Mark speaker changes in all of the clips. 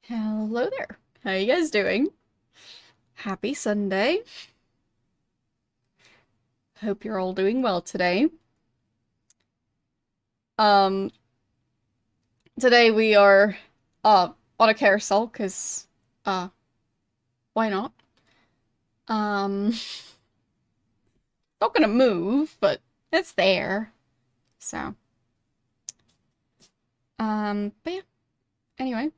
Speaker 1: Hello there. How you guys doing? Happy Sunday. Hope you're all doing well today. Um, Today we are on a carousel because why not? Um Not gonna move, but it's there. So, but yeah, anyway.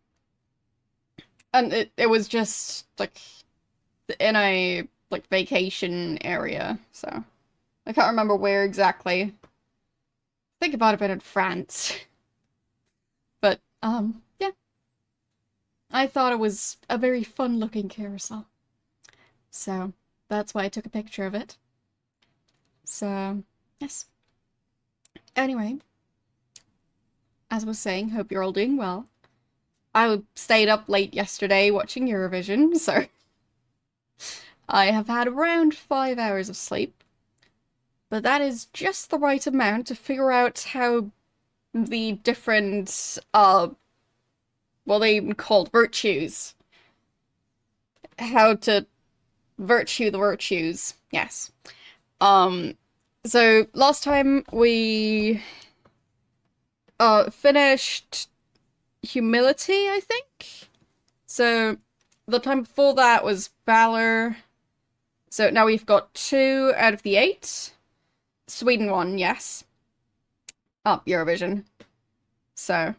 Speaker 1: And it was just like in a like vacation area, so I can't remember where exactly. I think it might have been in France. But yeah, I thought it was a very fun looking carousel. So that's why I took a picture of it. So, yes. Anyway, as I was saying, hope you're all doing well. I stayed up late yesterday watching Eurovision, so I have had around 5 hours of sleep. But that is just the right amount to figure out how the different, well, they even called virtues. How to virtue the virtues. Yes. Um, so last time we finished humility, I think. So the time before that was valor. So now we've got 2 out of the 8. Sweden won, yes. Up Eurovision. So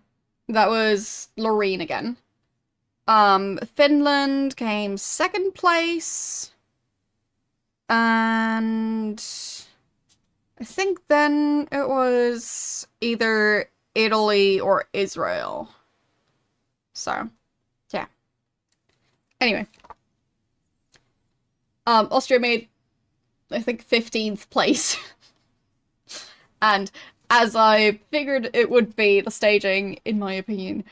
Speaker 1: that was Loreen again. Finland came second place. And I think then it was either Italy or Israel. So, yeah. Anyway, Austria made, I think, 15th place. And as I figured it would be, the staging, in my opinion,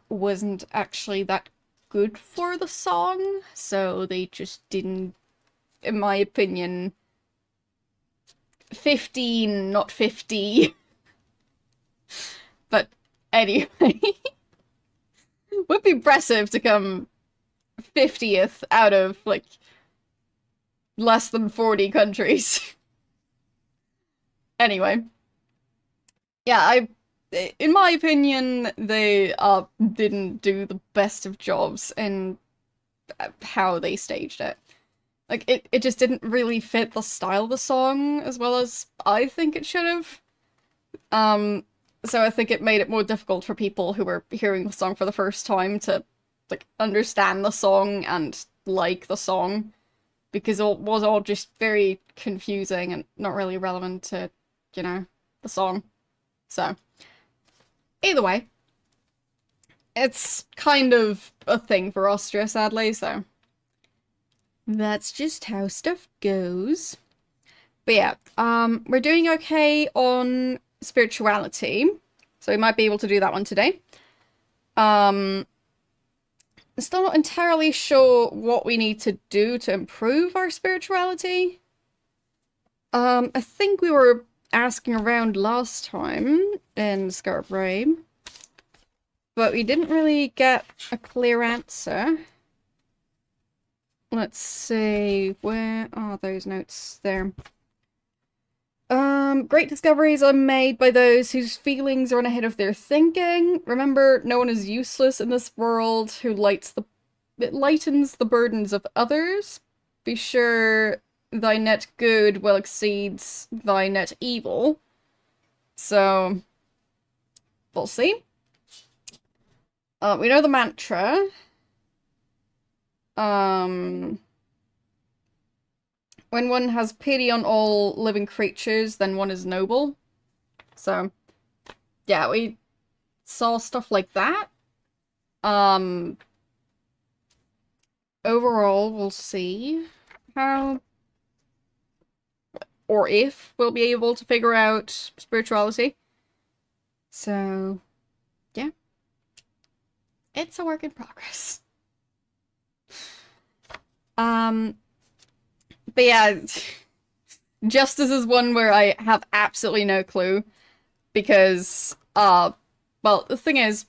Speaker 1: wasn't actually that good for the song. So they just didn't, in my opinion, 15, not 50. But anyway, would be impressive to come 50th out of like less than 40 countries. Anyway, yeah, in my opinion, they didn't do the best of jobs in how they staged it. Like it just didn't really fit the style of the song as well as I think it should have. Um, so I think it made it more difficult for people who were hearing the song for the first time to like understand the song and like the song because it was all just very confusing and not really relevant to, the song. So, either way, it's kind of a thing for Austria, sadly, so that's just how stuff goes. But yeah, we're doing okay on spirituality, so we might be able to do that one today. Um, Still not entirely sure what we need to do to improve our spirituality. I think we were asking around last time in Scarborough, but we didn't really get a clear answer. Let's see, where are those notes there? Great discoveries are made by those whose feelings run ahead of their thinking. Remember, no one is useless in this world who it lightens the burdens of others. Be sure thy net good well exceeds thy net evil. So, we'll see. We know the mantra. When one has pity on all living creatures, then one is noble. So, yeah, we saw stuff like that. Overall, we'll see how or if we'll be able to figure out spirituality. So, yeah. It's a work in progress. But yeah, Justice is one where I have absolutely no clue because, well, the thing is,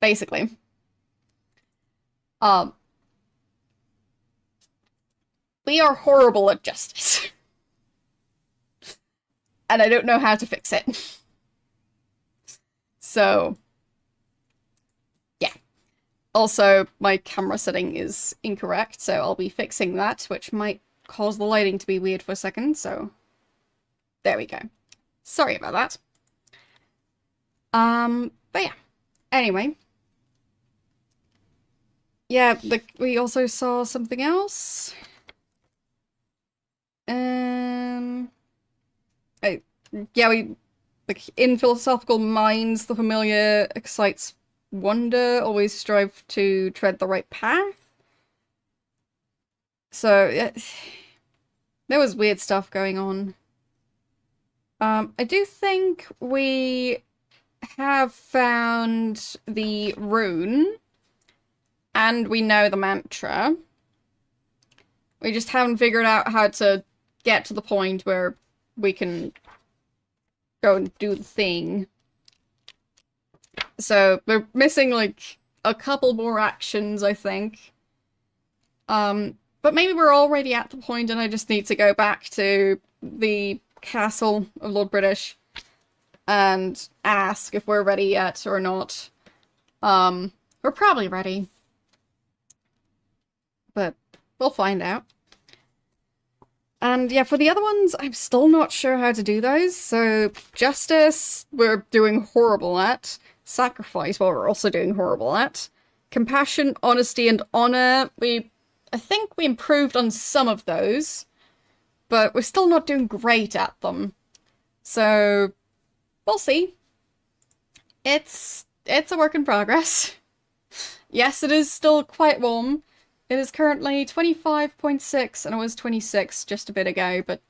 Speaker 1: basically. Um, we are horrible at justice. And I don't know how to fix it. So, yeah. Also, my camera setting is incorrect, so I'll be fixing that, which might cause the lighting to be weird for a second, so there we go. Sorry about that. But yeah. Anyway. Yeah, we also saw something else. I, yeah, like, in philosophical minds, the familiar excites wonder, always strive to tread the right path. So, yeah, there was weird stuff going on. I do think we have found the rune, and we know the mantra. We just haven't figured out how to get to the point where we can go and do the thing. So we're missing, like, a couple more actions, I think. But maybe we're already at the point and I just need to go back to the castle of Lord British and ask if we're ready yet or not. We're probably ready. But we'll find out. And yeah, for the other ones, I'm still not sure how to do those. So, justice, we're doing horrible at. Sacrifice, well, we're also doing horrible at. Compassion, honesty, and honor, I think we improved on some of those, but we're still not doing great at them. So, we'll see. It's a work in progress. Yes, it is still quite warm. It is currently 25.6, and it was 26 just a bit ago, but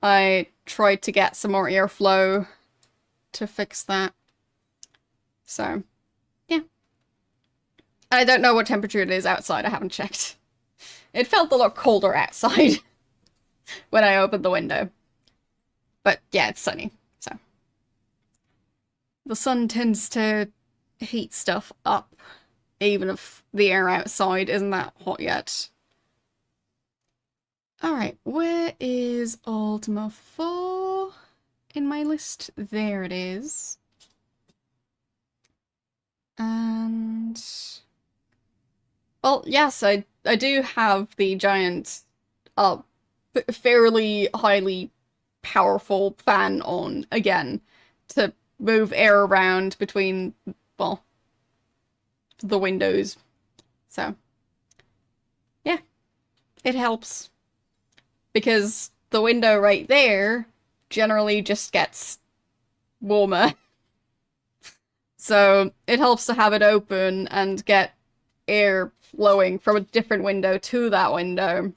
Speaker 1: I tried to get some more airflow to fix that. So, yeah. I don't know what temperature it is outside, I haven't checked. It felt a lot colder outside when I opened the window. But yeah, it's sunny, so. The sun tends to heat stuff up, even if the air outside isn't that hot yet. Alright, where is Ultima 4 in my list? There it is. And... well, yes, I do have the giant, fairly highly powerful fan on, again, to move air around between, well, the windows. So, yeah, it helps. Because the window right there generally just gets warmer. So it helps to have it open and get air flowing from a different window to that window.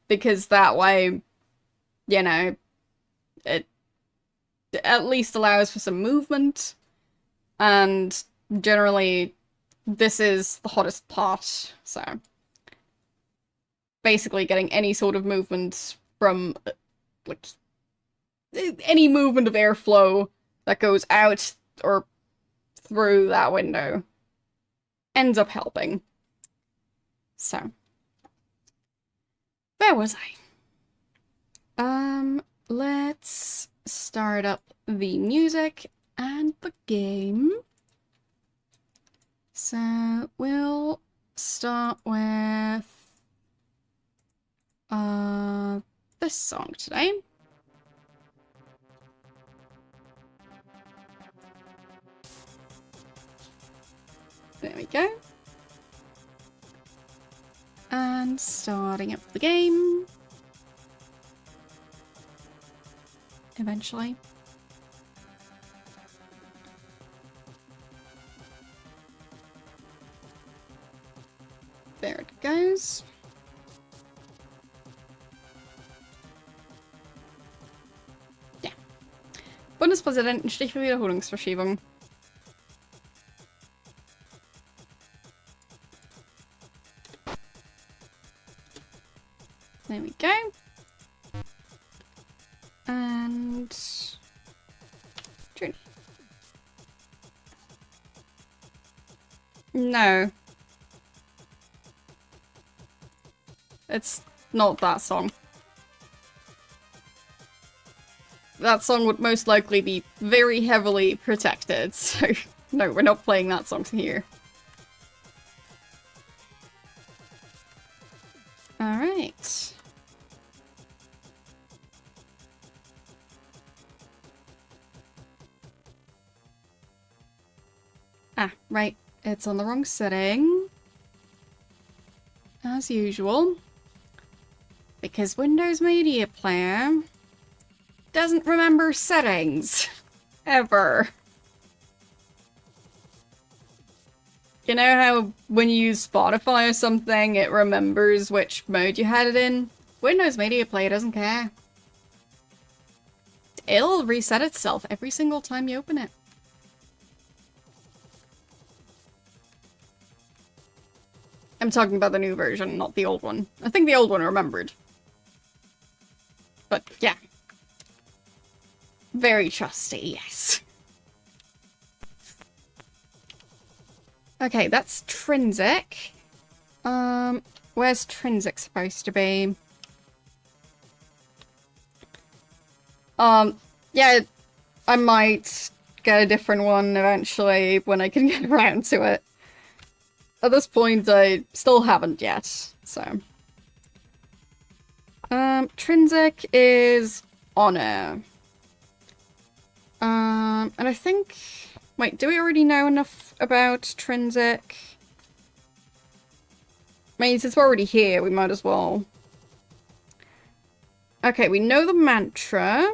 Speaker 1: Because that way, you know, it at least allows for some movement. And generally, this is the hottest part, so basically getting any sort of movement from, like, any movement of airflow that goes out or through that window ends up helping. So, where was I? Let's start up the music and the game. So, we'll start with this song today. There we go. And starting up the game. Eventually. There it goes. Ja. Bundespräsidenten Stich für Wiederholungsverschiebung. There we go. And journey. No. It's not that song. That song would most likely be very heavily protected, so no, we're not playing that song here. Alright. Ah, right. It's on the wrong setting. As usual. Because Windows Media Player doesn't remember settings. Ever. You know how when you use Spotify or something, it remembers which mode you had it in? Windows Media Player doesn't care. It'll reset itself every single time you open it. I'm talking about the new version, not the old one. I think the old one remembered. But, yeah. Very trusty, yes. Okay, that's Trinsic. Where's Trinsic supposed to be? Yeah, I might get a different one eventually when I can get around to it. At this point, I still haven't yet, so. Trinsic is Honor. And I think... Wait, do we already know enough about Trinsic? I mean, since we're already here, we might as well. Okay, we know the mantra.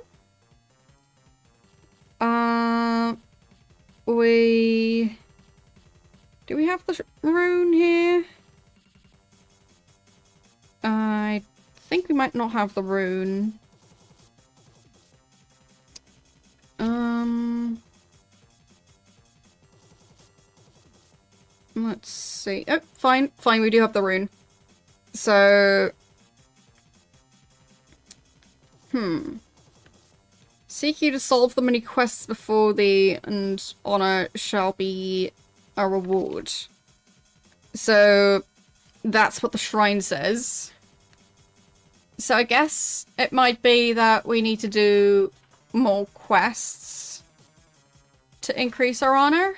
Speaker 1: Do we have the rune here? I think we might not have the rune. Let's see. Oh, fine, we do have the rune. So... Seek you to solve the many quests before thee, and honor shall be a reward. So, that's what the shrine says. So I guess it might be that we need to do more quests to increase our honor.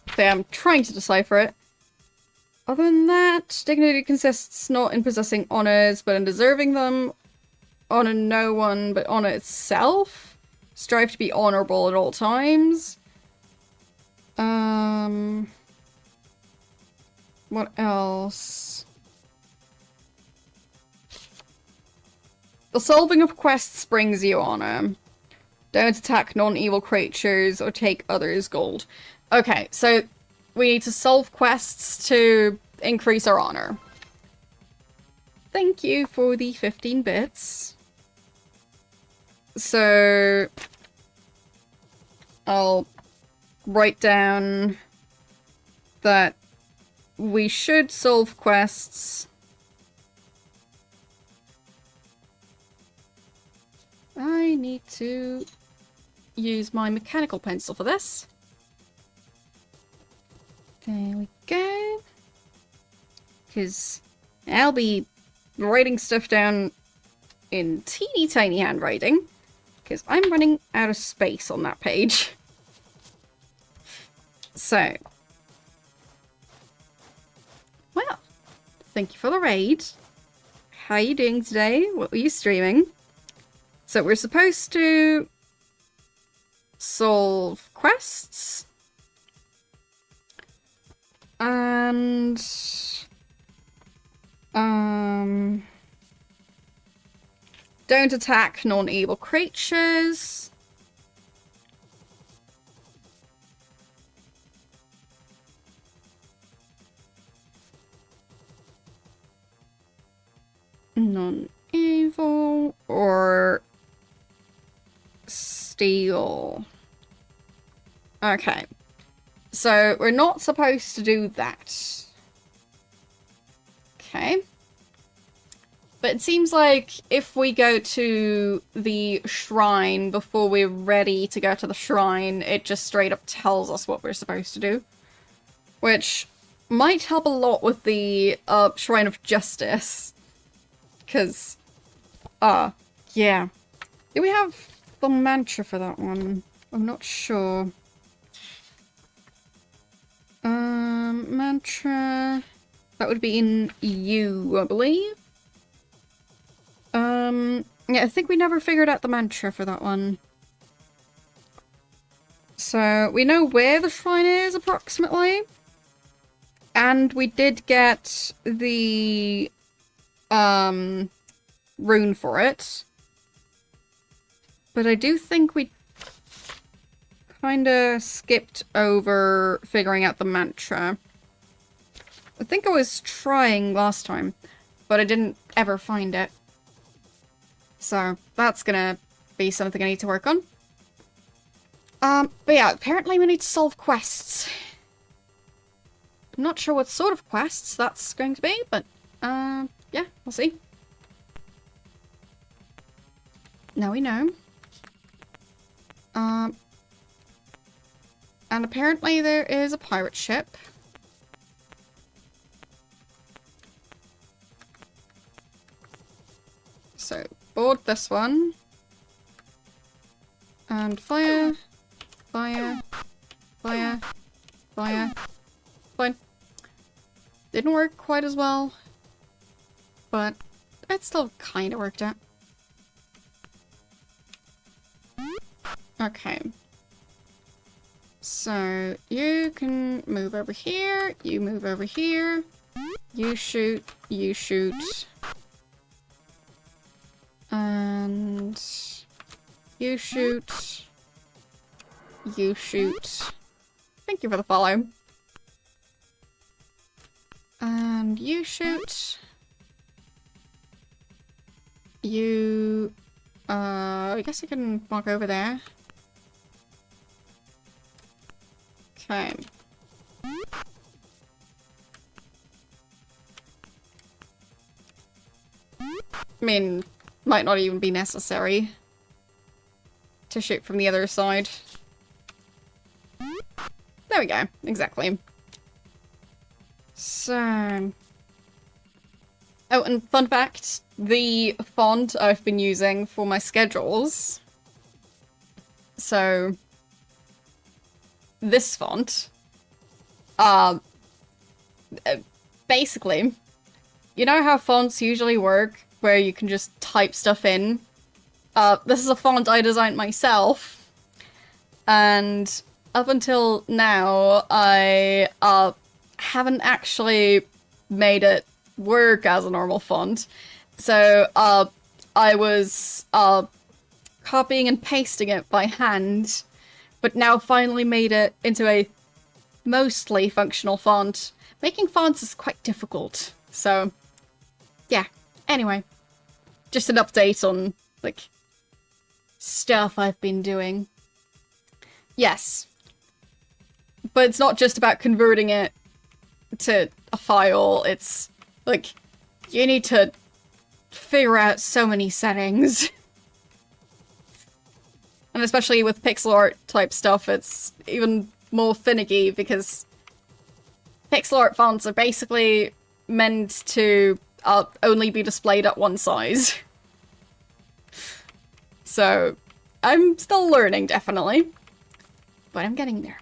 Speaker 1: Okay, I'm trying to decipher it. Other than that, dignity consists not in possessing honors, but in deserving them. Honor no one, but honor itself. Strive to be honorable at all times. What else? The solving of quests brings you honor. Don't attack non-evil creatures or take others' gold. Okay, so we need to solve quests to increase our honor. Thank you for the 15 bits. So I'll write down that we should solve quests. I need to use my mechanical pencil for this. There we go. Because I'll be writing stuff down in teeny tiny handwriting. Because I'm running out of space on that page. So. Well, thank you for the raid. How are you doing today? What were you streaming? So we're supposed to solve quests. And don't attack non-evil creatures. Non-evil or steal. Okay. So, we're not supposed to do that. Okay. But it seems like if we go to the shrine before we're ready to go to the shrine, it just straight up tells us what we're supposed to do. Which might help a lot with the Shrine of Justice. Because, yeah. Do we have the mantra for that one? I'm not sure. Mantra... That would be in U, I believe. Yeah, I think we never figured out the mantra for that one. So, we know where the shrine is, approximately. And we did get the, rune for it. But I do think we kinda skipped over figuring out the mantra. I think I was trying last time, but I didn't ever find it. So, that's gonna be something I need to work on. But yeah, apparently we need to solve quests. I'm not sure what sort of quests that's going to be, but, yeah, we'll see. Now we know. And apparently there is a pirate ship. So, board this one. And fire. Fire. Fire. Fire. Fine. Didn't work quite as well. But it still kind of worked out. Okay. So, you can move over here. You move over here. You shoot. You shoot. And you shoot. You shoot. Thank you for the follow. And you shoot. You... I guess I can walk over there. Okay. I mean... might not even be necessary to shoot from the other side. There we go. Exactly. So... oh, and fun fact, the font I've been using for my schedules... so... this font... basically, you know how fonts usually work, where you can just type stuff in? This is a font I designed myself, and up until now, I haven't actually made it work as a normal font. So, I was copying and pasting it by hand, but now finally made it into a mostly functional font. Making fonts is quite difficult, so yeah. Anyway, just an update on, like, stuff I've been doing. Yes. But it's not just about converting it to a file, it's, like, you need to figure out so many settings. And especially with pixel art type stuff, it's even more finicky, because pixel art fonts are basically meant to only be displayed at one size. So, I'm still learning, definitely. But I'm getting there.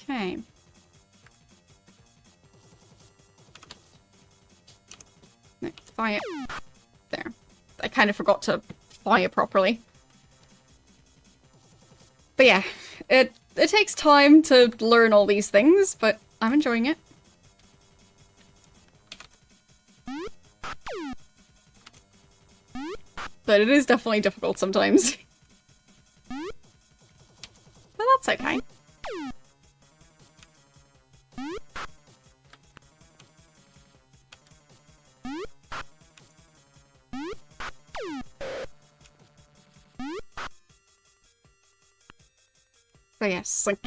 Speaker 1: Okay. No, fire. There. I kind of forgot to fire properly. But yeah, it takes time to learn all these things, but I'm enjoying it. But it is definitely difficult sometimes. But that's okay. So yes, like,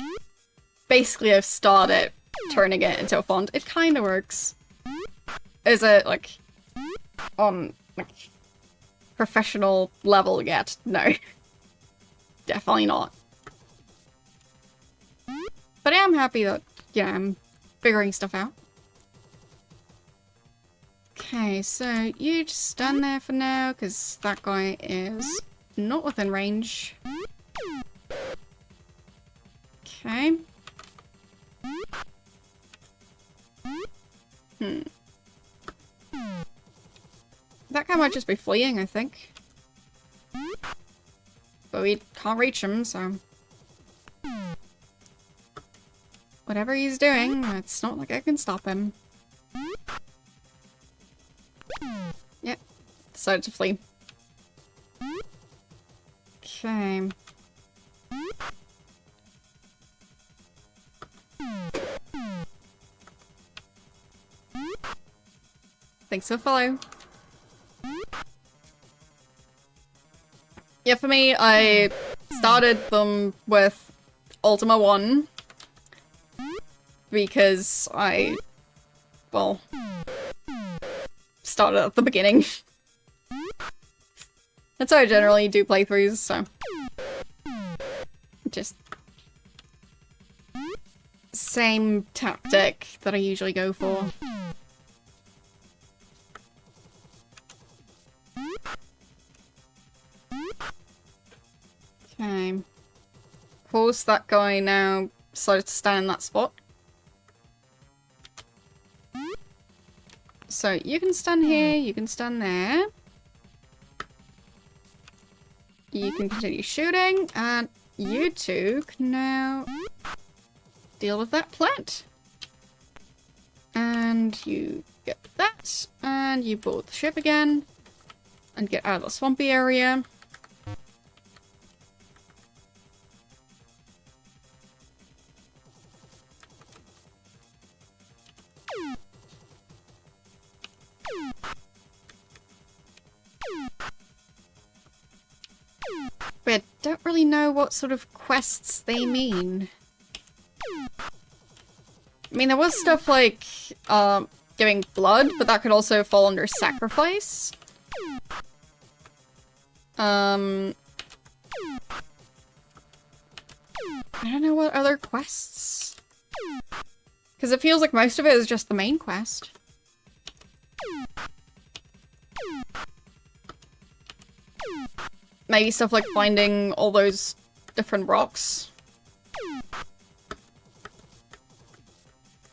Speaker 1: basically I've started turning it into a font. It kind of works. Is it, like, on, like, professional level yet? No. Definitely not. But I am happy that, yeah, I'm figuring stuff out. Okay, so you just stand there for now, because that guy is not within range. Okay. That guy might just be fleeing, I think. But we can't reach him, so... whatever he's doing, it's not like I can stop him. Yep. Decided to flee. Okay. Thanks for the follow. Yeah, for me, I started them with Ultima 1 because I, well, started at the beginning. That's how I generally do playthroughs, so just same tactic that I usually go for. Okay. Of course, that guy now decided to stand in that spot. So you can stand here, you can stand there. You can continue shooting, and you two can now deal with that plant. And you get that, and you board the ship again, and get out of the swampy area. But I don't really know what sort of quests they mean. I mean, there was stuff like, giving blood, but that could also fall under sacrifice. I don't know what other quests. Because it feels like most of it is just the main quest. Maybe stuff like finding all those different rocks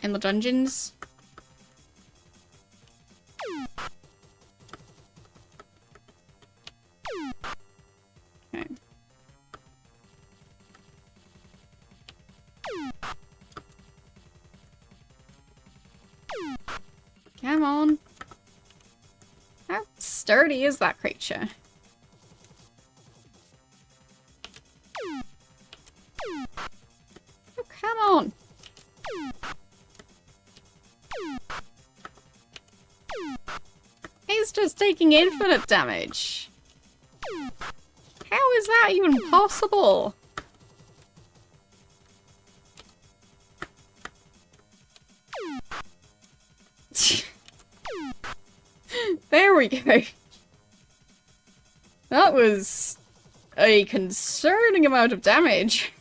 Speaker 1: in the dungeons. Okay. Come on. How sturdy is that creature? Oh, come on. He's just taking infinite damage. How is that even possible? There we go. That was a concerning amount of damage.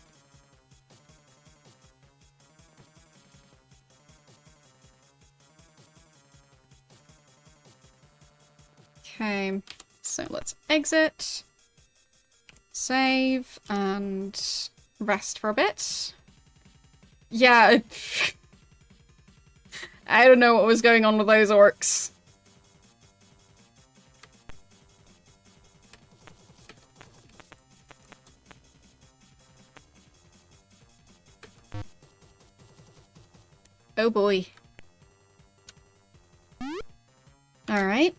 Speaker 1: Okay, so let's exit, save, and rest for a bit. Yeah, I don't know what was going on with those orcs. Oh boy. Alright.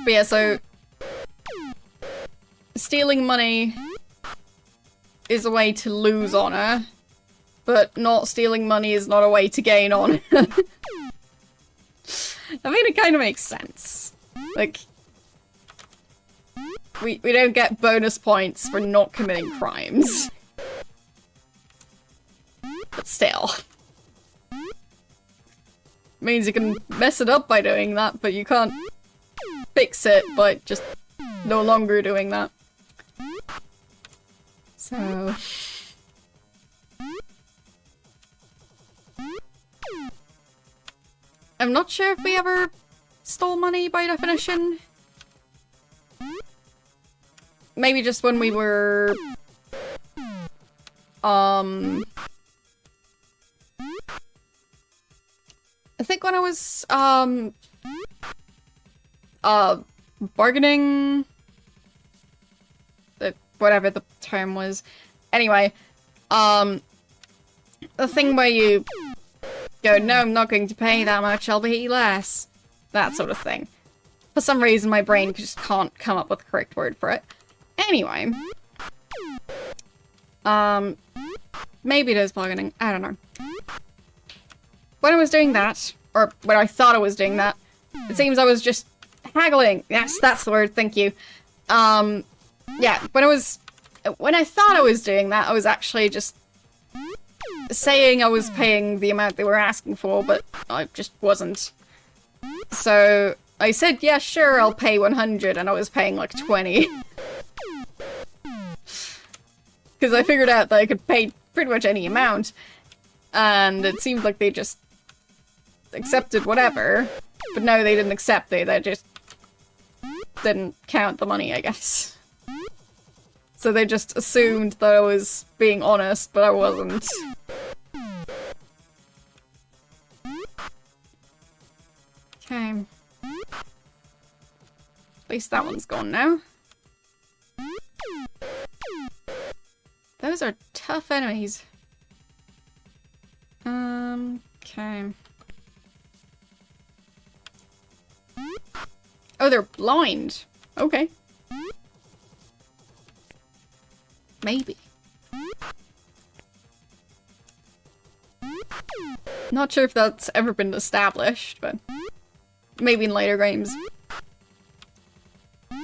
Speaker 1: But yeah, so stealing money is a way to lose honor, but not stealing money is not a way to gain honor. I mean, it kind of makes sense. Like, we don't get bonus points for not committing crimes. But still. Means you can mess it up by doing that, but you can't fix it by just no longer doing that. So... I'm not sure if we ever stole money by definition. Maybe just when we were... I think when I was, bargaining... whatever the term was. Anyway, the thing where you go, no, I'm not going to pay that much, I'll pay less. That sort of thing. For some reason, my brain just can't come up with the correct word for it. Anyway. Maybe it is bargaining. I don't know. When I was doing that, or when I thought I was doing that, it seems I was just haggling. Yes, that's the word, thank you. Yeah, when I thought I was doing that, I was actually just saying I was paying the amount they were asking for, but I just wasn't. So I said, yeah, sure, I'll pay 100, and I was paying like 20. Because I figured out that I could pay pretty much any amount, and it seemed like they just accepted whatever. But no, they didn't accept it, they just didn't count the money, I guess. So they just assumed that I was being honest, but I wasn't. Okay. At least that one's gone now. Those are tough enemies. Okay. Oh, they're blind. Okay. Maybe. Not sure if that's ever been established, but maybe in later games. But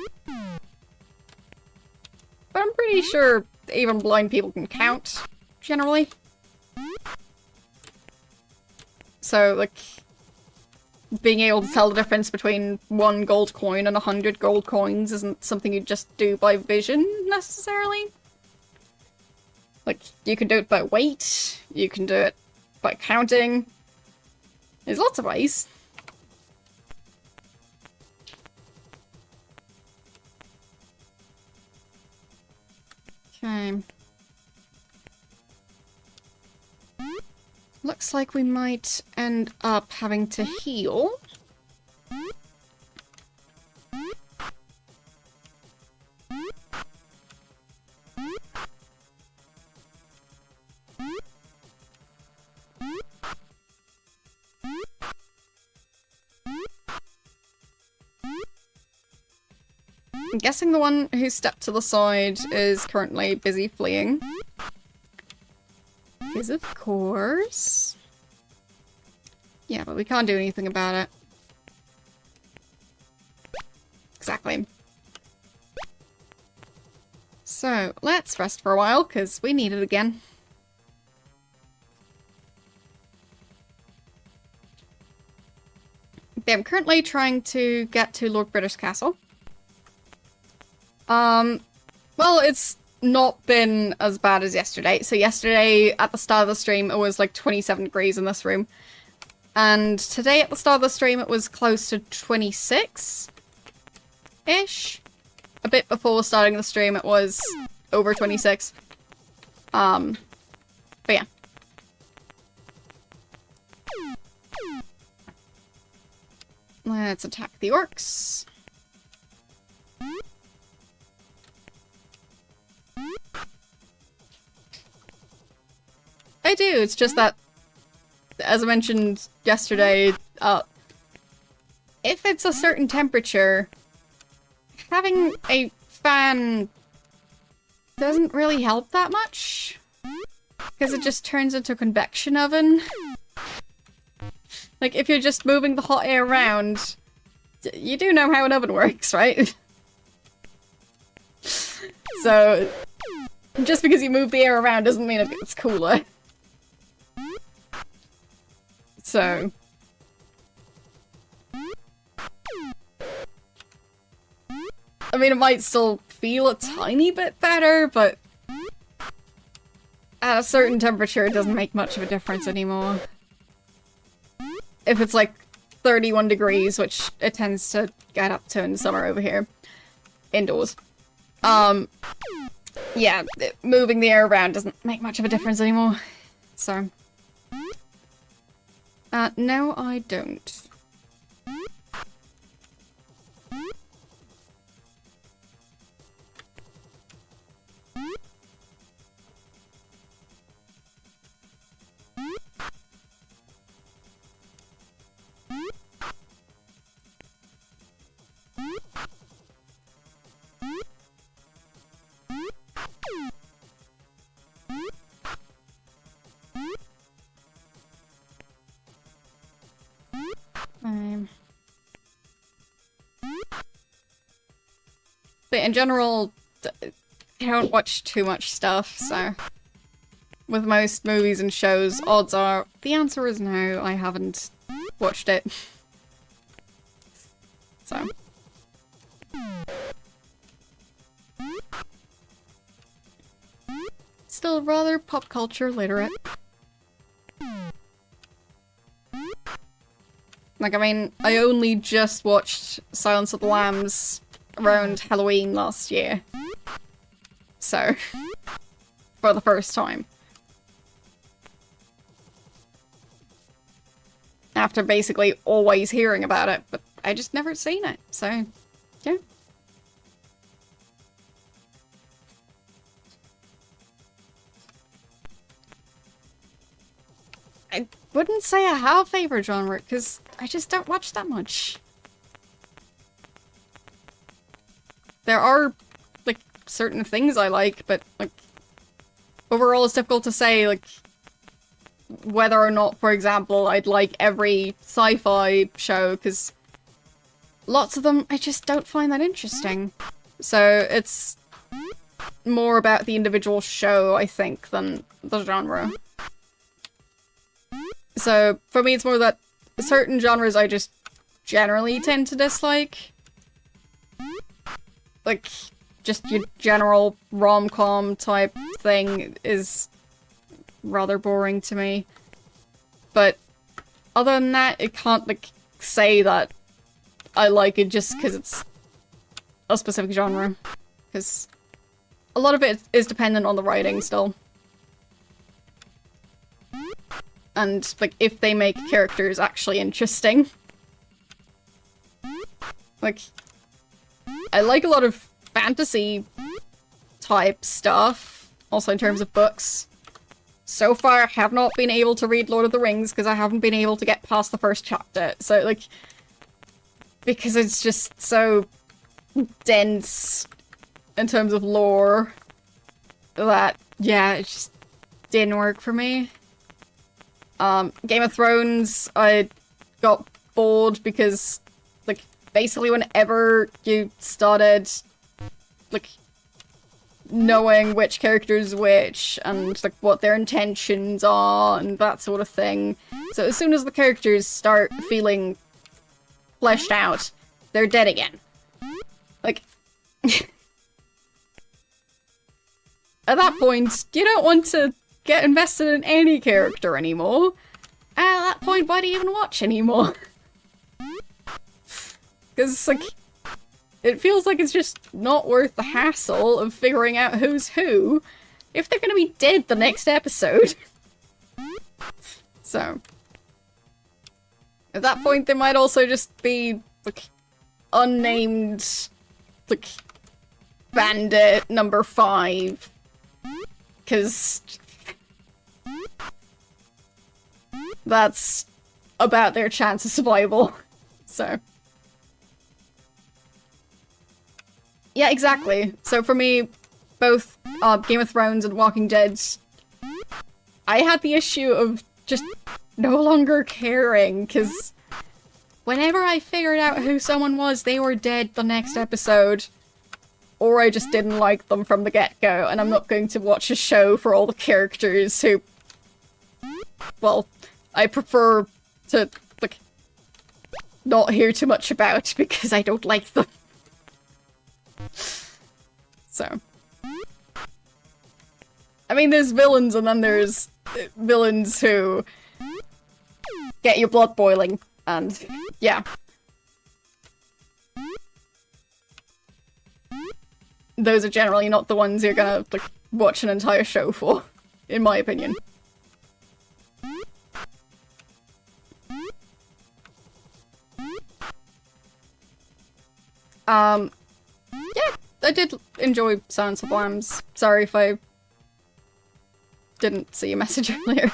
Speaker 1: I'm pretty sure even blind people can count, generally. So, like, being able to tell the difference between 1 gold coin and 100 gold coins isn't something you just do by vision, necessarily. Like, you can do it by weight, you can do it by counting. There's lots of ways. Okay. Looks like we might end up having to heal. I'm guessing the one who stepped to the side is currently busy fleeing. Because of course. Yeah, but we can't do anything about it. Exactly. So, let's rest for a while, because we need it again. Okay, I'm currently trying to get to Lord British Castle. Well, it's not been as bad as yesterday. So yesterday, at the start of the stream, it was like 27 degrees in this room. And today, at the start of the stream, it was close to 26-ish. A bit before starting the stream, it was over 26. But yeah. Let's attack the orcs. I do, it's just that, as I mentioned yesterday, if it's a certain temperature, having a fan doesn't really help that much, because it just turns into a convection oven. Like, if you're just moving the hot air around, you do know how an oven works, right? So, just because you move the air around doesn't mean it's cooler. So... I mean, it might still feel a tiny bit better, but... at a certain temperature, it doesn't make much of a difference anymore. If it's like 31 degrees, which it tends to get up to in the summer over here. Indoors. Yeah, moving the air around doesn't make much of a difference anymore. So... no, I don't. But in general, I don't watch too much stuff, so... with most movies and shows, odds are the answer is no, I haven't watched it. So... still rather pop culture literate. Like, I mean, I only just watched Silence of the Lambs around Halloween last year. So, for the first time. After basically always hearing about it, but I just never seen it, so, yeah. I wouldn't say I have a favorite genre, because I just don't watch that much. There are, like, certain things I like, but, like, overall it's difficult to say, like, whether or not, for example, I'd like every sci-fi show, because lots of them I just don't find that interesting. So it's more about the individual show, I think, than the genre. So for me, it's more that certain genres I just generally tend to dislike. Like, just your general rom-com type thing is rather boring to me. But other than that, it can't, like, say that I like it just because it's a specific genre. Because a lot of it is dependent on the writing still. And, like, if they make characters actually interesting. Like, I like a lot of fantasy type stuff, also in terms of books. So far, I have not been able to read Lord of the Rings because I haven't been able to get past the first chapter. So, like, because it's just so dense in terms of lore that, yeah, it just didn't work for me. Game of Thrones, I got bored because, like, basically whenever you started, like, knowing which character's which, and, like, what their intentions are, and that sort of thing. So as soon as the characters start feeling fleshed out, they're dead again. Like, at that point, you don't want to get invested in any character anymore. And at that point, why do you even watch anymore? Because, like, it feels like it's just not worth the hassle of figuring out who's who if they're gonna be dead the next episode. So, at that point, there might also just be, like, unnamed, like, bandit number 5. Because that's about their chance of survival. So. Yeah, exactly. So for me, both Game of Thrones and Walking Dead, I had the issue of just no longer caring, because whenever I figured out who someone was, they were dead the next episode. or I just didn't like them from the get-go, and I'm not going to watch a show for all the characters who, well, I prefer to, like, not hear too much about because I don't like them. So. I mean, there's villains, and then there's villains who get your blood boiling, and yeah. Those are generally not the ones you're gonna, like, watch an entire show for, in my opinion. Yeah, I did enjoy Silence of the Lambs. Sorry if I didn't see your message earlier.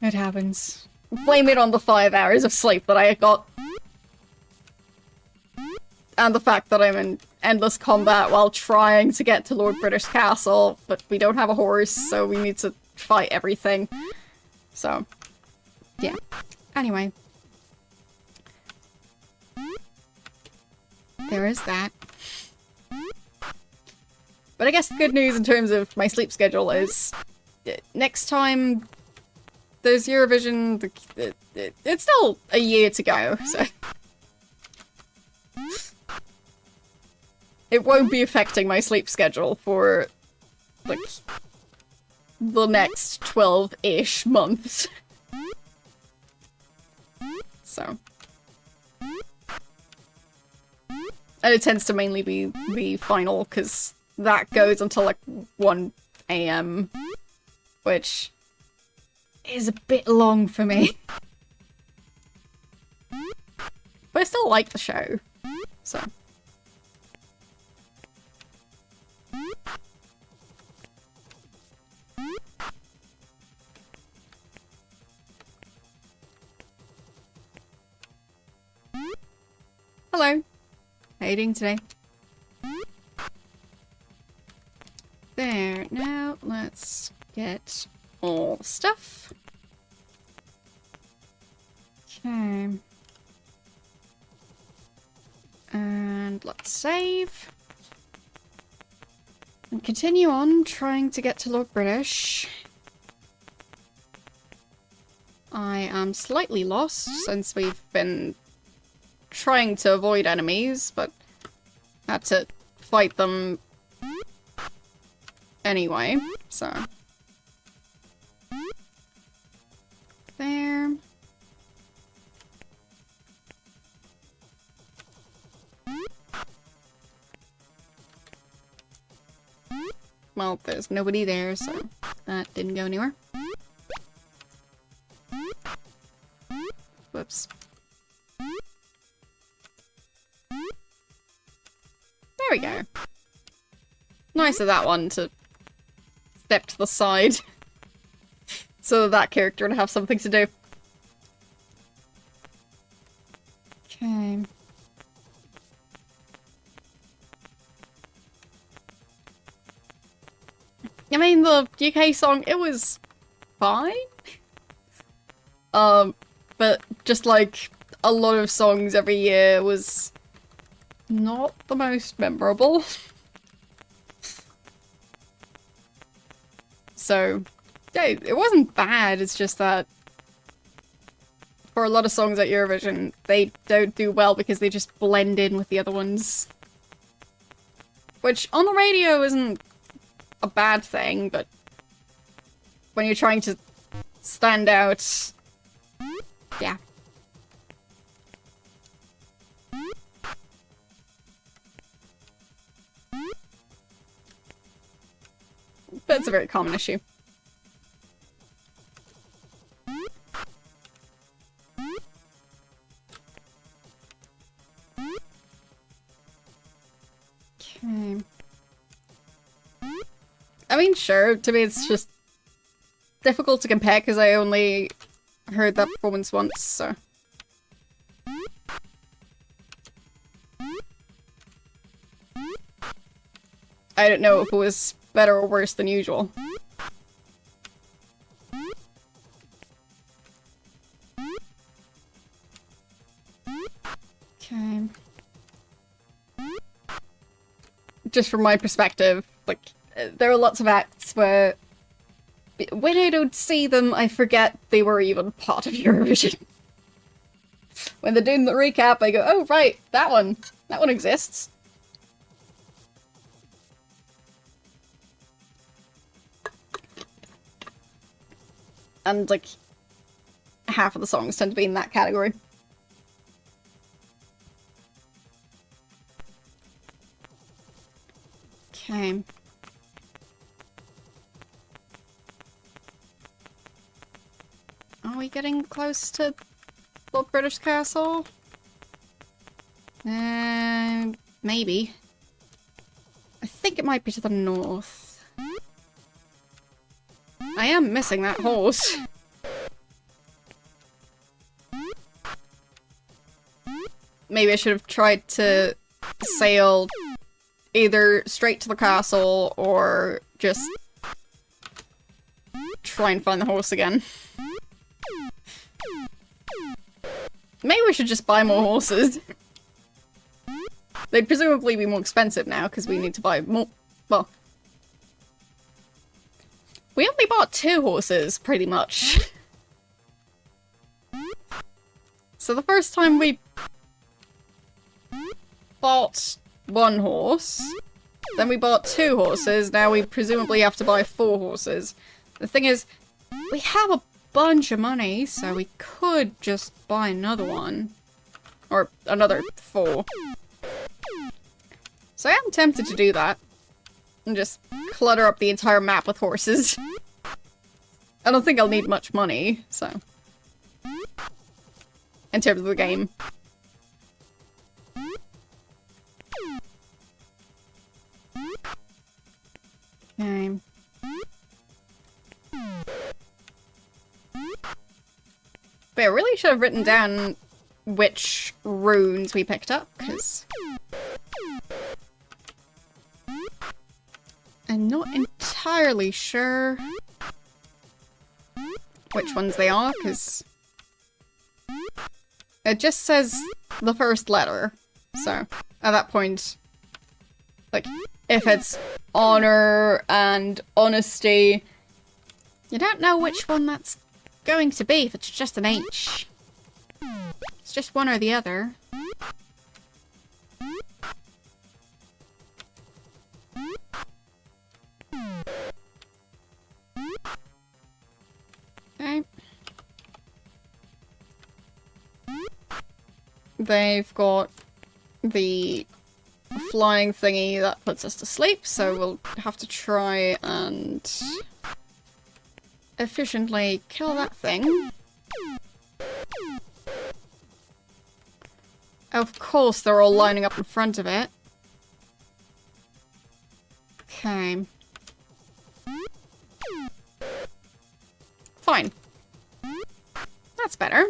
Speaker 1: It happens. Blame it on the 5 hours of sleep that I got. And the fact that I'm in endless combat while trying to get to Lord British Castle, but we don't have a horse, so we need to fight everything. So, yeah. Anyway. There is that. But I guess the good news in terms of my sleep schedule is next time there's Eurovision, it's still a year to go, so it won't be affecting my sleep schedule for, like, the next 12-ish months. So. And it tends to mainly be the final, because that goes until, like, 1 AM, which is a bit long for me. But I still like the show, so. Hello. How are you doing today? There, now let's get all the stuff. Okay. And let's save. And continue on trying to get to Lord British. I am slightly lost since we've been trying to avoid enemies, but had to fight them anyway, so. There. Well, there's nobody there, so that didn't go anywhere. Whoops. There we go. Nice of that one to step to the side so that character would have something to do. Okay. I mean, the UK song, it was fine. But just like a lot of songs every year was not the most memorable. So, yeah, it wasn't bad, it's just that for a lot of songs at Eurovision, they don't do well because they just blend in with the other ones. Which, on the radio, isn't a bad thing, but when you're trying to stand out, yeah. But it's a very common issue. Okay. I mean, sure, to me it's just difficult to compare because I only heard that performance once, so. I don't know if it was better or worse than usual. Okay. just from my perspective, like, there are lots of acts where when I don't see them, I forget they were even part of Eurovision. When they're doing the recap, I go, oh, right, that one exists. And, like, half of the songs tend to be in that category. Okay. Are we getting close to the British Castle? Maybe. I think it might be to the north. I am missing that horse. Maybe I should have tried to sail either straight to the castle or just try and find the horse again. Maybe we should just buy more horses. They'd presumably be more expensive now because we need to buy more. Well, we only bought 2 horses, pretty much. So the first time we bought 1 horse, then we bought 2 horses, now we presumably have to buy 4 horses. The thing is, we have a bunch of money, so we could just buy another one. Or another 4. So I am tempted to do that. And just clutter up the entire map with horses. I don't think I'll need much money, so. In terms of the game. Okay. But I really should have written down which runes we picked up, because I'm not entirely sure which ones they are, because it just says the first letter. So, at that point, like, if it's honor and honesty, you don't know which one that's going to be if it's just an H. It's just one or the other. Okay. They've got the flying thingy that puts us to sleep, so we'll have to try and efficiently kill that thing. Of course, they're all lining up in front of it. Okay. Fine. That's better.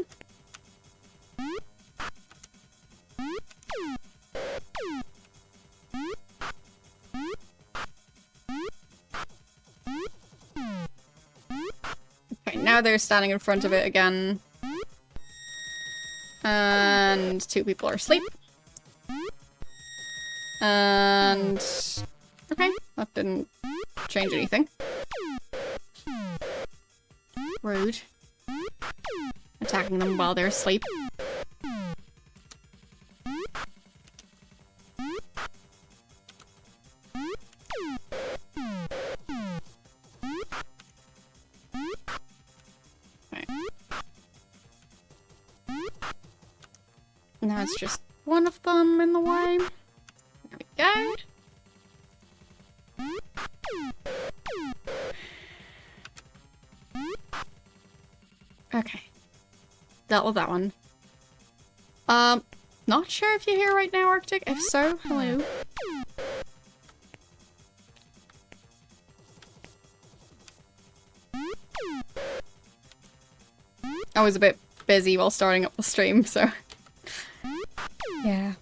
Speaker 1: Okay, now they're standing in front of it again. And 2 people are asleep. And okay, that didn't change anything. Rude. Attacking them while they're asleep. Okay. Now it's just one of them in the way. There we go. Okay. Dealt with that one. Not sure if you're here right now, Arctic. If so, hello. I was a bit busy while starting up the stream, so. Yeah.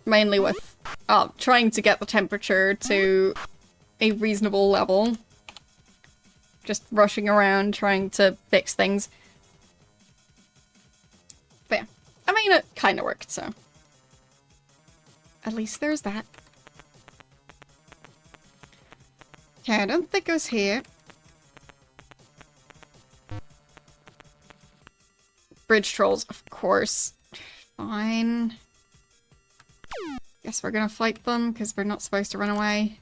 Speaker 1: Mainly with trying to get the temperature to a reasonable level. Just rushing around trying to fix things. But yeah, I mean, it kind of worked, so. at least there's that. Okay, I don't think it goes here. Bridge trolls, of course. Fine. Guess we're gonna fight them, because we're not supposed to run away.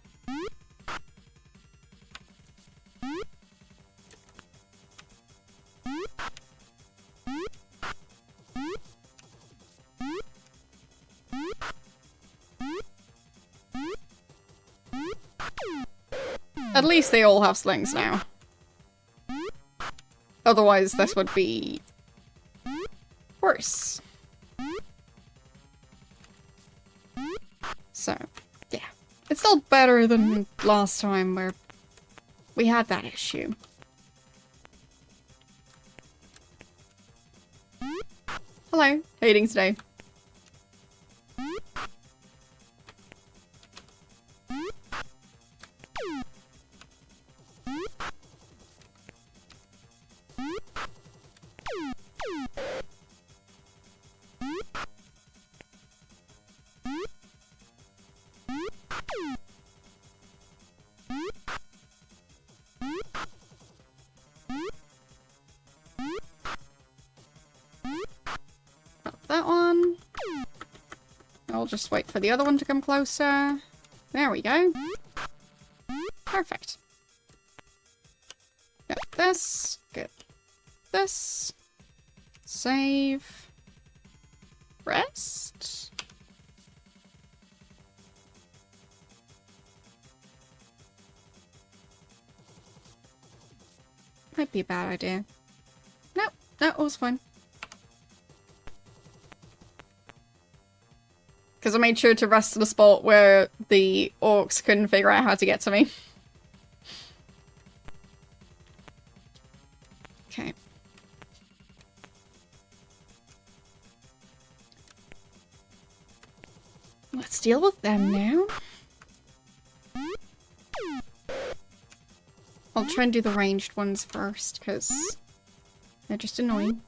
Speaker 1: At least they all have slings now. Otherwise, this would be worse. So, yeah. It's still better than last time where we had that issue. Hello, how are you doing today? That one. I'll just wait for the other one to come closer. There we go. Perfect. Get this. Get this. Save. Rest. Might be a bad idea. Nope, that was fine. Because I made sure to rest in a spot where the orcs couldn't figure out how to get to me. Okay. Let's deal with them now. I'll try and do the ranged ones first, because they're just annoying.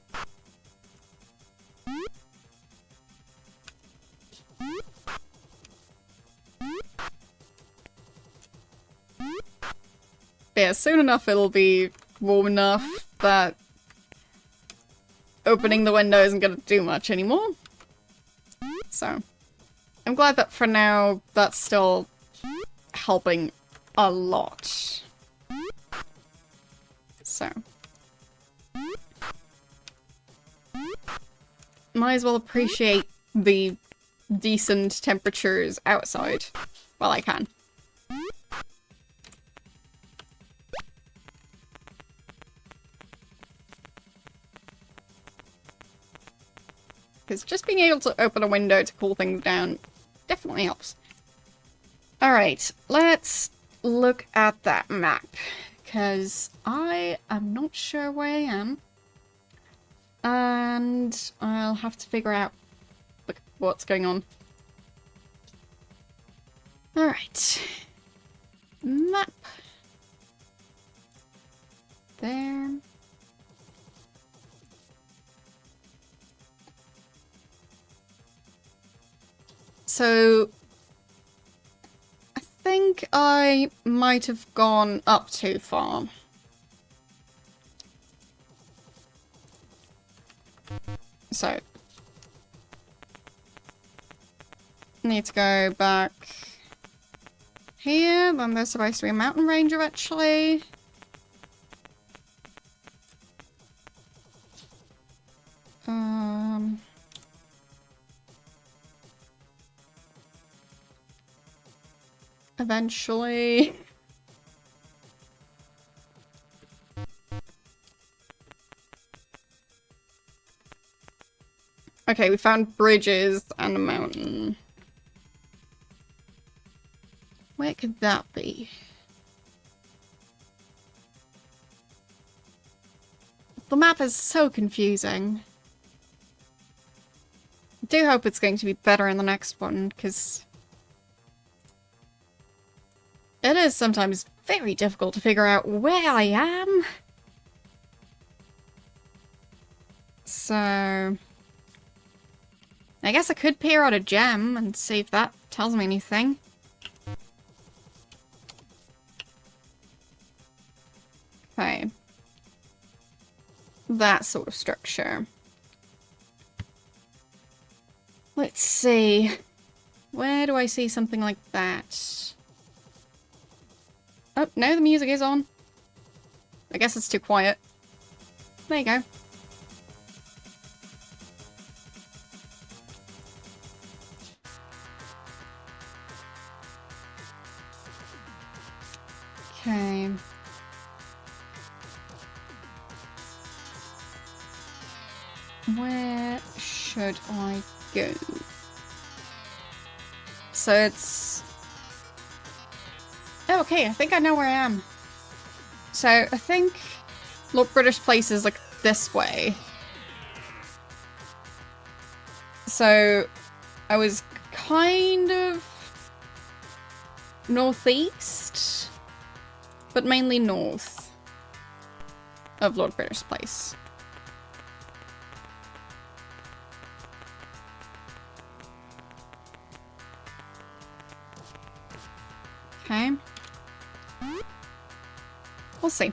Speaker 1: Yeah, soon enough it'll be warm enough that opening the window isn't gonna do much anymore. So, I'm glad that for now that's still helping a lot. So. Might as well appreciate the decent temperatures outside while I can. Because just being able to open a window to cool things down definitely helps. Alright, let's look at that map. Because I am not sure where I am. And I'll have to figure out what's going on. Alright. Map. There. So, I think I might have gone up too far. So, need to go back here, then there's supposed to be a mountain range eventually. Eventually. Okay, we found bridges and a mountain. Where could that be? The map is so confusing. I do hope it's going to be better in the next one, because it is sometimes very difficult to figure out where I am. So I guess I could peer out a gem and see if that tells me anything. Okay. That sort of structure. Let's see. Where do I see something like that? Oh, no, the music is on. I guess it's too quiet. There you go. Okay. Where should I go? So it's... Oh, okay, I think I know where I am. So I think Lord British Place is like this way. So I was kind of northeast, but mainly north of Lord British Place. Okay. We'll see.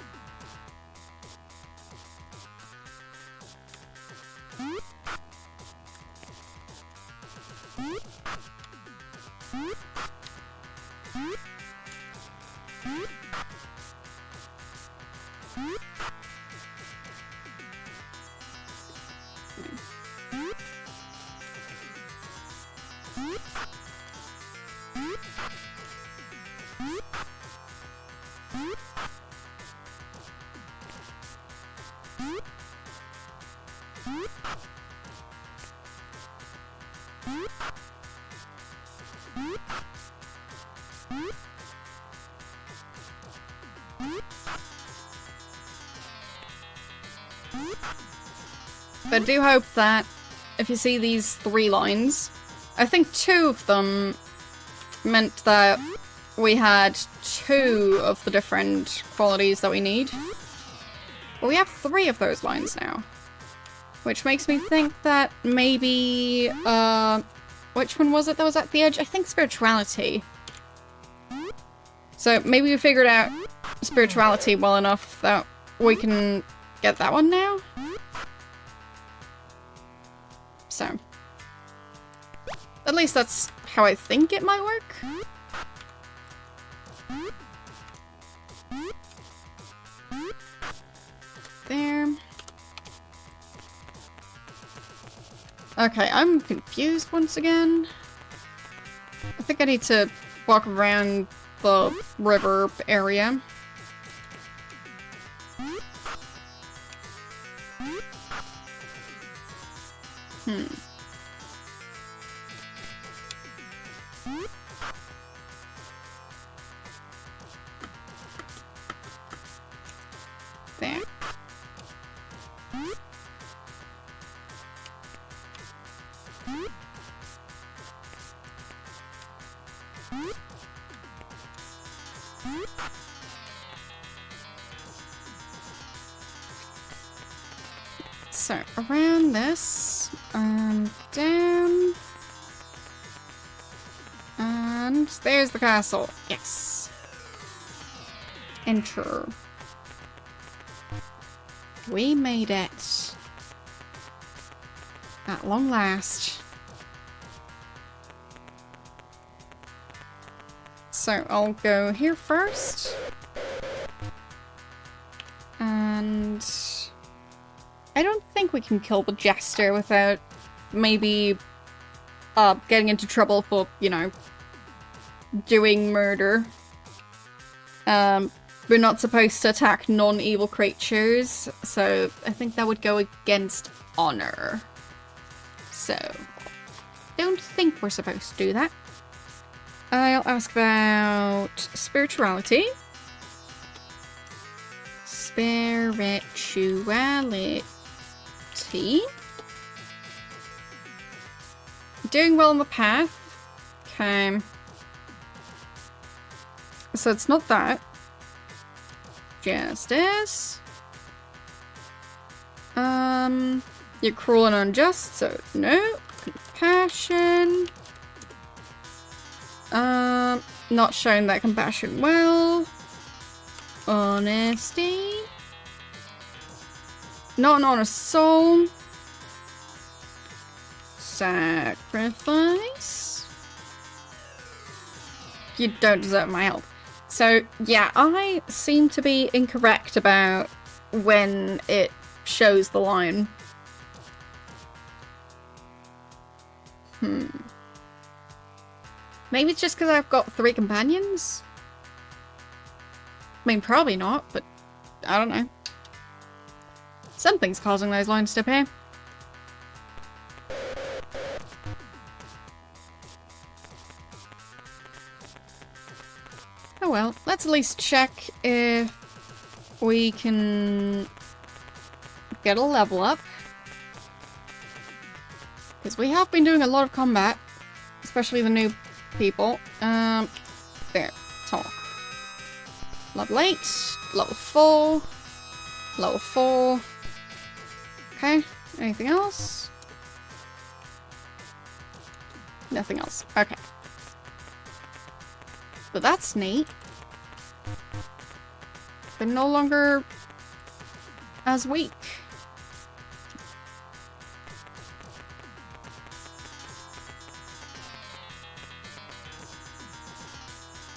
Speaker 1: But I do hope that if you see these 3 lines, I think 2 of them meant that we had 2 of the different qualities that we need. But we have 3 of those lines now. Which makes me think that maybe, which one was it that was at the edge? I think spirituality. So maybe we figured out spirituality well enough that we can get that one now? So, at least that's how I think it might work. There. Okay, I'm confused once again. I think I need to walk around the river area. There. So, around this, down, and there's the castle. Yes. Enter. We made it. At long last. So, I'll go here first. And I don't think we can kill the Jester without maybe getting into trouble for, you know, doing murder. We're not supposed to attack non-evil creatures, so I think that would go against honor. So, don't think we're supposed to do that. I'll ask about spirituality. Spirituality. Doing well on the path. Okay. So it's not that. Justice. You're cruel and unjust, so no. Compassion. Not showing that compassion well. Honesty. Not an honest soul. Sacrifice. You don't deserve my help. So, yeah, I seem to be incorrect about when it shows the line. Maybe it's just because I've got 3 companions? I mean, probably not, but I don't know. Something's causing those lines to appear. Oh well, let's at least check if we can get a level up. Because we have been doing a lot of combat, especially the new people. There, talk. Level 8, level 4, level 4. Okay, anything else? Nothing else. Okay. But that's neat. They're no longer as weak.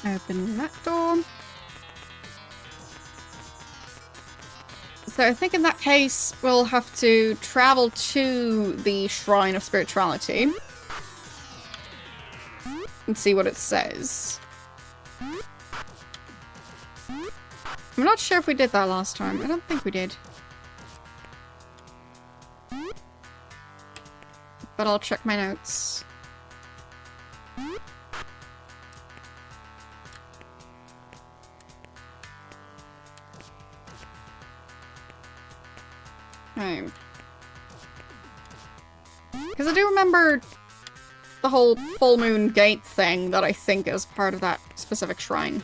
Speaker 1: Open that door. So I think in that case, we'll have to travel to the Shrine of Spirituality and see what it says. I'm not sure if we did that last time. I don't think we did. But I'll check my notes. Okay. Because I do remember the whole full moon gate thing that I think is part of that specific shrine.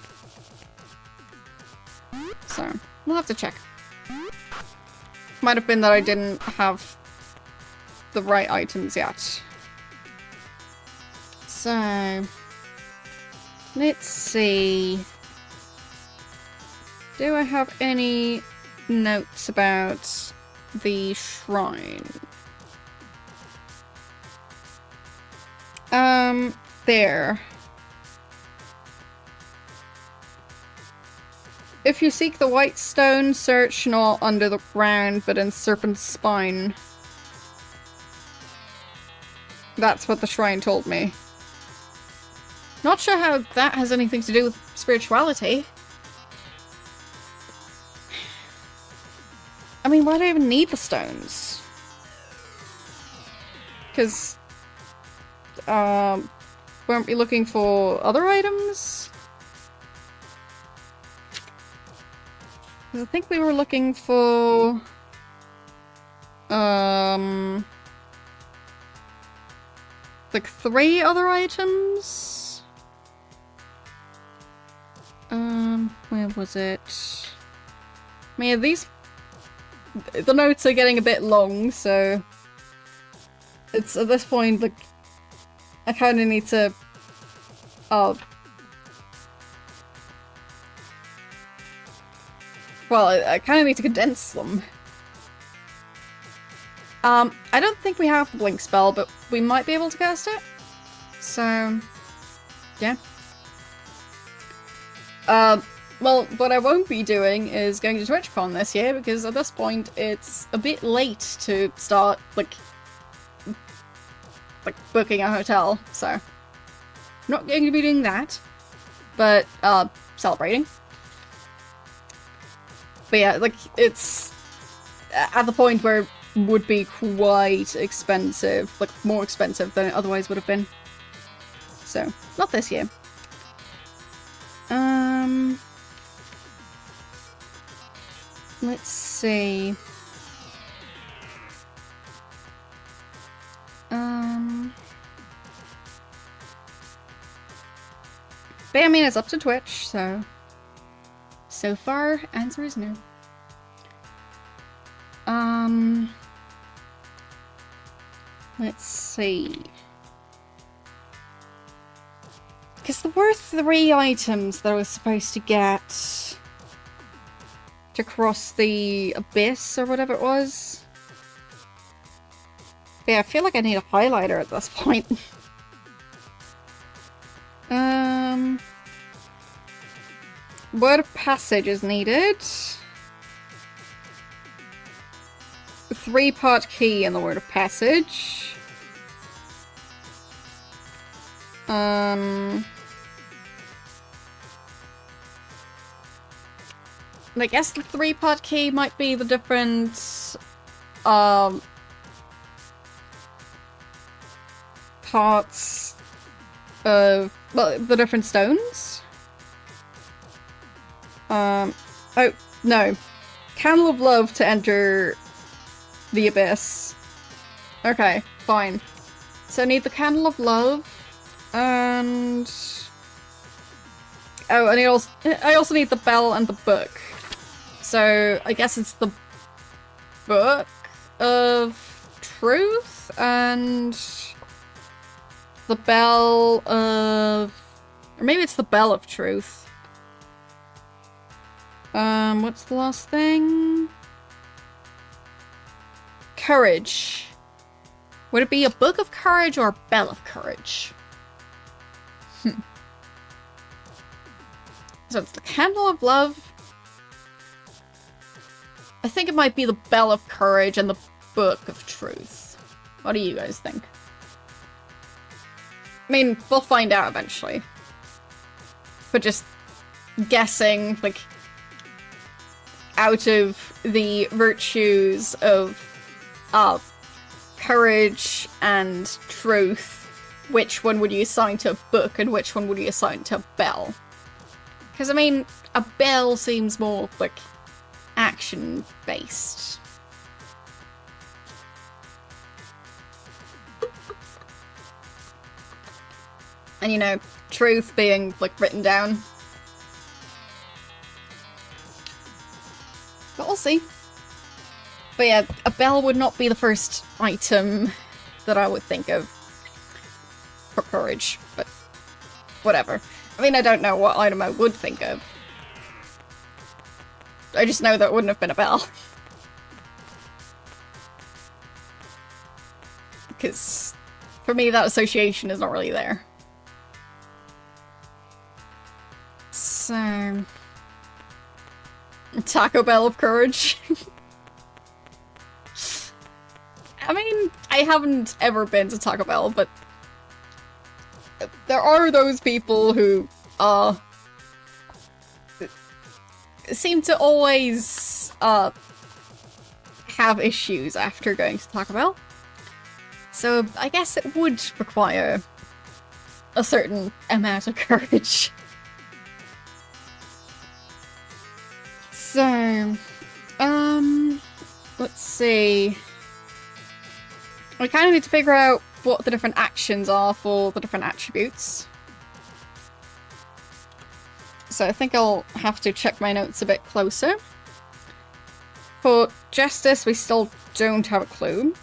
Speaker 1: So, we'll have to check. Might have been that I didn't have the right items yet. So, let's see. Do I have any notes about the shrine? There. If you seek the white stone, search not under the ground, but in Serpent's Spine. That's what the shrine told me. Not sure how that has anything to do with spirituality. I mean, why do I even need the stones? Because, weren't we looking for other items? I think we were looking for, like 3 other items? Where was it? I mean, the notes are getting a bit long, so it's at this point, like, I kind of need to, well, I kind of need to condense them. I don't think we have the blink spell, but we might be able to cast it. So, yeah. Well, what I won't be doing is going to TwitchCon this year, because at this point it's a bit late to start, like booking a hotel, so not going to be doing that, but, celebrating. But yeah, like, it's at the point where it would be quite expensive, like, more expensive than it otherwise would have been. So, not this year. Let's see. But I mean, it's up to Twitch, so far, answer is no. Let's see. Because Yes, there were 3 items that I was supposed to get to cross the abyss or whatever it was. But yeah, I feel like I need a highlighter at this point. Word of passage is needed. 3-part key in the word of passage. I guess the 3-part key might be the different, parts of, well, the different stones. Oh, no. Candle of Love to enter the abyss. Okay, fine. So I need the Candle of Love, and... oh, and I also need the bell and the book. So I guess it's the Book of Truth and the Bell of... or maybe it's the Bell of Truth. What's the last thing? Courage. Would it be a Book of Courage or a Bell of Courage? So it's the Candle of Love. I think it might be the Bell of Courage and the Book of Truth. What do you guys think? I mean, we'll find out eventually. But just guessing, like, out of the virtues of courage and truth, which one would you assign to a book and which one would you assign to a bell? Because, I mean, a bell seems more, like, action-based. And, you know, truth being, like, written down. But we'll see. But yeah, a bell would not be the first item that I would think of for courage, but whatever. I mean, I don't know what item I would think of. I just know that it wouldn't have been a bell. Because, for me, that association is not really there. So... Taco Bell of Courage. I mean, I haven't ever been to Taco Bell, but there are those people who seem to always have issues after going to Taco Bell. So I guess it would require a certain amount of courage. So, let's see. We kind of need to figure out what the different actions are for the different attributes. So I think I'll have to check my notes a bit closer. For justice, we still don't have a clue.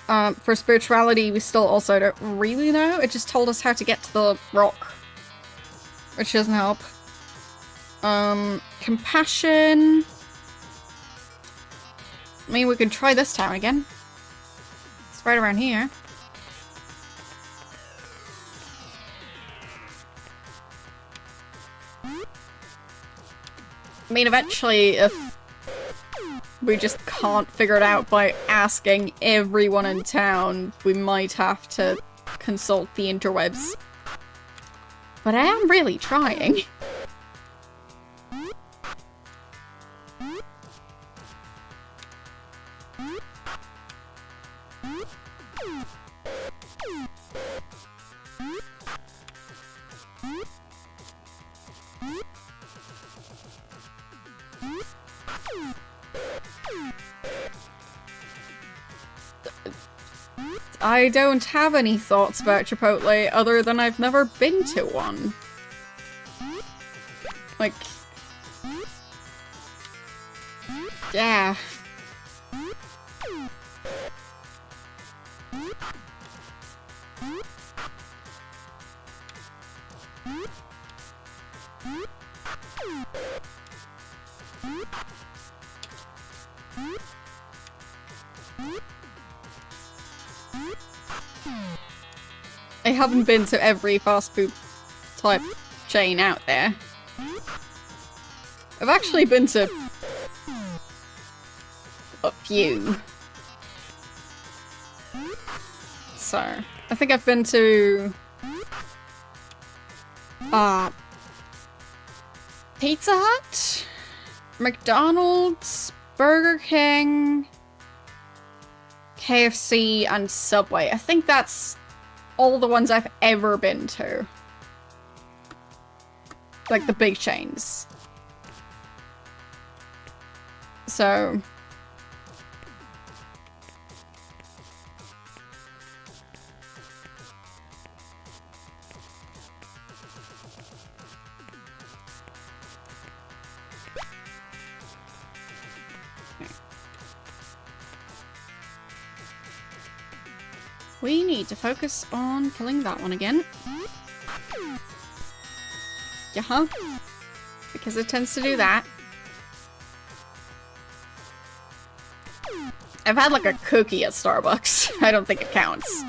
Speaker 1: For spirituality, we still also don't really know. It just told us how to get to the rock, which doesn't help. Compassion. I mean, we could try this town again. It's right around here. I mean, eventually, if we just can't figure it out by asking everyone in town, we might have to consult the interwebs. But I am really trying. I don't have any thoughts about Chipotle other than I've never been to one. Like... yeah. I haven't been to every fast food type chain out there. I've actually been to a few. So, I think I've been to Pizza Hut, McDonald's, Burger King, KFC, and Subway. I think that's all the ones I've ever been to. Like the big chains. So... we need to focus on killing that one again. Yeah, because it tends to do that. I've had like a cookie at Starbucks. I don't think it counts.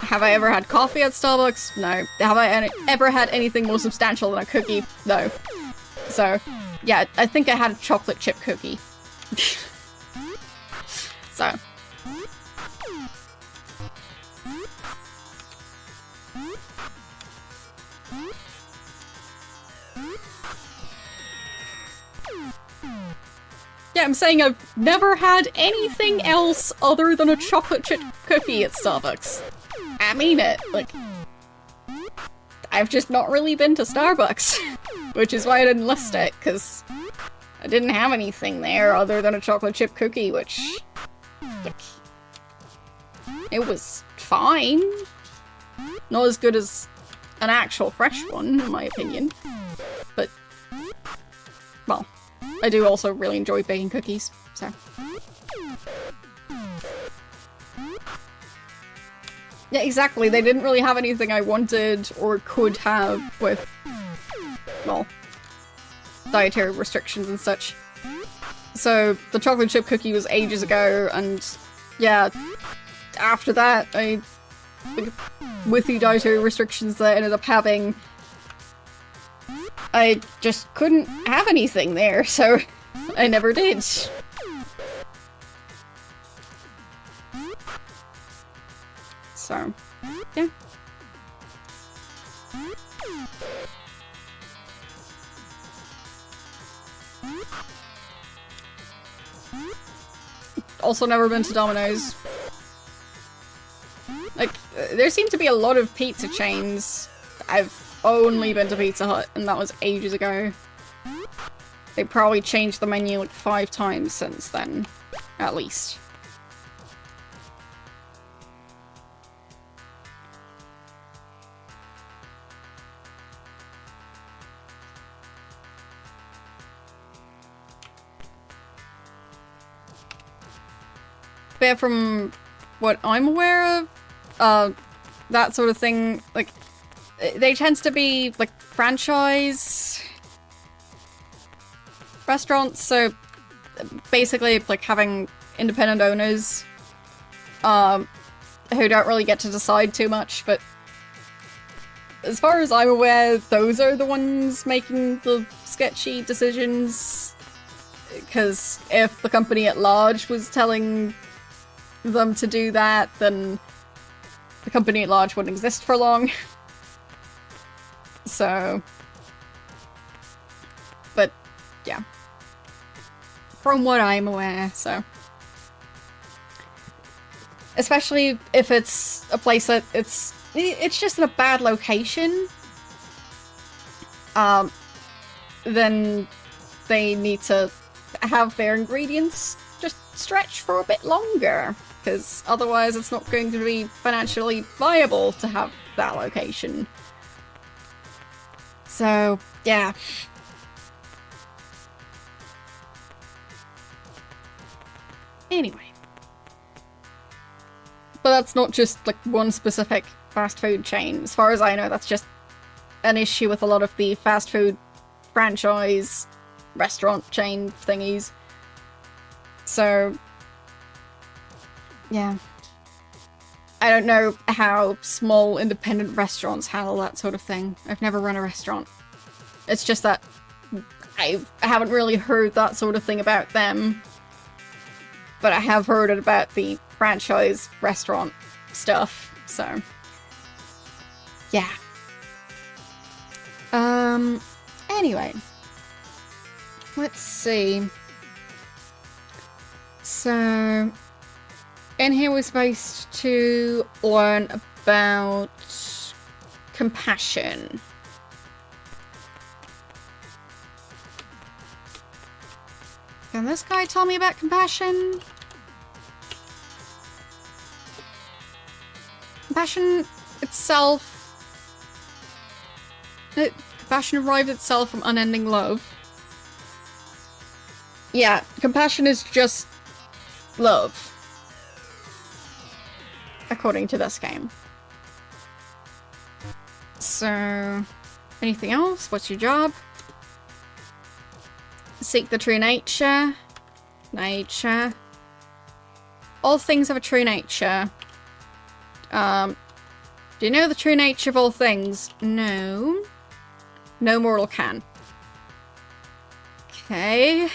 Speaker 1: Have I ever had coffee at Starbucks? No. Have I ever had anything more substantial than a cookie? No. So, yeah, I think I had a chocolate chip cookie. So. Yeah, I'm saying I've never had anything else other than a chocolate chip cookie at Starbucks. I mean it. Like, I've just not really been to Starbucks. Which is why I didn't list it, because I didn't have anything there other than a chocolate chip cookie, which... like, it was fine. Not as good as an actual fresh one, in my opinion. But, well, I do also really enjoy baking cookies, so... yeah, exactly. They didn't really have anything I wanted or could have with, well, dietary restrictions and such. So the chocolate chip cookie was ages ago, and yeah, after that, with the dietary restrictions that I ended up having, I just couldn't have anything there, so I never did. So, yeah. Also never been to Domino's. Like, there seem to be a lot of pizza chains. I've only been to Pizza Hut, and that was ages ago. They probably changed the menu like 5 times since then, at least. But from what I'm aware of, that sort of thing, like, they tend to be, like, franchise restaurants, so basically, like, having independent owners, who don't really get to decide too much, but as far as I'm aware, those are the ones making the sketchy decisions, because if the company at large was telling them to do that, then the company at large wouldn't exist for long. So, but yeah, from what I'm aware, so especially if it's a place that it's just in a bad location, then they need to have their ingredients just stretch for a bit longer, because otherwise it's not going to be financially viable to have that location. So, yeah. Anyway. But that's not just, like, one specific fast food chain. As far as I know, that's just an issue with a lot of the fast food franchise restaurant chain thingies. So, yeah. I don't know how small independent restaurants handle that sort of thing. I've never run a restaurant. It's just that I haven't really heard that sort of thing about them. But I have heard it about the franchise restaurant stuff, so... yeah. Anyway. Let's see. So... in here we're supposed to learn about compassion. Can this guy tell me about compassion? Compassion itself... compassion arrived itself from unending love. Yeah, compassion is just love. According to this game. So, anything else? What's your job? Seek the true nature. Nature. All things have a true nature. Do you know the true nature of all things? No. No mortal can. Okay.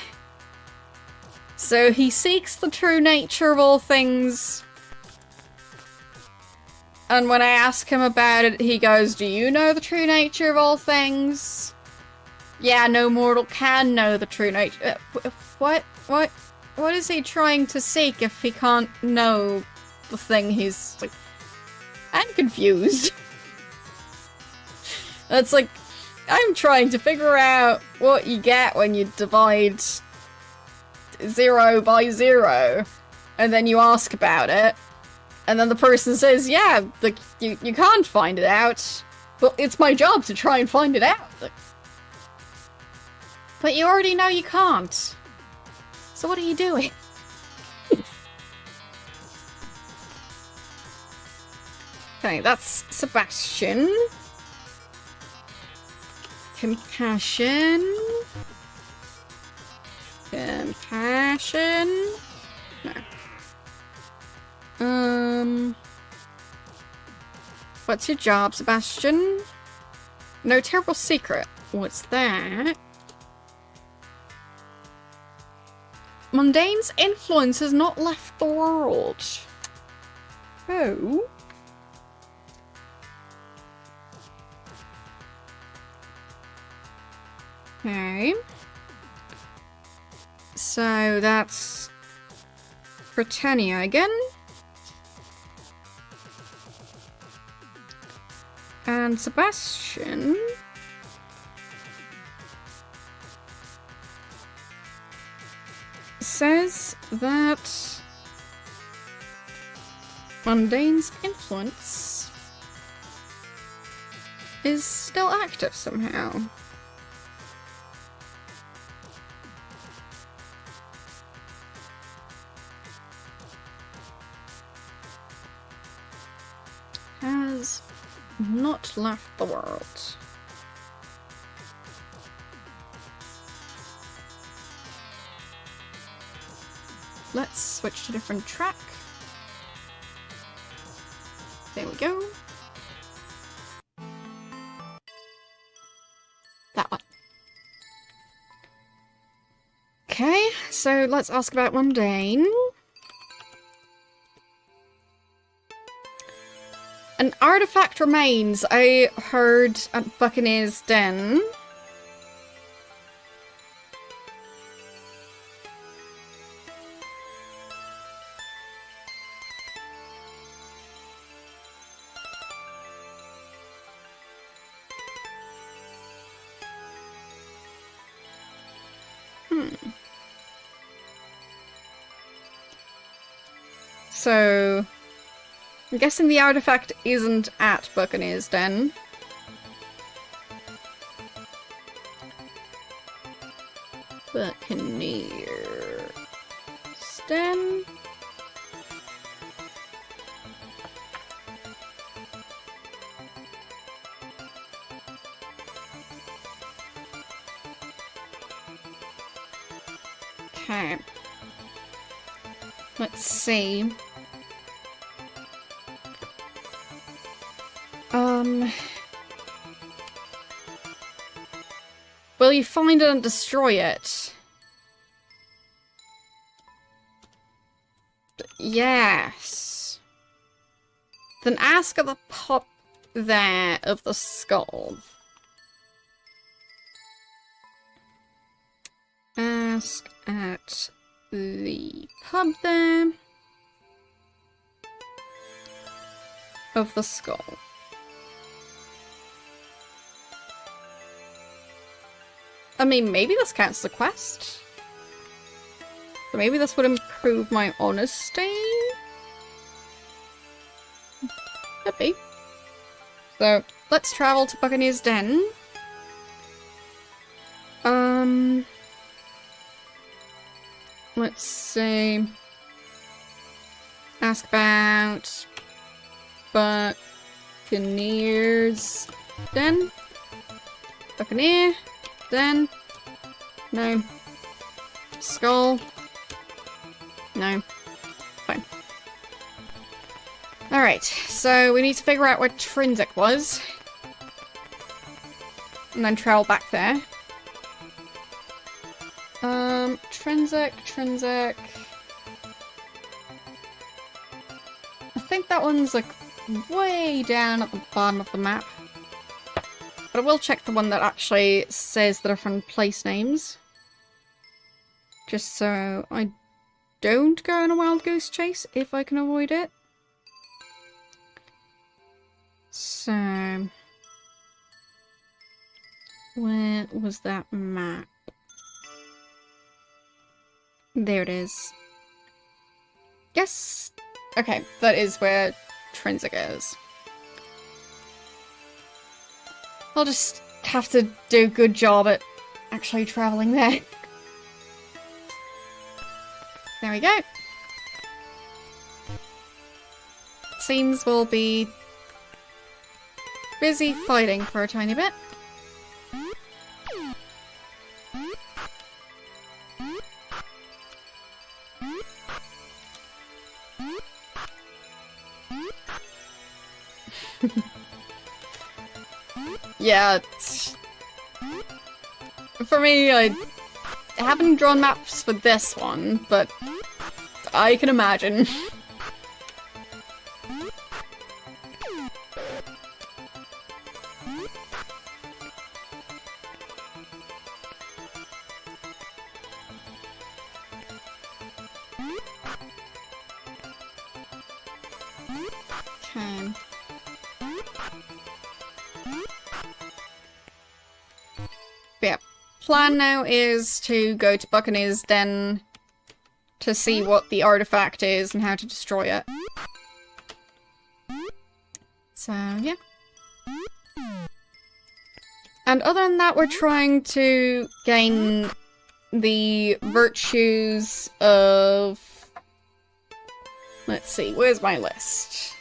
Speaker 1: So he seeks the true nature of all things. And when I ask him about it, he goes, do you know the true nature of all things? Yeah, no mortal can know the true nature. What is he trying to seek if he can't know the thing he's, like... I'm confused. It's like, I'm trying to figure out what you get when you divide 0 by 0. And then you ask about it. And then the person says, yeah, you can't find it out. Well, it's my job to try and find it out. But you already know you can't. So what are you doing? Okay, that's Sebastian. Compassion. Compassion. No. What's your job, Sebastian? No terrible secret. What's that? Mundane's influence has not left the world. Oh. Okay. So that's Britannia again. And Sebastian says that Mundane's influence is still active somehow. Has not left the world. Let's switch to a different track. There we go. That one. Okay, so let's ask about Mundane. An artifact remains, I heard at Buccaneer's Den. So... I'm guessing the artifact isn't at Buccaneer's Den. Buccaneer's Den. Okay. Let's see. Will you find it and destroy it? Yes. Then ask at the pub there of the skull. Ask at the pub there of the skull. I mean, maybe this counts as a quest. So maybe this would improve my honesty? Could be. So, let's travel to Buccaneer's Den. Let's see. Ask about Buccaneer's Den. Buccaneer. Den. No. Skull. No. Fine. Alright, so we need to figure out where Trinsic was. And then travel back there. Trinsic. I think that one's like way down at the bottom of the map. But I will check the one that actually says the different place names. Just so I don't go on a wild goose chase if I can avoid it. So, where was that map? There it is. Yes. Okay, that is where Trinsic is. I'll just have to do a good job at actually traveling there. There we go. Seems we'll be busy fighting for a tiny bit. Yeah, for me, I haven't drawn maps for this one, but I can imagine. Okay. But yeah, plan now is to go to Buccaneer's Den to see what the artifact is and how to destroy it. So, yeah. And other than that, we're trying to gain the virtues of... Let's see, where's my list?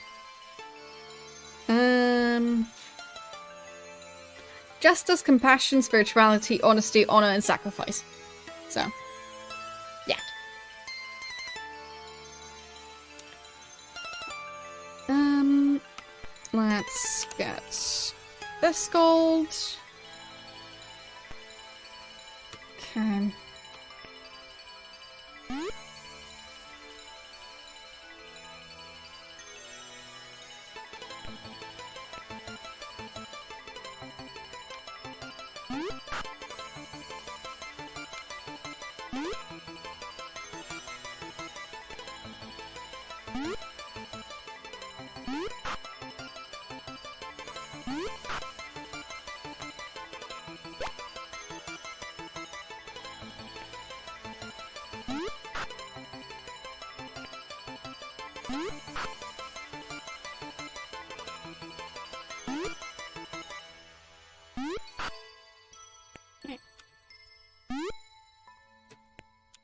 Speaker 1: Justice, compassion, spirituality, honesty, honor, and sacrifice. So, yeah. Let's get this gold. Okay.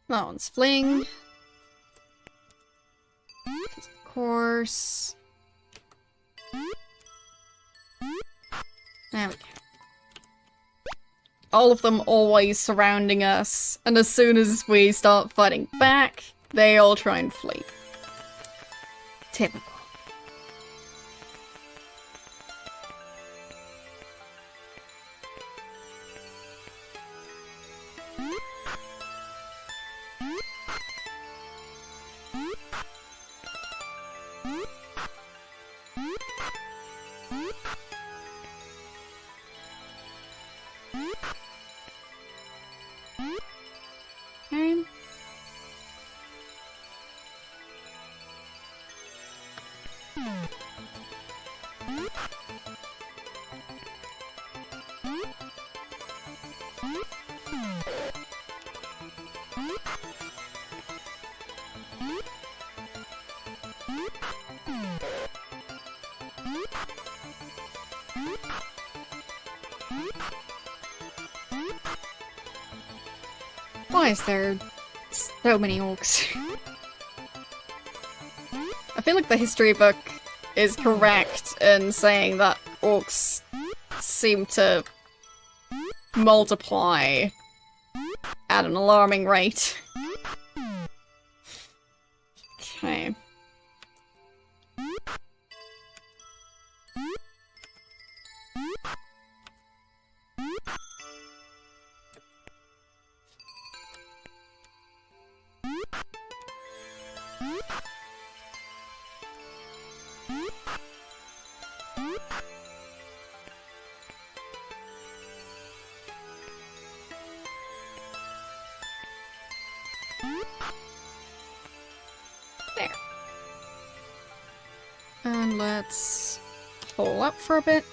Speaker 1: That one's fling. Of course. There we go. all of them always surrounding us, and as soon as we start fighting back, they all try and flee. Typical. Okay. Why is there so many orcs? I feel like the history book is correct in saying that orcs seem to multiply at an alarming rate. Okay. There. And let's pull up for a bit.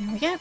Speaker 1: There we go.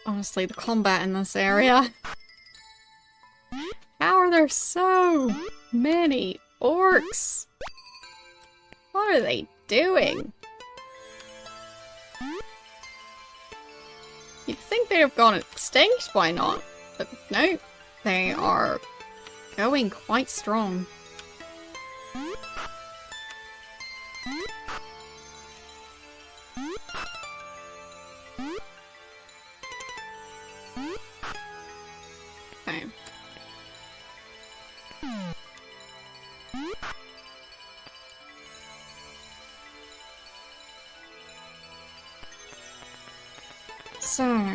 Speaker 1: Honestly, the combat in this area. How are there so many orcs? What are they doing? You'd think they'd have gone extinct by now, but no, they are going quite strong. Okay. So...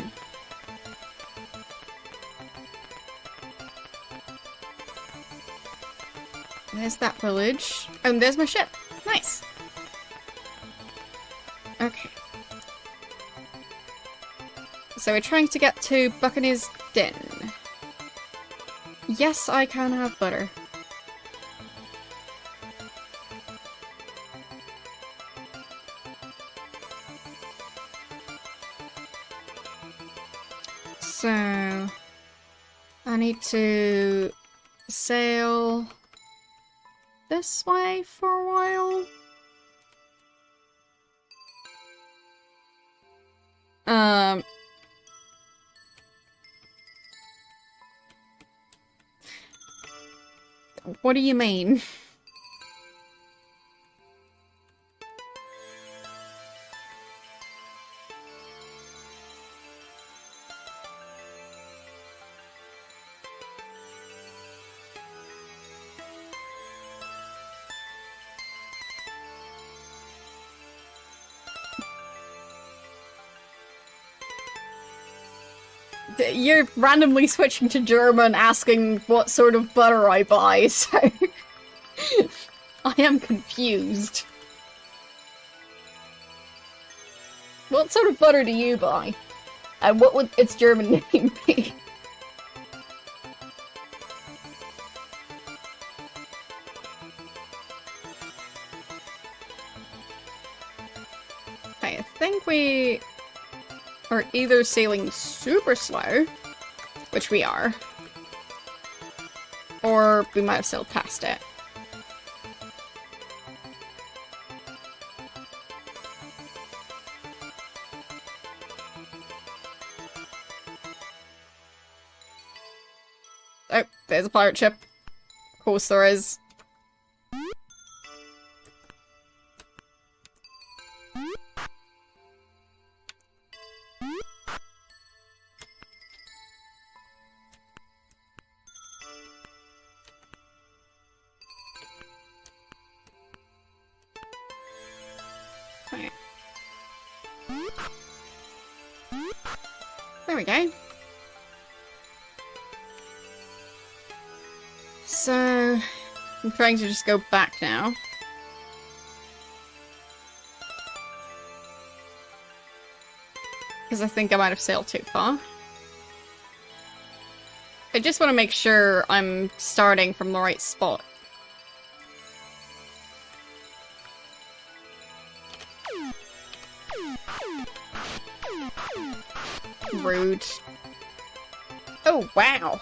Speaker 1: there's that village. Oh, and there's my ship. Nice. Okay. So we're trying to get to Buccaneer's Den. Yes, I can have butter. So... I need to sail this way for a while. What do you mean? You're randomly switching to German asking what sort of butter I buy, so... I am confused. What sort of butter do you buy? And what would its German name be? Okay, I think we are either sailing super slow, which we are, or we might have sailed past it. Oh, there's a pirate ship. Of course there is. Okay. There we go. So, I'm trying to just go back now. Because I think I might have sailed too far. I just want to make sure I'm starting from the right spot. Rude. Oh, wow.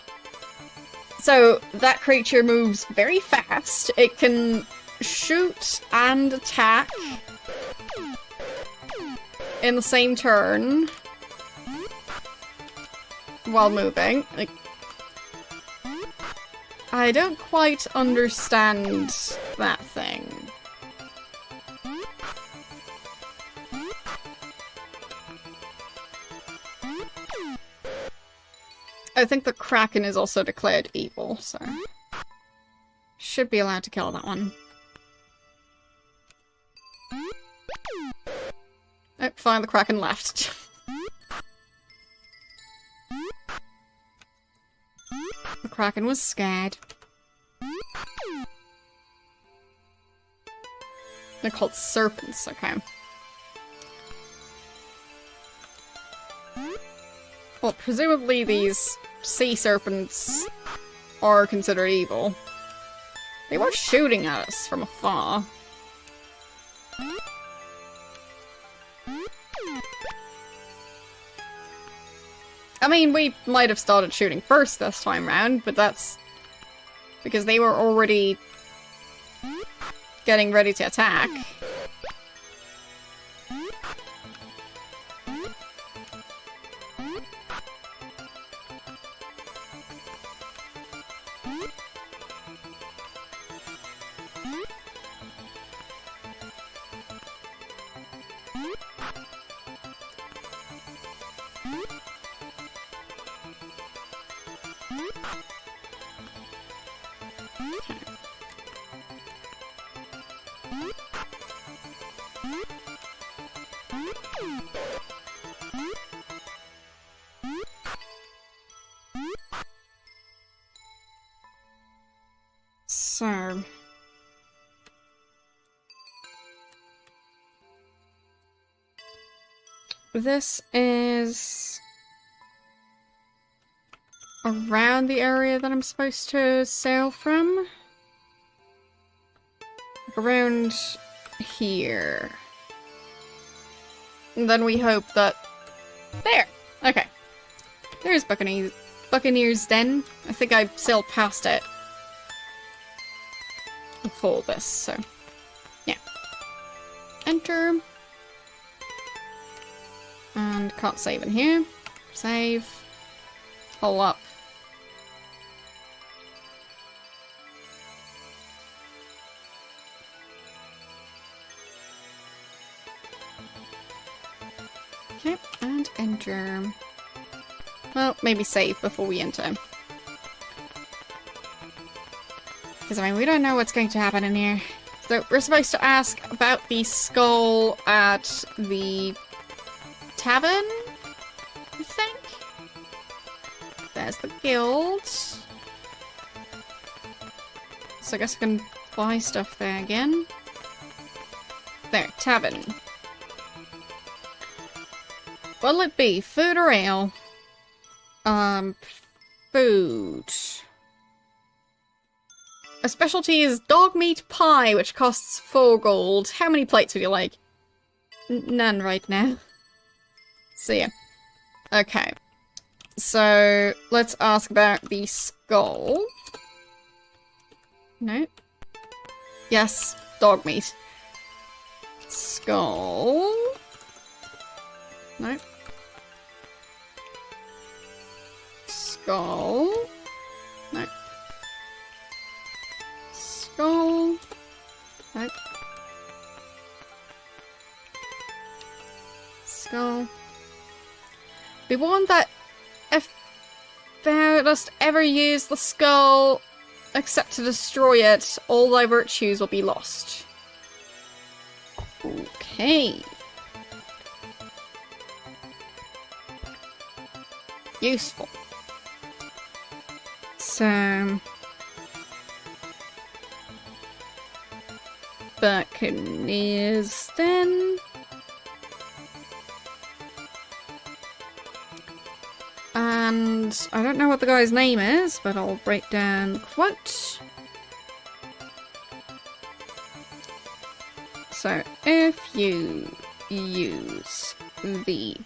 Speaker 1: So, that creature moves very fast. It can shoot and attack in the same turn while moving. Like, I don't quite understand that thing. I think the Kraken is also declared evil, so should be allowed to kill that one. Oh, fine, the Kraken left. The Kraken was scared. They're called serpents, okay. Well, presumably these sea serpents are considered evil. They were shooting at us from afar. I mean, we might have started shooting first this time round, but that's because they were already getting ready to attack. So... this is around the area that I'm supposed to sail from. Like around here. And then we hope that... there! Okay. There's Buccaneer's Den. I think I sailed past it before this, so... yeah. Enter. And can't save in here. Save. Pull up. Okay, and enter. Well, maybe save before we enter. Because, I mean, we don't know what's going to happen in here. So, we're supposed to ask about the skull at the tavern, I think? There's the guild. So I guess I can buy stuff there again. There, tavern. What'll it be? Food or ale? Food. A specialty is dog meat pie, which costs 4 gold. How many plates would you like? None right now. So yeah. Okay. So, let's ask about the skull. No. Yes, dog meat. Skull. No. Skull. No. Skull. No. Skull. Be warned that if thou dost ever use the skull except to destroy it, all thy virtues will be lost. Okay. Useful. So... Buccaneers then. And I don't know what the guy's name is, but I'll break down the quote. So, if you use the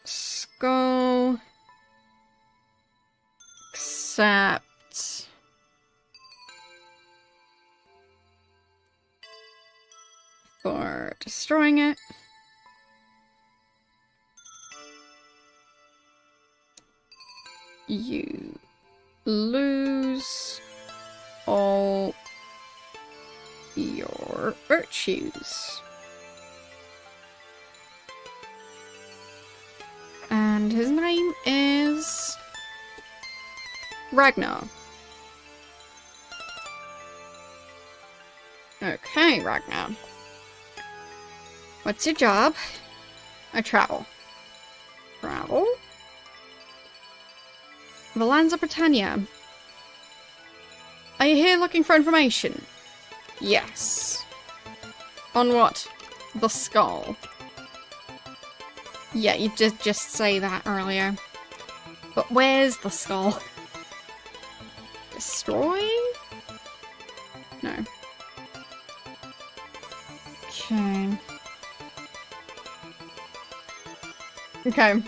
Speaker 1: skull, except for destroying it, you lose all your virtues. And his name is Ragnar. Okay, Ragnar. What's your job? I travel. Travel? The lands of Britannia. Are you here looking for information? Yes. On what? The skull. Yeah, you did just say that earlier. But where's the skull? Destroy? No. Okay. Okay.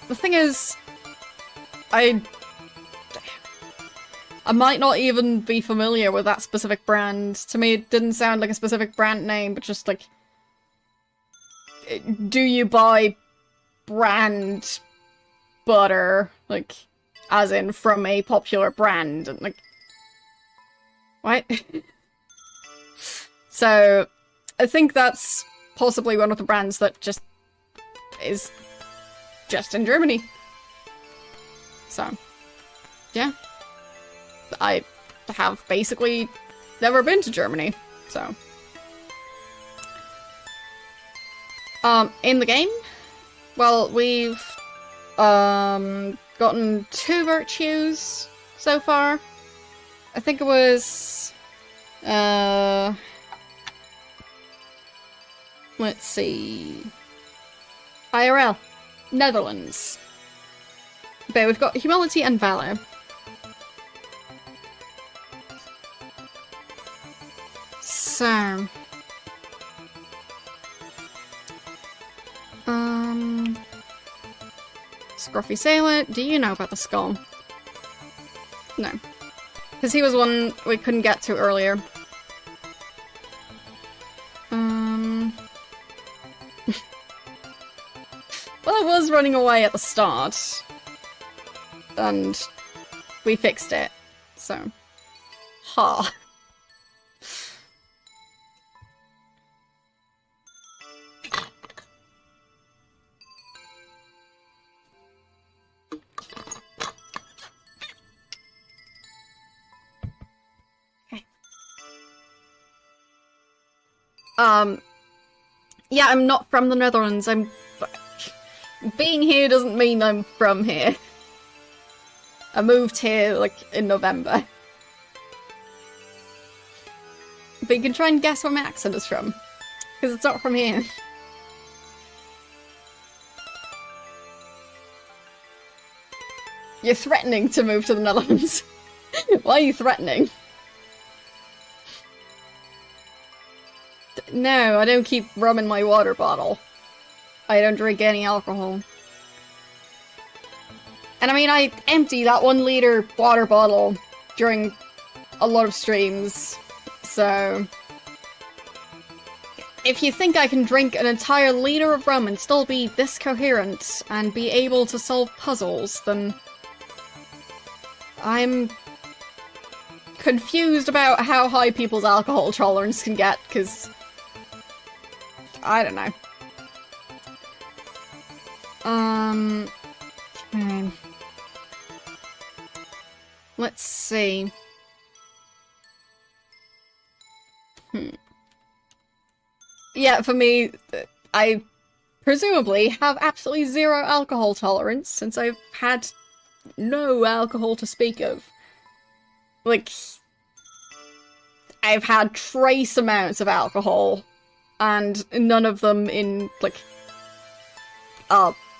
Speaker 1: The thing is, I might not even be familiar with that specific brand. To me, it didn't sound like a specific brand name, but just like, do you buy brand butter, like, as in from a popular brand? And like, what? So, I think that's possibly one of the brands that just is just in Germany. So, yeah. I have basically never been to Germany, so. In the game, well, we've, gotten 2 virtues so far. I think it was, let's see. IRL. Netherlands. But we've got humility and valor. So... Scruffy Sailor, do you know about the skull? No. Because he was one we couldn't get to earlier. Well, it was running away at the start. And we fixed it. So. Ha. Yeah, I'm not from the Netherlands. I'm being here doesn't mean I'm from here. I moved here, like, in November. But you can try and guess where my accent is from. Because it's not from here. You're threatening to move to the Netherlands. Why are you threatening? No, I don't keep rum in my water bottle. I don't drink any alcohol. And I mean, I empty that 1 liter water bottle during a lot of streams, so... If you think I can drink an entire liter of rum and still be this coherent and be able to solve puzzles, then... I'm... confused about how high people's alcohol tolerance can get, because... I don't know. Okay. Let's see. Yeah, for me, I presumably have absolutely 0 alcohol tolerance since I've had no alcohol to speak of. Like, I've had trace amounts of alcohol, and none of them in, like,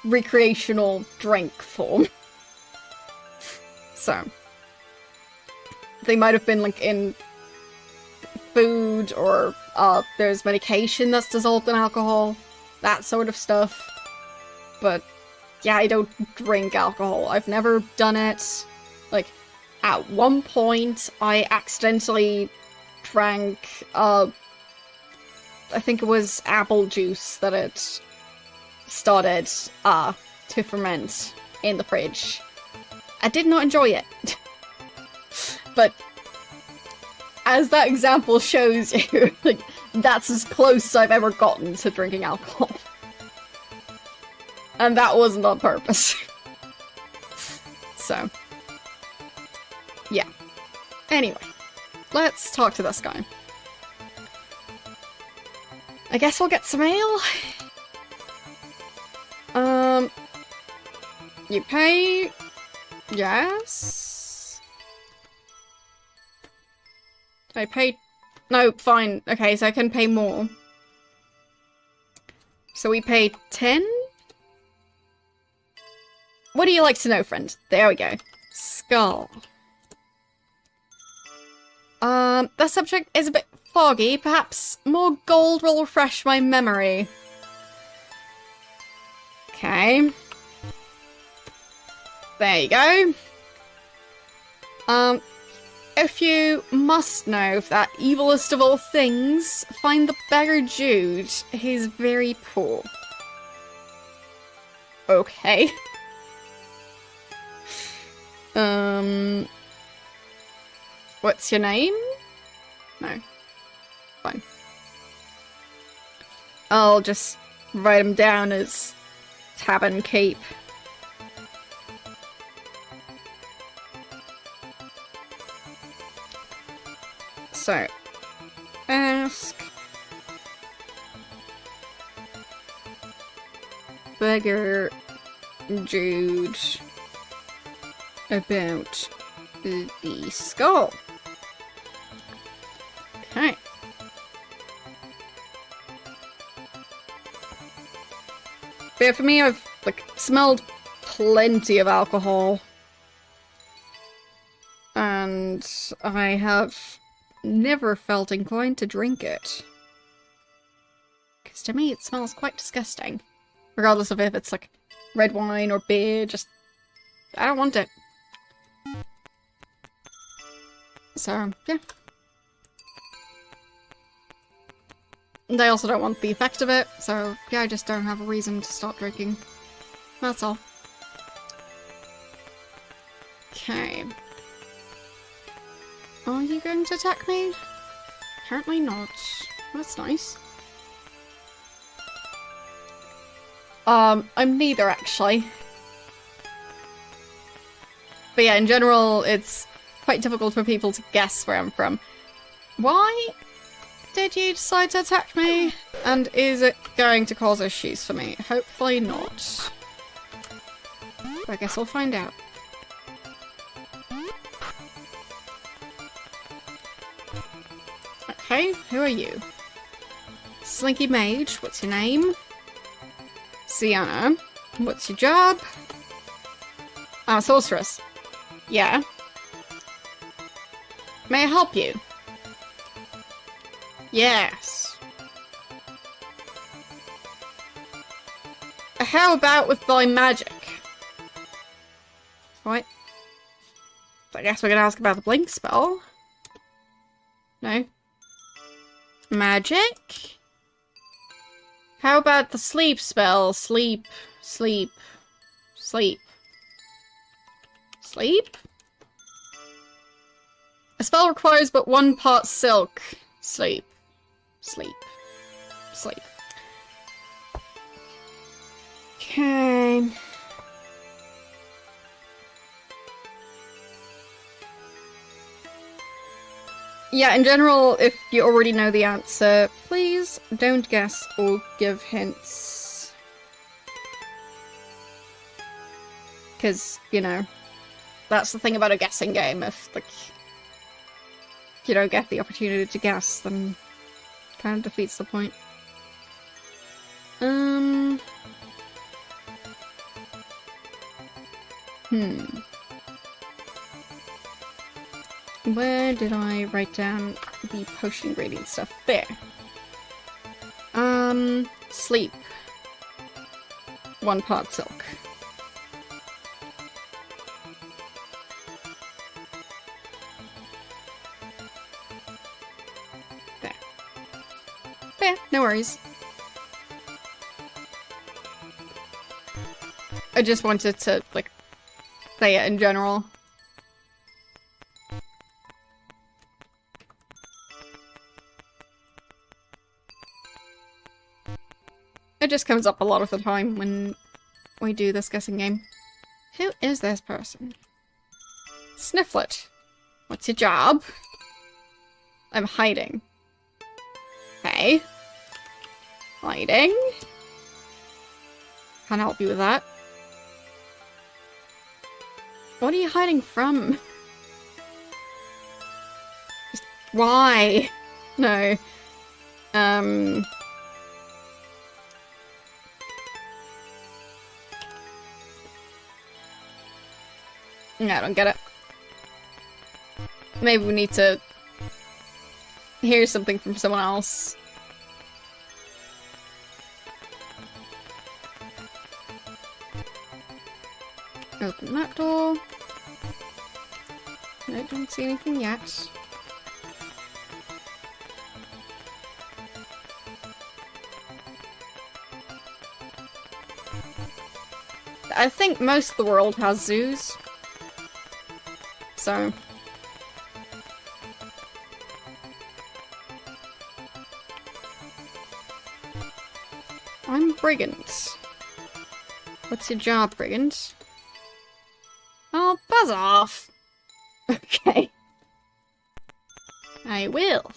Speaker 1: recreational drink form. So, they might have been, like, in food, or there's medication that's dissolved in alcohol, that sort of stuff. But, yeah, I don't drink alcohol. I've never done it. Like, at one point, I accidentally drank, I think it was apple juice that it started, to ferment in the fridge. I did not enjoy it. But, as that example shows you, like, that's as close as I've ever gotten to drinking alcohol. And that wasn't on purpose. So. Yeah. Anyway. Let's talk to this guy. I guess we'll get some ale? You pay... Yes? I pay... No, fine. Okay, so I can pay more. So we pay 10? What do you like to know, friend? There we go. Skull. The subject is a bit foggy. Perhaps more gold will refresh my memory. Okay. There you go. If you must know that evilest of all things, find the beggar Jude. He's very poor. Okay. What's your name? No. Fine. I'll just write him down as Tavern Keep. So, ask Beggar Jude about the skull. Okay. But yeah, for me, I've, like, smelled plenty of alcohol. And I have never felt inclined to drink it. Because to me, it smells quite disgusting. Regardless of if it's, like, red wine or beer, just... I don't want it. So, yeah. And I also don't want the effect of it, so yeah, I just don't have a reason to stop drinking. That's all. Okay. Are you going to attack me? Apparently not. That's nice. I'm neither, actually. But yeah, in general, it's quite difficult for people to guess where I'm from. Why did you decide to attack me? And is it going to cause issues for me? Hopefully not.
Speaker 2: I guess we'll find out. Okay, who are you? Slinky Mage, what's your name? Sienna, what's your job? I'm a sorceress. Yeah. May I help you? Yes. How about with thy magic? What? I guess we're gonna ask about the blink spell. No? Magic? How about the sleep spell? Sleep, sleep, sleep. Sleep? A spell requires but 1 part silk. Sleep. Sleep. Sleep. Okay. Yeah, in general, if you already know the answer, please don't guess or give hints. Because, you know, that's the thing about a guessing game. If, like, you don't get the opportunity to guess, then it kind of defeats the point. Where did I write down the potion ingredient stuff? There. Sleep. 1 part silk. There. There, no worries. I just wanted to, like, say it in general. It just comes up a lot of the time when we do this guessing game. Who is this person? Snifflet. What's your job? I'm hiding. Okay. Hiding. Can't help you with that. What are you hiding from? Just why? No. No, I don't get it. Maybe we need to hear something from someone else. Open that door. No, don't see anything yet. I think most of the world has zoos. So... I'm Brigand. What's your job, Brigand? Oh, buzz off! Okay. I will.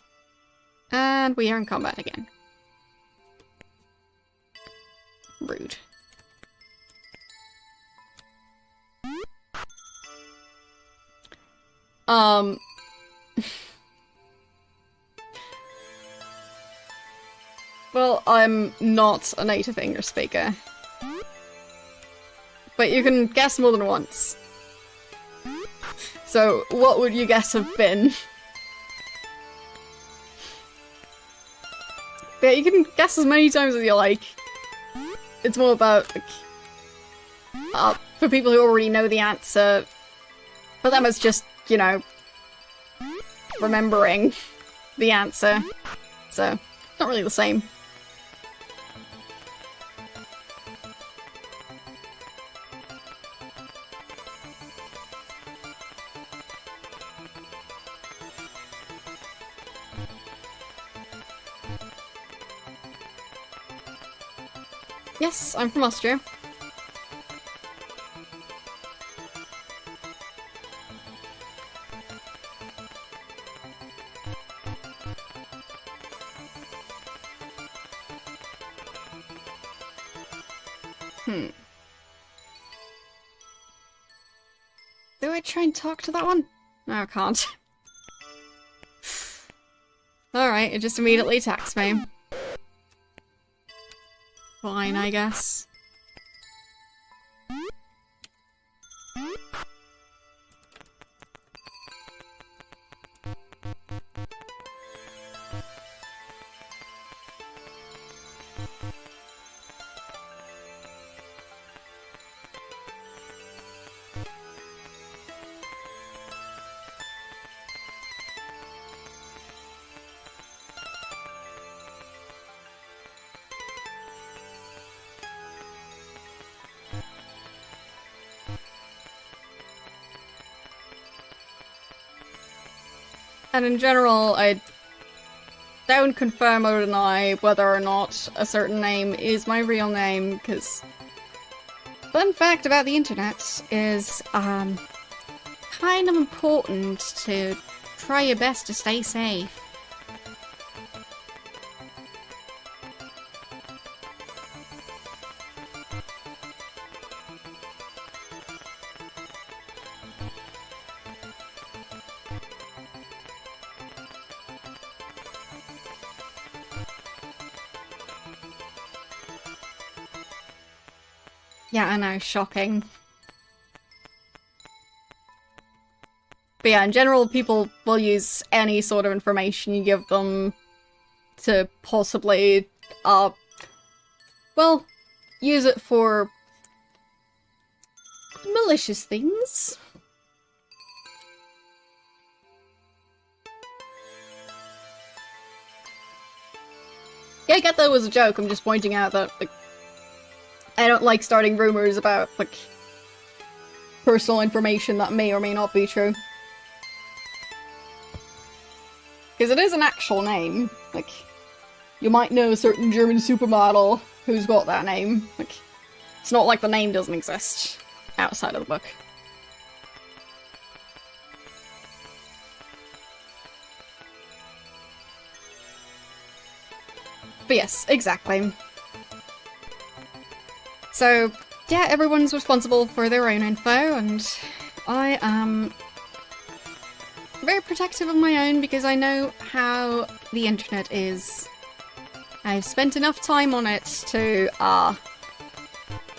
Speaker 2: And we are in combat again. Rude. Well, I'm not a native English speaker. But you can guess more than once. So, what would you guess have been? But you can guess as many times as you like. It's more about, like, for people who already know the answer, for them it's just, you know, remembering the answer. So, it's not really the same. Yes, I'm from Austria. Do I try and talk to that one? No, I can't. Alright, it just immediately attacks me. Fine, I guess. And in general, I don't confirm or deny whether or not a certain name is my real name, because fun fact about the internet is, kind of important to try your best to stay safe. Yeah, I know, shocking. But yeah, in general, people will use any sort of information you give them to possibly, well, use it for malicious things. Yeah, I get that was a joke, I'm just pointing out that, like, I don't like starting rumors about, like, personal information that may or may not be true. Because it is an actual name. Like, you might know a certain German supermodel who's got that name. Like, it's not like the name doesn't exist outside of the book. But yes, exactly. So, yeah, everyone's responsible for their own info, and I am very protective of my own because I know how the internet is. I've spent enough time on it to,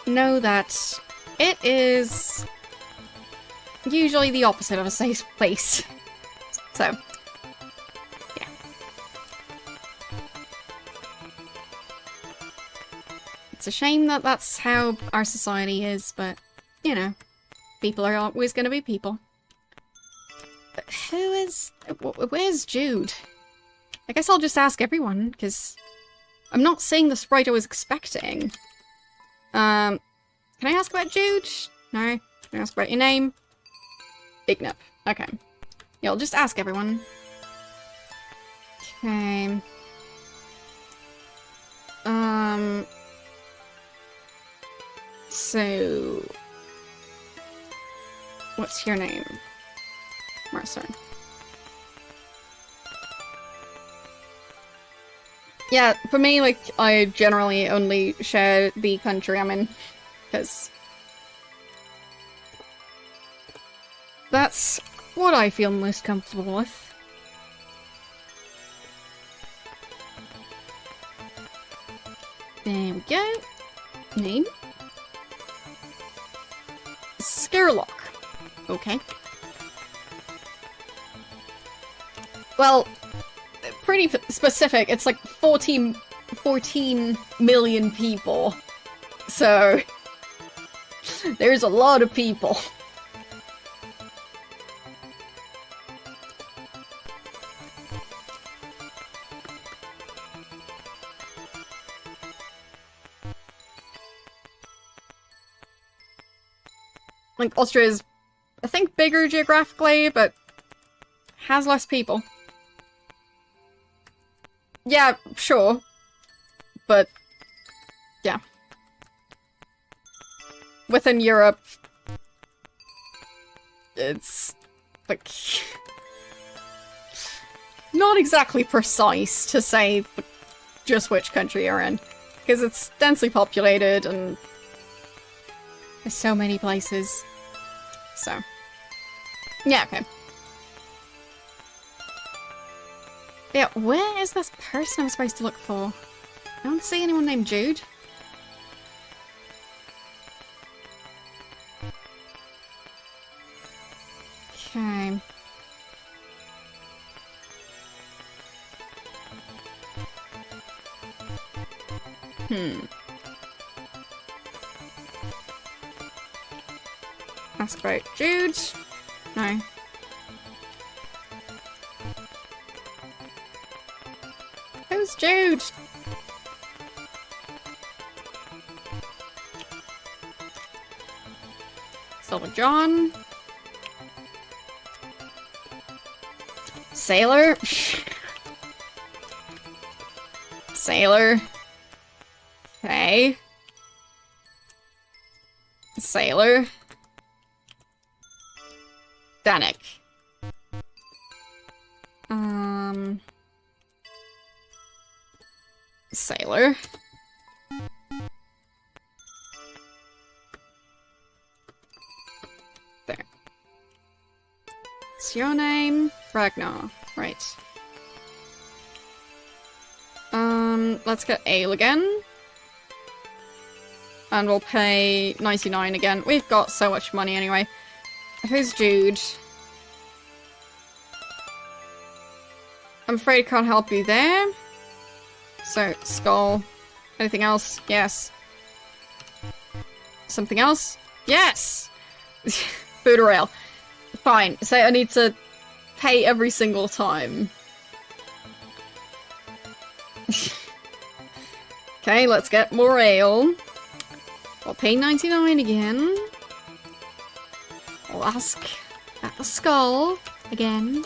Speaker 2: know that it is usually the opposite of a safe place. So, yeah. It's a shame that that's how our society is, but, you know, people are always gonna be people. But where's Jude? I guess I'll just ask everyone, because I'm not seeing the sprite I was expecting. Can I ask about Jude? No? Can I ask about your name? Big Nip. Okay. Yeah, I'll just ask everyone. Okay. So... what's your name? Mercer. Yeah, for me, like, I generally only share the country I'm in, because that's what I feel most comfortable with. There we go. Name. Scarelock. Okay. Well, pretty specific. It's like 14 million people. So, there's a lot of people. Like, Austria is, I think, bigger geographically, but has less people. Yeah, sure. But, yeah. Within Europe, it's, like, not exactly precise to say just which country you're in. Because it's densely populated and there's so many places. So, Yeah, okay. Yeah, where is this person I'm supposed to look for? I don't see anyone named Jude. Okay. Ask about Jude. No. Who's Jude? Silver John. Sailor. Sailor. Okay. Sailor. Danik. Sailor. There. What's your name? Ragnar. Right. Let's get Ale again. And we'll pay 99 again. We've got so much money anyway. Who's Jude? I'm afraid I can't help you there. So, skull. Anything else? Yes. Something else? Yes! Food or ale. Fine. Say I need to pay every single time. Okay, let's get more ale. I'll pay 99 again. I'll ask at the skull again.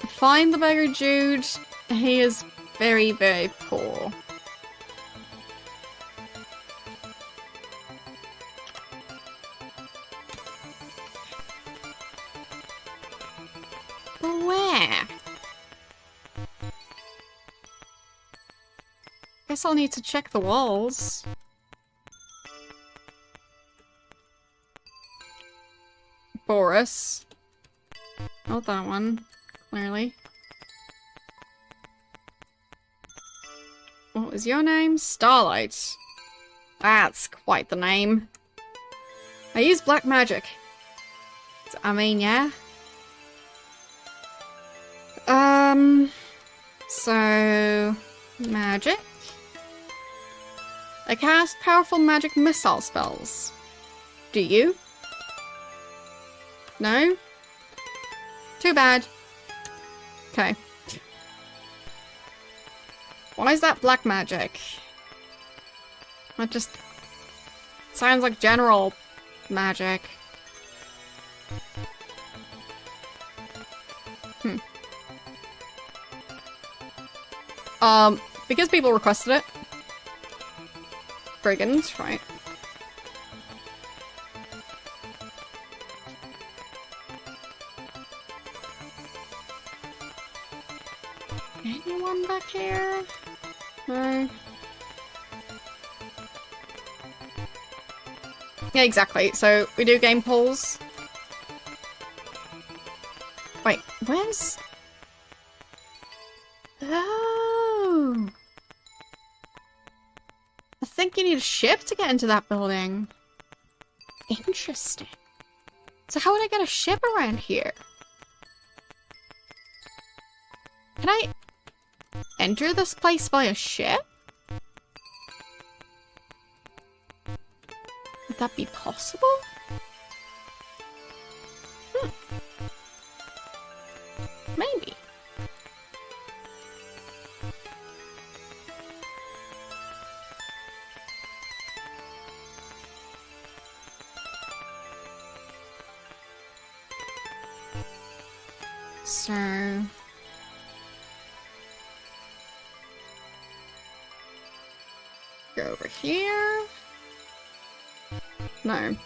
Speaker 2: Find the beggar Jude. He is very, very poor. But where? Guess I'll need to check the walls. Boris. Not that one. Clearly. What was your name? Starlight. That's quite the name. I use black magic. I mean, yeah. So... magic? I cast powerful magic missile spells. Do you? No? Too bad. Okay. Why is that black magic? That just sounds like general magic. Because people requested it. Brigands, right. Anyone back here? No. Yeah, exactly. So, we do game polls. Wait, where's... Oh! I think you need a ship to get into that building. Interesting. So how would I get a ship around here? Can I enter this place via ship? Would that be possible? Maybe. So... go over here. No.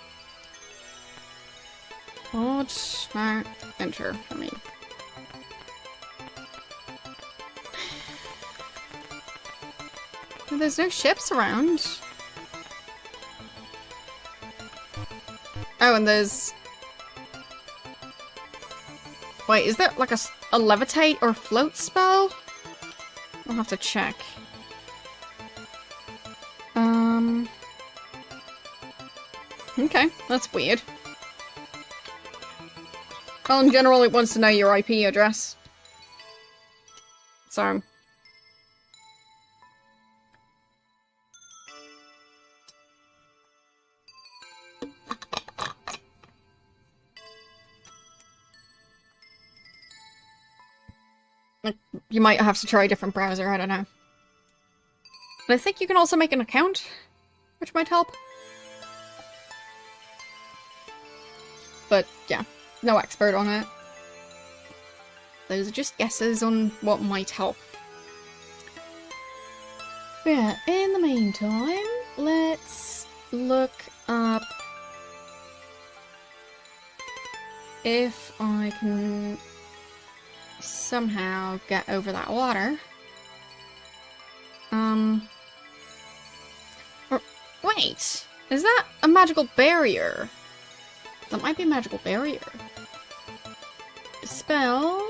Speaker 2: What? No. Enter, I mean. There's no ships around. Oh, and there's... Wait, is there like a levitate or float spell? I'll have to check. Okay, that's weird. Well, in general, it wants to know your IP address. So... You might have to try a different browser, I don't know. But I think you can also make an account, which might help. But yeah, no expert on it. Those are just guesses on what might help. But yeah, in the meantime, let's look up if I can somehow get over that water. Or, wait, is that a magical barrier? That might be a magical barrier. Spell.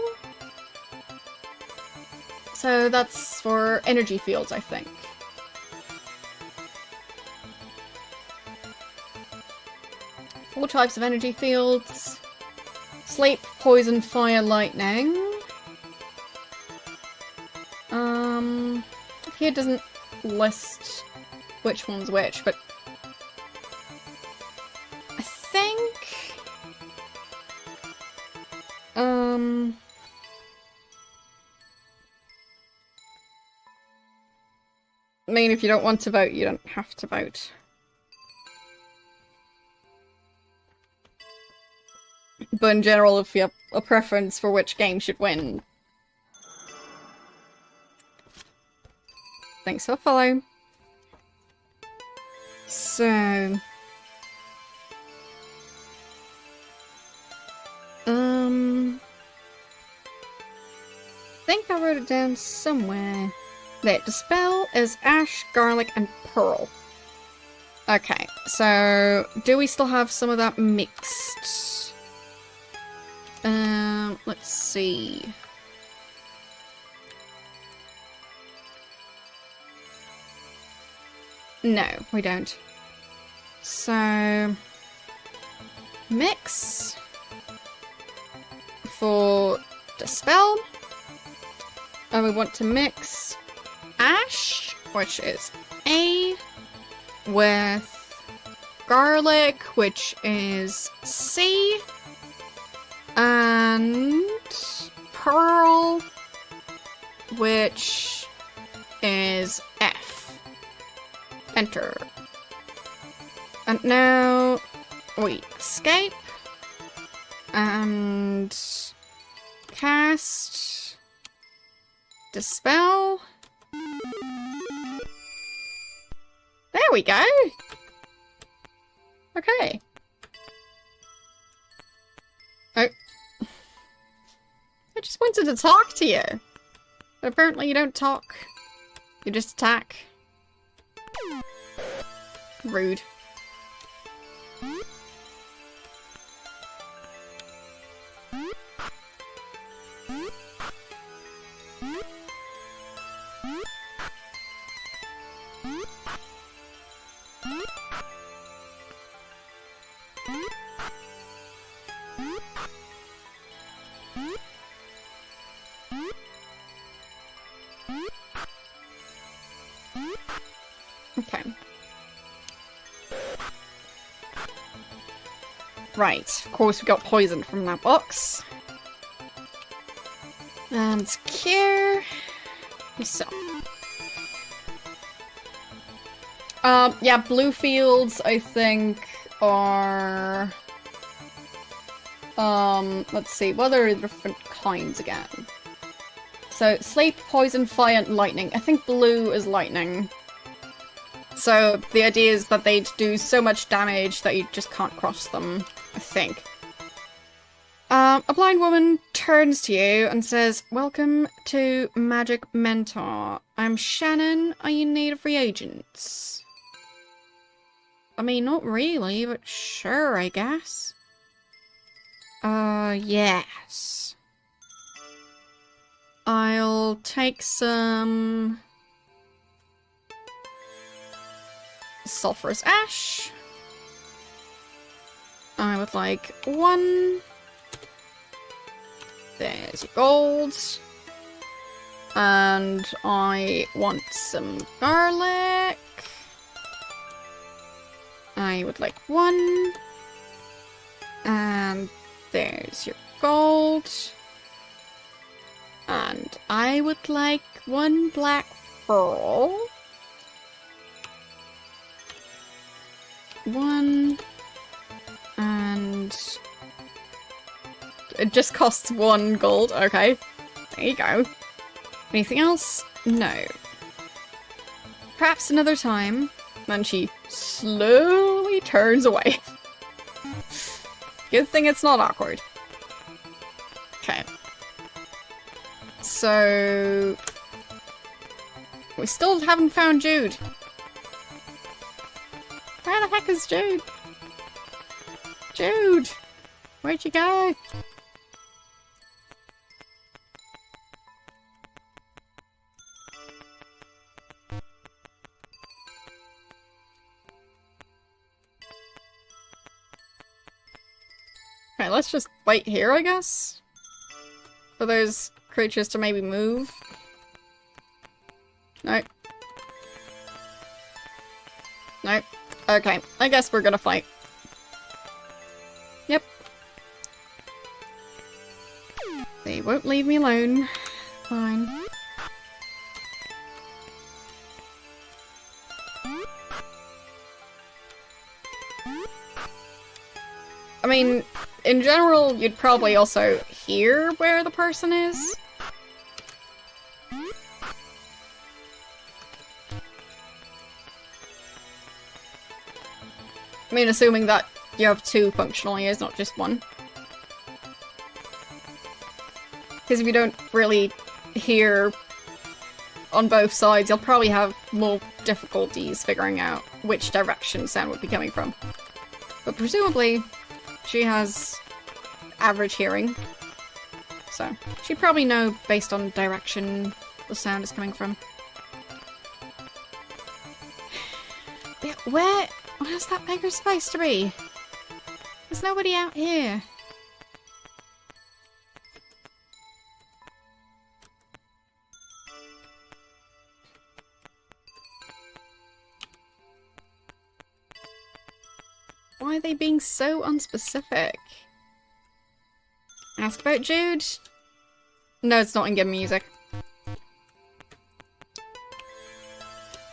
Speaker 2: So that's for energy fields, I think. Four types of energy fields. Sleep, poison, fire, lightning. Here doesn't list which one's which, but I think I mean, if you don't want to vote, you don't have to vote. But in general, if you have a preference for which game should win, thanks for follow. So... I think I wrote it down somewhere. There, the spell is ash, garlic, and pearl. Okay, so do we still have some of that mixed? Let's see. No, we don't. So... mix for the spell. And we want to mix ash, which is A, with garlic, which is C, and pearl, which is F. Enter. And now we escape and cast Dispel. There we go. Okay. Oh. I just wanted to talk to you. But apparently you don't talk. You just attack. Rude. Okay. Right, of course we got poisoned from that box. And cure yourself. Yeah, blue fields, I think, are... let's see, what are the different kinds again? So, sleep, poison, fire, and lightning. I think blue is lightning. So, the idea is that they'd do so much damage that you just can't cross them, I think. A blind woman turns to you and says, "Welcome to Magic Mentor. I'm Shannon. Are you in need of reagents?" I mean, not really, but sure, I guess. Yes. I'll take some sulfurous ash. I would like 1. There's your gold. And I want some garlic. I would like 1. And there's your gold. And I would like 1 black pearl. 1. And it just costs 1 gold. Okay. There you go. Anything else? No. Perhaps another time. Then she slowly turns away. Good thing it's not awkward. Okay. So... we still haven't found Jude. Where the heck is Jude? Jude! Where'd you go? Okay, let's just wait here, I guess? For those creatures to maybe move. Nope. Nope. Okay, I guess we're gonna fight. Yep. They won't leave me alone. Fine. I mean, in general, you'd probably also hear where the person is. I mean, assuming that you have 2 functional ears, not just 1. Because if you don't really hear on both sides, you'll probably have more difficulties figuring out which direction sound would be coming from. But presumably, she has average hearing. So, she'd probably know based on direction the sound is coming from. Yeah, where's that beggar supposed to be? There's nobody out here. Why are they being so unspecific? Ask about Jude? No, it's not in-game music.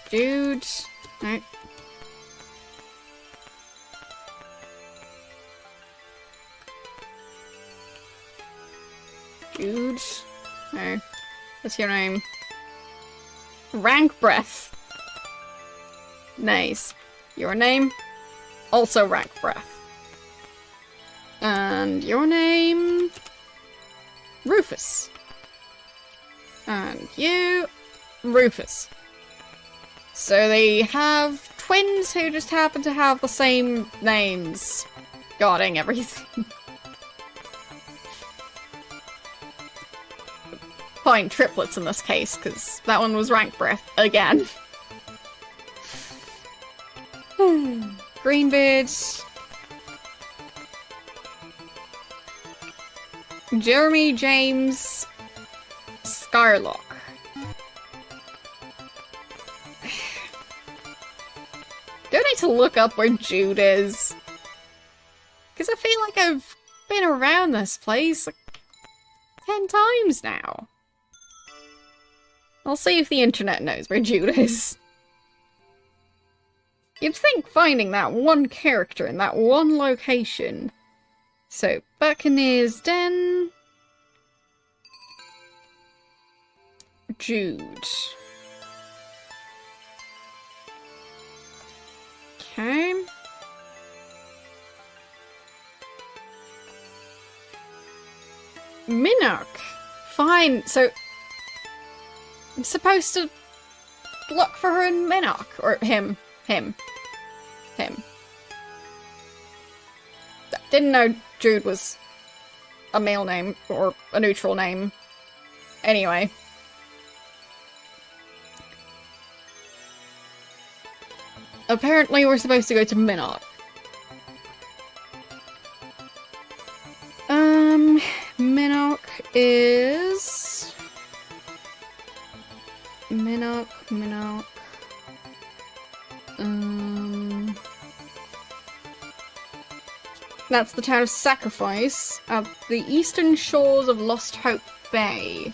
Speaker 2: Jude? No. Jude? No. What's your name? Rank Breath. Nice. Your name? Also Rank Breath. And your name? Rufus. And you? Rufus. So they have twins who just happen to have the same names. Guarding everything. Fine, triplets in this case, because that one was Rank Breath again. Greenbeard. Jeremy James Scarlock. Do I need to look up where Jude is? Because I feel like I've been around this place like 10 times now. I'll see if the internet knows where Jude is. You'd think finding that one character in that one location. So, Buccaneer's Den. Jude. Okay. Minnock. Fine, so... I'm supposed to look for her in Minnock. Or him. Didn't know Jude was a male name, or a neutral name. Anyway. Apparently we're supposed to go to Minnock. Minnock is... Minnock. That's the town of Sacrifice at the eastern shores of Lost Hope Bay.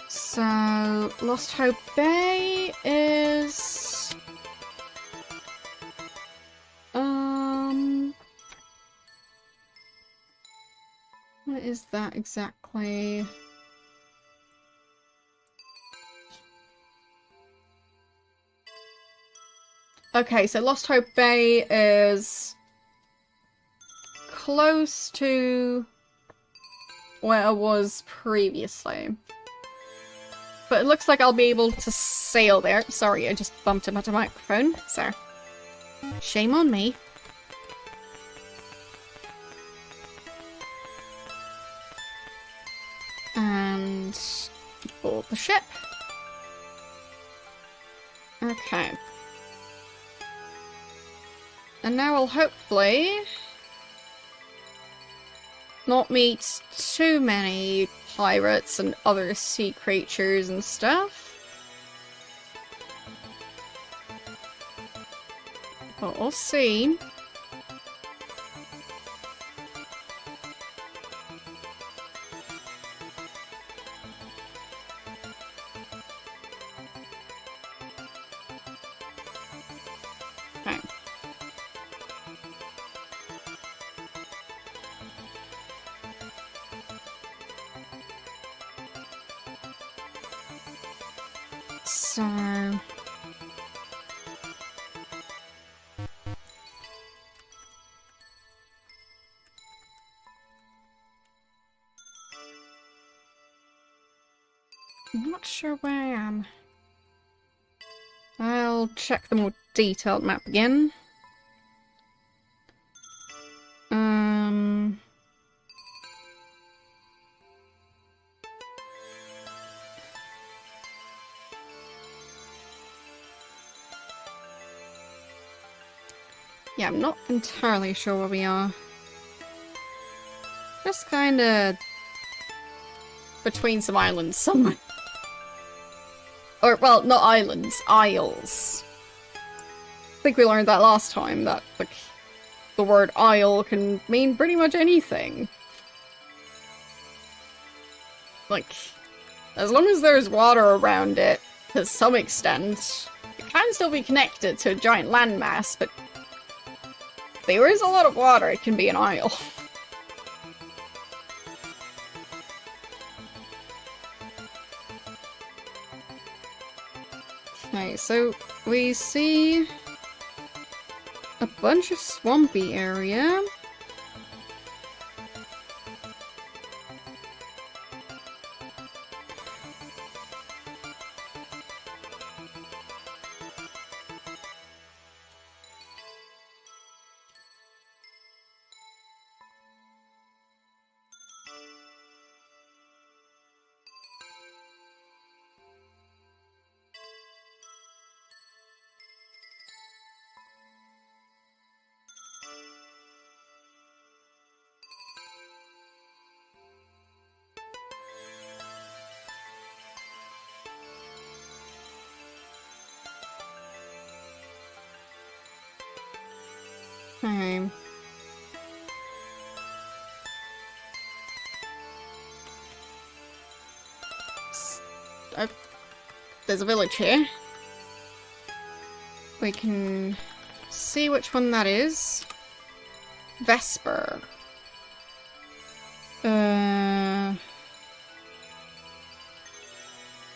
Speaker 2: So, Lost Hope Bay is... What is that exactly? Okay, so Lost Hope Bay is close to where I was previously. But it looks like I'll be able to sail there. Sorry, I just bumped into my microphone, so shame on me. And board the ship. Okay. And now I'll hopefully not meet too many pirates and other sea creatures and stuff. But we'll see. Okay. So... I'm not sure where I am. I'll check the more detailed map again. Yeah, I'm not entirely sure where we are. Just kinda between some islands somewhere. Or, well, not islands, isles. I think we learned that last time, that the word isle can mean pretty much anything. Like, as long as there's water around it, to some extent, it can still be connected to a giant landmass, but if there is a lot of water, it can be an isle. Okay, so we see a bunch of swampy area. Okay. There's a village here. We can see which one that is. Vesper.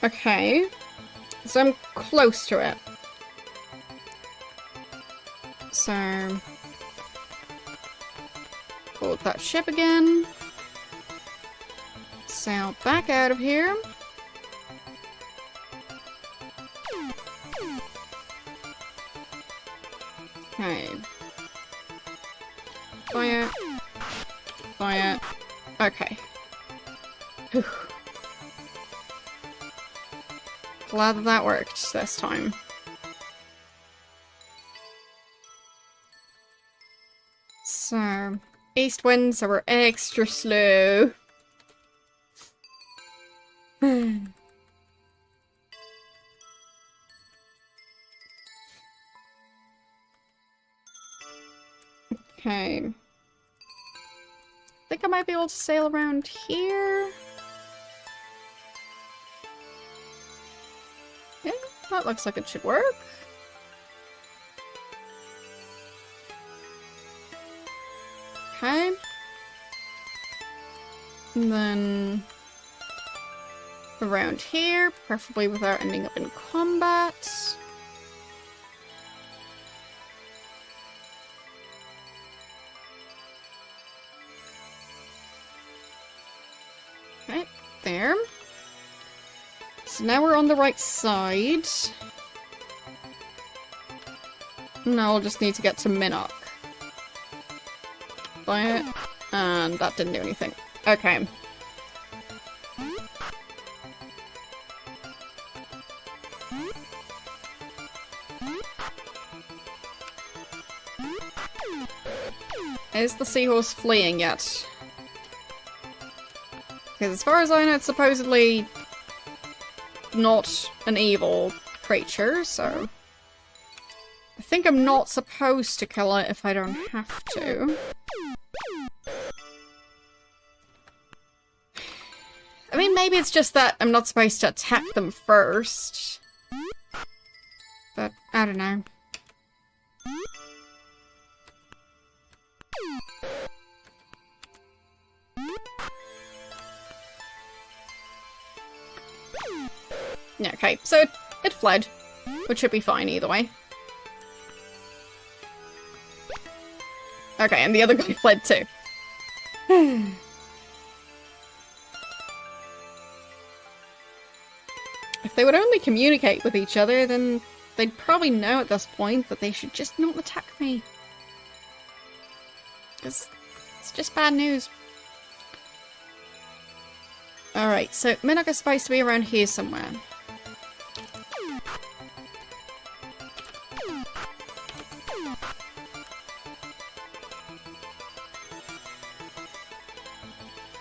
Speaker 2: Okay. So I'm close to it. So... board that ship again. Sail back out of here. Okay. Fire. Fire. Okay. Whew. Glad that that worked this time. So, east winds are extra slow. Okay. I think I might be able to sail around here. Yeah, that looks like it should work. Okay. And then around here, preferably without ending up in combat. Right, there. So now we're on the right side. Now we'll just need to get to Minnock. Fire. And that didn't do anything. Okay. Is the seahorse fleeing yet? Because as far as I know, it's supposedly not an evil creature, so... I think I'm not supposed to kill it if I don't have to. I mean, maybe it's just that I'm not supposed to attack them first. But, I don't know. Yeah, okay, so it fled, which should be fine either way. Okay, and the other guy fled too. If they would only communicate with each other, then they'd probably know at this point that they should just not attack me. Because it's just bad news. Alright, so Minnock is supposed to be around here somewhere.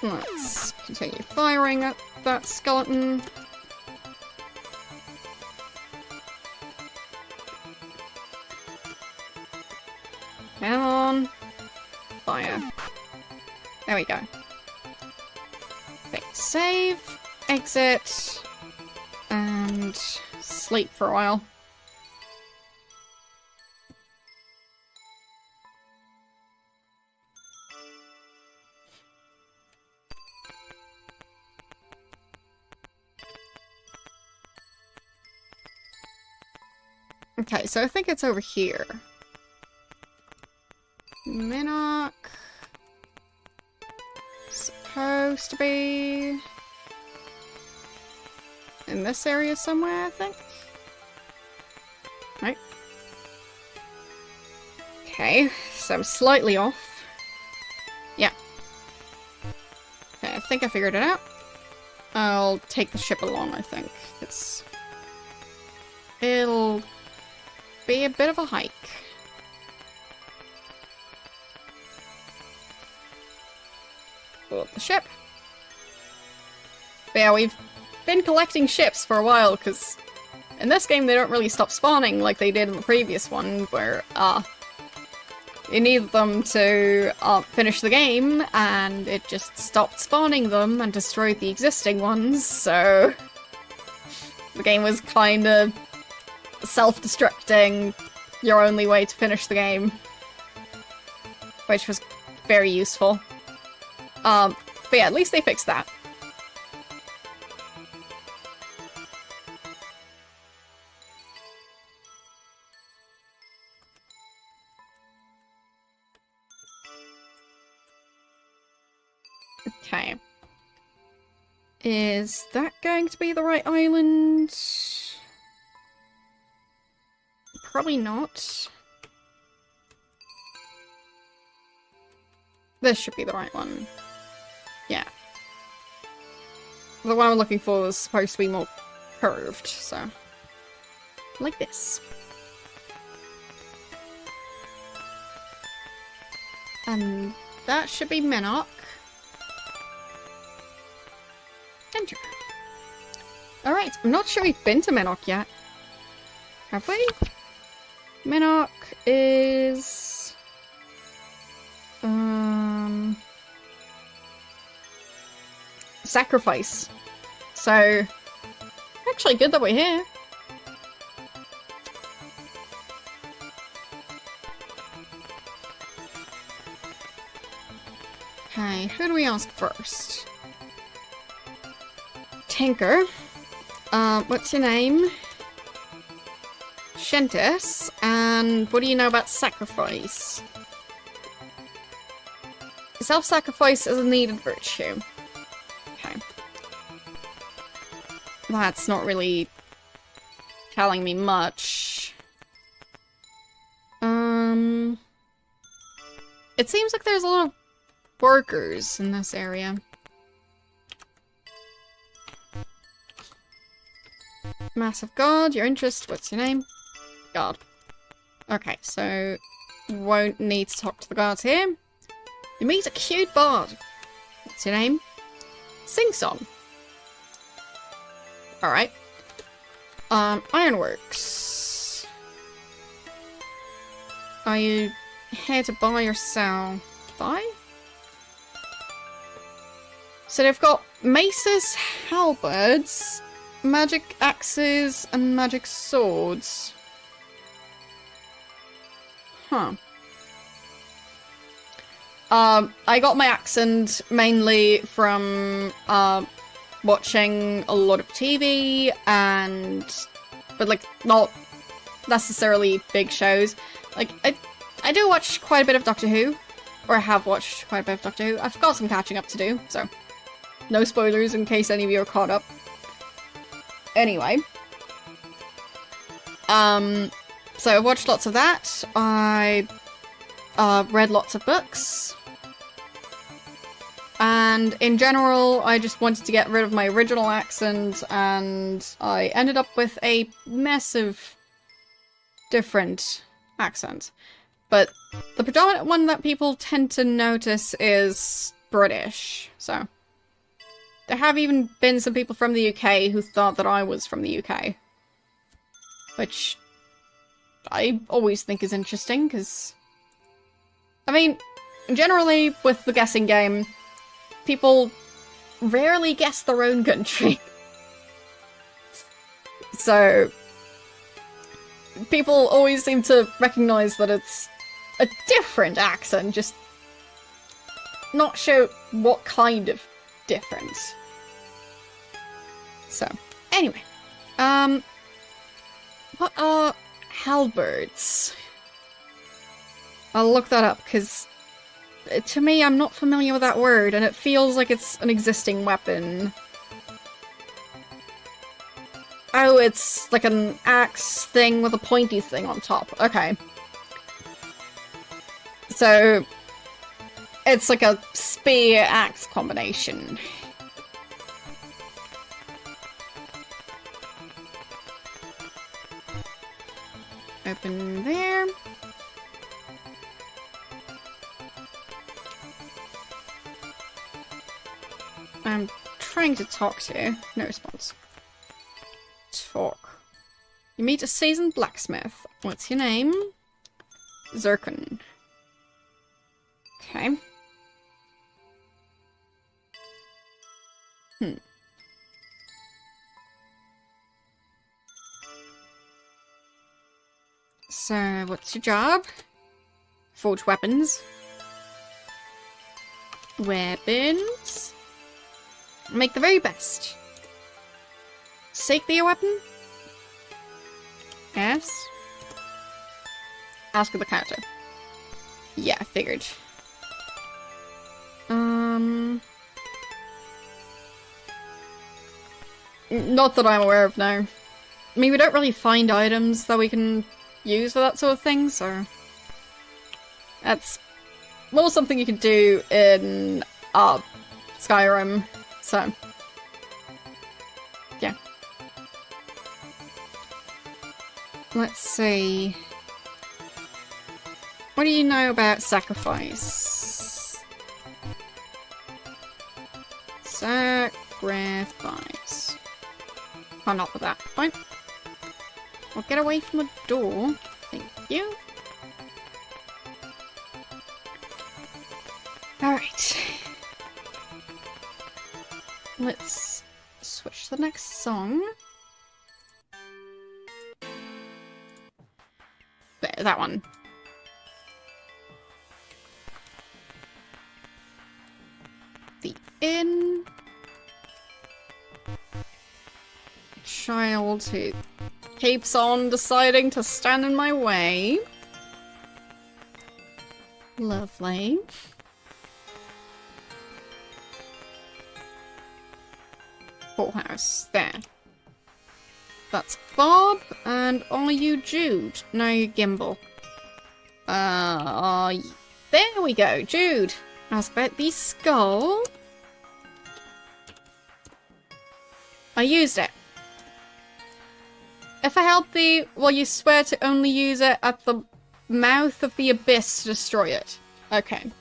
Speaker 2: Let's continue firing at that skeleton. Come on. Fire. There we go. Okay, save, exit, and sleep for a while. Okay, so I think it's over here. Minnock. Supposed to be in this area somewhere, I think. Right. Okay, so I'm slightly off. Yeah. Okay, I think I figured it out. I'll take the ship along, I think. It'll be a bit of a hike. Board the ship. But yeah, we've been collecting ships for a while, because in this game they don't really stop spawning like they did in the previous one, where, you need them to finish the game, and it just stopped spawning them and destroyed the existing ones, so the game was kind of self-destructing your only way to finish the game, which was very useful. But yeah, at least they fixed that. Okay. Is that going to be the right island? Probably not. This should be the right one. Yeah. The one I'm looking for was supposed to be more curved, so... like this. And that should be Minnock. Enter. Alright, I'm not sure we've been to Minnock yet. Have we? Minnock is... Sacrifice. So... actually good that we're here. Okay, who do we ask first? Tinker. What's your name? Shentis. And what do you know about sacrifice? Self-sacrifice is a needed virtue. Okay. That's not really telling me much. It seems like there's a lot of workers in this area. Massive god, your interest, what's your name? God. Okay, so won't need to talk to the guards here. You meet a cute bard. What's your name? Sing Song. Alright. Ironworks. Are you here to buy or sell? Buy? So they've got maces, halberds, magic axes, and magic swords. Huh. I got my accent mainly from, watching a lot of TV but like, not necessarily big shows. Like, I do watch quite a bit of Doctor Who, or I have watched quite a bit of Doctor Who. I've got some catching up to do, so no spoilers in case any of you are caught up. Anyway. So I've watched lots of that. I read lots of books. And in general, I just wanted to get rid of my original accent, and I ended up with a massive different accent. But the predominant one that people tend to notice is British, so. There have even been some people from the UK who thought that I was from the UK. Which I always think is interesting, because... I mean, generally, with the guessing game, people rarely guess their own country. So, people always seem to recognize that it's a different accent, just not sure what kind of difference. So, anyway. What are halberds? I'll look that up, because to me, I'm not familiar with that word, and it feels like it's an existing weapon. Oh, it's like an axe thing with a pointy thing on top. Okay. So, it's like a spear-axe combination. Open there. I'm trying to talk to you. No response. Talk. You meet a seasoned blacksmith. What's your name? Zircon. Okay. So, what's your job? Forge weapons. Weapons. Make the very best. Seek thee a weapon? Yes. Ask for the counter. Yeah, I figured. Not that I'm aware of now. I mean, we don't really find items that we can use for that sort of thing, so... That's
Speaker 1: more something you can do in Skyrim. So, yeah.
Speaker 2: Let's see. What do you know about sacrifice? Sacrifice. Oh, not for that. Fine. Well, get away from the door. Thank you. Alright. Let's switch to the next song. There, that one. The inn. Child who keeps on deciding to stand in my way. Lovely. Full house. There. That's Bob. And are you Jude? No, you Gimbal. There we go. Jude. Ask about the skull. I used it. If I help thee, will you swear to only use it at the mouth of the abyss to destroy it? Okay.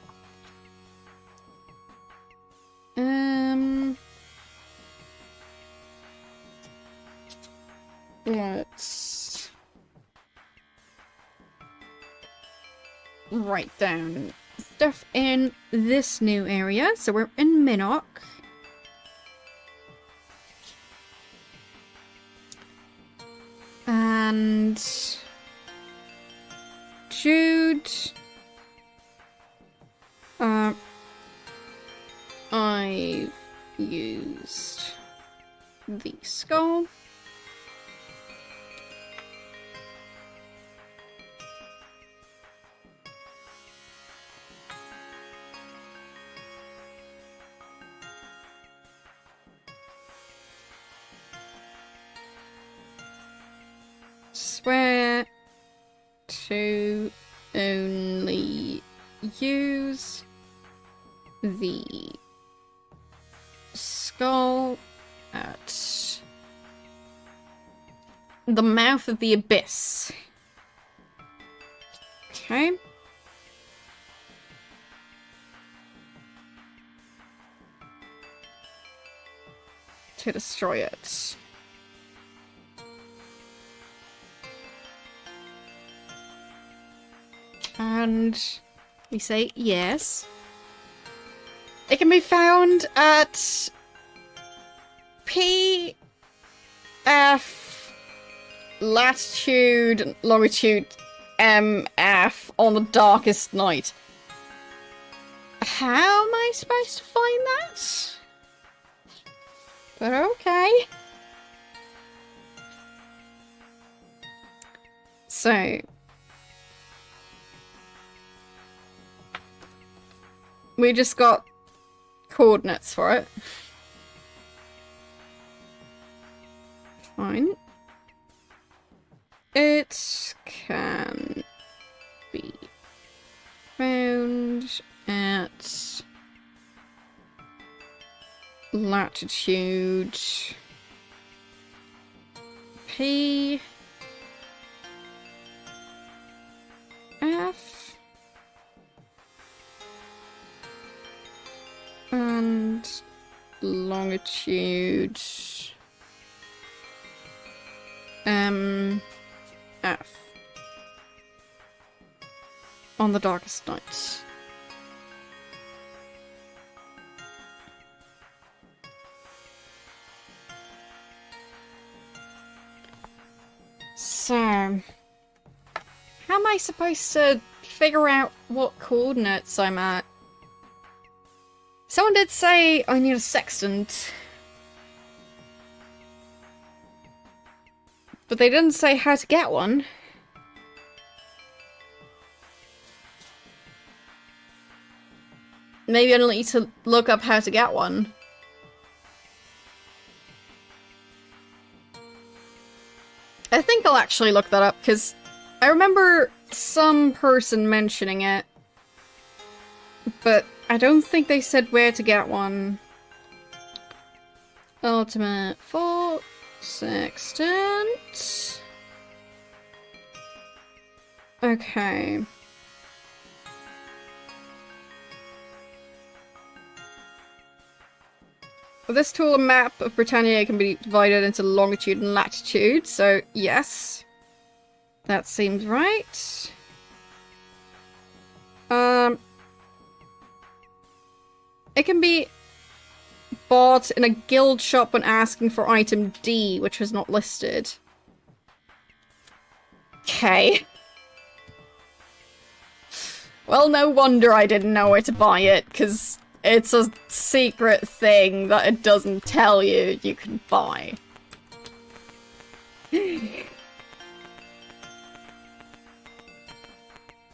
Speaker 2: Let's write down stuff in this new area. So we're in Minnock. And Jude, I've used the skull. Swear to only use the skull at the mouth of the abyss. Okay. To destroy it. And we say yes. It can be found at PF latitude and longitude MF on the darkest night. How am I supposed to find that? But okay. So we just got coordinates for it. Fine. It can be found at latitude P F and longitude F on the darkest nights. So, how am I supposed to figure out what coordinates I'm at? Someone did say I need a sextant. But they didn't say how to get one. Maybe I need to look up how to get one. I think I'll actually look that up, because I remember some person mentioning it. But I don't think they said where to get one. Ultimate full sextant. Okay. With this tool, a map of Britannia can be divided into longitude and latitude, so yes. That seems right. It can be bought in a guild shop when asking for item D, which was not listed. Okay.
Speaker 1: Well, no wonder I didn't know where to buy it, because it's a secret thing that it doesn't tell you you can buy.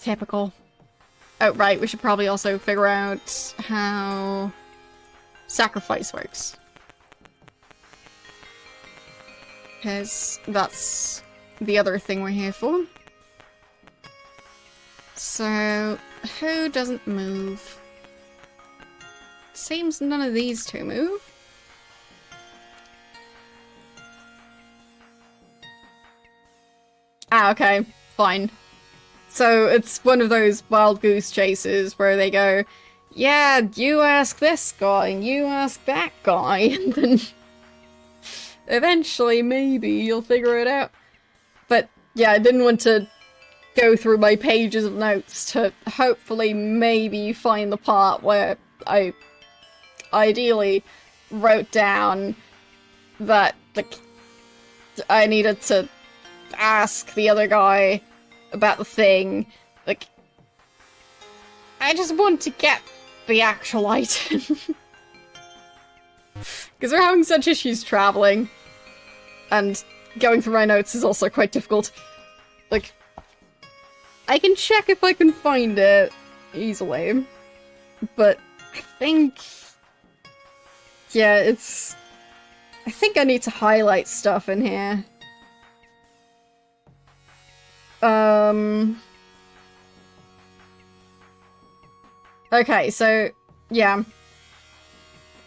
Speaker 2: Typical. Oh, right, we should probably also figure out how sacrifice works. Because that's the other thing we're here for. So, who doesn't move? Seems none of these two move.
Speaker 1: Ah, okay, fine. So it's one of those wild goose chases where they go, yeah, you ask this guy and you ask that guy, and then eventually maybe you'll figure it out. But yeah, I didn't want to go through my pages of notes to hopefully maybe find the part where I ideally wrote down that I needed to ask the other guy about the thing. Like, I just want to get the actual item. Because we're having such issues traveling. And going through my notes is also quite difficult. Like, I can check if I can find it easily. But I think... yeah, it's... I think I need to highlight stuff in here. Okay, so, yeah.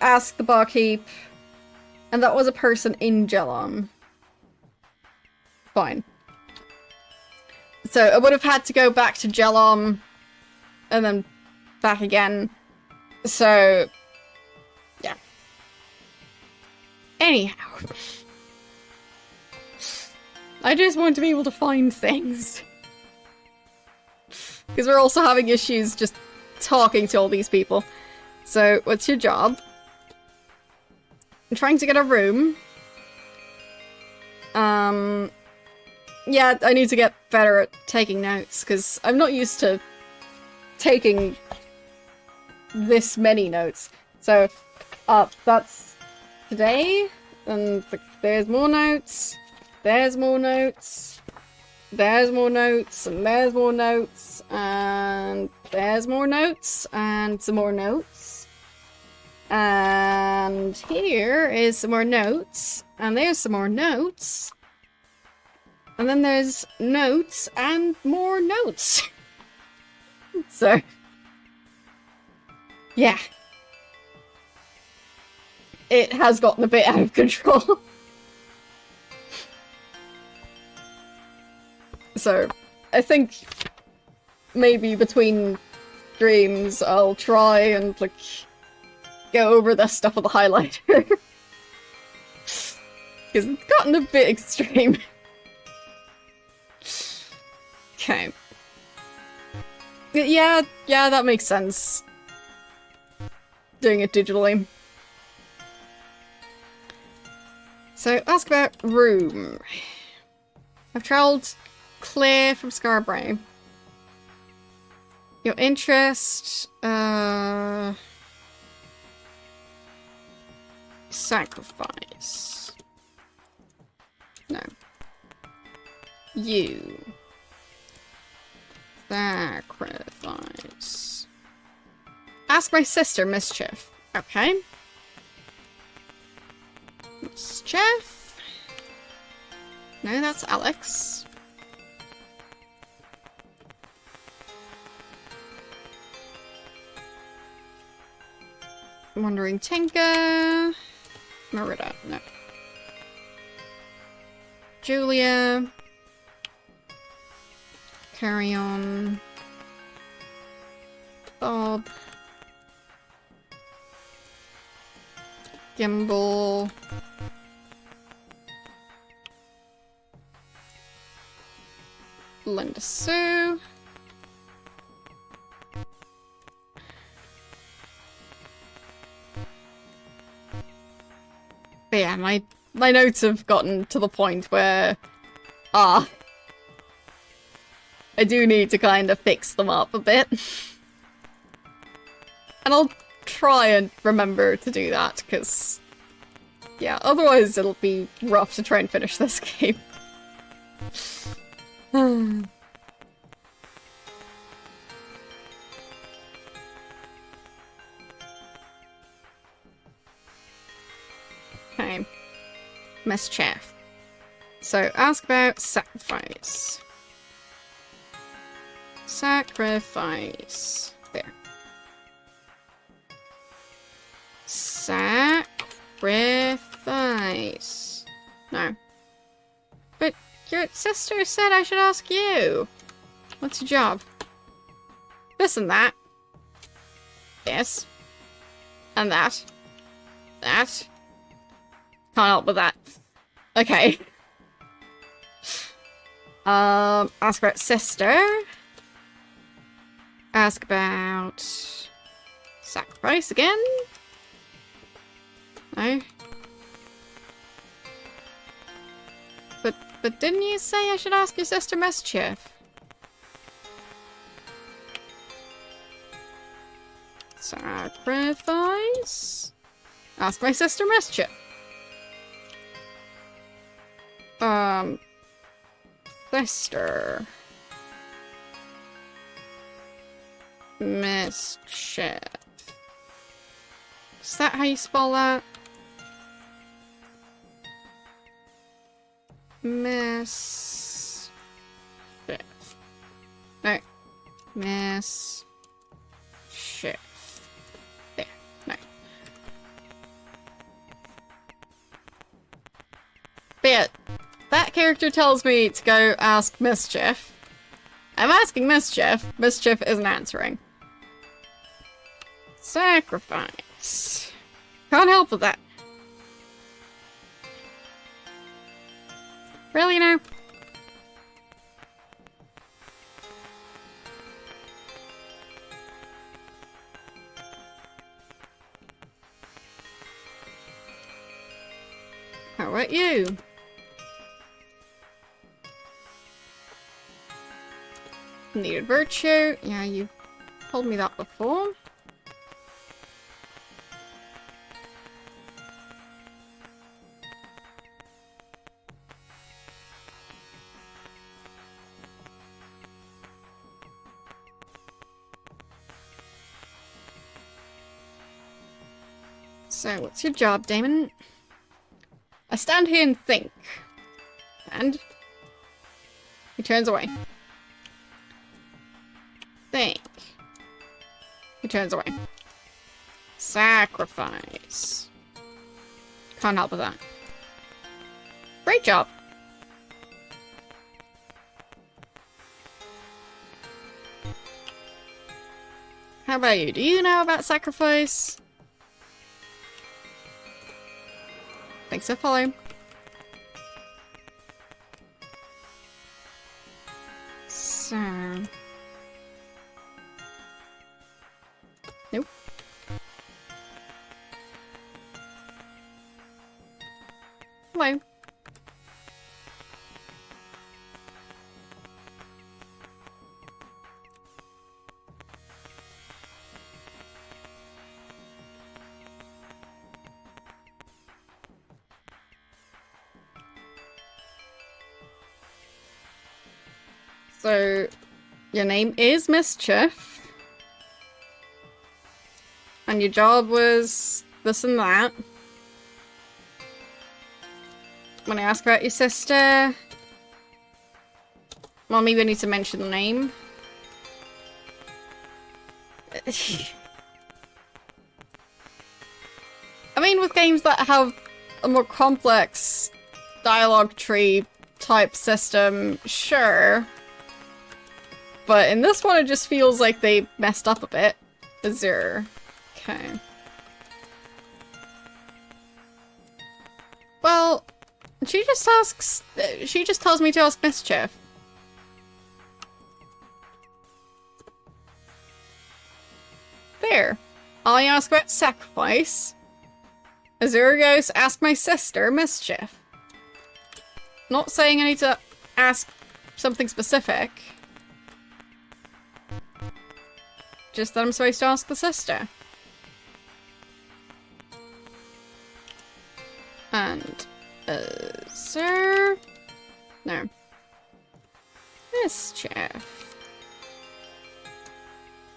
Speaker 1: Ask the barkeep. And that was a person in Gelom. Fine. So, I would have had to go back to Gelom. And then back again. So, yeah. Anyhow. I just want to be able to find things. Because we're also having issues just talking to all these people. So, what's your job? I'm trying to get a room. Yeah, I need to get better at taking notes, because I'm not used to taking this many notes. So, that's today, and there's more notes, there's more notes, there's more notes, and there's more notes, and there's more notes, and some more notes. And here is some more notes, and there's some more notes. And then there's notes and more notes. So, yeah. It has gotten a bit out of control. So, I think maybe between streams I'll try and, like, go over this stuff with a highlighter. Because it's gotten a bit extreme. Okay. Yeah, that makes sense. Doing it digitally. So, ask about room. I've travelled clear from Scarborough. Your interest, sacrifice. No. You. Sacrifice. Ask my sister, Mischief. Okay. Mischief. No, that's Alex.
Speaker 2: Wandering Tinker. Merida, no. Julia. Carry on. Bob. Gimbal. Linda Sue. But yeah, my notes have gotten to the point where I do need to kind of fix them up a bit. And I'll try and remember to do that, because yeah, otherwise it'll be rough to try and finish this game. Okay. Mischief. So, ask about sacrifice. Sacrifice. There. Sacrifice. No. But your sister said I should ask you. What's your job? This and that. Yes. And that. That. Can't help with that. Okay. Ask about sister. Ask about sacrifice again. No. But didn't you say I should ask your sister Mischief? Sacrifice. Ask my sister Mischief. Sister. Mischief. Is that how you spell that? Mischief. No. Mischief. There. No. But yeah, that character tells me to go ask Mischief. I'm asking Mischief. Mischief isn't answering. Sacrifice. Can't help with that. Really now? How about you? Needed virtue. Yeah, you told me that before. So, what's your job, Damon? I stand here and think. And? He turns away. Think. He turns away. Sacrifice. Can't help with that. Great job. How about you? Do you know about sacrifice? Thanks for following. So... Nope. Hello. So, your name is Mischief. And your job was this and that. When I ask about your sister... Well, maybe I need to mention the name. I mean, with games that have a more complex dialogue tree type system, sure. But in this one, it just feels like they messed up a bit. Azure. Okay. Well, she just tells me to ask Mischief. There. I ask about sacrifice. Azure goes, ask my sister, Mischief. Not saying I need to ask something specific. Just that I'm supposed to ask the sister. And, sir? No. Mischief.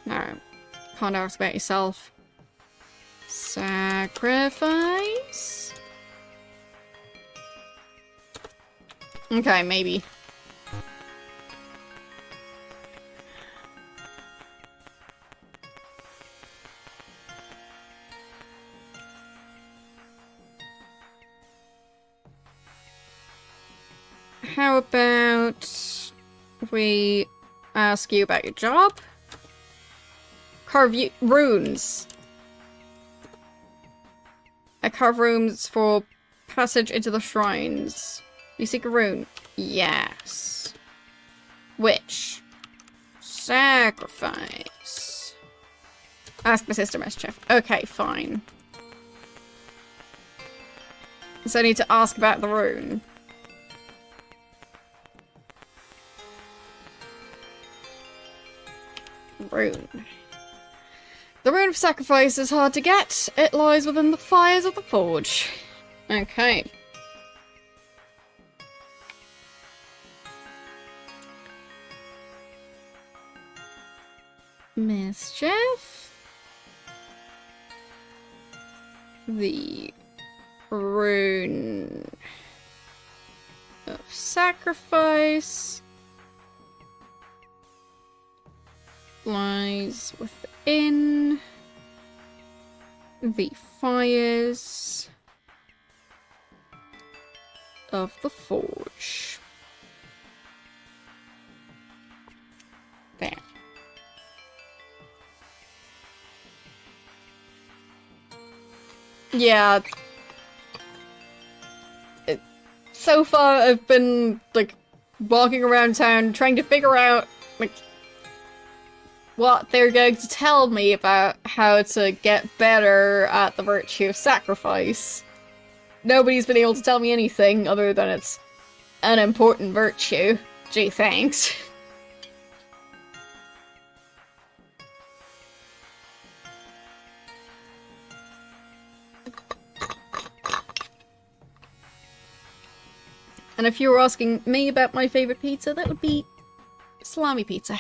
Speaker 2: No. Can't ask about yourself. Sacrifice? Okay, maybe. How about we ask you about your job? Carve runes. I carve runes for passage into the shrines. You seek a rune? Yes. Which? Sacrifice. Ask my sister, Mischief. Okay, fine. So I need to ask about the rune. Rune. The rune of sacrifice is hard to get. It lies within the fires of the forge. Okay. Mischief. The rune of sacrifice lies within the fires of the forge. There. Yeah. So far, I've been, like, walking around town trying to figure out, like, what they're going to tell me about how to get better at the virtue of sacrifice. Nobody's been able to tell me anything other than it's an important virtue. Gee, thanks. And if you were asking me about my favorite pizza, that would be salami pizza.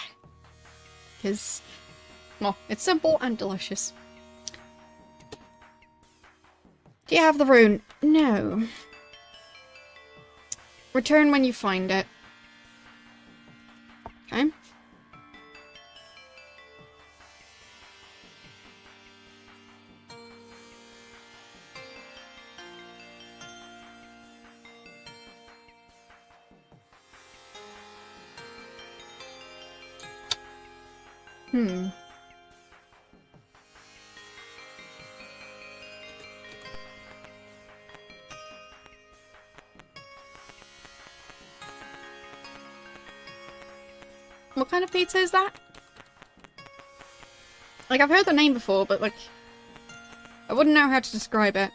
Speaker 2: Because, well, it's simple and delicious. Do you have the rune? No. Return when you find it. Okay. What kind of pizza is that? Like, I've heard the name before, but, like, I wouldn't know how to describe it.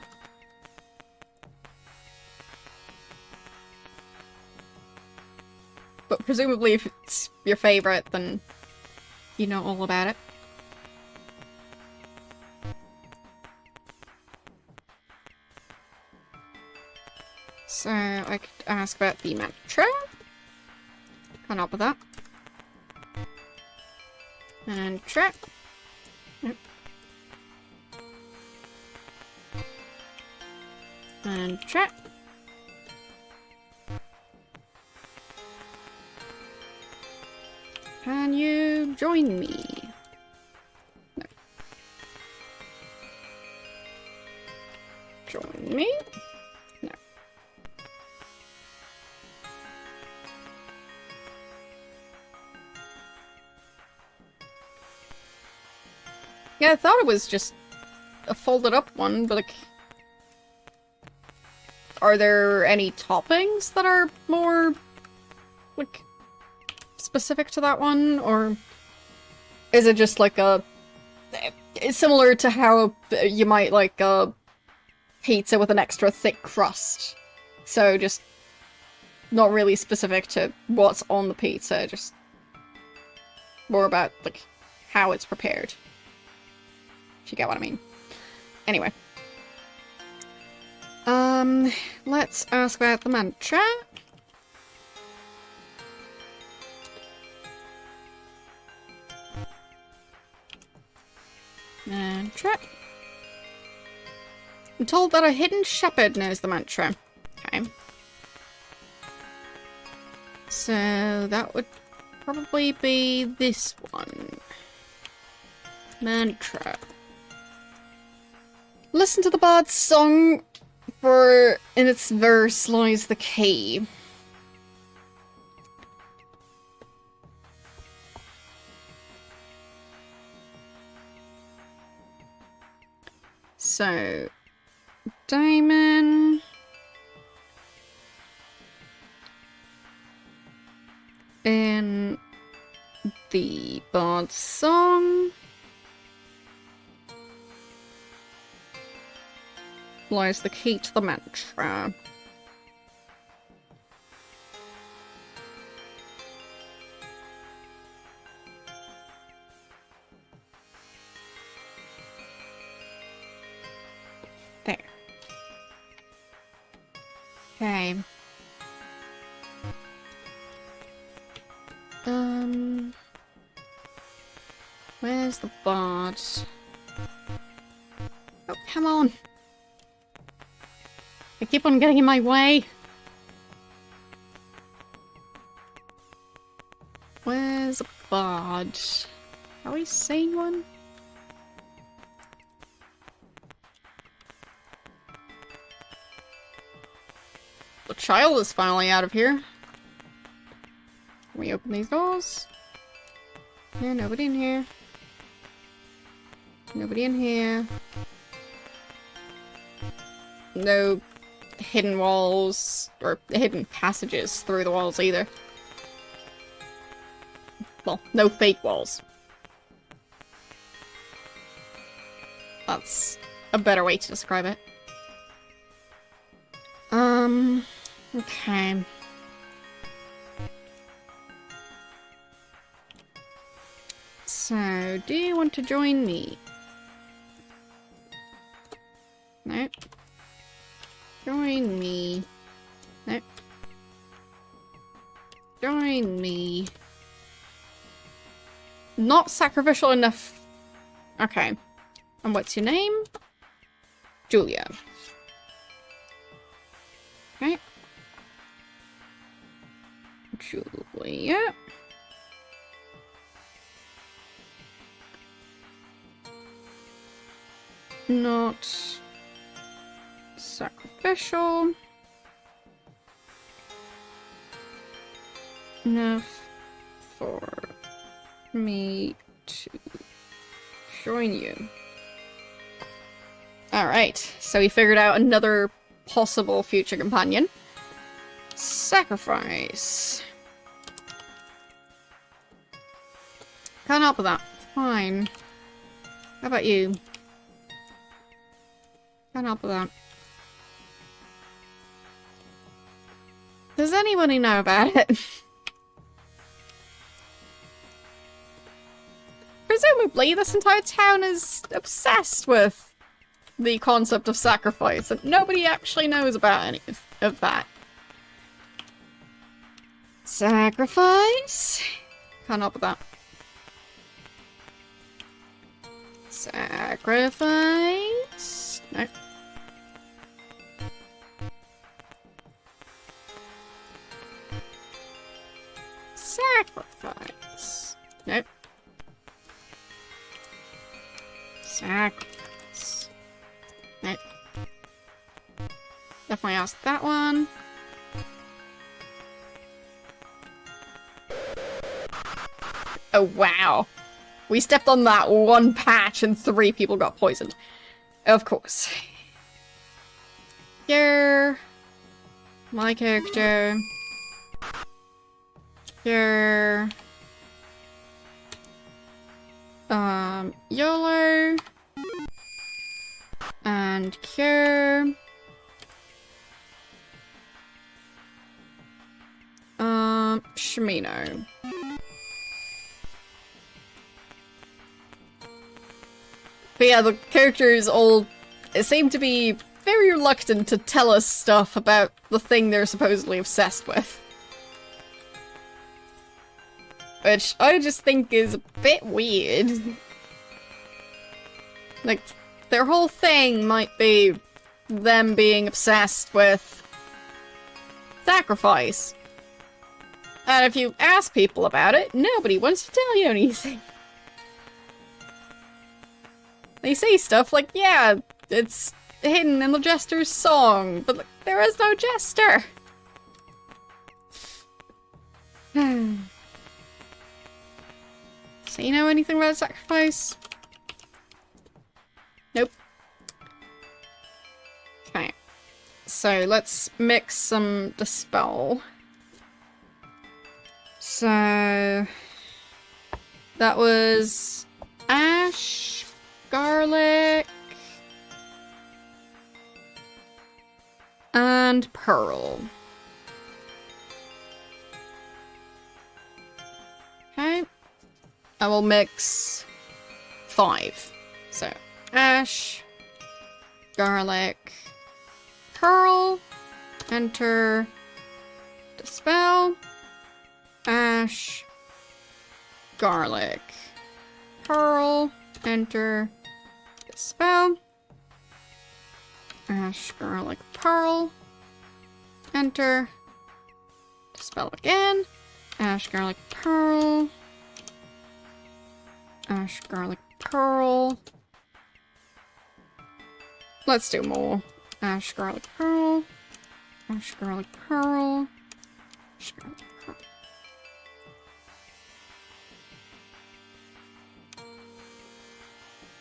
Speaker 2: But presumably if it's your favorite, then you know all about it. So, I could ask about the mantra. Can't help with that. And trap. Nope. And trap. Can you join me? No. Yeah, I thought it was just a folded up one, but like... Are there any toppings that are more, like, specific to that one, or is it just like a... It's similar to how you might like a pizza with an extra thick crust. So just not really specific to what's on the pizza, just more about, like, how it's prepared. If you get what I mean. Anyway. Let's ask about the mantra. Mantra. I'm told that a hidden shepherd knows the mantra. Okay. So that would probably be this one. Mantra. Listen to the bard's song, for in its verse lies the key. So, diamond. In the bard's song lies the key to the mantra. There. Okay. Where's the bard? Oh, come on! I keep on getting in my way. Where's a bard? Are we seeing one? The child is finally out of here. Can we open these doors? Yeah, nobody in here. Nobody in here. No hidden walls, or hidden passages through the walls either. Well, no fake walls. That's a better way to describe it. Okay. So, do you want to join me? No. Join me. No. Join me. Not sacrificial enough. Okay. And what's your name? Julia. Okay. Julia. Not sacrificial enough for me to join you. Alright, so we figured out another possible future companion. Sacrifice. Can't help with that. Fine. How about you? Can't help with that. Does anybody know about it? Presumably, this entire town is obsessed with the concept of sacrifice, and nobody actually knows about any of that. Sacrifice? Can't help with that. Sacrifice? No. Sacrifice. Nope. Sacrifice. Nope. Definitely ask that one. Oh, wow. We stepped on that one patch and 3 people got poisoned. Of course. Here. My character. Here. YOLO. And here. Shimino. But yeah, the characters all seem to be very reluctant to tell us stuff about the thing they're supposedly obsessed with. Which I just think is a bit weird. Like, their whole thing might be them being obsessed with sacrifice. And if you ask people about it, nobody wants to tell you anything. They say stuff like, yeah, it's hidden in the Jester's song, but like, there is no Jester. So you know anything about sacrifice? Nope. Okay. So let's mix some Dispel. So that was ash, garlic, and pearl. Okay. I will mix 5. So ash, garlic, pearl, enter, Dispel, ash, garlic, pearl, enter, Dispel, ash, garlic, pearl, enter, Dispel again, ash, garlic, pearl, ash, garlic, pearl. Let's do more. Ash, garlic, pearl, ash, garlic, pearl, ash, garlic, pearl.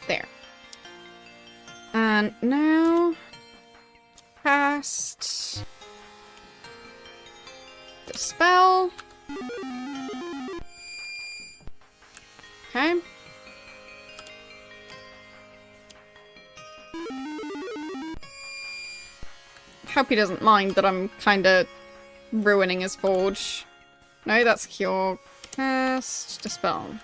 Speaker 2: There. And now, cast Dispel. Okay. Hope he doesn't mind that I'm kinda ruining his forge. No, that's cure. Cast Dispel.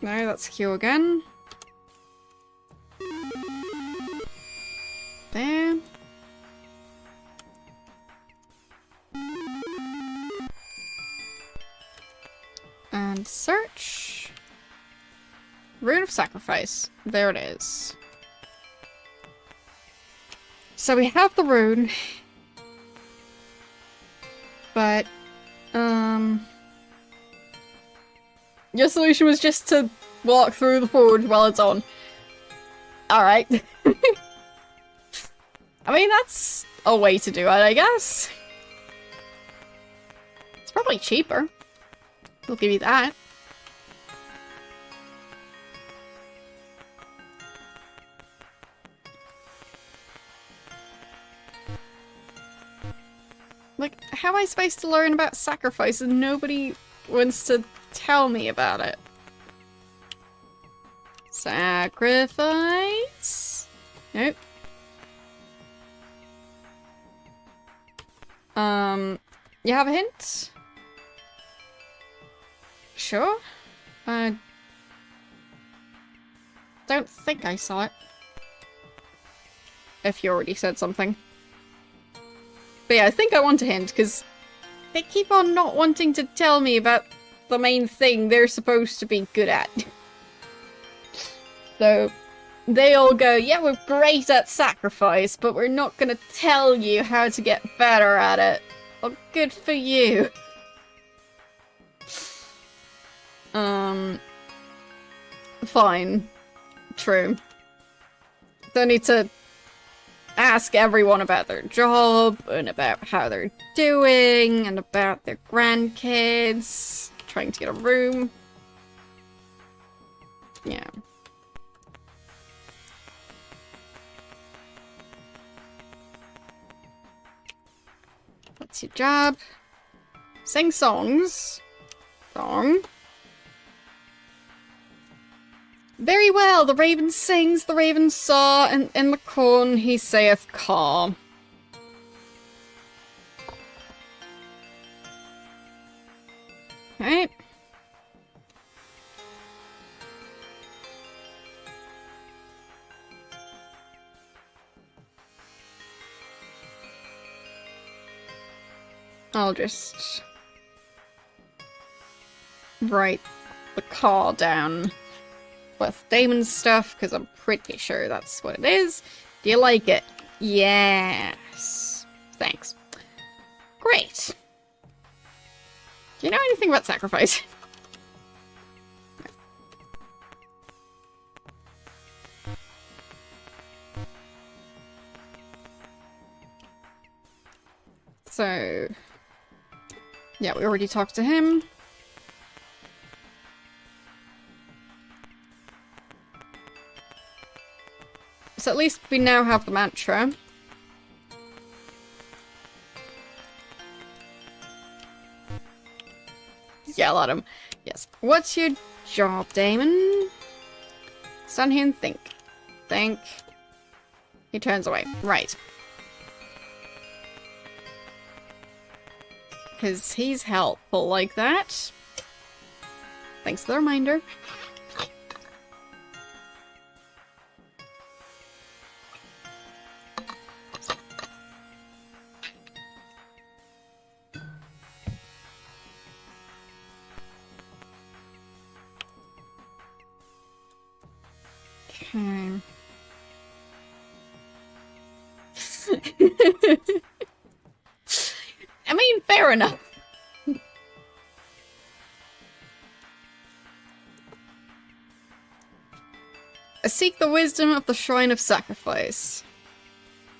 Speaker 2: No, that's Q again. There. And search. Rune of Sacrifice. There it is. So we have the rune. But, your solution was just to walk through the forge while it's on. Alright. I mean, that's a way to do it, I guess. It's probably cheaper. They'll give you that. Like, how am I supposed to learn about sacrifice and nobody wants to tell me about it? Sacrifice? Nope. You have a hint? Sure. I don't think I saw it. If you already said something. But yeah, I think I want a hint, because they keep on not wanting to tell me about the main thing they're supposed to be good at. So, they all go, yeah, we're great at sacrifice, but we're not gonna tell you how to get better at it. Well, good for you. Fine. True. Don't need to ask everyone about their job and about how they're doing and about their grandkids. Trying to get a room. Yeah. What's your job? Sing songs. Song. Very well, the raven sings, the raven saw, and in the corn he saith caw. Right. I'll just write the caw down with Damon's stuff, because I'm pretty sure that's what it is. Do you like it? Yes. Thanks. Great. Do you know anything about sacrifice? So... yeah, we already talked to him. So at least we now have the mantra. Yell at him. Yes. What's your job, Damon? Stand here and think. Think. He turns away. Right. Because he's helpful like that. Thanks for the reminder. Okay. I mean, fair enough. I seek the wisdom of the Shrine of Sacrifice.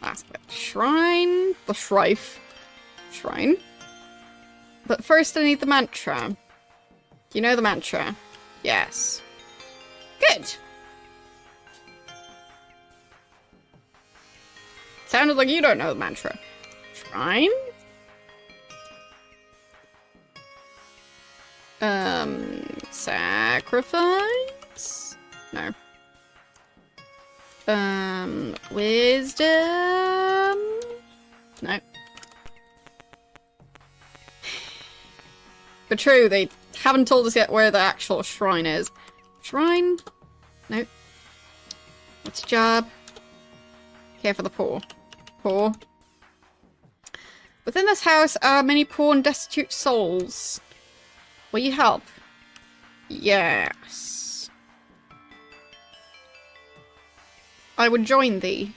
Speaker 2: Ask about the shrine. The shrife. Shrine. But first I need the mantra. Do you know the mantra? Yes. Good. Sounded like you don't know the mantra. Shrine? Sacrifice? No. Wisdom? No. But true, they haven't told us yet where the actual shrine is. Shrine? No. What's your job? Care for the poor. Poor. Within this house are many poor and destitute souls. Will you help? Yes. I would join thee.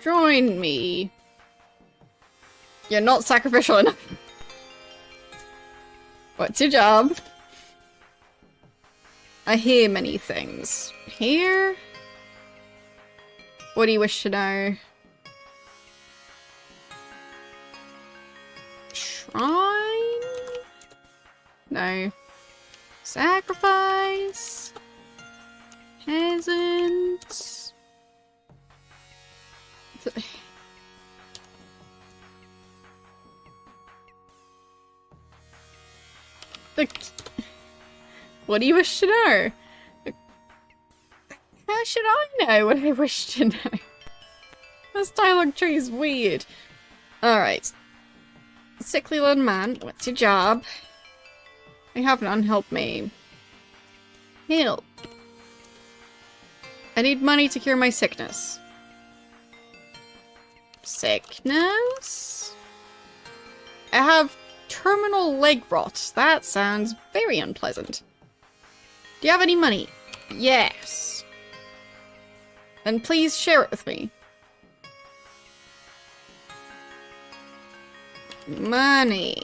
Speaker 2: Join me. You're not sacrificial enough. What's your job? I hear many things. Hear? What do you wish to know? Shrine? No. Sacrifice? Peasants? What do you wish to know? How should I know what I wish to know? This dialogue tree is weird. Alright. Sickly little man, what's your job? I have none, help me. Help. I need money to cure my sickness. Sickness? I have terminal leg rot. That sounds very unpleasant. Do you have any money? Yes. Then please share it with me. Money.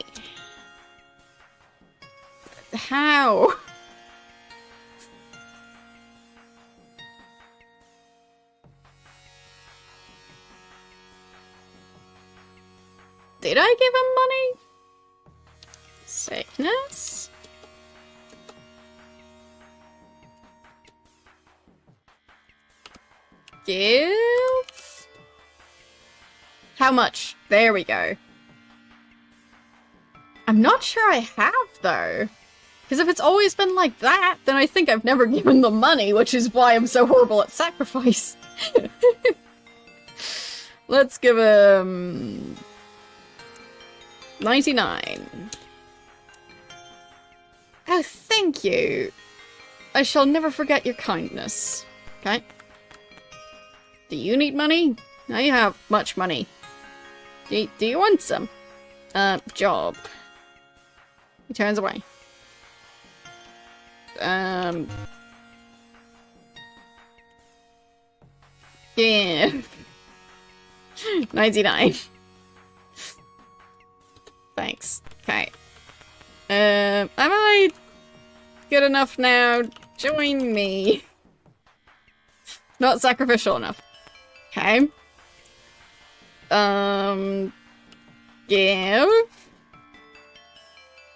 Speaker 2: Did I give him money? Sickness? Give? How much? There we go. I'm not sure I have, though. Because if it's always been like that, then I think I've never given them money, which is why I'm so horrible at sacrifice. Let's give him... 99. Oh, thank you. I shall never forget your kindness. Okay. Do you need money? Now you have much money. Do you want some? Job. He turns away. Yeah. 99. Thanks. Okay. Am I good enough now? Join me. Not sacrificial enough. Okay. Give.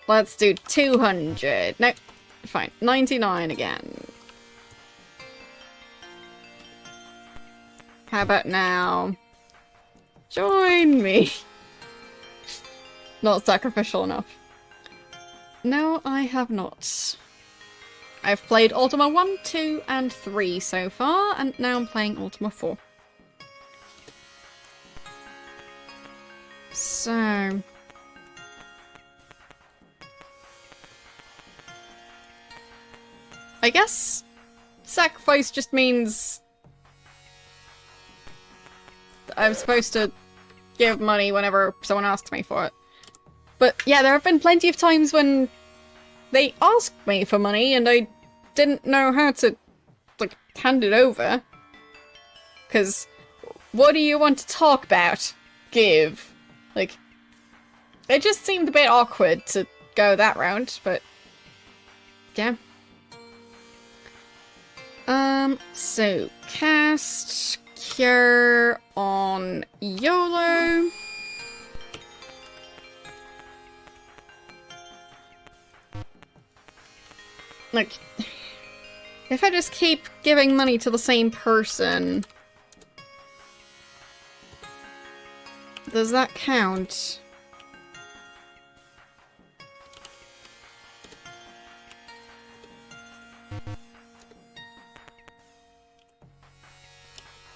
Speaker 2: Let's do 200. No, fine. 99 again. How about now? Join me. Not sacrificial enough. No, I have not. I've played Ultima 1, 2, and 3 so far, and now I'm playing Ultima 4. So... I guess sacrifice just means I'm supposed to give money whenever someone asks me for it. But yeah, there have been plenty of times when they asked me for money and I didn't know how to, like, hand it over. Because what do you want to talk about? Give. Like, it just seemed a bit awkward to go that round, but yeah. So cast Cure on YOLO. Like, if I just keep giving money to the same person, does that count?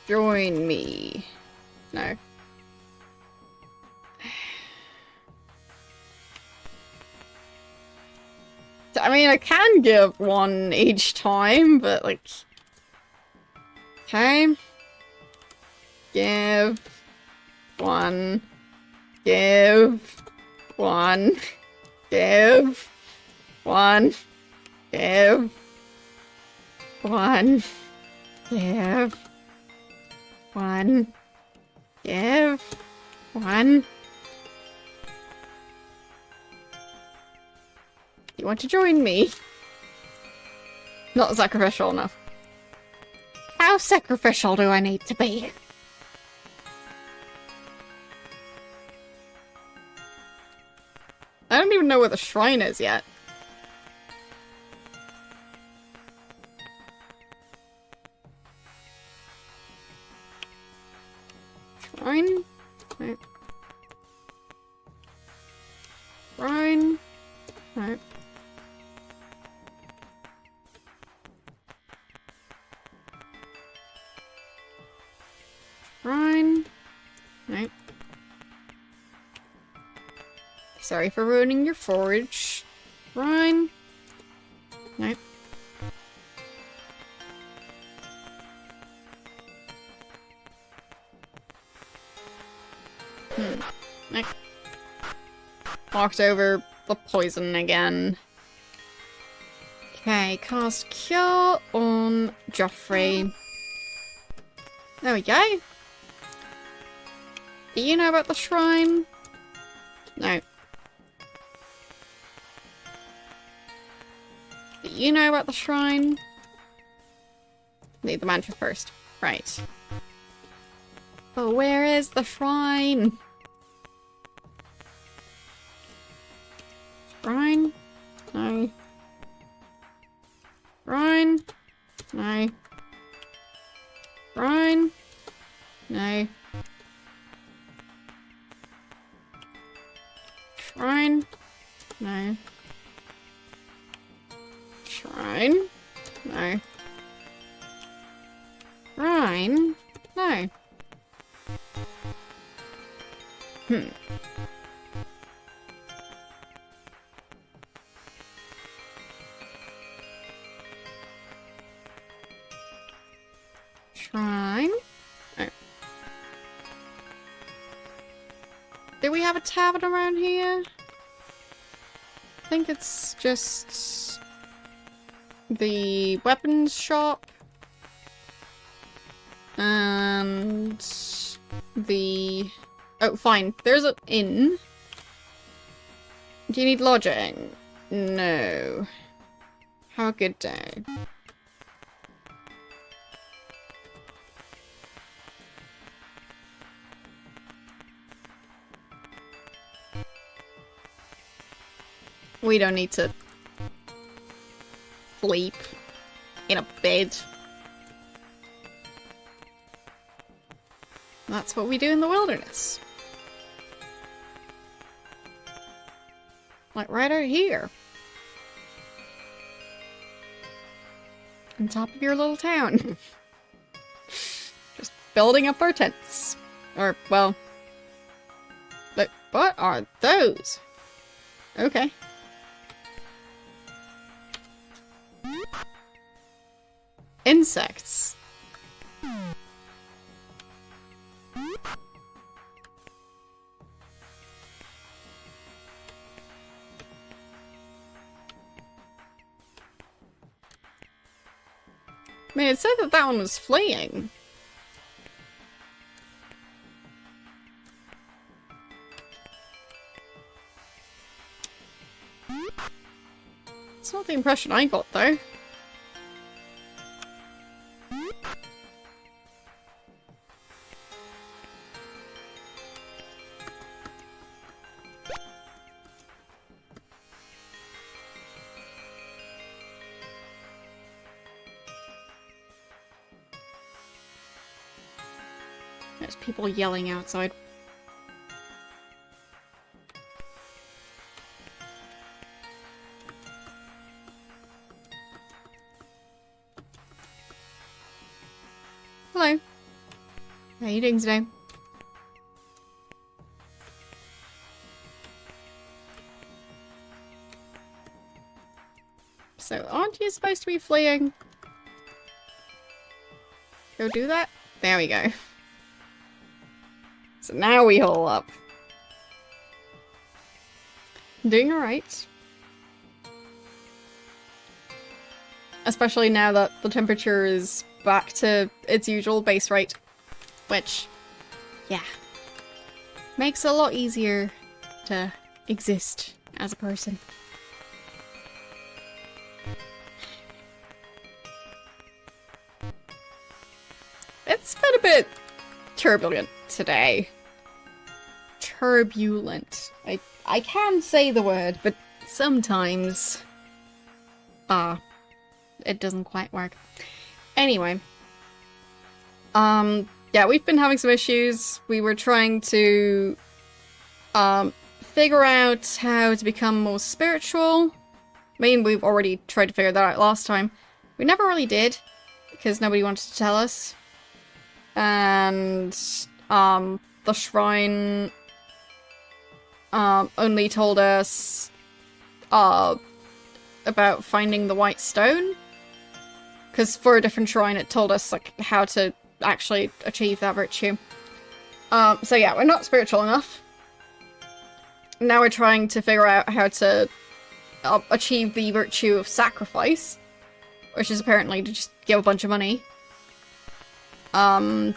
Speaker 2: Join me. No. I mean, I can give one each time, but like... Okay. Give. One. Give. One. Give. One. Give. One. Give. One. Give. One. You want to join me? Not sacrificial enough. How sacrificial do I need to be? I don't even know where the shrine is yet. Shrine? Right. Shrine? Right. Shrine? Right. Sorry for ruining your forage. Shrine? Right. Right. Walked over the poison again. Okay, cast Cure on Joffrey. There we go. Do you know about the shrine? No. Do you know about the shrine? Need the mantra first. Right. But where is the shrine? Shrine? No. Shrine? No. Shrine? No. Shrine? No. Shrine? Oh. Do we have a tavern around here? I think it's just the weapons shop and the... Oh, fine. There's an inn. Do you need lodging? No. Have a good day. We don't need to sleep in a bed. That's what we do in the wilderness. Like right out here. On top of your little town. Just building up our tents. Or, well... But what are those? Okay. Insects. I mean, it said that that one was fleeing. It's not the impression I got, though. There's people yelling outside. Hello. How are you doing today? So, aren't you supposed to be fleeing? Go do that? There we go. So now we hole up. Doing alright. Especially now that the temperature is back to its usual base rate. Which, yeah, makes it a lot easier to exist as a person. It's been a bit turbulent today. Turbulent. I can say the word, but sometimes it doesn't quite work. Anyway. Yeah, we've been having some issues. We were trying to figure out how to become more spiritual. I mean, we've already tried to figure that out last time. We never really did, because nobody wanted to tell us. And the shrine only told us about finding the white stone. Because for a different shrine it told us like how to actually achieve that virtue. So yeah, we're not spiritual enough. Now we're trying to figure out how to achieve the virtue of sacrifice, which is apparently to just give a bunch of money. And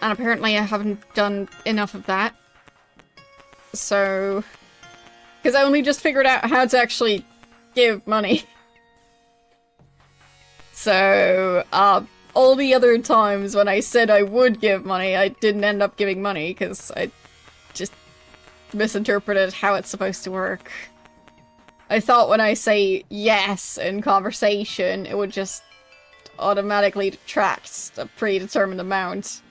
Speaker 2: apparently I haven't done enough of that. So... because I only just figured out how to actually give money. So, all the other times when I said I would give money, I didn't end up giving money, because I just misinterpreted how it's supposed to work. I thought when I say yes in conversation, it would just
Speaker 1: automatically detracts a predetermined amount.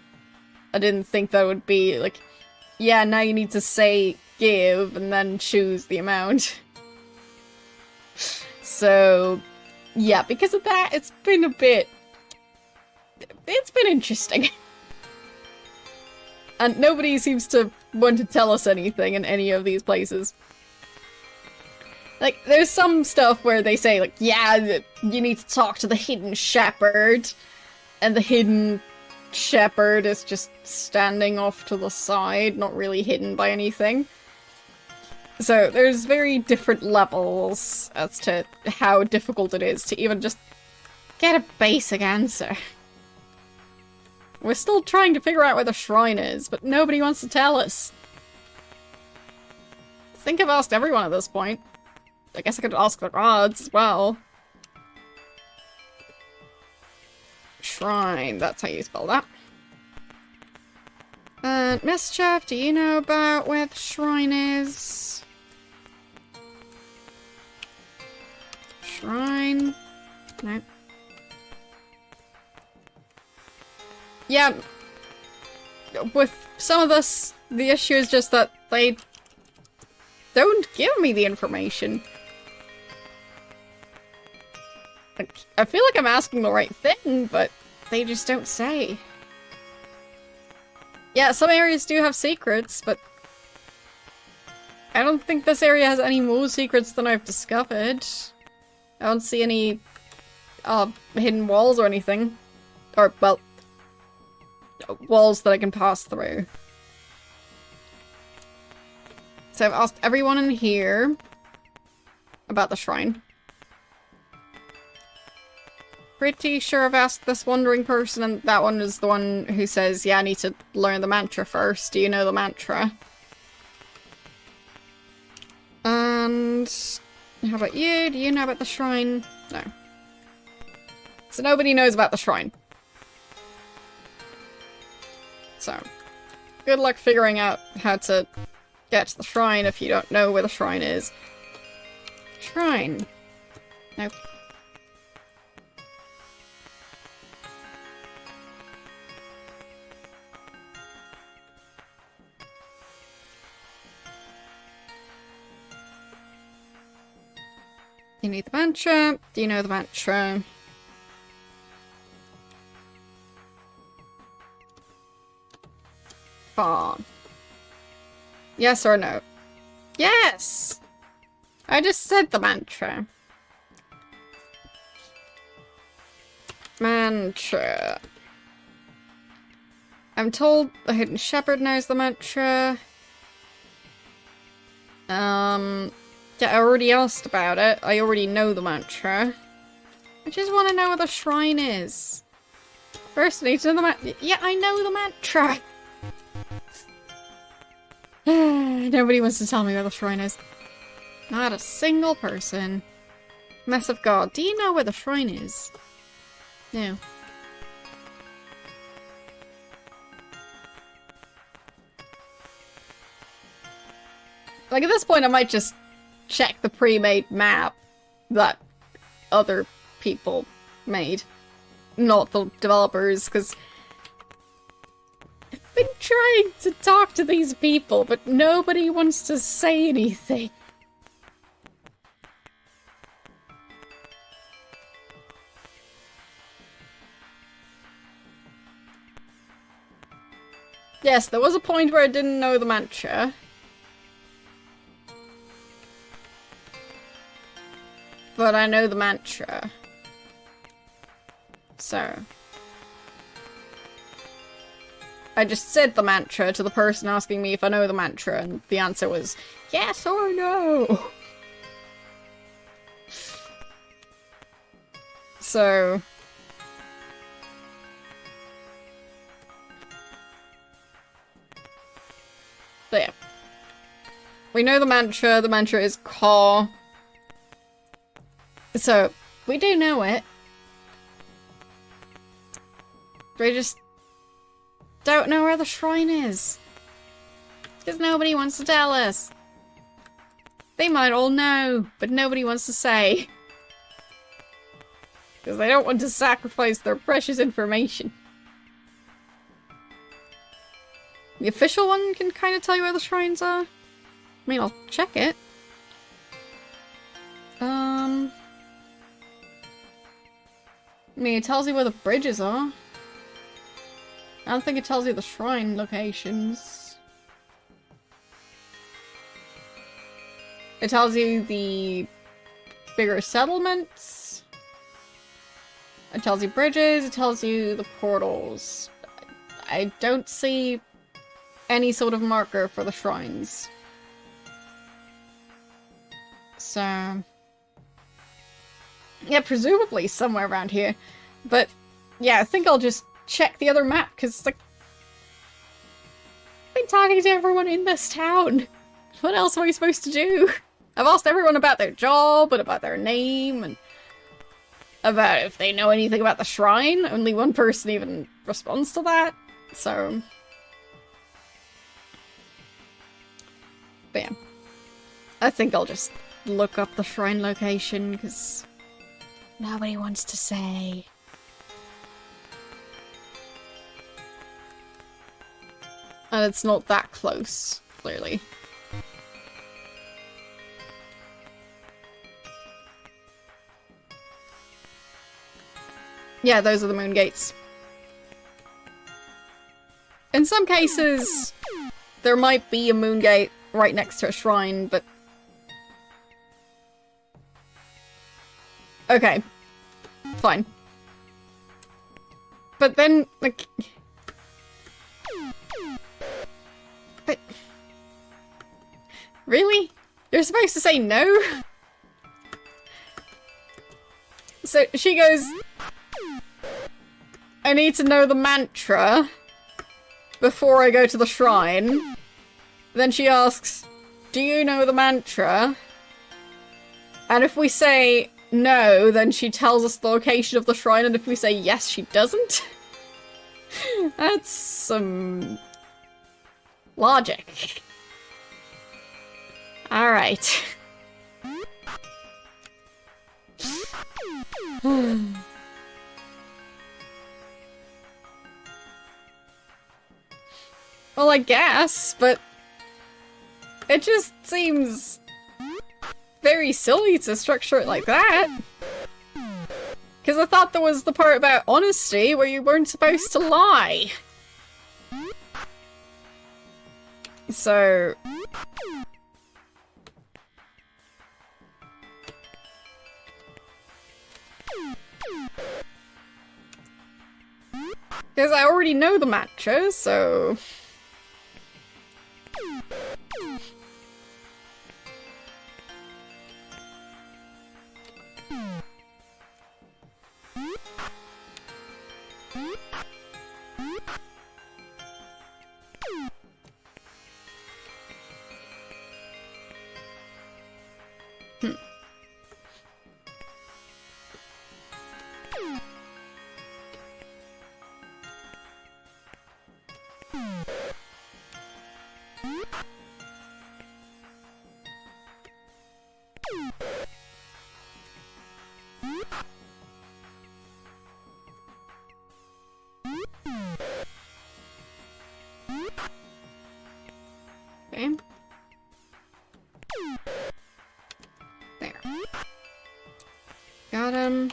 Speaker 1: I didn't think that would be like, yeah, now you need to say give and then choose the amount. So, yeah, because of that, it's been interesting. And nobody seems to want to tell us anything in any of these places. Like, there's some stuff where they say, like, yeah, you need to talk to the hidden shepherd, and the hidden shepherd is just standing off to the side, not really hidden by anything. So there's very different levels as to how difficult it is to even just get a basic answer. We're still trying to figure out where the shrine is, but nobody wants to tell us. I think I've asked everyone at this point. I guess I could ask the gods as well. Shrine, that's how you spell that. And Mischief, do you know about where the shrine is? Shrine? No. Yeah. With some of this, the issue is just that they don't give me the information. Like, I feel like I'm asking the right thing, but they just don't say. Yeah, some areas do have secrets, but I don't think this area has any more secrets than I've discovered. I don't see any hidden walls or anything. Or, well, walls that I can pass through. So I've asked everyone in here about the shrine. Pretty sure I've asked this wandering person, and that one is the one who says, yeah, I need to learn the mantra first. Do you know the mantra? And how about you? Do you know about the shrine? No. So nobody knows about the shrine. So, good luck figuring out how to get to the shrine if you don't know where the shrine is. Shrine. Nope. You need the mantra. Do you know the mantra? Fawn. Yes or no? Yes! I just said the mantra. Mantra. I'm told the hidden shepherd knows the mantra. Yeah, I already asked about it. I already know the mantra. I just want to know where the shrine is. First, I need to know the mantra. Yeah, I know the mantra. Nobody wants to tell me where the shrine is. Not a single person. Mess of God, do you know where the shrine is? No. Like, at this point, I might just check the pre-made map that other people made. Not the developers, because I've been trying to talk to these people, but nobody wants to say anything. Yes, there was a point where I didn't know the mantra. But I know the mantra. So. I just said the mantra to the person asking me if I know the mantra, and the answer was yes or no. So. But yeah. We know the mantra is Caw. So, we do know it. We just don't know where the shrine is. Because nobody wants to tell us. They might all know, but nobody wants to say.
Speaker 2: Because they don't want to sacrifice their precious information. The official one can kind of tell you where the shrines are. I mean, I'll check it. I mean, it tells you where the bridges are. I don't think it tells you the shrine locations. It tells you the bigger settlements. It tells you bridges. It tells you the portals. I don't see any sort of marker for the shrines. So... yeah, presumably somewhere around here. But, yeah, I think I'll just check the other map, because, like... I've been talking to everyone in this town. What else am I supposed to do? I've asked everyone about their job, and about their name, and... about if they know anything about the shrine. Only one person even responds to that, so... but yeah. I think I'll just look up the shrine location, because... nobody wants to say. And it's not that close, clearly. Yeah, those are the moon gates. In some cases, there might be a moon gate right next to a shrine, but... okay. Fine. But then, like... but... really? You're supposed to say no? So she goes... I need to know the mantra before I go to the shrine. Then she asks, do you know the mantra? And if we say no, then she tells us the location of the shrine, and if we say yes, she doesn't? That's some... logic. Alright. Well, I guess, but it just seems very silly to structure it like that. Because I thought there was the part about honesty where you weren't supposed to lie. So... because I already know the mantra, so... okay. There. Got him.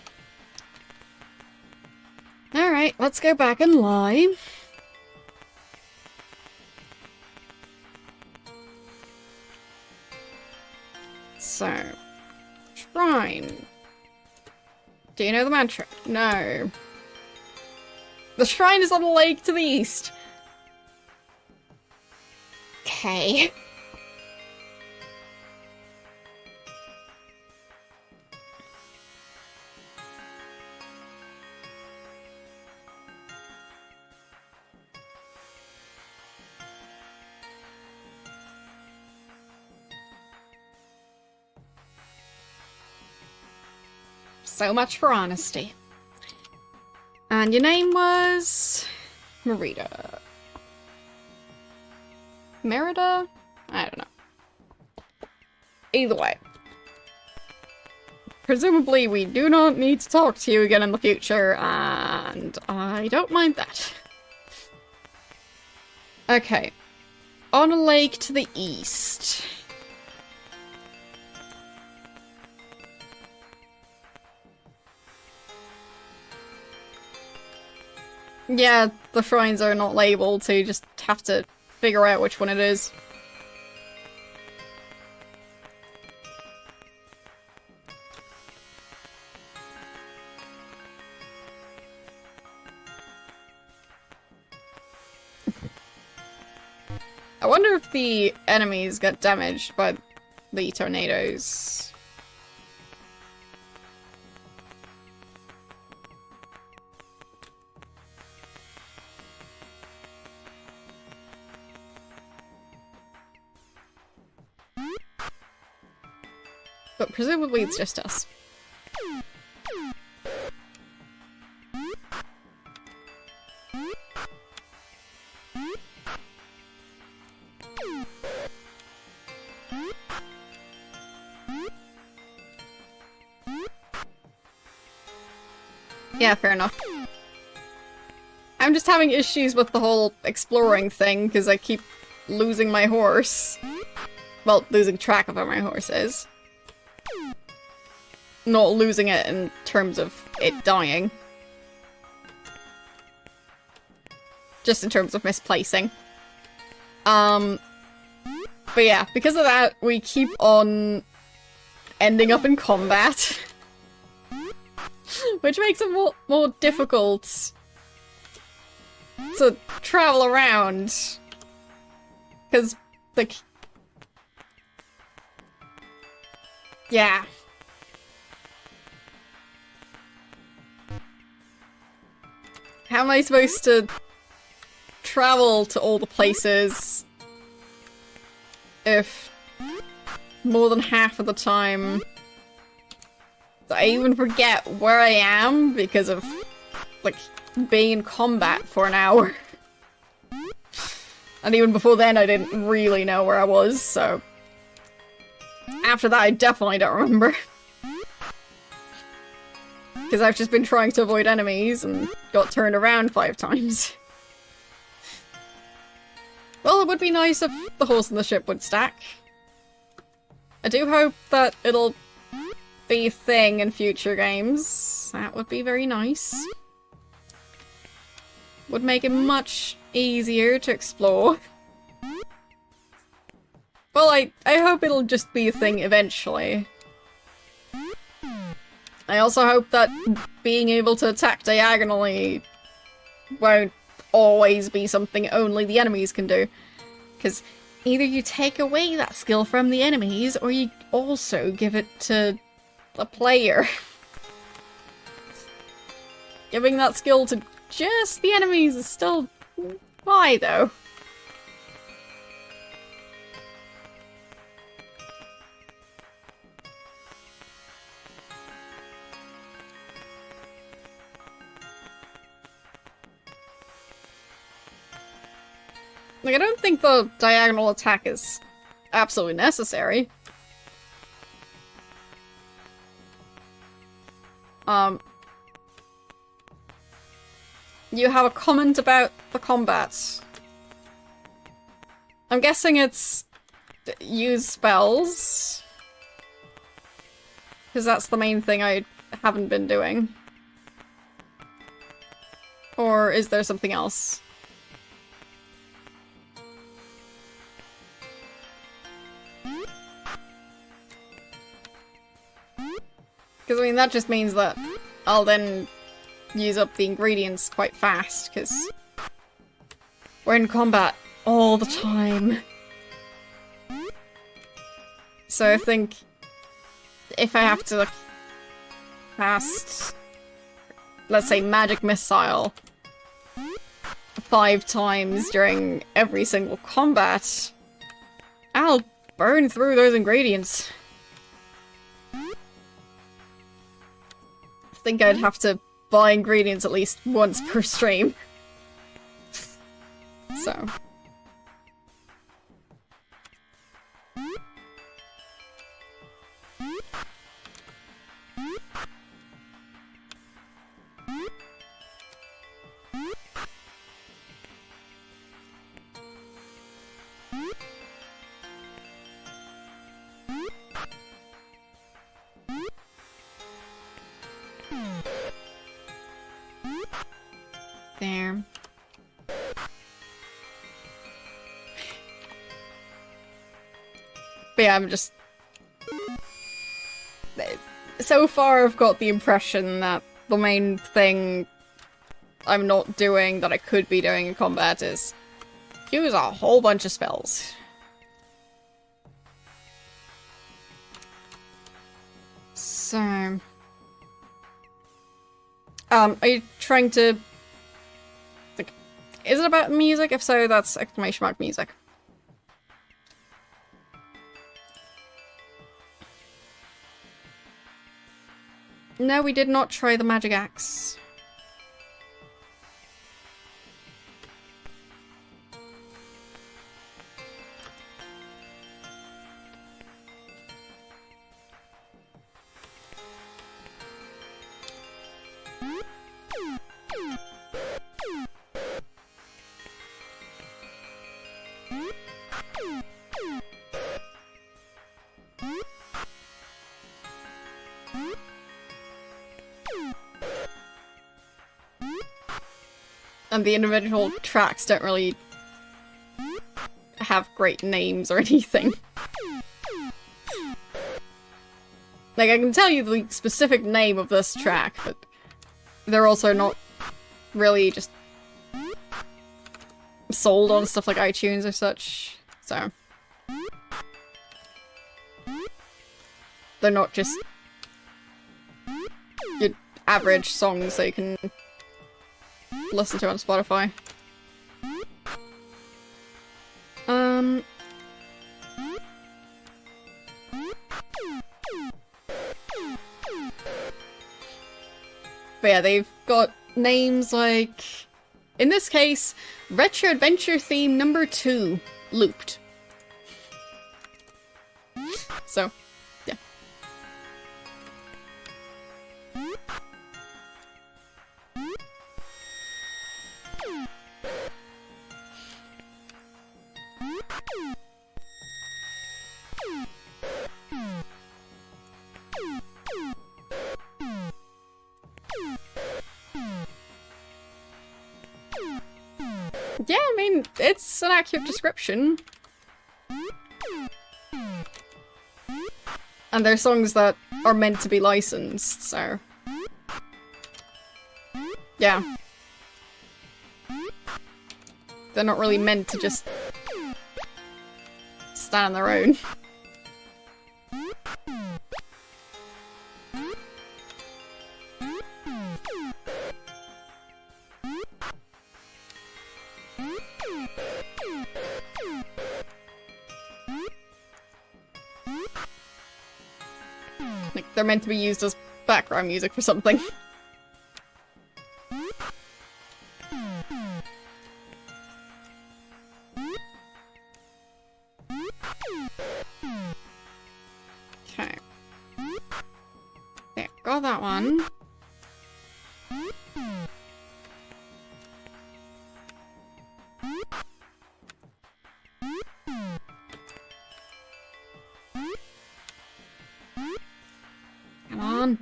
Speaker 2: Alright, let's go back and lie. So, shrine. Do you know the mantra? No. The shrine is on a lake to the east. Okay. So much for honesty. And your name was... Merida. I don't know. Either way. presumably we do not need to talk to you again in the future, and I don't mind that. Okay. On a lake to the east. Yeah, the shrines are not labeled, so you just have to figure out which one it is. I wonder if the enemies get damaged by the tornadoes. But presumably it's just us. Yeah, fair enough. I'm just having issues with the whole exploring thing, because I keep losing my horse. Well, losing track of where my horse is. Not losing it in terms of it dying. Just in terms of misplacing. But yeah, because of that, we keep on ending up in combat. Which makes it more difficult to travel around. Because, like... yeah. How am I supposed to travel to all the places if more than half of the time I even forget where I am because of, like, being in combat for an hour? And even before then I didn't really know where I was, so... after that I definitely don't remember. Because I've just been trying to avoid enemies and got turned around 5 times. Well, it would be nice if the horse and the ship would stack. I do hope that it'll be a thing in future games. That would be very nice. Would make it much easier to explore. Well, I hope it'll just be a thing eventually. I also hope that being able to attack diagonally won't always be something only the enemies can do. Because either you take away that skill from the enemies, or you also give it to the player. Giving that skill to just the enemies is still... why, though? Like, I don't think the diagonal attack is absolutely necessary. You have a comment about the combat. I'm guessing it's use spells. Because that's the main thing I haven't been doing. Or is there something else? Because, I mean, that just means that I'll then use up the ingredients quite fast, because we're in combat all the time. So I think if I have to, like, cast, let's say, magic missile 5 times during every single combat, I'll burn through those ingredients. I think I'd have to buy ingredients at least once per stream. So. There. But yeah, I'm just... So far I've got the impression that the main thing I'm not doing that I could be doing in combat is use a whole bunch of spells. So... are you trying to... Like, is it about music? If so, that's exclamation mark music. No, we did not try the magic axe. And the individual tracks don't really have great names or anything. Like, I can tell you the specific name of this track, but they're also not really just sold on stuff like iTunes or such, so... They're not just your average songs that you can listen to on Spotify. But yeah, they've got names like, in this case, Retro Adventure Theme number 2, Looped. So, yeah. Yeah, I mean, it's an accurate description. And they're songs that are meant to be licensed, so... Yeah. They're not really meant to just stand on their own. Like, they're meant to be used as background music for something. Okay. There, got that one. Come on.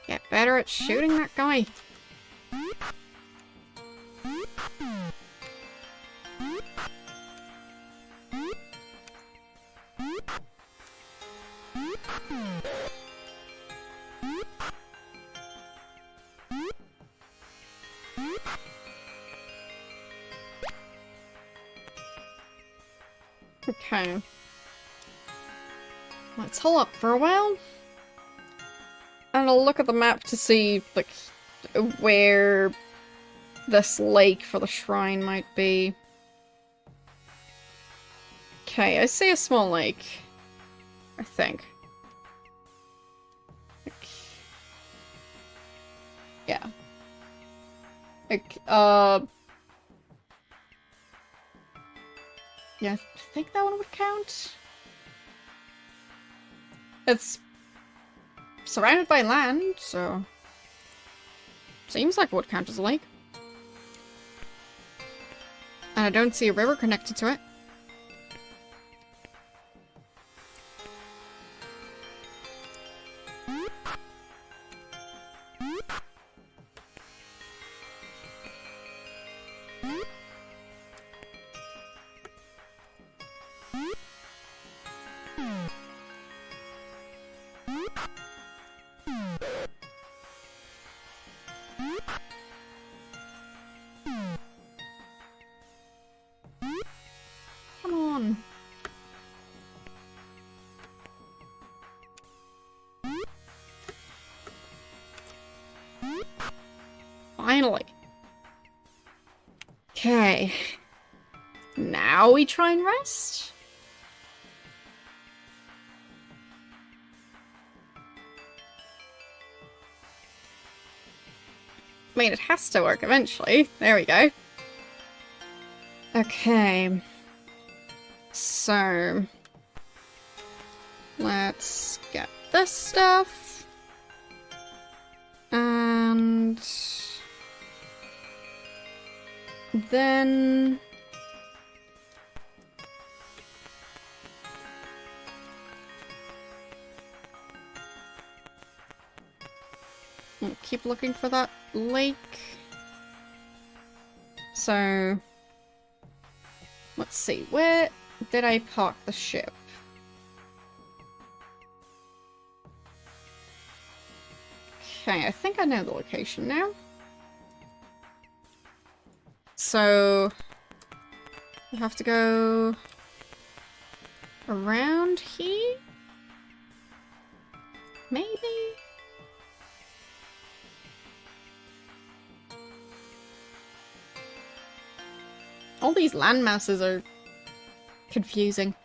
Speaker 2: Get better at shooting that guy. Okay. Let's hold up for a while. And I'll look at the map to see, like, where this lake for the shrine might be. Okay, I see a small lake. I think. Like, yeah. Like, yeah, I think that one would count. It's surrounded by land, so seems like it would count as a lake. And I don't see a river connected to it. Come on. Finally. Okay. Now we try and rest? I mean, it has to work eventually. There we go. Okay. So... let's get this stuff. And... then... we'll keep looking for that lake. So... let's see, where did I park the ship? Okay, I think I know the location now. So... we have to go... around here? Maybe? All these land masses are confusing.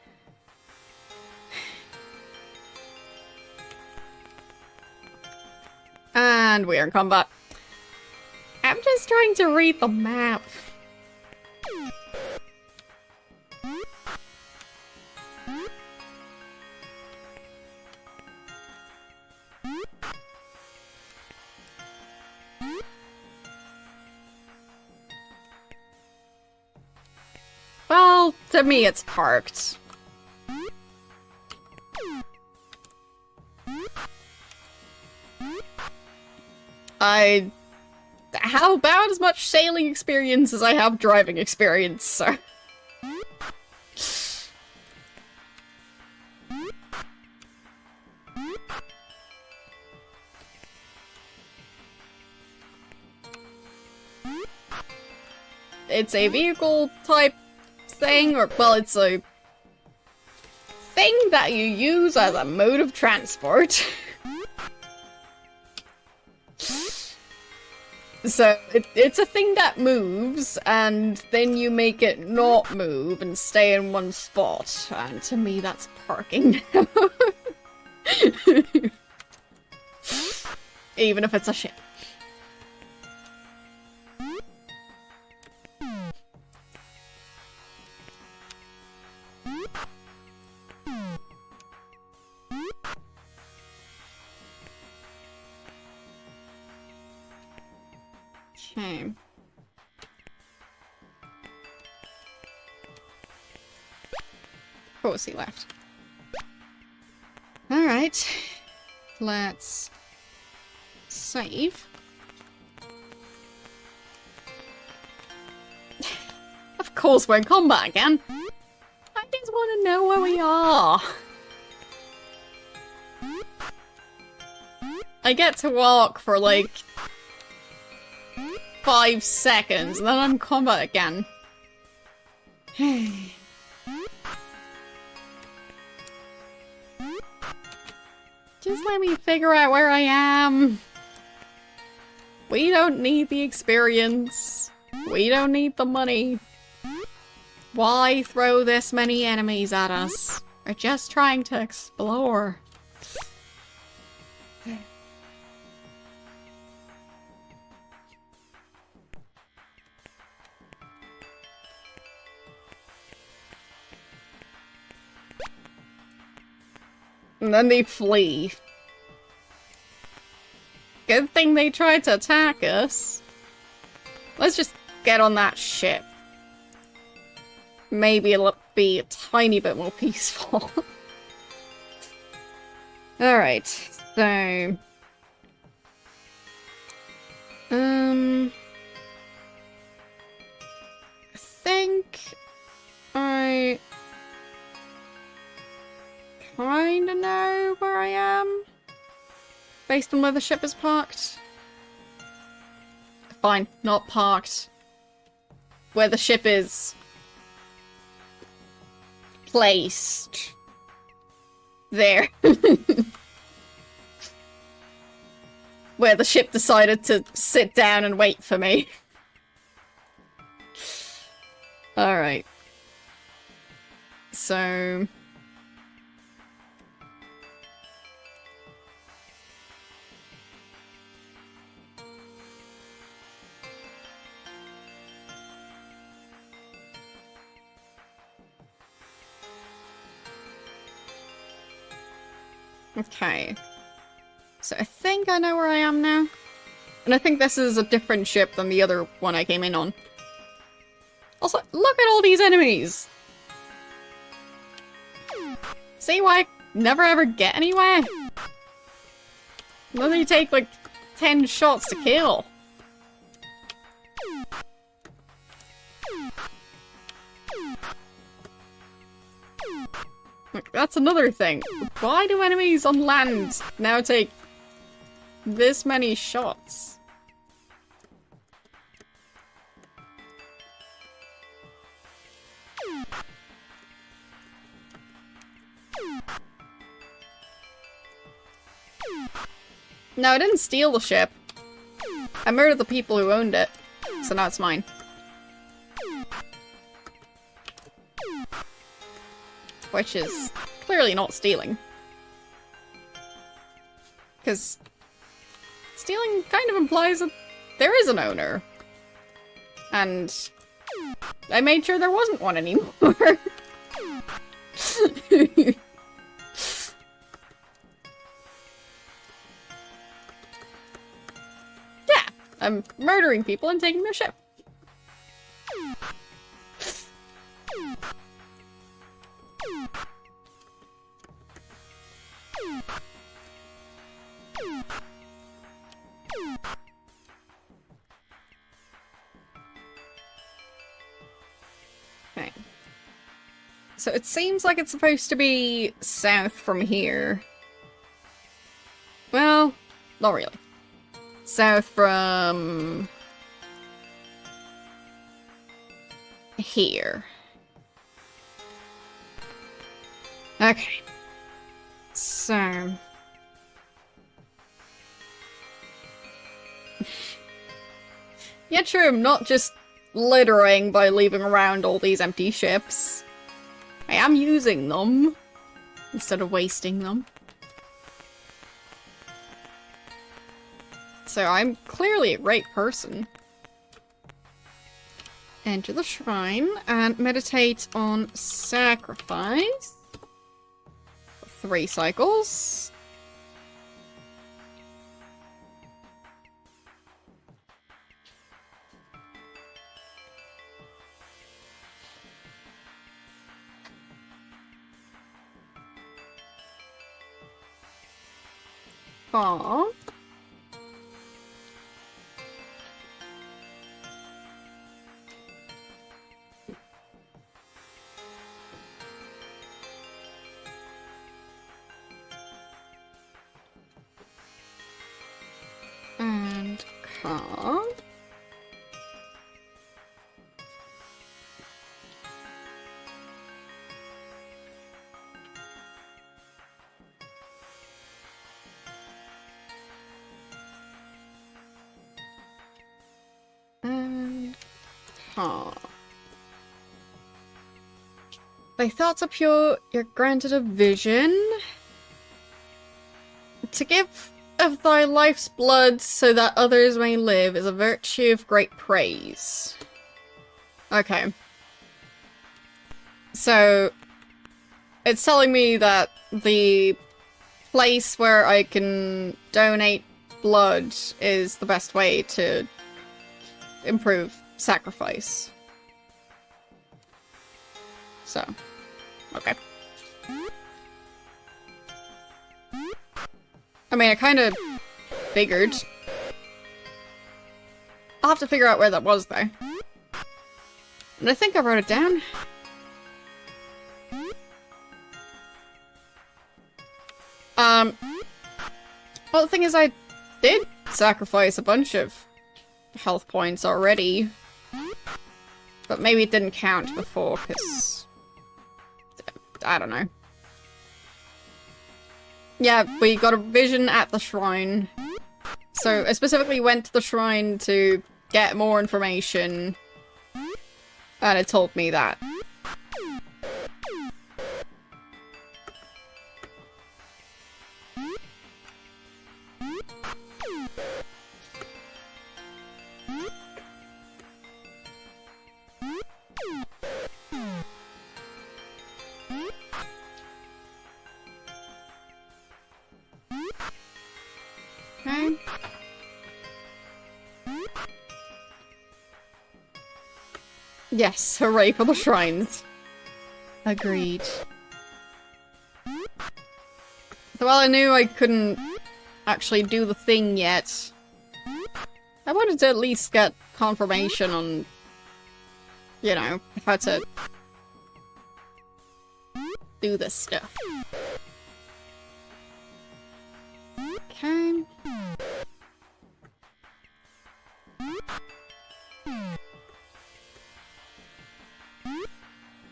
Speaker 2: And we are in combat. I'm just trying to read the map. Well, to me it's parked. I have about as much sailing experience as I have driving experience, so... it's a vehicle type thing, or, well, it's a thing that you use as a mode of transport. So, it's a thing that moves, and then you make it not move and stay in one spot. And to me, that's parking now. Even if it's a ship. Okay. Of course he left. Alright. Let's save. Of course we're in combat again. I just want to know where we are. I get to walk for like 5 seconds, and then I'm in combat again. Just let me figure out where I am. We don't need the experience. We don't need the money. Why throw this many enemies at us? We're just trying to explore. And then they flee. Good thing they tried to attack us. Let's just get on that ship. Maybe it'll be a tiny bit more peaceful. Alright, so... kinda know where I am. Based on where the ship is parked. Fine, not parked. Where the ship is placed. There. Where the ship decided to sit down and wait for me. Alright. So... Okay. So I think I know where I am now. And I think this is a different ship than the other one I came in on. Also, look at all these enemies! See why I never ever get anywhere? They take like 10 shots to kill. Look, that's another thing. Why do enemies on land now take this many shots? No, I didn't steal the ship. I murdered the people who owned it, so now it's mine. Which is clearly not stealing. Because stealing kind of implies that there is an owner. And I made sure there wasn't one anymore. Yeah, I'm murdering people and taking their ship. Okay. So it seems like it's supposed to be south from here. Well, not really. South from... here. Okay. So... yeah, true, I'm not just littering by leaving around all these empty ships. I am using them, instead of wasting them. So I'm clearly a great person. Enter the shrine and meditate on sacrifice. 3 cycles. Aww. And car. And car. Thy thoughts are pure, you're granted a vision. To give of thy life's blood so that others may live is a virtue of great praise. Okay. So, it's telling me that the place where I can donate blood is the best way to improve sacrifice. So, okay. I mean, I kind of figured. I'll have to figure out where that was, though. And I think I wrote it down. Well, the thing is, I did sacrifice a bunch of health points already. But maybe it didn't count before, because... I don't know. Yeah, we got a vision at the shrine. So I specifically went to the shrine to get more information. And it told me that. Okay. Yes, hooray for the shrines. Agreed. So while I knew I couldn't actually do the thing yet, I wanted to at least get confirmation on, you know, how to do this stuff. Okay.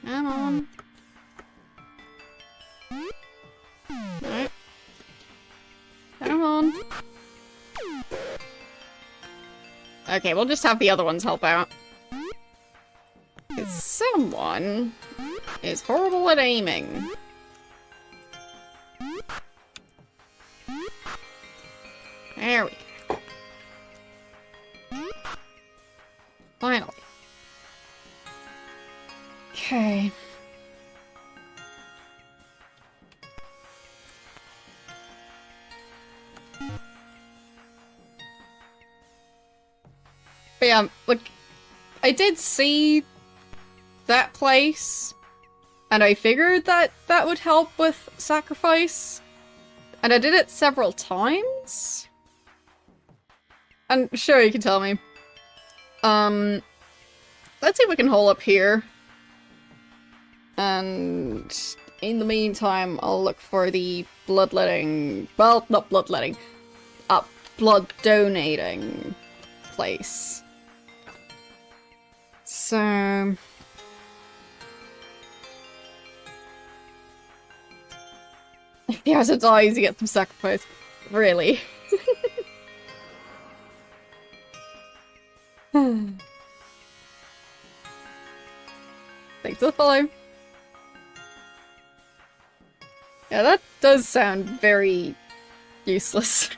Speaker 2: Come on. No. Come on. Okay, we'll just have the other ones help out. Because someone is horrible at aiming. There we go. Finally. Okay. But yeah, look, I did see that place, and I figured that that would help with sacrifice, and I did it several times. And sure, you can tell me. Let's see if we can hole up here. And in the meantime, I'll look for the bloodletting... Well, not bloodletting. Blood donating place. So... If the acid dies, you get some sacrifice. Really? Thanks for the follow. Yeah, that does sound very useless.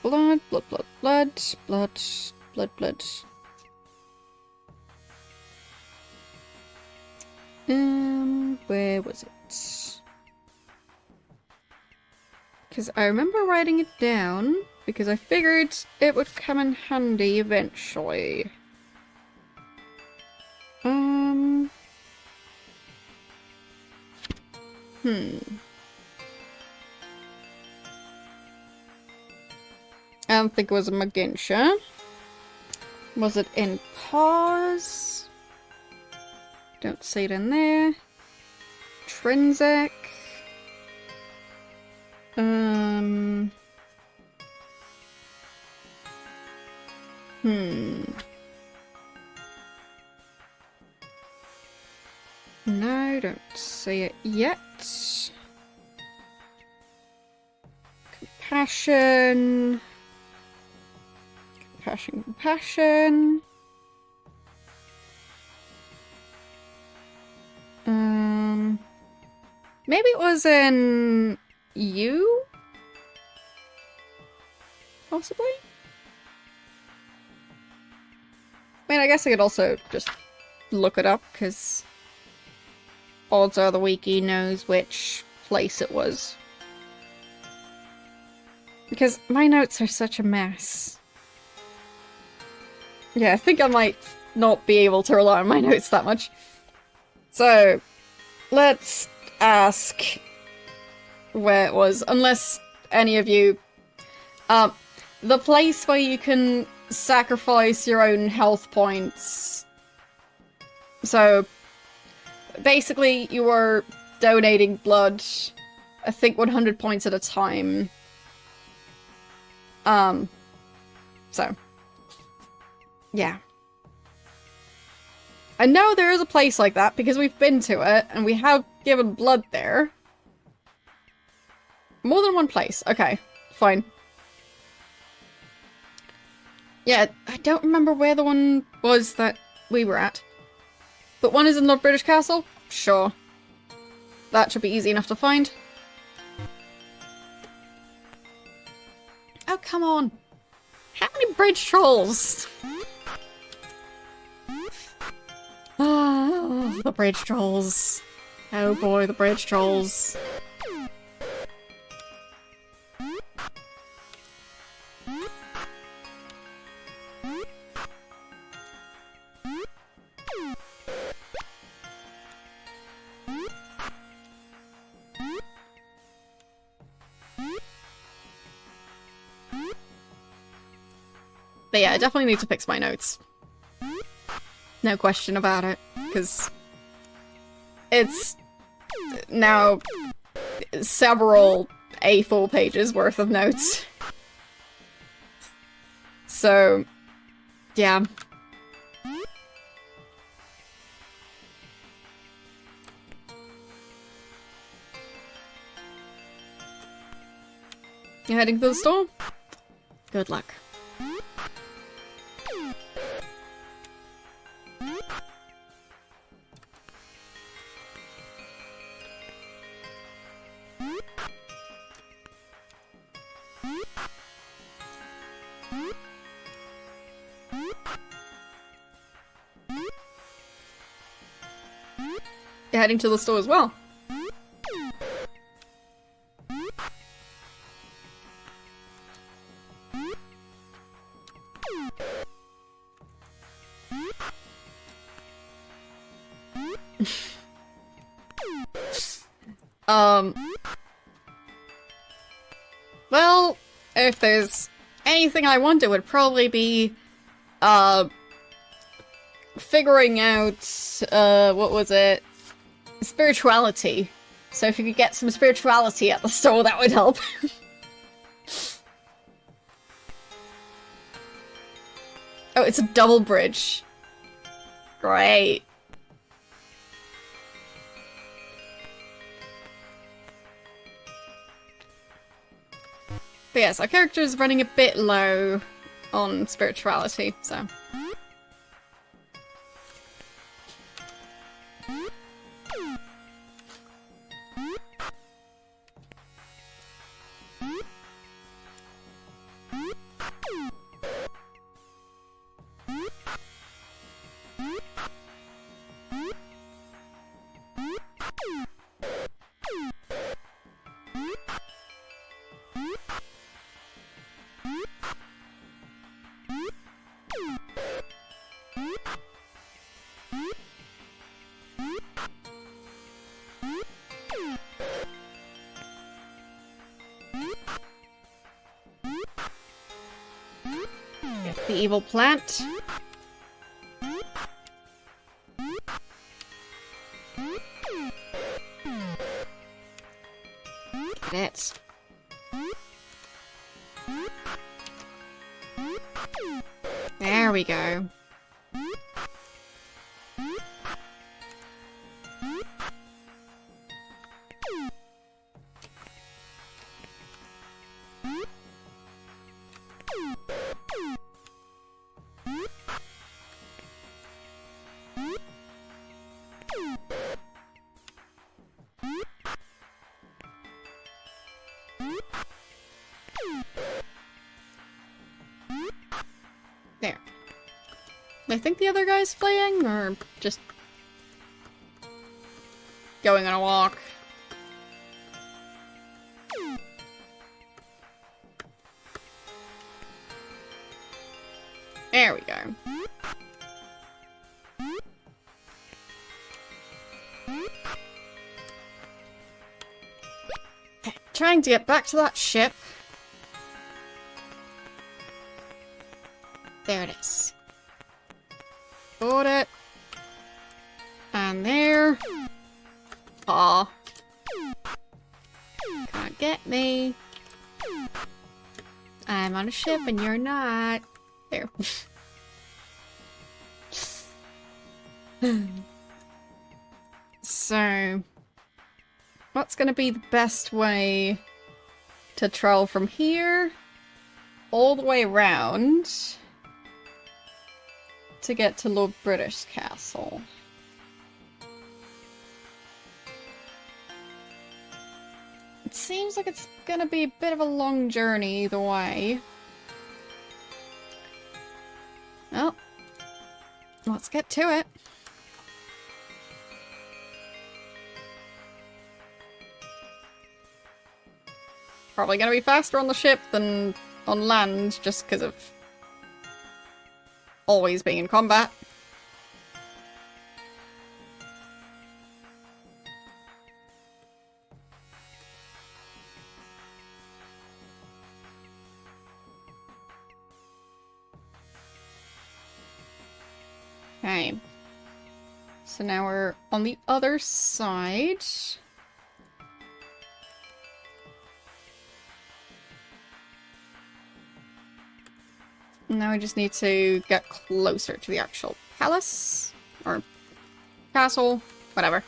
Speaker 2: Blood, blood, blood, blood, blood, blood, blood. Where was it? Because I remember writing it down, because I figured it would come in handy eventually. I don't think it was a Magintia. Was it in pause? Don't see it in there. Trinsic. No, don't see it yet. Compassion. Compassion, compassion. Maybe it was in you? Possibly? I mean, I guess I could also just look it up, because odds are the wiki knows which place it was. Because my notes are such a mess. Yeah, I think I might not be able to rely on my notes that much. So, let's ask where it was, unless any of you... the place where you can sacrifice your own health points. So,
Speaker 1: basically, you are donating blood, I think 100 points at a time. So. Yeah. I know there is a place like that because we've been to it and we have given blood there. More than one place. Okay, fine. Yeah, I don't remember where the one was that we were at. But one is in Lord British Castle? Sure. That should be easy enough to find. Oh, come on. How many bridge trolls? Oh, the bridge trolls. Oh boy, the bridge trolls. But yeah, I definitely need to fix my notes. No question about it, because it's now several A4 pages worth of notes. So, yeah. You heading to the store? Good luck. You're heading to the store as well. Well, if there's anything I want, it would probably be, figuring out, what was it? Spirituality. So if you could get some spirituality at the store, that would help. Oh, it's a double bridge. Great. But yes, our character is running a bit low on spirituality, so... The evil plant. Get it. There we go. There. I think the other guy's fleeing, or just going on a walk. There we go. Okay, trying to get back to that ship. There it is. Board it. And there.
Speaker 2: Aw. Can't get me. I'm on a ship and you're not. There. So, what's gonna be the best way to travel from here all the way around to get to Lord British Castle? It seems like it's gonna be a bit of a long journey either way. Well, let's get to it. Probably gonna be faster on the ship than on land, just because of always being in combat. Okay. So now we're on the other side. Now we just need to get closer to the actual palace. Or castle. Whatever.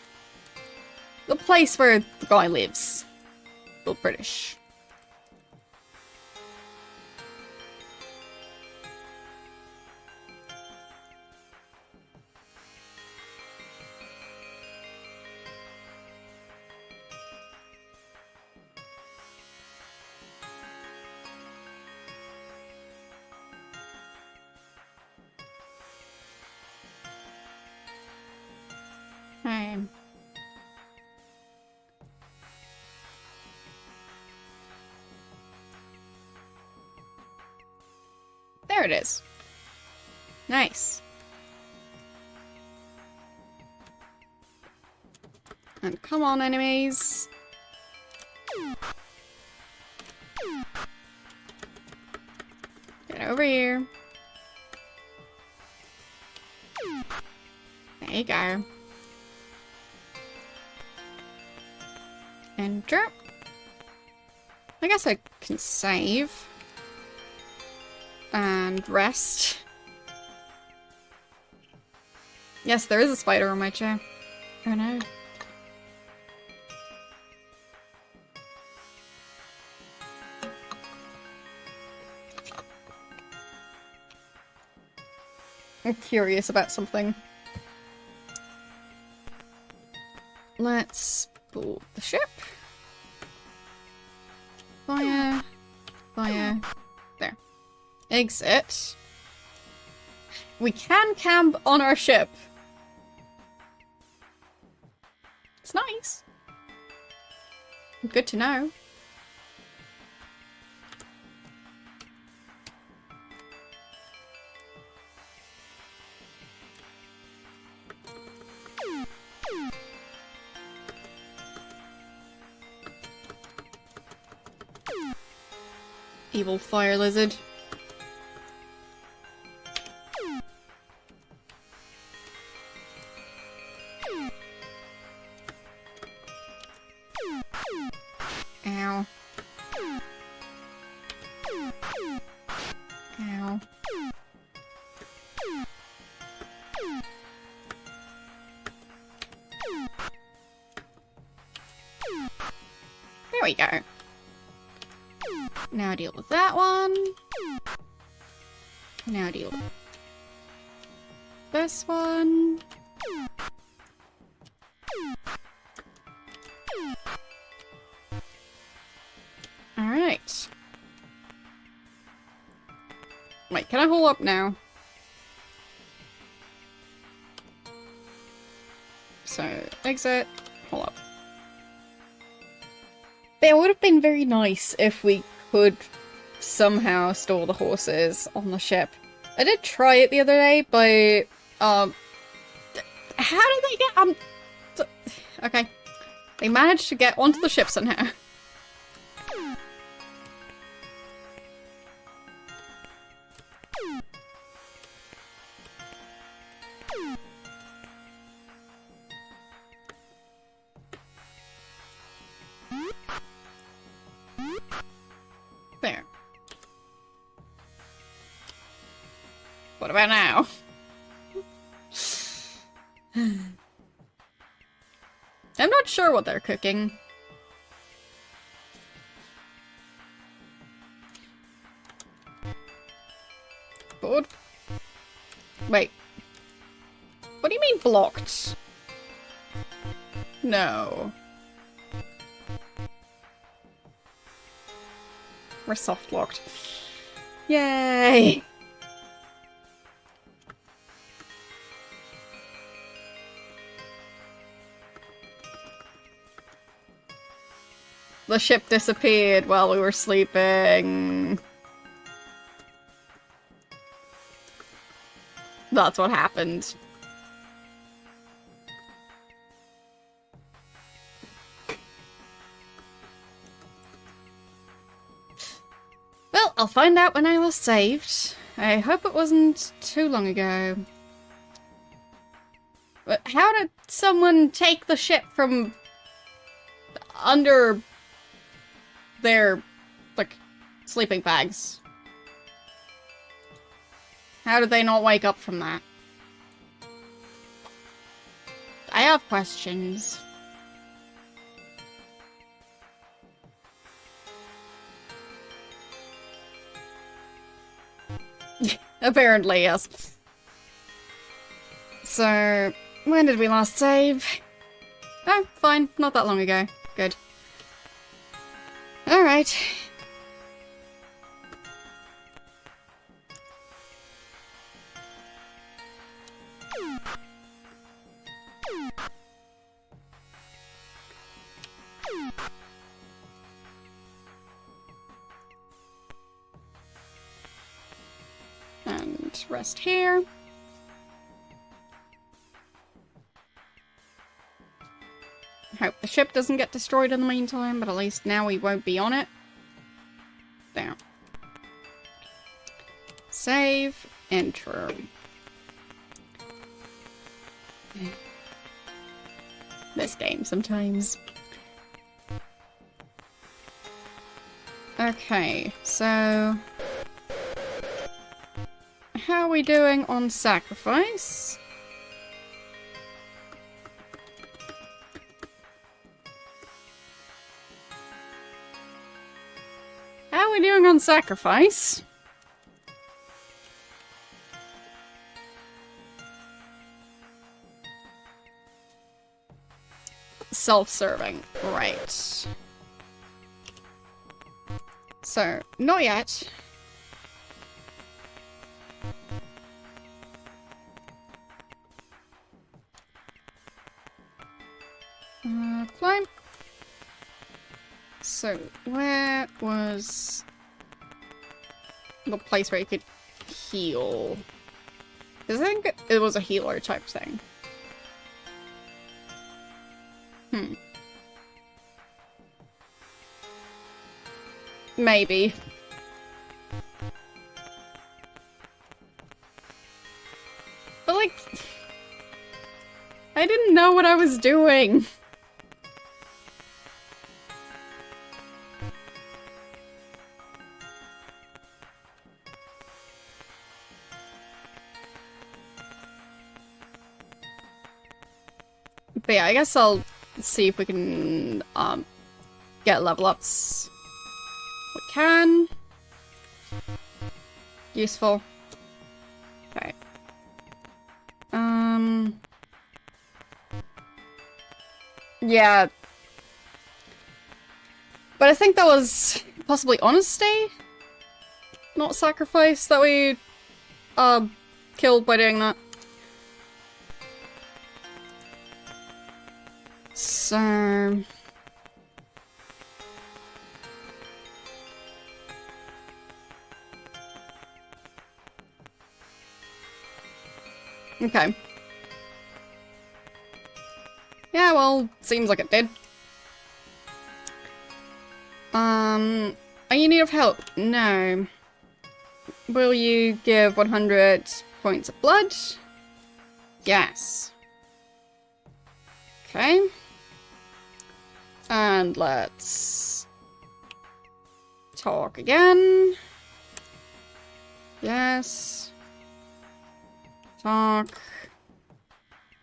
Speaker 2: The place where the guy lives. The British. Okay. There it is. Nice. And come on, enemies. Get over here. There you go. Enter. I guess I can save. And rest. Yes, there is a spider on my chair. Oh no. I'm curious about something. Let's board the ship. Fire. Fire. There. Exit. We can camp on our ship. It's nice. Good to know. Evil fire lizard. Ow. Ow. There we go. Now deal with that one. Now deal with this one. Alright. Wait, can I hold up now? So, exit, hold up. It would have been very nice if we could somehow store the horses on the ship. I did try it the other day, but, how did they get, okay. They managed to get onto the ship somehow. What about now? I'm not sure what they're cooking. Board? Wait. What do you mean blocked? No. We're soft locked. Yay! The ship disappeared while we were sleeping. That's what happened. Well, I'll find out when I was saved. I hope it wasn't too long ago. But how did someone take the ship from under their, like, sleeping bags? How did they not wake up from that? I have questions. Apparently, yes. So, when did we last save? Oh, fine. Not that long ago. Good. Alright. And rest here. Hope the ship doesn't get destroyed in the meantime, but at least now we won't be on it. There. Save. Enter. This game sometimes. Okay, so... how are we doing on sacrifice? How are we doing on sacrifice? Self-serving. Right. So, not yet. Climb. So, where was the place where you could heal? Because I think it was a healer type thing. Maybe. But like, I didn't know what I was doing. But yeah, I guess I'll see if we can get level ups. We can. Useful. Okay. Yeah. But I think that was possibly honesty, not sacrifice, that we killed by doing that. So... okay. Yeah, well, seems like it did. Are you in need of help? No. Will you give 100 points of blood? Yes. Okay. And let's talk again. Yes. Talk.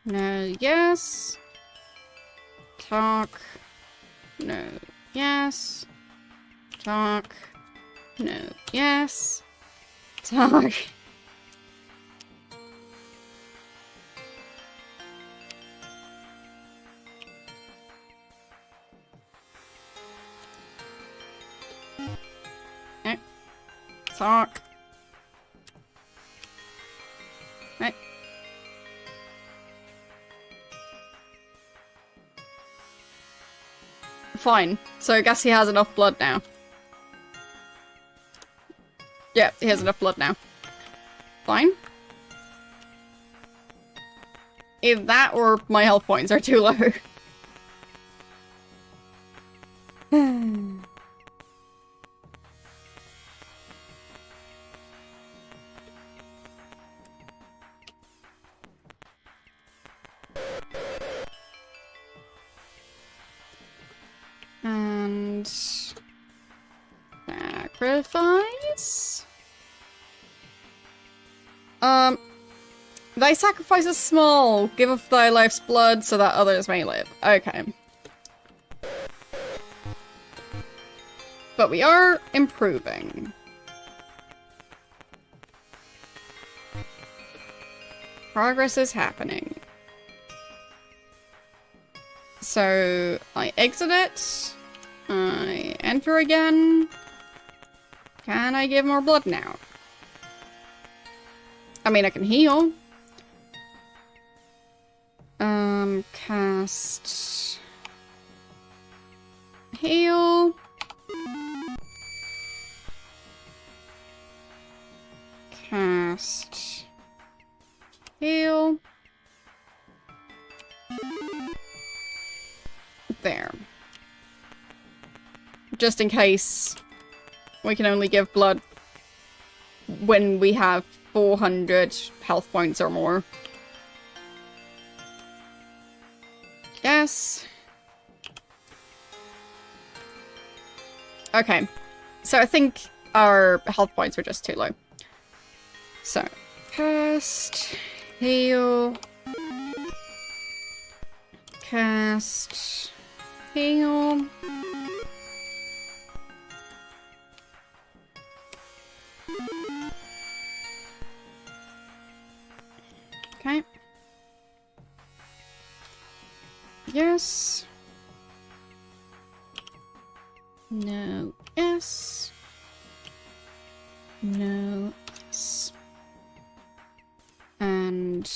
Speaker 2: No, yes. Talk. No, yes. Talk. No, yes. Talk. Okay. Talk. Okay. Fine. So I guess he has enough blood now. Yeah, he has enough blood now. Fine. Either that or my health points are too low. And... sacrifice? Thy sacrifice is small. Give of thy life's blood so that others may live. Okay. But we are improving. Progress is happening. So, I exit it. I enter again. Can I give more blood now? I mean, I can heal. Cast... heal. Cast... heal. There. Just in case we can only give blood when we have 400 health points or more. Yes. Okay. So I think our health points were just too low. So, cast, heal, cast, heal. Okay. Yes. No. Yes. No. Yes. And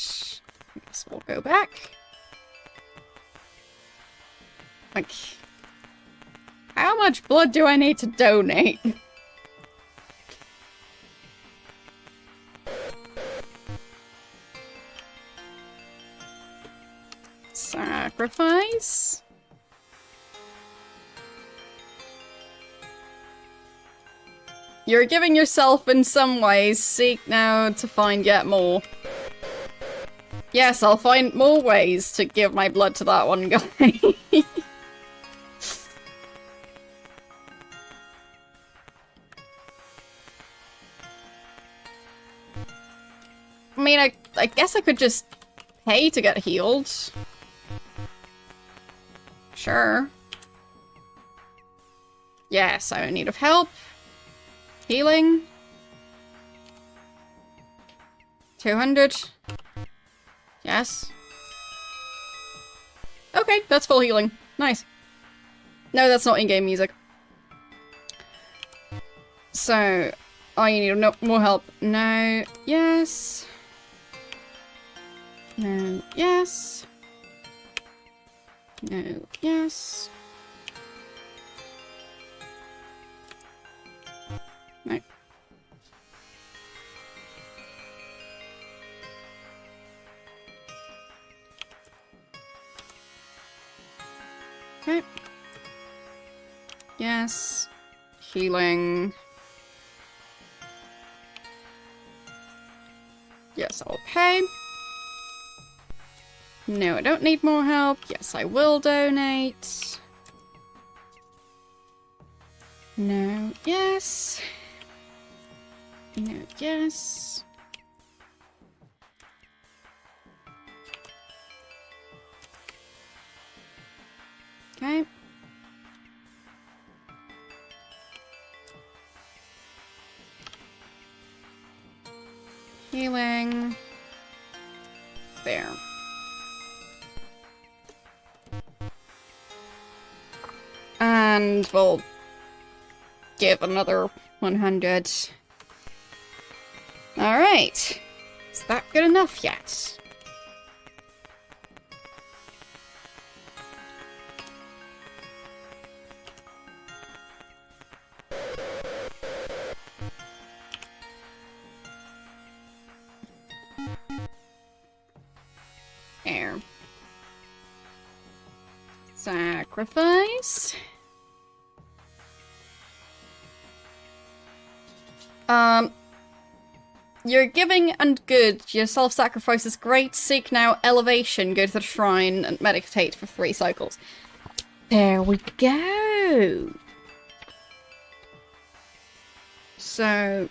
Speaker 2: I guess we'll go back. Like, how much blood do I need to donate? Sacrifice. You're giving yourself in some ways. Seek now to find yet more. Yes, I'll find more ways to give my blood to that one guy. I mean, I guess I could just pay to get healed. Sure. Yes, I'm in need of help. Healing. 200. Yes. Okay, that's full healing. Nice. No, that's not in-game music. So, I need no more help. No. Yes. No. Yes. No. Yes. No. Okay. Yes. Healing. Yes, I'll pay. No, I don't need more help. Yes, I will donate. No, yes. No, yes. Okay. Healing. There. And we'll give another 100. Alright. Is that good enough yet? There. Sacrifice. You're giving and good. Your self-sacrifice is great. Seek now elevation. Go to the shrine and meditate for 3 cycles. There we go. So,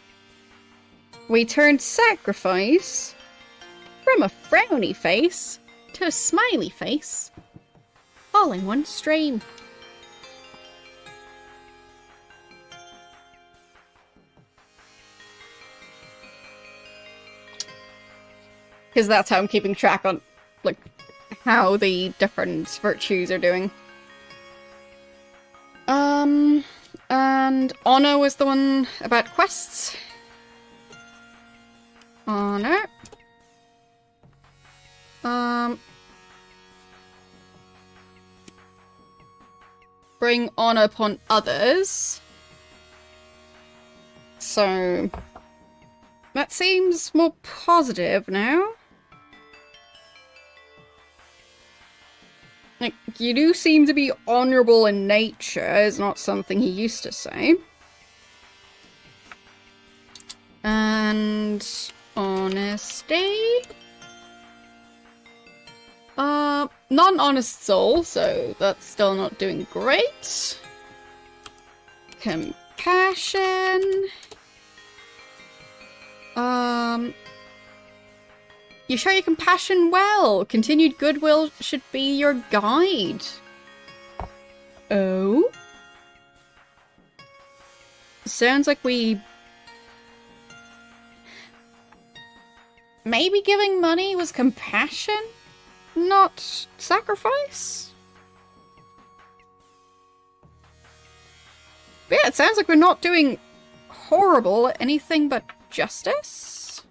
Speaker 2: we turned sacrifice from a frowny face to a smiley face, all in one stream. Because that's how I'm keeping track on, like, how the different virtues are doing. And Honor was the one about quests. Honor. Bring honor upon others. So, that seems more positive now. Like, you do seem to be honourable in nature, is not something he used to say. And honesty. Non-honest soul, so that's still not doing great. Compassion. You show your compassion well. Continued goodwill should be your guide. Oh? Sounds like we... Maybe giving money was compassion? Not sacrifice? But yeah, it sounds like we're not doing horrible at anything but justice?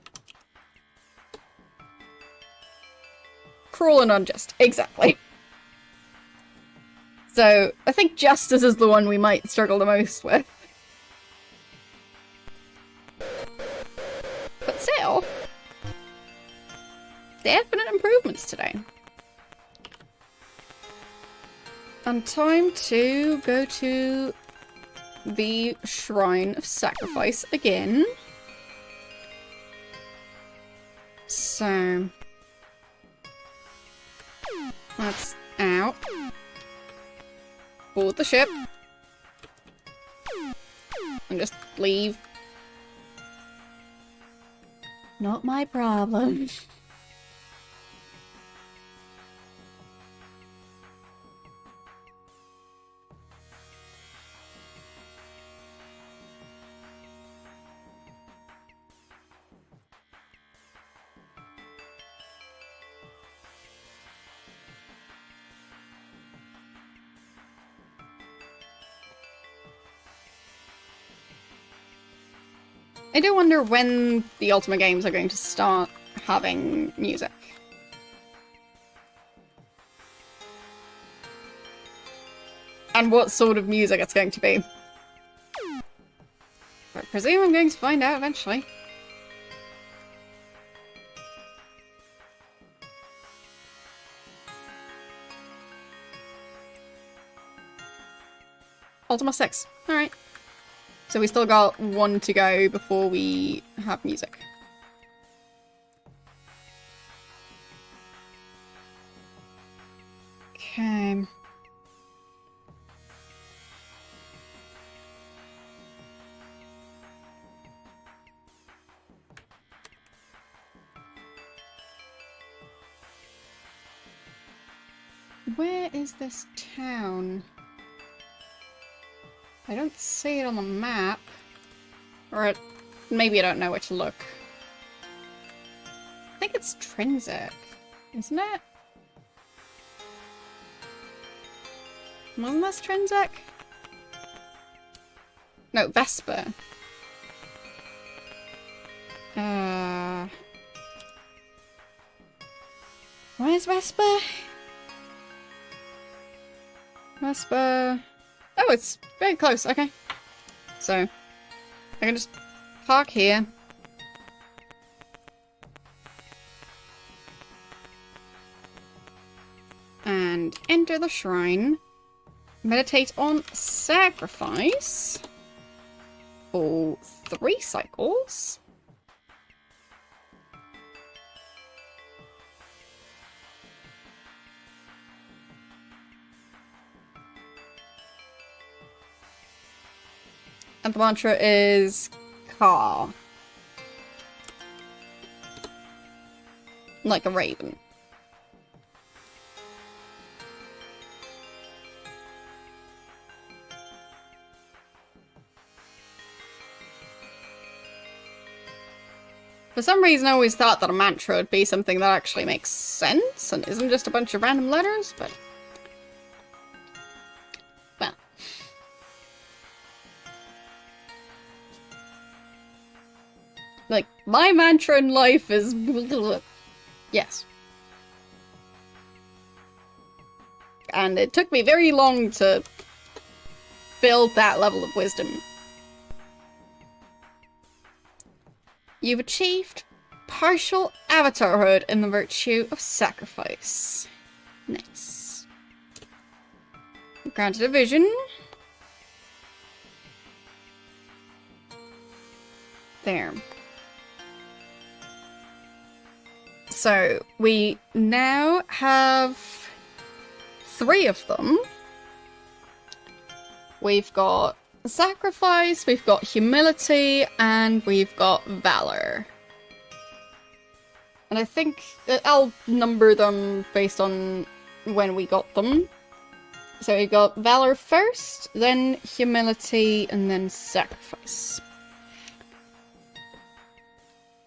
Speaker 2: Cruel and unjust. Exactly. So, I think justice is the one we might struggle the most with. But still, definite improvements today. And time to go to the Shrine of Sacrifice again. So... that's out. Board the ship. And just leave. Not my problem. I do wonder when the Ultima games are going to start having music. And what sort of music it's going to be. I presume I'm going to find out eventually. Ultima 6. Alright. So we still got 1 to go before we have music. Okay.
Speaker 1: Where is this town? I don't see it on the map. Or maybe I don't know where to look. I think it's Trinsic, isn't it? Wasn't this Trinsic? No, Vesper. Where's Vesper? Vesper. Oh, it's very close. Okay. So, I can just park here. And enter the shrine. Meditate on sacrifice. For 3 cycles. And the mantra is Ka. Like a raven. For some reason I always thought that a mantra would be something that actually makes sense and isn't just a bunch of random letters, but... well. Like, my mantra in life is... yes. And it took me very long to build that level of wisdom. You've achieved partial avatarhood in the virtue of sacrifice. Nice. Granted a vision. There. So, we now have 3 of them. We've got sacrifice, we've got humility, and we've got valor. And I think that I'll number them based on when we got them. So we got valor first, then humility, and then sacrifice.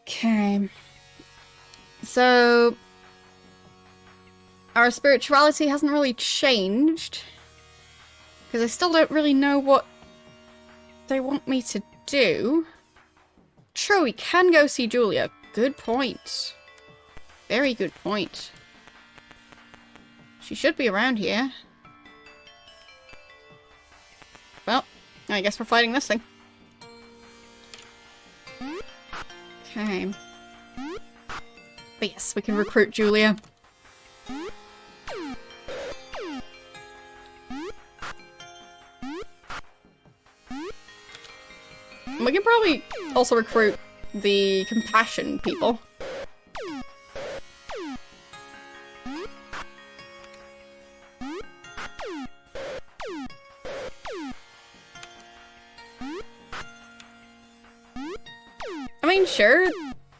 Speaker 1: Okay. So our spirituality hasn't really changed. Because I still don't really know what they want me to do. True, we can go see Julia. Good point. Very good point. She should be around here. Well, I guess we're fighting this thing. Okay. But yes, we can recruit Julia. We can probably also recruit the compassion people. I mean, sure,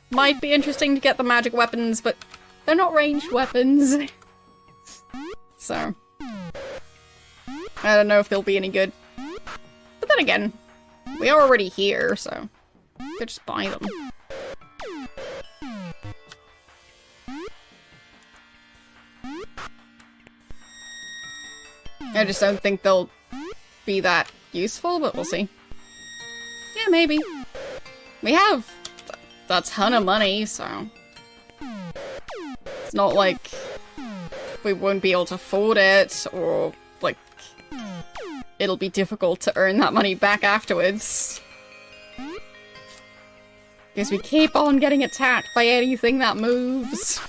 Speaker 1: might be interesting to get the magic weapons, but they're not ranged weapons. So, I don't know if they'll be any good. But then again, we are already here, so we could just buy them. I just don't think they'll be that useful, but we'll see. Yeah, maybe. We have a ton of money, so it's not like we won't be able to afford it, or like it'll be difficult to earn that money back afterwards. Because we keep on getting attacked by anything that moves.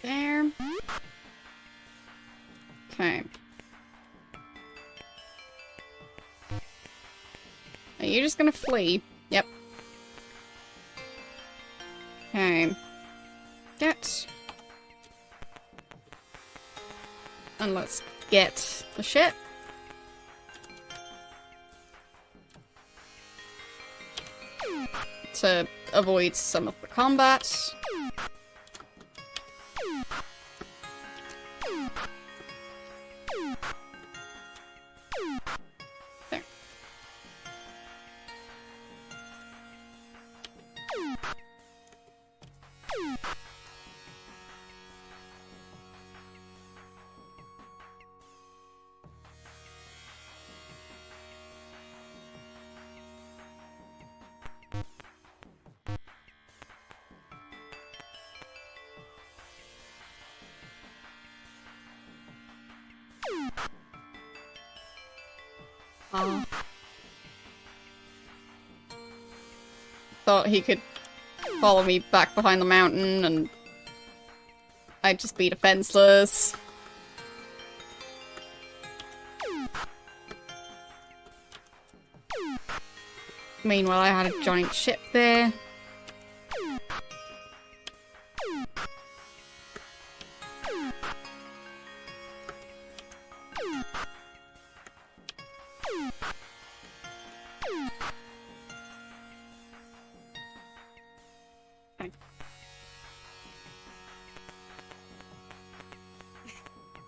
Speaker 1: There. Okay.
Speaker 2: you're just gonna flee. Yep. Okay. Get. And let's get the ship. To avoid some of the combat. There. Thought he could follow me back behind the mountain and I'd just be defenseless. Meanwhile, I had a giant ship there.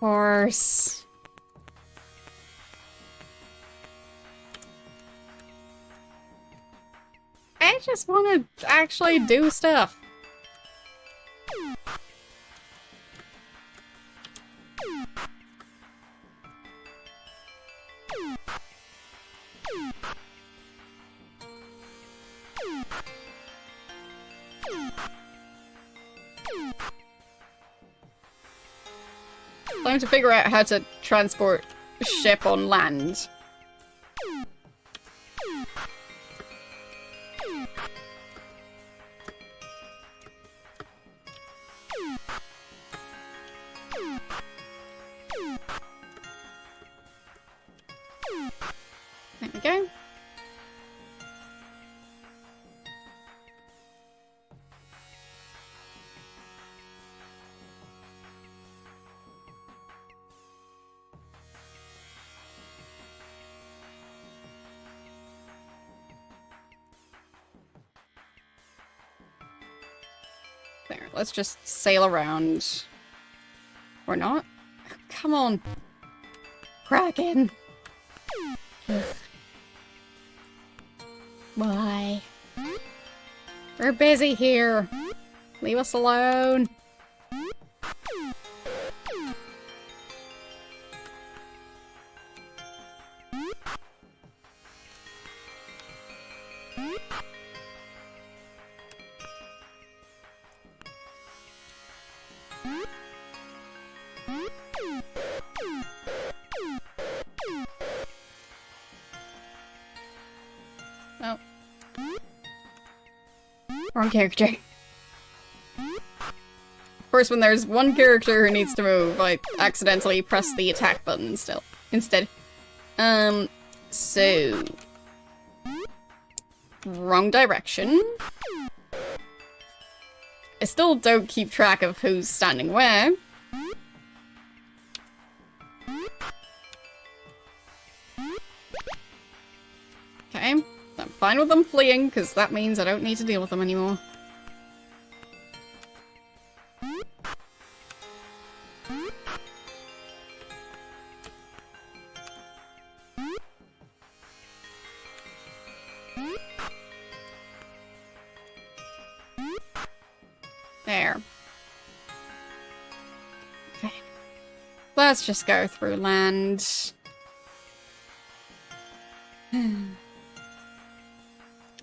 Speaker 2: Of course. I just want to actually do stuff. Time to figure out how to transport a ship on land. There we go. There, let's just sail around. Or not? Oh, come on. Kraken. Why? We're busy here. Leave us alone. Oh. Wrong character. Of course, when there's one character who needs to move, I accidentally press the attack button still. Instead. So... Wrong direction. I still don't keep track of who's standing where. Okay. I'm fine with them fleeing, because that means I don't need to deal with them anymore. There. Okay. Let's just go through land.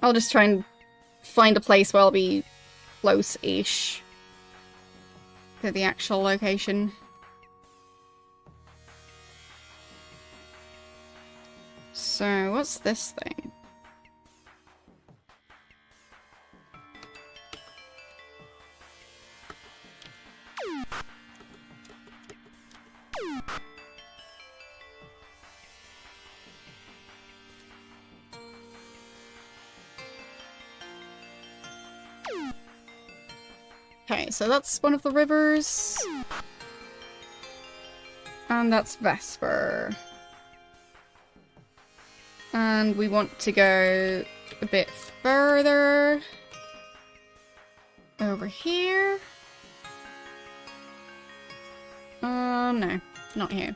Speaker 2: I'll just try and find a place where I'll be close-ish to the actual location. So, what's this thing? Okay, so that's one of the rivers. And that's Vesper. And we want to go a bit further. Over here. No, not here.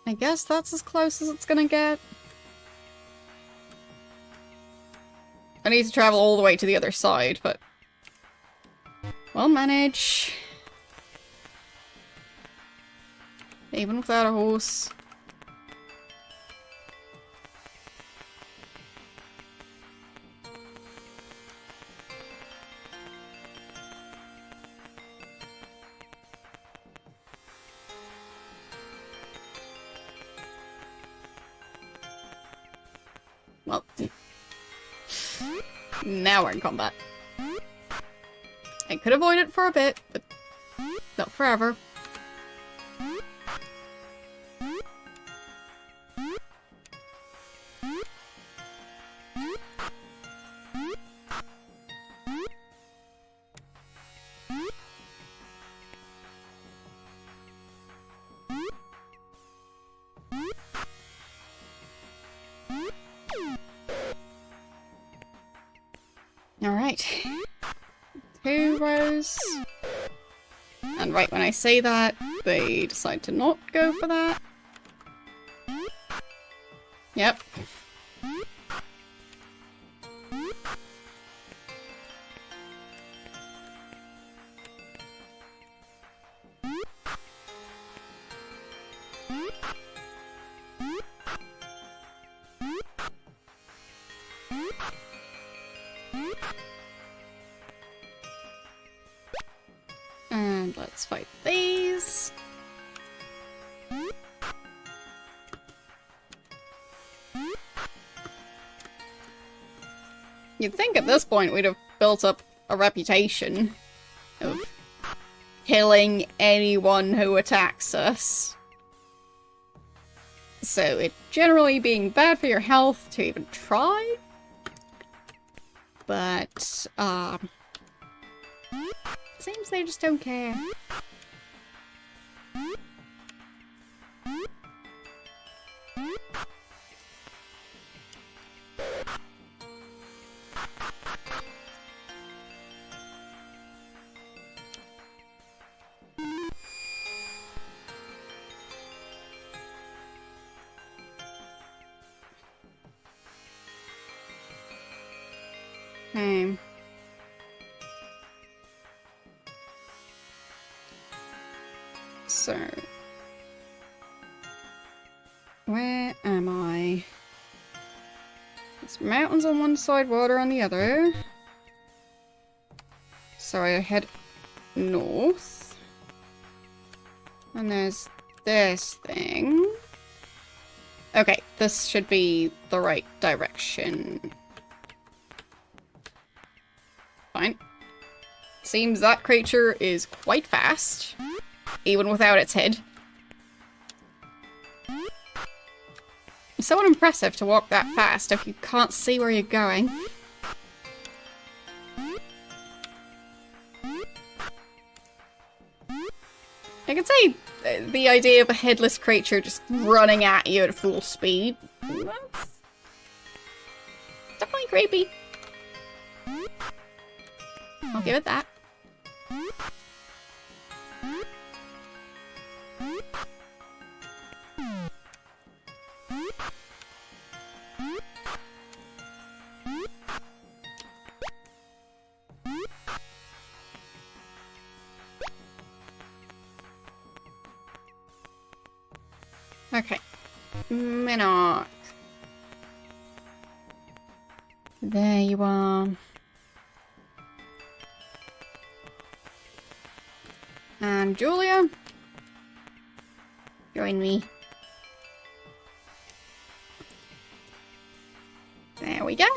Speaker 2: I guess that's as close as it's gonna get. I need to travel all the way to the other side, but we'll manage. Even without a horse. Well, now we're in combat. I could avoid it for a bit, but not forever. Alright. 2 rows. And right when I say that, they decide to not go for that. Yep. And let's fight these. You'd think at this point we'd have built up a reputation of killing anyone who attacks us. So it generally being bad for your health to even try. But, seems they just don't care. So, where am I? There's mountains on one side, water on the other. So I head north. And there's this thing. Okay, this should be the right direction. Fine. Seems that creature is quite fast, even without its head. It's somewhat impressive to walk that fast if you can't see where you're going. I can say the idea of a headless creature just running at you at full speed. That's definitely creepy. I'll give it that. Okay. Minnock. There you are. And Julia, join me. There we go.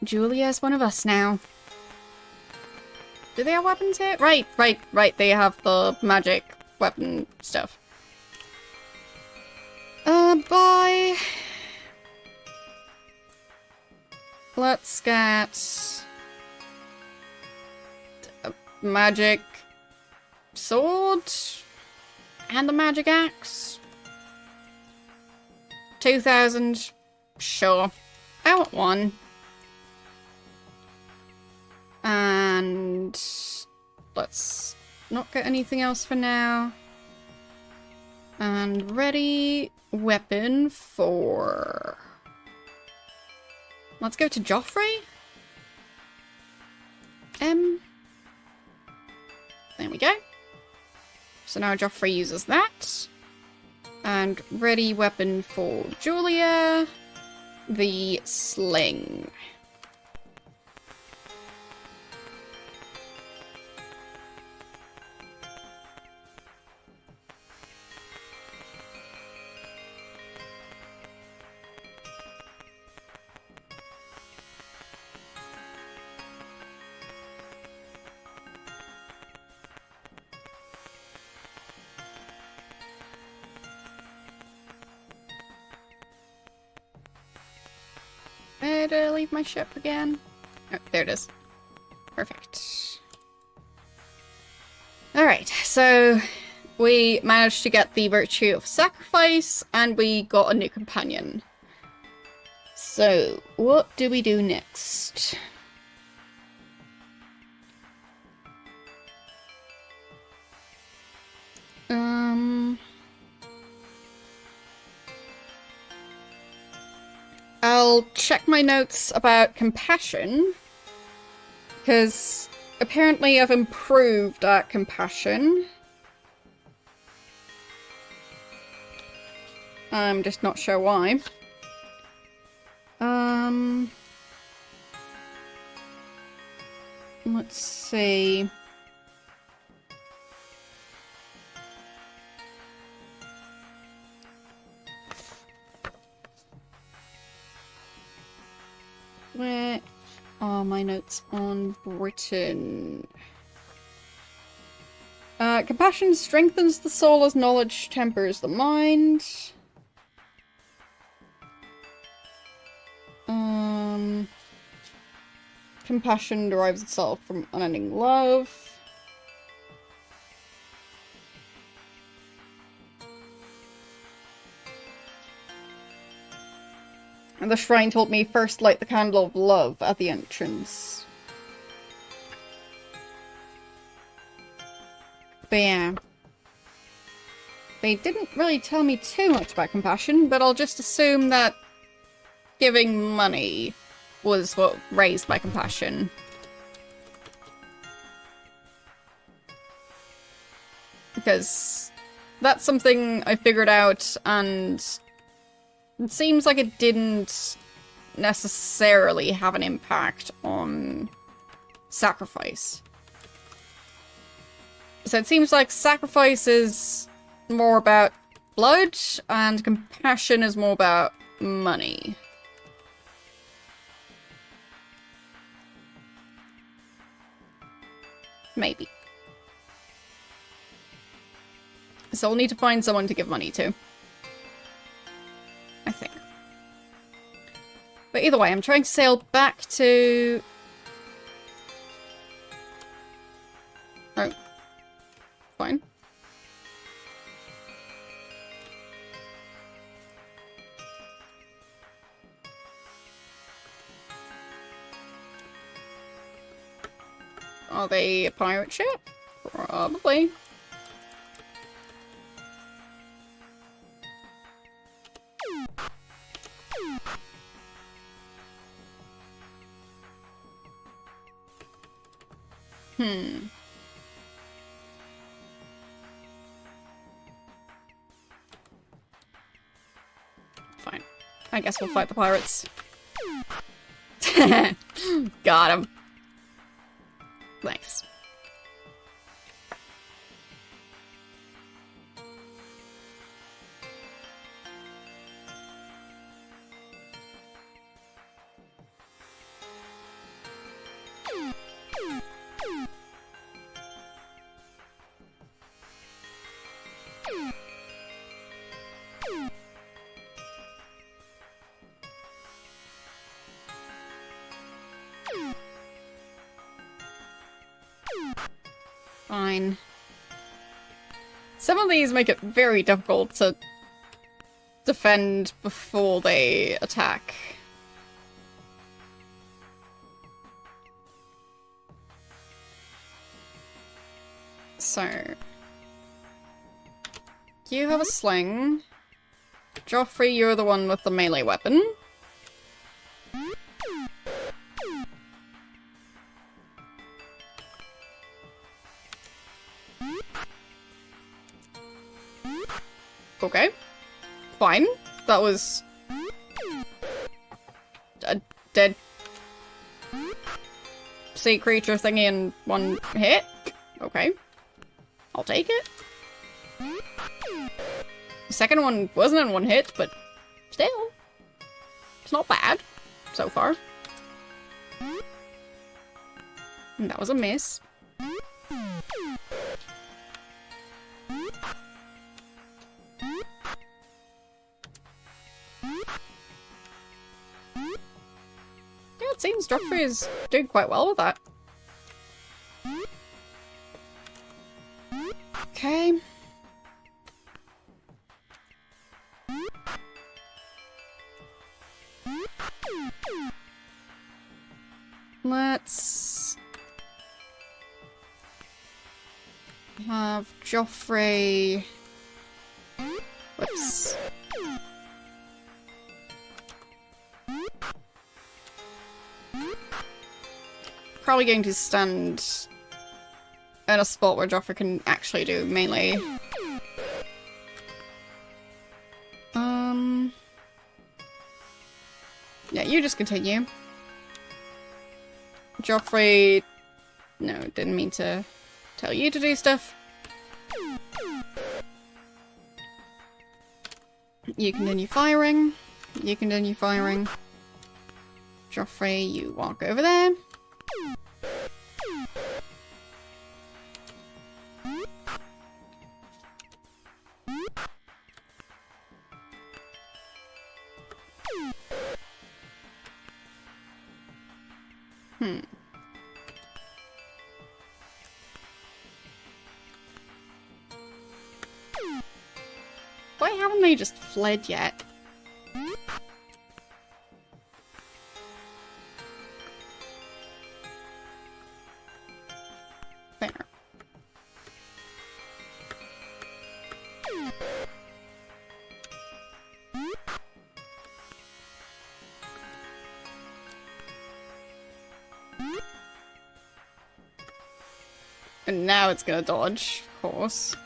Speaker 2: Julia's one of us now. Do they have weapons here? Right. They have the magic weapon stuff. Bye. Let's get a magic sword and a magic axe. 2,000. Sure. I want one. And let's not get anything else for now. And ready weapon for... Let's go to Joffrey. There we go. So now Joffrey uses that. And ready weapon for Julia. The sling. Where did I leave my ship again? Oh, there it is. Perfect. Alright, so we managed to get the virtue of sacrifice, and we got a new companion. So, what do we do next? I'll check my notes about compassion, because apparently I've improved at compassion. I'm just not sure why. Let's see. Where are my notes on Britain? Compassion strengthens the soul as knowledge tempers the mind. Compassion derives itself from unending love. And the shrine told me first light the candle of love at the entrance. But yeah. They didn't really tell me too much about compassion, but I'll just assume that giving money was what raised my compassion. Because that's something I figured out, and it seems like it didn't necessarily have an impact on sacrifice. So it seems like sacrifice is more about blood, and compassion is more about money. Maybe. So I'll need to find someone to give money to. I think. But either way, I'm trying to sail back to... Oh. Fine. Are they a pirate ship? Probably. Fine. I guess we'll fight the pirates. Got him. Nice. Fine. Some of these make it very difficult to defend before they attack. So... you have a sling. Joffrey, you're the one with the melee weapon. Okay. Fine. That was... a dead... sea creature thingy in one hit? Okay. I'll take it. The second one wasn't in one hit, but still. It's not bad, so far. And that was a miss. Yeah, it seems Joffrey is doing quite well with that. Okay. Let's have Joffrey... whoops. Probably going to stand in a spot where Joffrey can actually do melee. Yeah, you just continue. Joffrey... no, didn't mean to tell you to do stuff. You continue firing. You continue firing. Joffrey, you walk over there. Why haven't they just fled yet? There. And now it's gonna dodge, of course.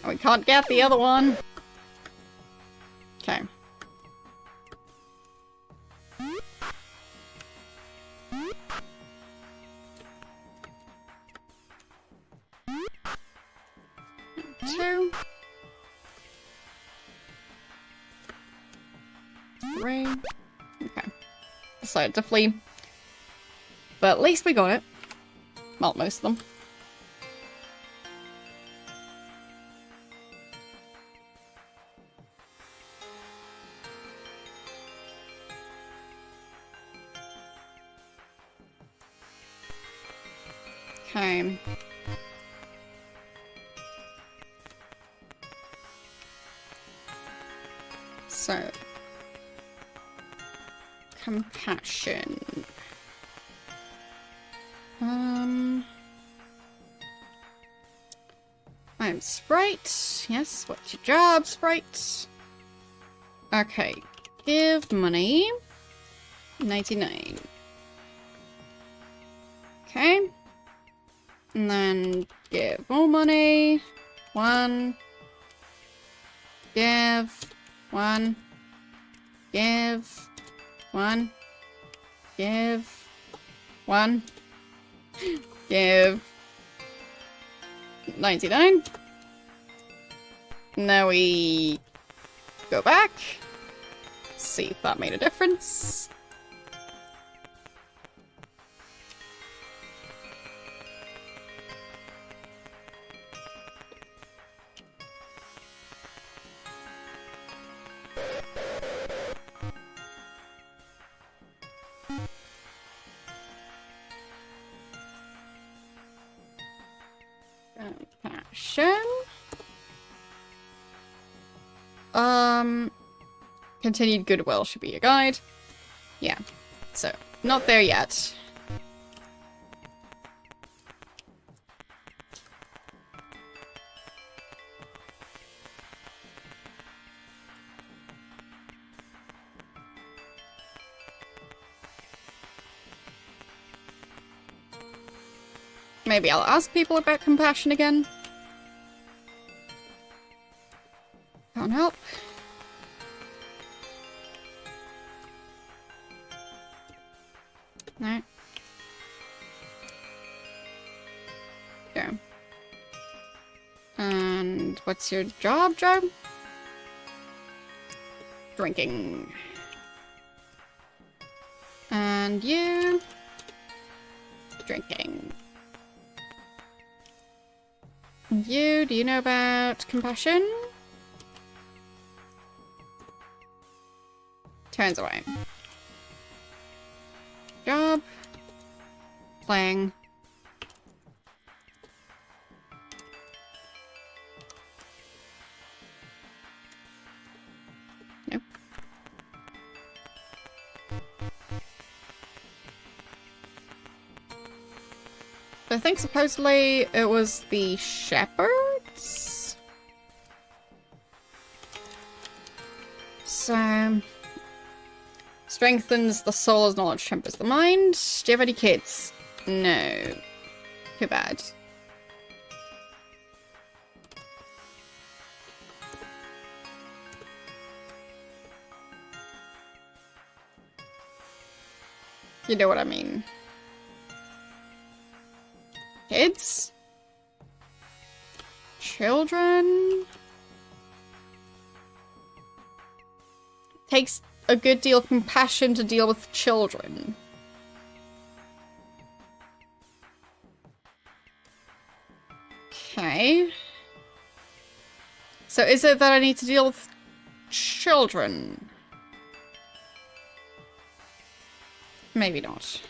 Speaker 2: Oh, we can't get the other one. Okay. Two. Three. Okay. Decided to flee. But at least we got it. Well, most of them. Okay. So. Compassion. I'm Sprite. Yes, what's your job, Sprite? Okay. Give money. 99. Okay. And then give more money. 1. Give. 1. Give. 1. Give. 1. Give. 99. Now we go back. See if that made a difference. compassion. Continued goodwill should be your guide. Yeah. So, not there yet. Maybe I'll ask people about compassion again. Can't help. No. Yeah. And what's your job, Joe? Drinking. And you? Drinking. You, do you know about compassion? Turns away. Job. Playing. Nope. I think supposedly it was the shepherds? So... strengthens the soul as knowledge, tempers the mind. Do you have any kids? No. Too bad. You know what I mean. Kids? Children? Takes a good deal of compassion to deal with children. Okay. So is it that I need to deal with children? Maybe not.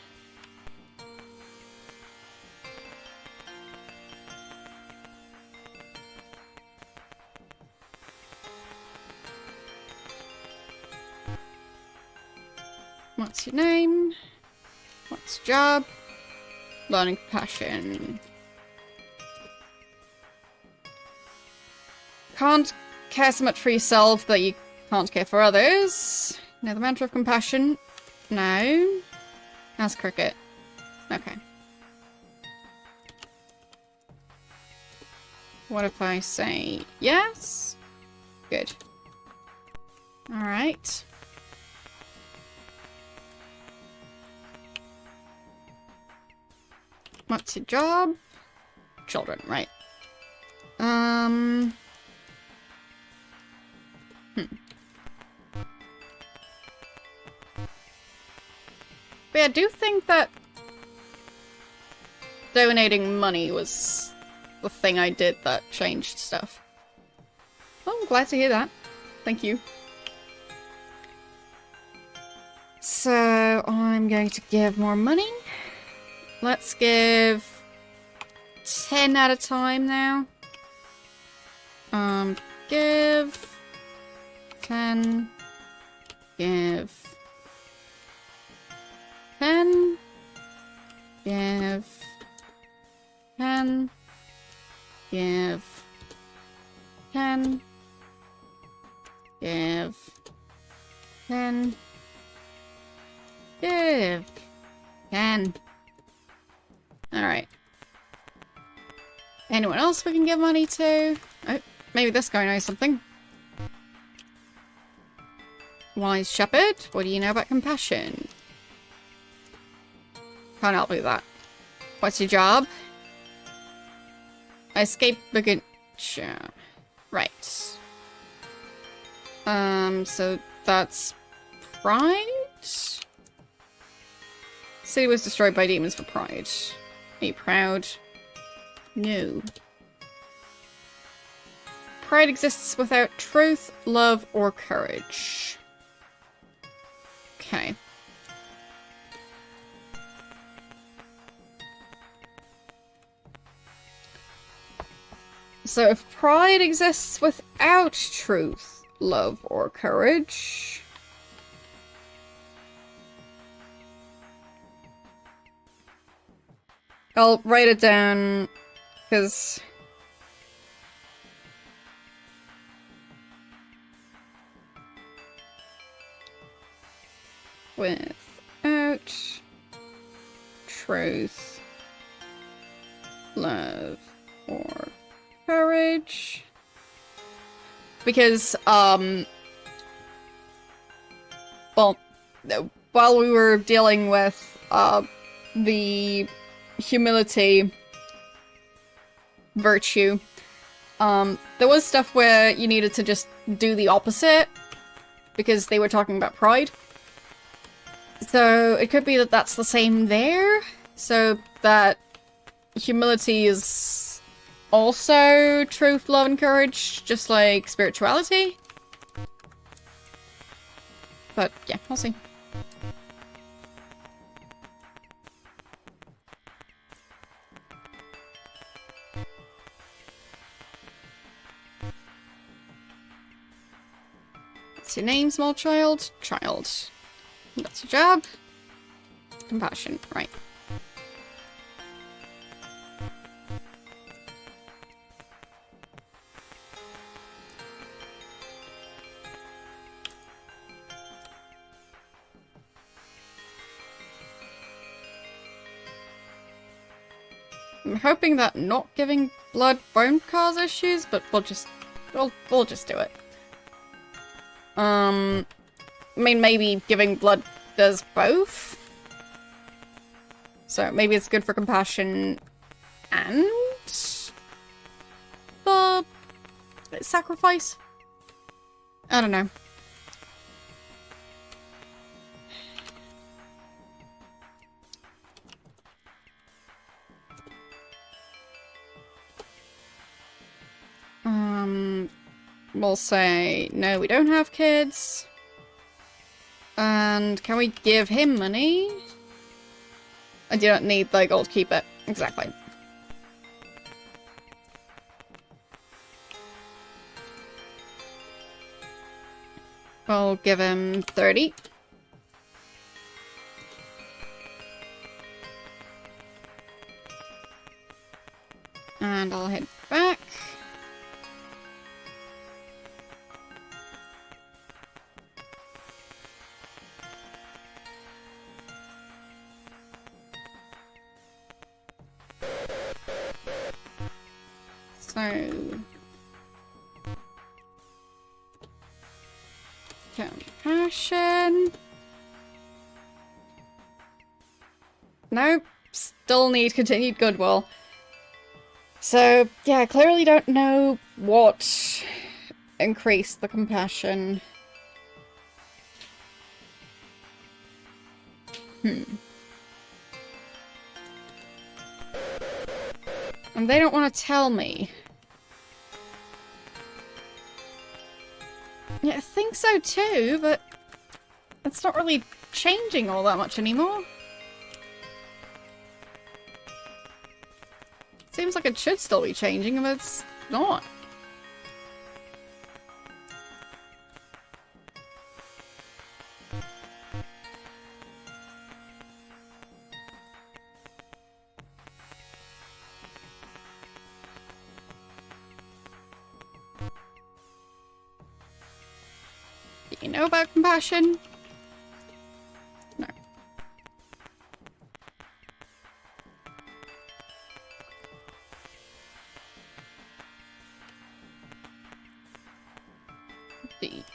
Speaker 2: What's your name? What's your job? Learning compassion. Can't care so much for yourself that you can't care for others. Know the mantra of compassion? No. Ask cricket. Okay. What if I say yes? Good. Alright. What's your job? Children, right. But yeah, I do think that donating money was the thing I did that changed stuff. Oh, I'm glad to hear that. Thank you. So, I'm going to give more money. Let's give 10 at a time now. Give 10. Give 10. Give 10. Give 10. Give 10. Give 10. Alright. Anyone else we can give money to? Oh, maybe this guy knows something. Wise shepherd, what do you know about compassion? Can't help you with that. What's your job? I escaped the good... Sure. Right. So that's... Pride? City was destroyed by demons for pride. Are you proud? No. Pride exists without truth, love, or courage. Okay.
Speaker 1: So if pride exists without truth, love, or courage... I'll write it down, because... Without truth, love, or courage. Because, well, while we were dealing with, the humility virtue, there was stuff where you needed to just do the opposite, because they were talking about pride. So it could be that that's the same there, so that humility is also truth, love, and courage, just like spirituality. But yeah, we'll see. What's your name, small child? Child. That's your job. Compassion, right. I'm hoping that not giving blood won't cause issues, but we'll just do it. I mean, maybe giving blood does both. So maybe it's good for compassion and the sacrifice? I don't know. We'll say, no, we don't have kids. And can we give him money? I do not need the gold, keep it. Exactly. We'll give him 30. And I'll head back. So... compassion... Nope. Still need continued goodwill. So, yeah, I clearly don't know what increased the compassion. And they don't want to tell me. Yeah, I think so too, but it's not really changing all that much anymore. Seems like it should still be changing, but it's not. Do you know about compassion? No.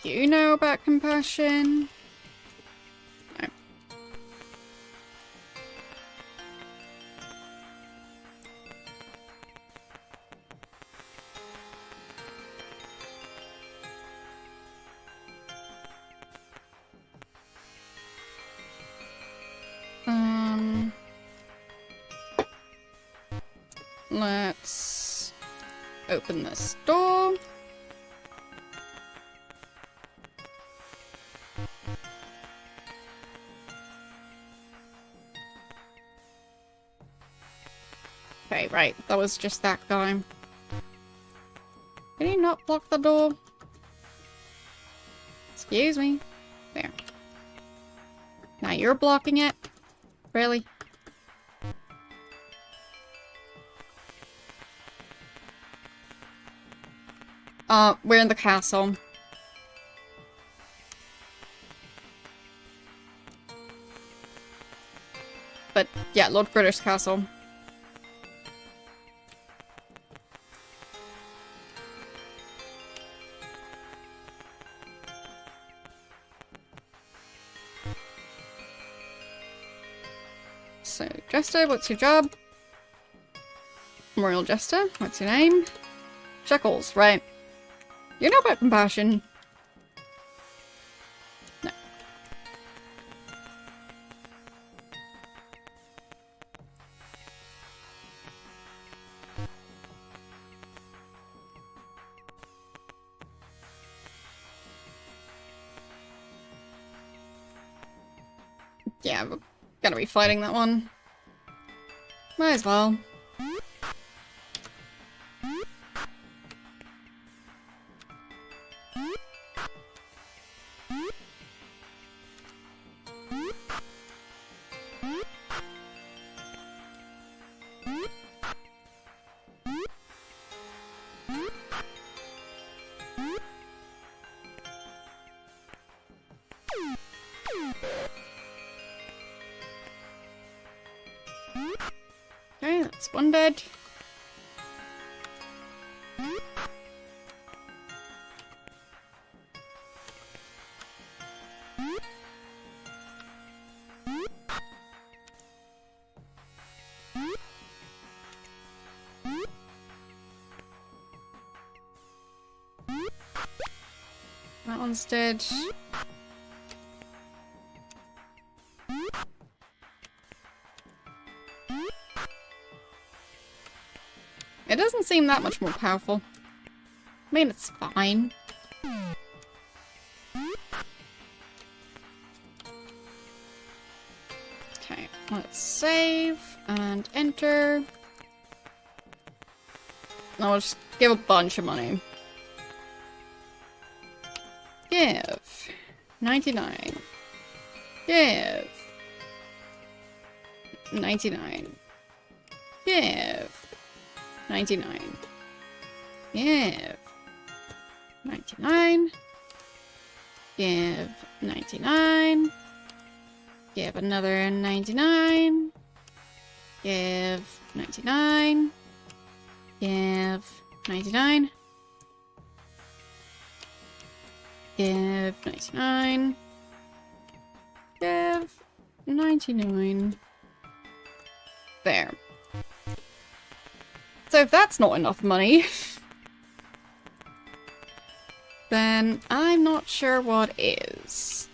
Speaker 1: Do you know about compassion? No. Let's open this door. Okay, right. That was just that guy.
Speaker 2: not block the door? Excuse me. There. Now you're blocking it? Really? We're in the castle. But, yeah, Lord British castle. So, Jester, what's your job? Royal Jester, what's your name? Shekels, right. You know about compassion. No. Yeah, we're gonna be fighting that one. Might as well. Okay, that's one dead. That one's dead. It doesn't seem that much more powerful. I mean, it's fine. Okay, let's save and enter. I'll just give a bunch of money. Give. 99. Give. 99. Give. 99. Give. 99. Give. 99. Give another 99. Give. 99. Give. 99. Give. 99. Give. 99. There. So if that's not enough money, then I'm not sure what is.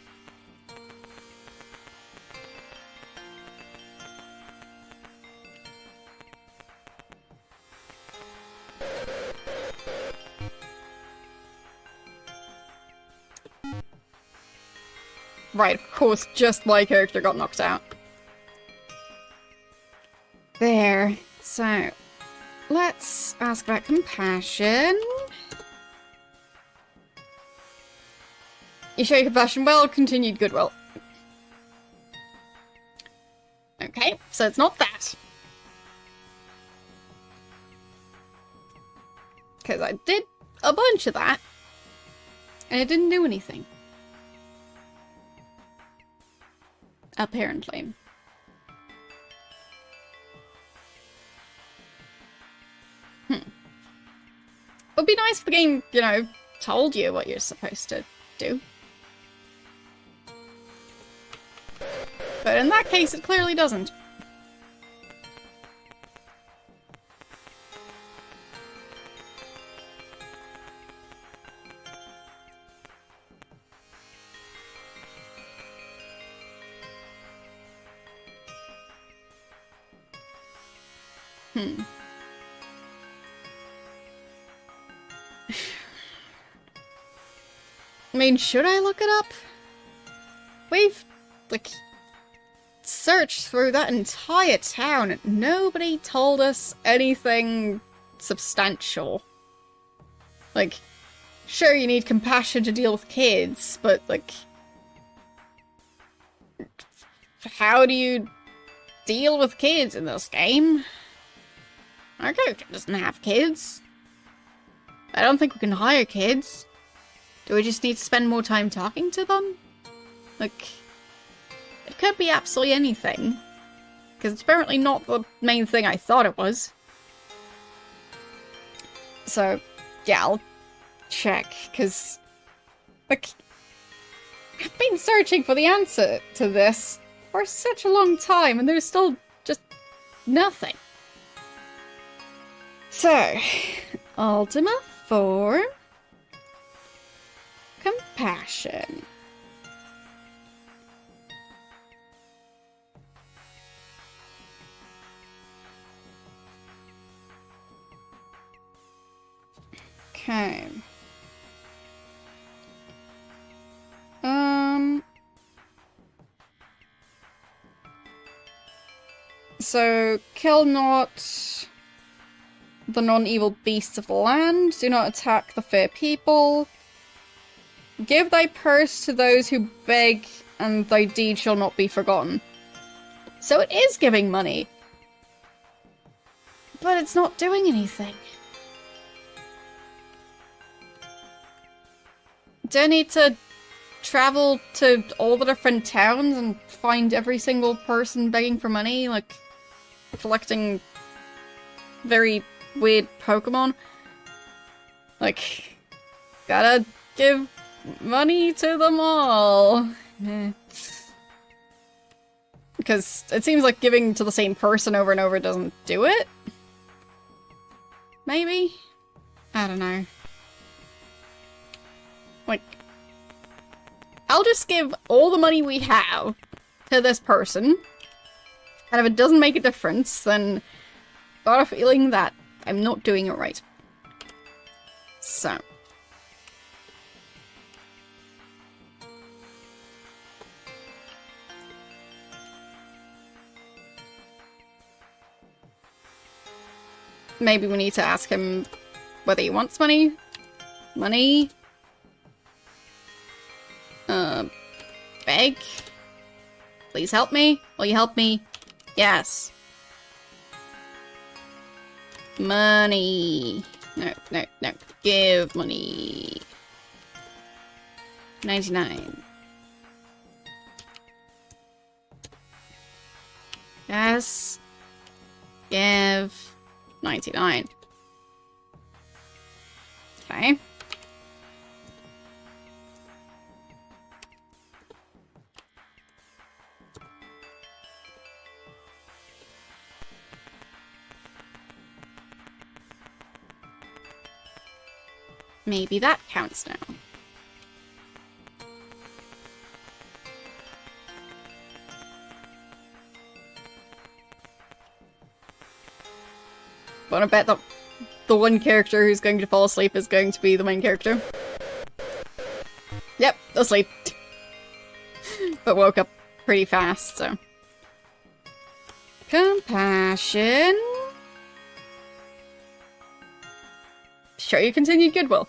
Speaker 2: Right, of course, just my character got knocked out. There. So, let's ask about compassion. You show your compassion well, continued goodwill. Okay, so it's not that. Because I did a bunch of that, and it didn't do anything. Apparently. It would be nice if the game, you know, told you what you're supposed to do. But in that case, it clearly doesn't. I mean, should I look it up? We've, like, searched through that entire town and nobody told us anything substantial. Like, sure, you need compassion to deal with kids, but, like, how do you deal with kids in this game? Our character doesn't have kids. I don't think we can hire kids. Do we just need to spend more time talking to them? Like, it could be absolutely anything. Because it's apparently not the main thing I thought it was. So, yeah, I'll check, because, like, I've been searching for the answer to this for such a long time, and there's still just nothing. So, Ultima 4, compassion. Okay. So, kill not the non-evil beasts of the land. Do not attack the fair people. Give thy purse to those who beg, and thy deed shall not be forgotten. So it is giving money. But it's not doing anything. Do I need to travel to all the different towns and find every single person begging for money? Like, collecting very weird Pokemon? Like, gotta give money to them all. Because it seems like giving to the same person over and over doesn't do it. Maybe? I don't know. Like, I'll just give all the money we have to this person, and if it doesn't make a difference, then I've got a feeling that I'm not doing it right. So. Maybe we need to ask him whether he wants money. Money. Beg. Please help me. Will you help me? Yes. Money. No, no, no. Give money. 99. Yes. Give 99. Okay. Maybe that counts now. Wanna bet that the one character who's going to fall asleep is going to be the main character? Yep, asleep. But woke up pretty fast, so. Compassion. Show you continued goodwill.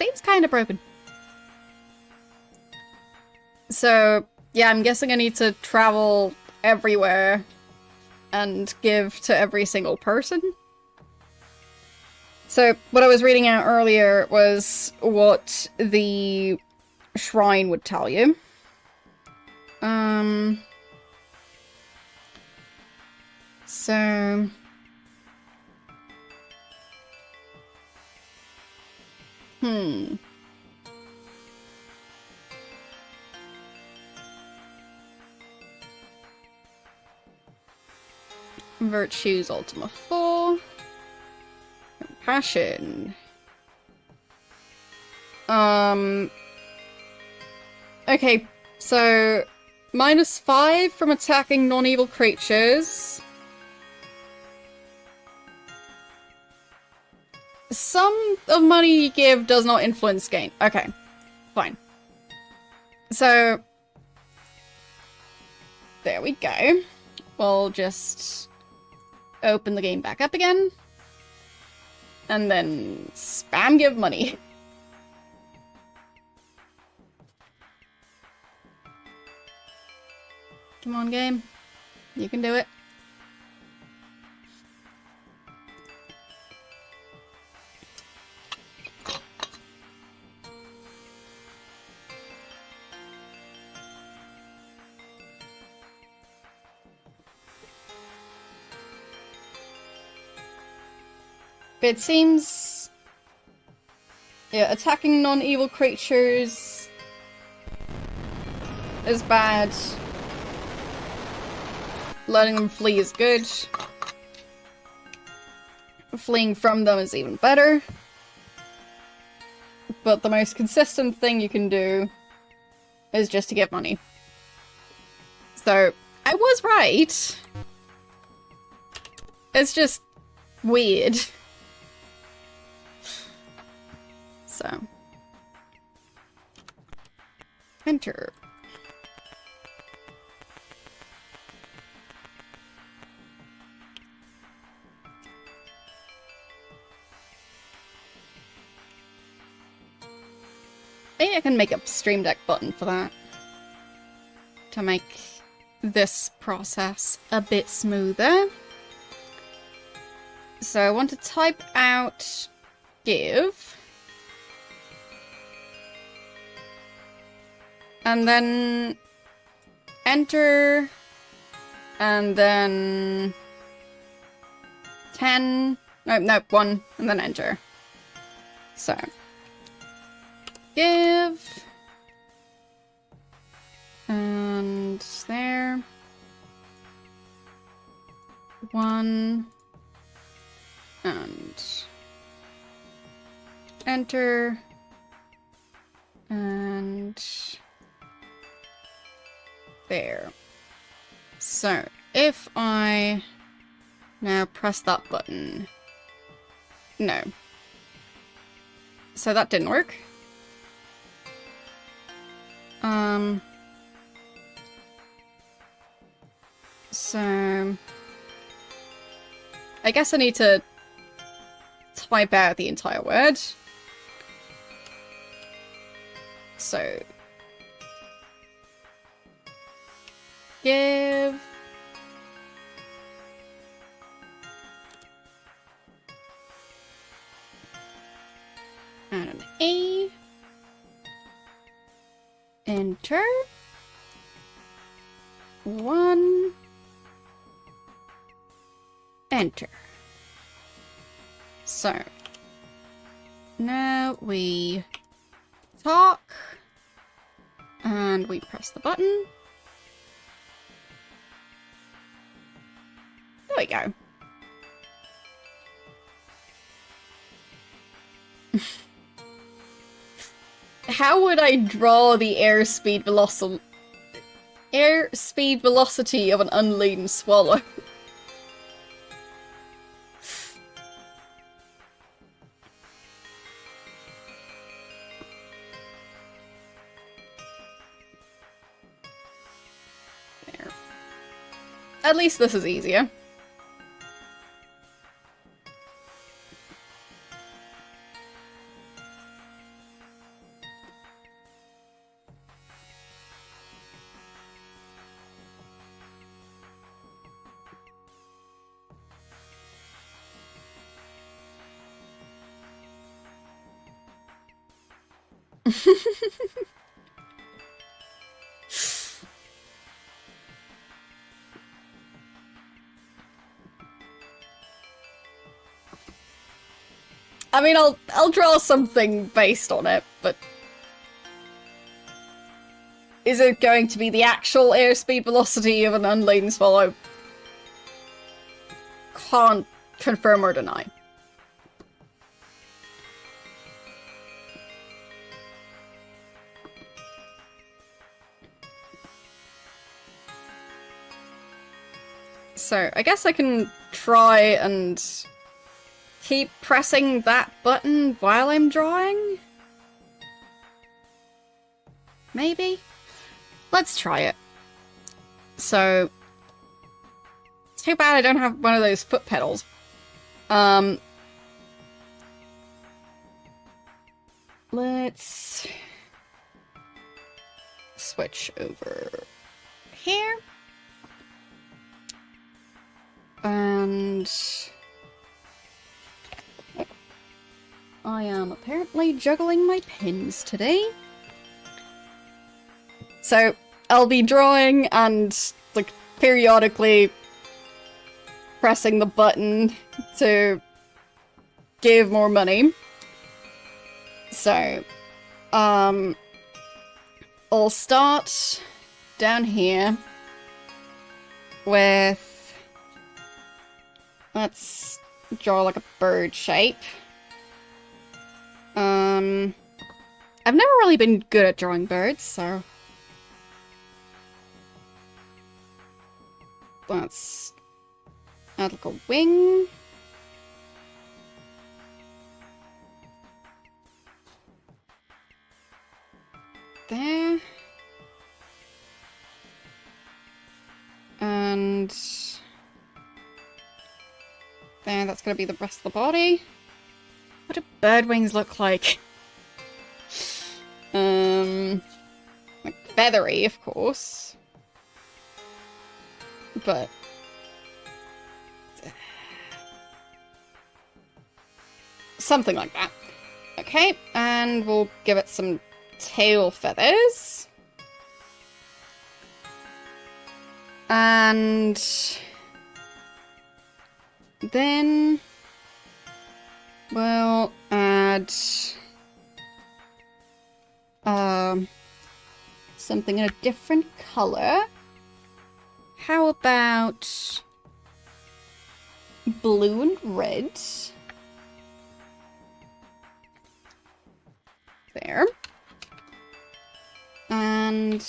Speaker 2: Seems kind of broken. So, yeah, I'm guessing I need to travel everywhere and give to every single person. So, what I was reading out earlier was what the shrine would tell you. So... Virtues Ultima 4. Compassion. Okay, so -5 from attacking non-evil creatures. Sum of money you give does not influence gain. Okay, fine. So, there we go. We'll just open the game back up again.
Speaker 1: and then spam give money. Come on, game. You can do it. It seems... yeah, attacking non-evil creatures is bad. Letting them flee is good. Fleeing from them is even better. But the most consistent thing you can do is just to get money. So, I was right. It's just weird. So. Enter. Maybe I can make a Stream Deck button for that. To make this process a bit smoother. So I want to type out give. And then enter. And then 10. No, 1. And then enter. So. Give. And there. 1. And enter. And there. So, if I now press that button. No. So that didn't work. So I guess I need to type out the entire word. So give and an A. Enter. 1. Enter. So, now we talk, and we press the button. There we go. How would I draw the airspeed velocity of an unladen swallow? There. At least this is easier. I mean, I'll draw something based on it, but is it going to be the actual airspeed velocity of an unladen swallow? Can't confirm or deny. So, I guess I can try and keep pressing that button while I'm drawing? Maybe? Let's try it. So, too bad I don't have one of those foot pedals. let's switch over here. And I am apparently juggling my pins today. So I'll be drawing and like periodically pressing the button to give more money. So I'll start down here with, let's draw like a bird shape. I've never really been good at drawing birds, so let's add like a wing. There. And there, that's gonna be the rest of the body. What do bird wings look like? Like feathery, of course. But something like that. Okay, and we'll give it some tail feathers. And then we'll add something in a different color. How about blue and red? There. And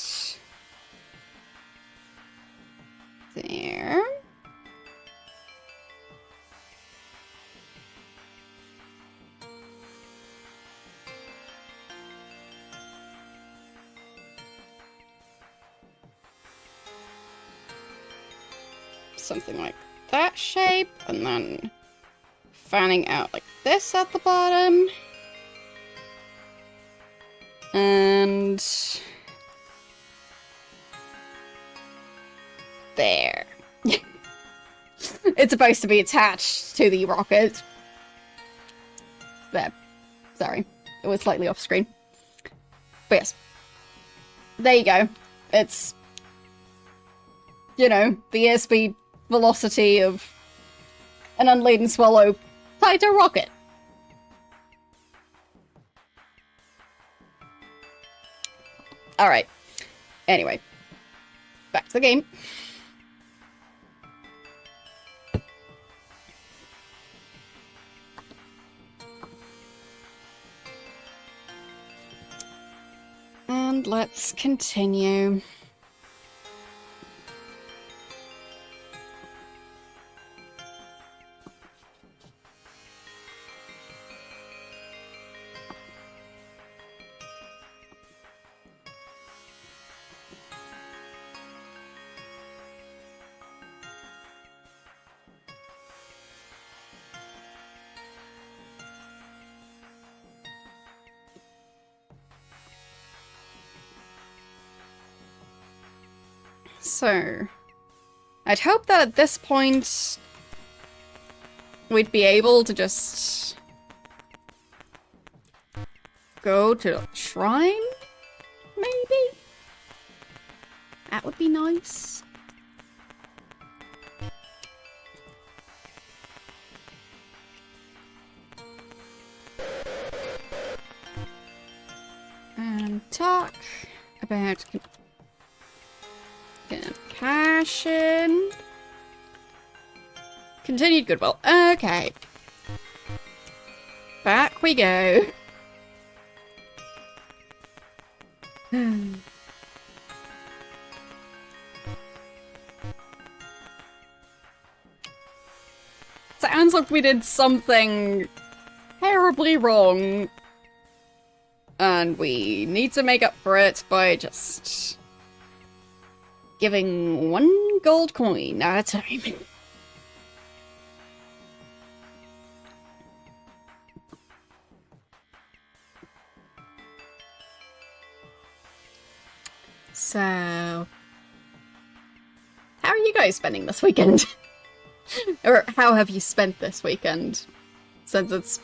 Speaker 1: there. Something like that shape, and then fanning out like this at the bottom. And there. It's supposed to be attached to the rocket. There. Sorry. It was slightly off screen. But yes. There you go. It's, you know, the airspeed velocity of an unladen swallow tied to a rocket. Alright. Anyway. Back to the game. And let's continue. So, I'd hope that at this point we'd be able to just go to a shrine, maybe? That would be nice. And talk about compassion. Continued goodwill. Okay. Back we go. Sounds like we did something terribly wrong. And we need to make up for it by just giving one gold coin at a time.
Speaker 2: So, how are you guys spending this weekend? Or how have you spent this weekend? Since it's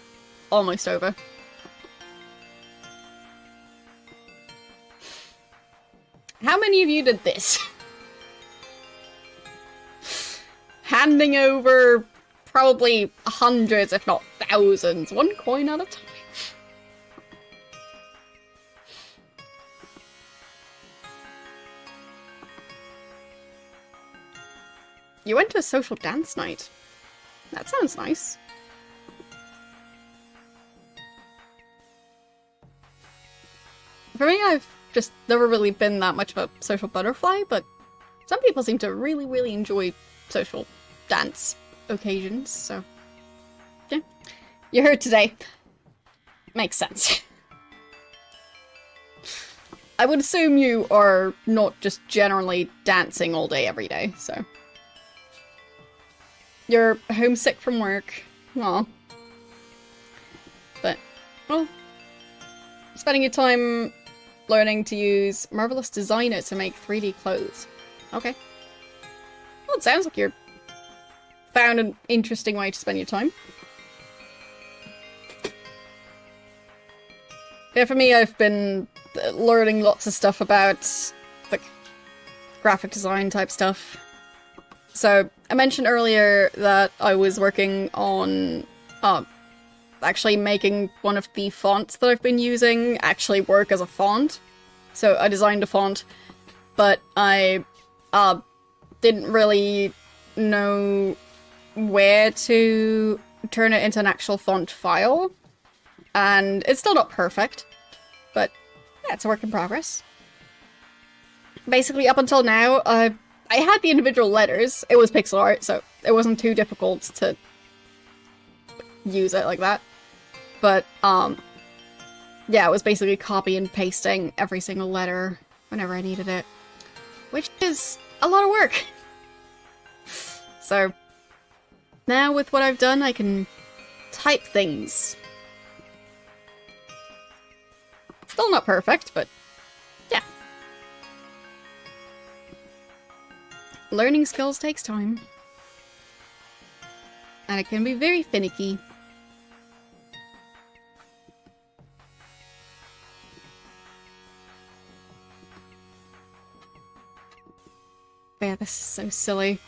Speaker 2: almost over. How many of you did this? Handing over probably hundreds, if not thousands, one coin at a time. You went to a social dance night. That sounds nice. For me, I've just never really been that much of a social butterfly, but some people seem to really, really enjoy social dance occasions, so... yeah. You're here today. Makes sense. I would assume you are not just generally dancing all day every day, so... You're homesick from work. Aw. But, well... spending your time learning to use Marvelous Designer to make 3D clothes. Okay. Well, it sounds like you're found an interesting way to spend your time. Yeah, for me, I've been learning lots of stuff about like graphic design type stuff. So, I mentioned earlier that I was working on actually making one of the fonts that I've been using actually work as a font. So I designed a font, but I didn't really know where to turn it into an actual font file. And it's still not perfect, but yeah, it's a work in progress. Basically, up until now, I had the individual letters. It was pixel art, so it wasn't too difficult to use it like that. But, yeah, it was basically copy and pasting every single letter whenever I needed it. Which is a lot of work. So, now with what I've done, I can type things. Still not perfect, but yeah. Learning skills takes time. And it can be very finicky. Yeah, this is so silly.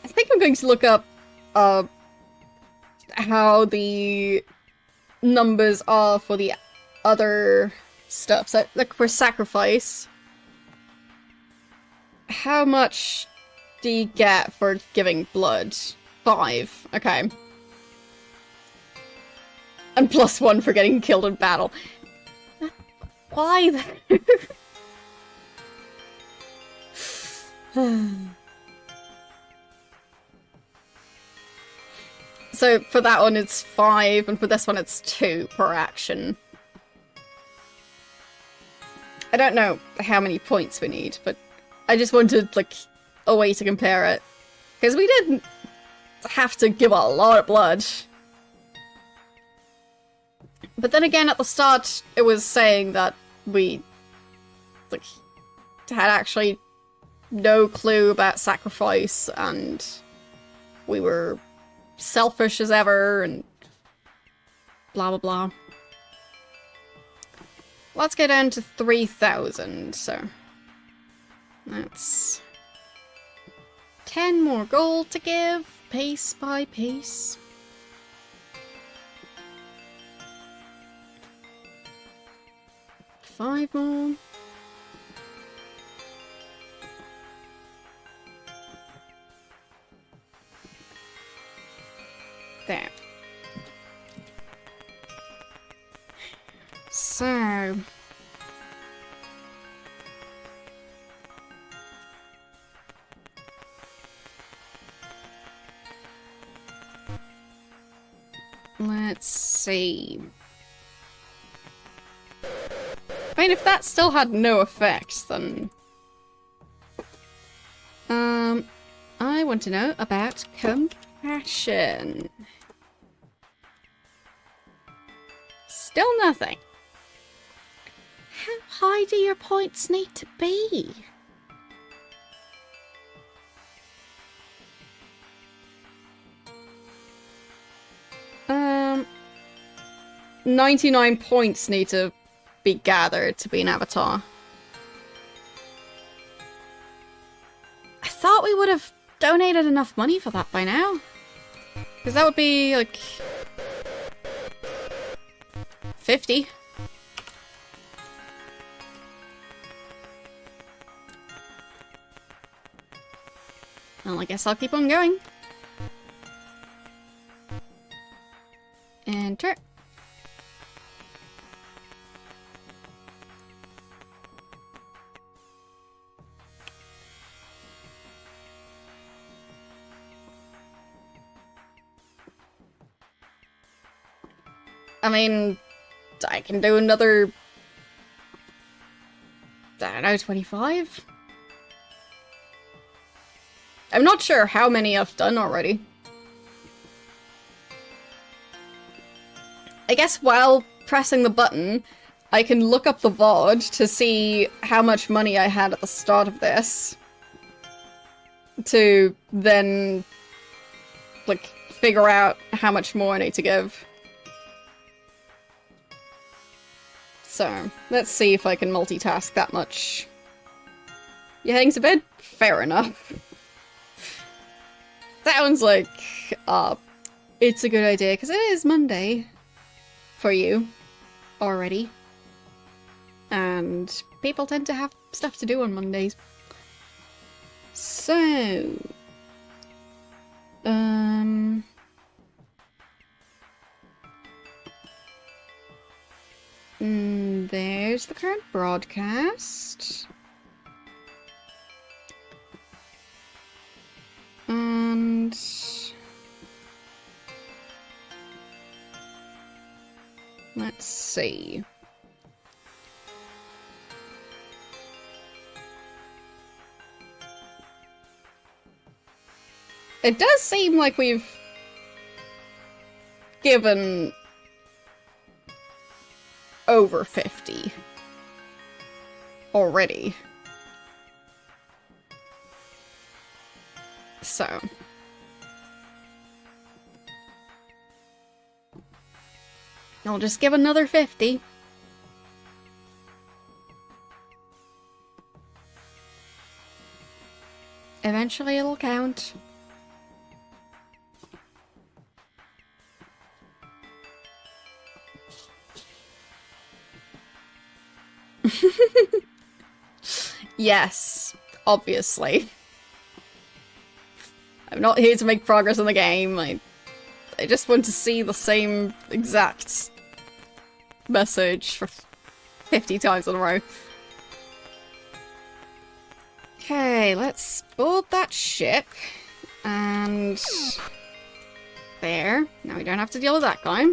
Speaker 2: I think I'm going to look up how the numbers are for the other stuff. So, like, for sacrifice, how much do you get for giving blood? 5. Okay. And +1 for getting killed in battle. Why then? So for that one it's 5, and for this one it's 2 per action. I don't know how many points we need, but I just wanted, like, a way to compare it. Because we didn't have to give a lot of blood. But then again, at the start, it was saying that we, like, had actually no clue about sacrifice, and we were selfish as ever, and blah blah blah. Let's get down to 3,000, so that's 10 more gold to give, piece by piece. Five more. There. So... let's see... I mean, if that still had no effect, then... I want to know about compassion. Still nothing. How high do your points need to be?
Speaker 1: 99 points need to be gathered to be an avatar.
Speaker 2: I thought we would have donated enough money for that by now.
Speaker 1: Because that would be, like... 50.
Speaker 2: Well, I guess I'll keep on going. Enter.
Speaker 1: I mean, I can do another... I don't know, 25? I'm not sure how many I've done already. I guess while pressing the button, I can look up the VOD to see how much money I had at the start of this. To then, like, figure out how much more I need to give. So, let's see if I can multitask that much. You heading to bed? Fair enough. Sounds like, it's a good idea, because it is Monday. For you. Already. And people tend to have stuff to do on Mondays. So... there's the current broadcast. And... let's see. It does seem like we've given over 50 already. So. I'll just give another 50. Eventually it'll count. Yes, obviously. I'm not here to make progress in the game. I just want to see the same exact message for 50 times in a row. Okay, let's board that ship. And... there. Now we don't have to deal with that guy.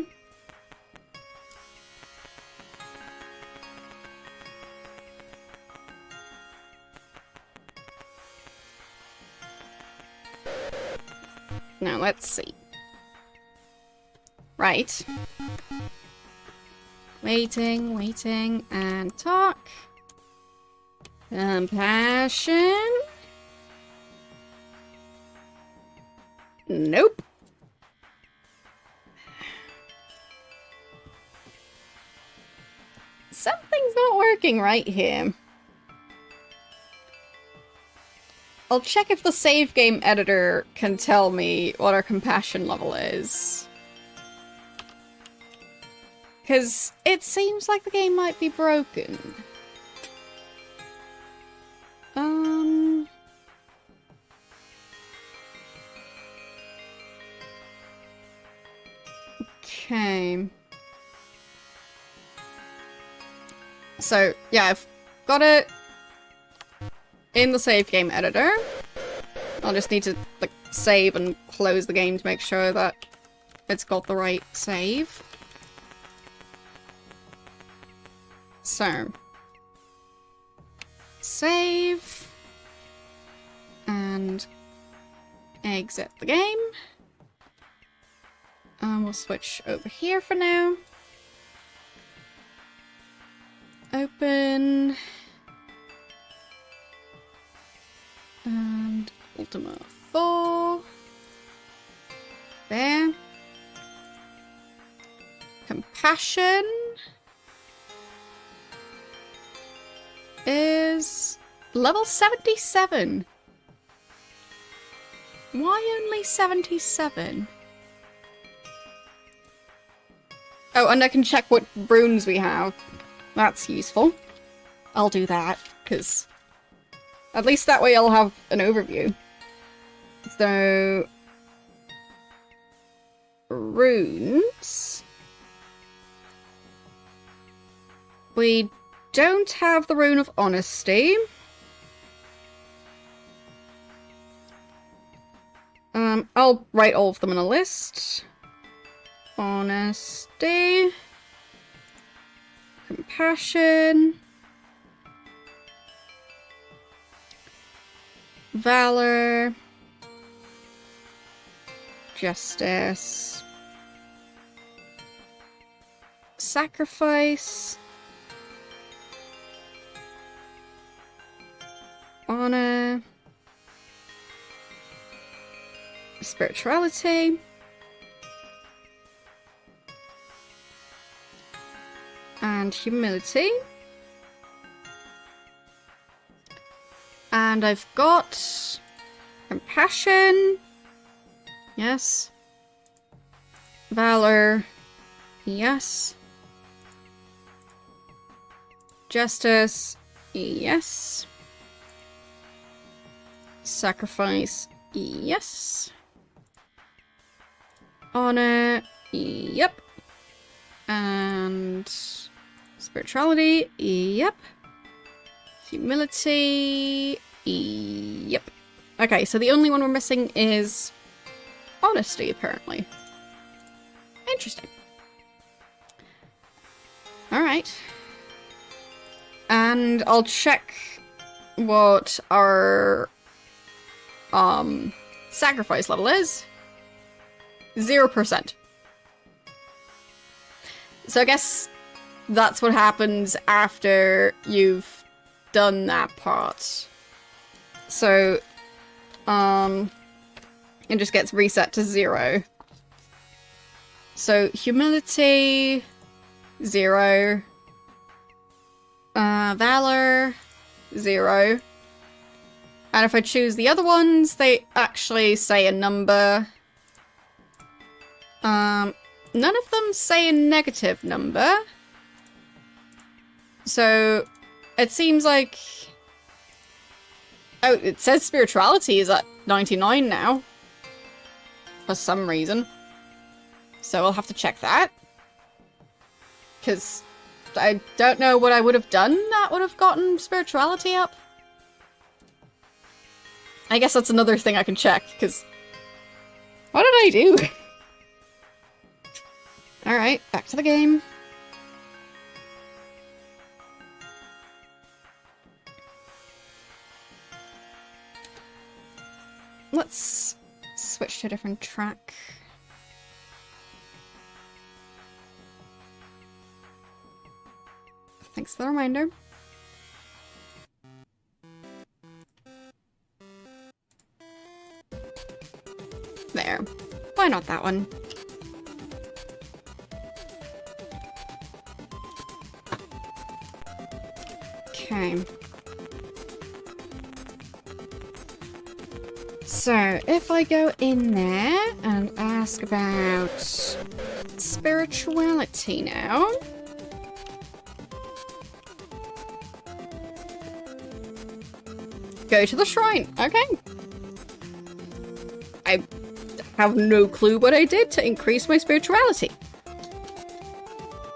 Speaker 1: Now, let's see. Right. Waiting, and talk. Compassion. Nope. Something's not working right here. I'll check if the save game editor can tell me what our compassion level is. Because it seems like the game might be broken. Okay. So, yeah, I've got it in the save game editor. I'll just need to, like, save and close the game to make sure that it's got the right save. So, save, and exit the game. We'll switch over here for now.
Speaker 2: open. And Ultima 4. There. Compassion is level 77. Why only 77? Oh, and I can check what runes we have. That's useful. I'll do that, because at least that way I'll have an overview. So, runes. We don't have the rune of honesty. I'll write all of them in a list. Honesty. Compassion. Valor. Justice. Sacrifice. Honor. Spirituality. And humility. And I've got compassion. Yes. Valor. Yes. Justice. Yes. Sacrifice. Yes. Honor. Yep. And spirituality. Yep. Humility. Yep. Okay, so the only one we're missing is honesty, apparently. Interesting. Alright. And I'll check what our sacrifice level is. 0%. So I guess that's what happens after you've done that part. So, it just gets reset to 0. So, humility, 0. Valor, 0. And if I choose the other ones, they actually say a number. None of them say a negative number. So, it seems like... Oh, it says spirituality is at 99 now. For some reason. So I'll have to check that. Because I don't know what I would have done that would have gotten spirituality up. I guess that's another thing I can check, because... What did I do? Alright, back to the game. Let's switch to a different track. Thanks for the reminder. There. Why not that one? Okay. So, if I go in there and ask about spirituality now. Go to the shrine. Okay. I have no clue what I did to increase my spirituality.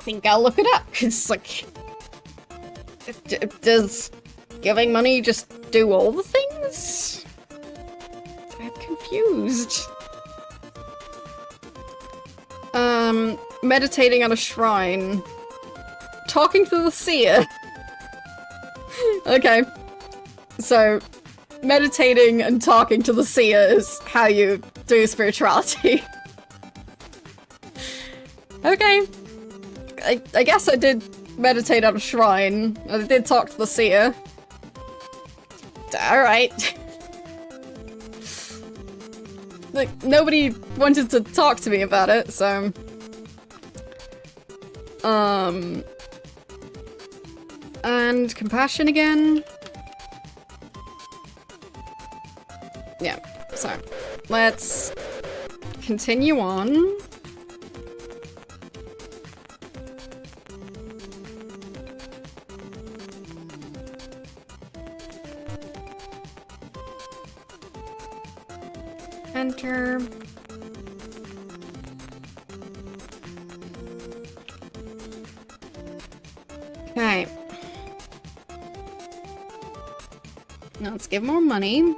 Speaker 2: Think I'll look it up. It's like... Does giving money just do all the things? I'm confused. Meditating at a shrine. Talking to the seer. Okay. So, meditating and talking to the seer is how you do spirituality. Okay. I guess I did
Speaker 1: meditate at a shrine. I did talk to the seer. Alright. Like, nobody wanted to talk to me about it, so... And compassion again. Yeah, so let's continue on. Enter. Okay. Now let's give more money.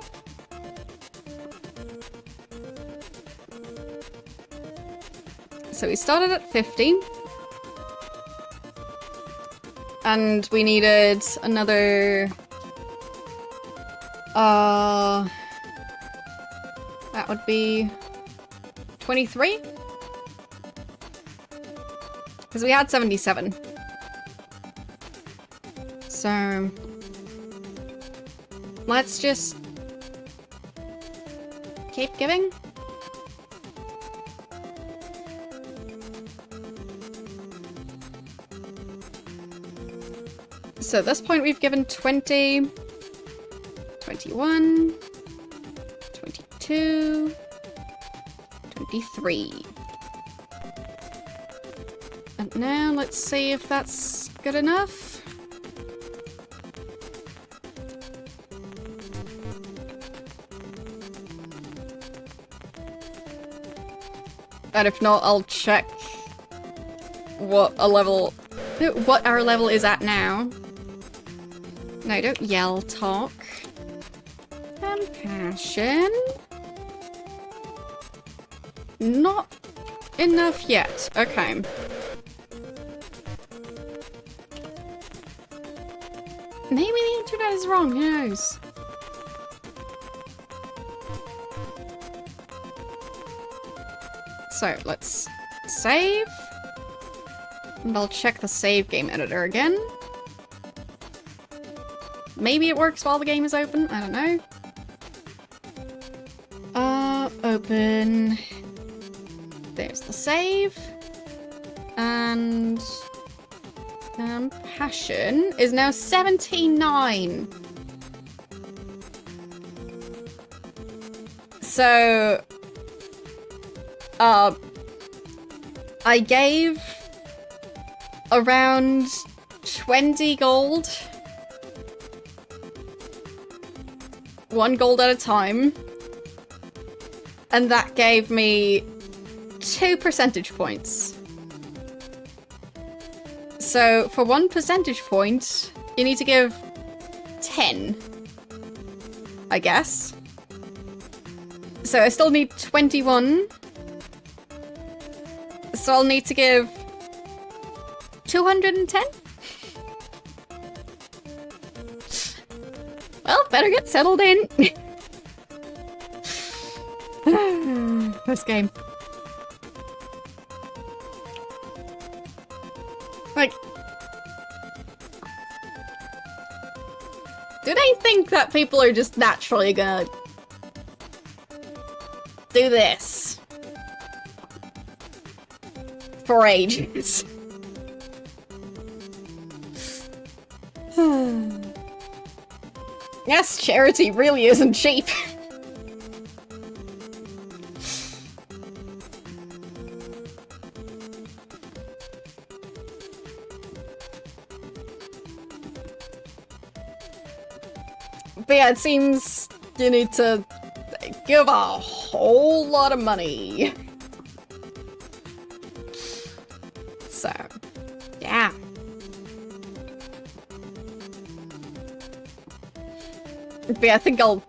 Speaker 1: So we started at 50. And we needed another... that would be 23? Because we had 77. So let's just keep giving. So at this point we've given 20, 21, 22, 23. And now let's see if that's good enough. And if not, I'll check what our level is at now. No, don't yell, talk. Compassion. Not enough yet. Okay. Maybe the internet is wrong, who knows? So, let's save. And I'll check the save game editor again. Maybe it works while the game is open, I don't know. Open. There's the save. And... Passion is now 79. So... I gave around 20 gold. 1 gold at a time. And that gave me 2 percentage points. So for 1 percentage point, you need to give 10. I guess. So I still need 21. So I'll need to give 210? Well, better get settled in. This game. Like... do they think that people are just naturally gonna... do this? For ages. Yes, charity really isn't cheap. But yeah, it seems you need to give a whole lot of money. So, yeah. But yeah, I think I'll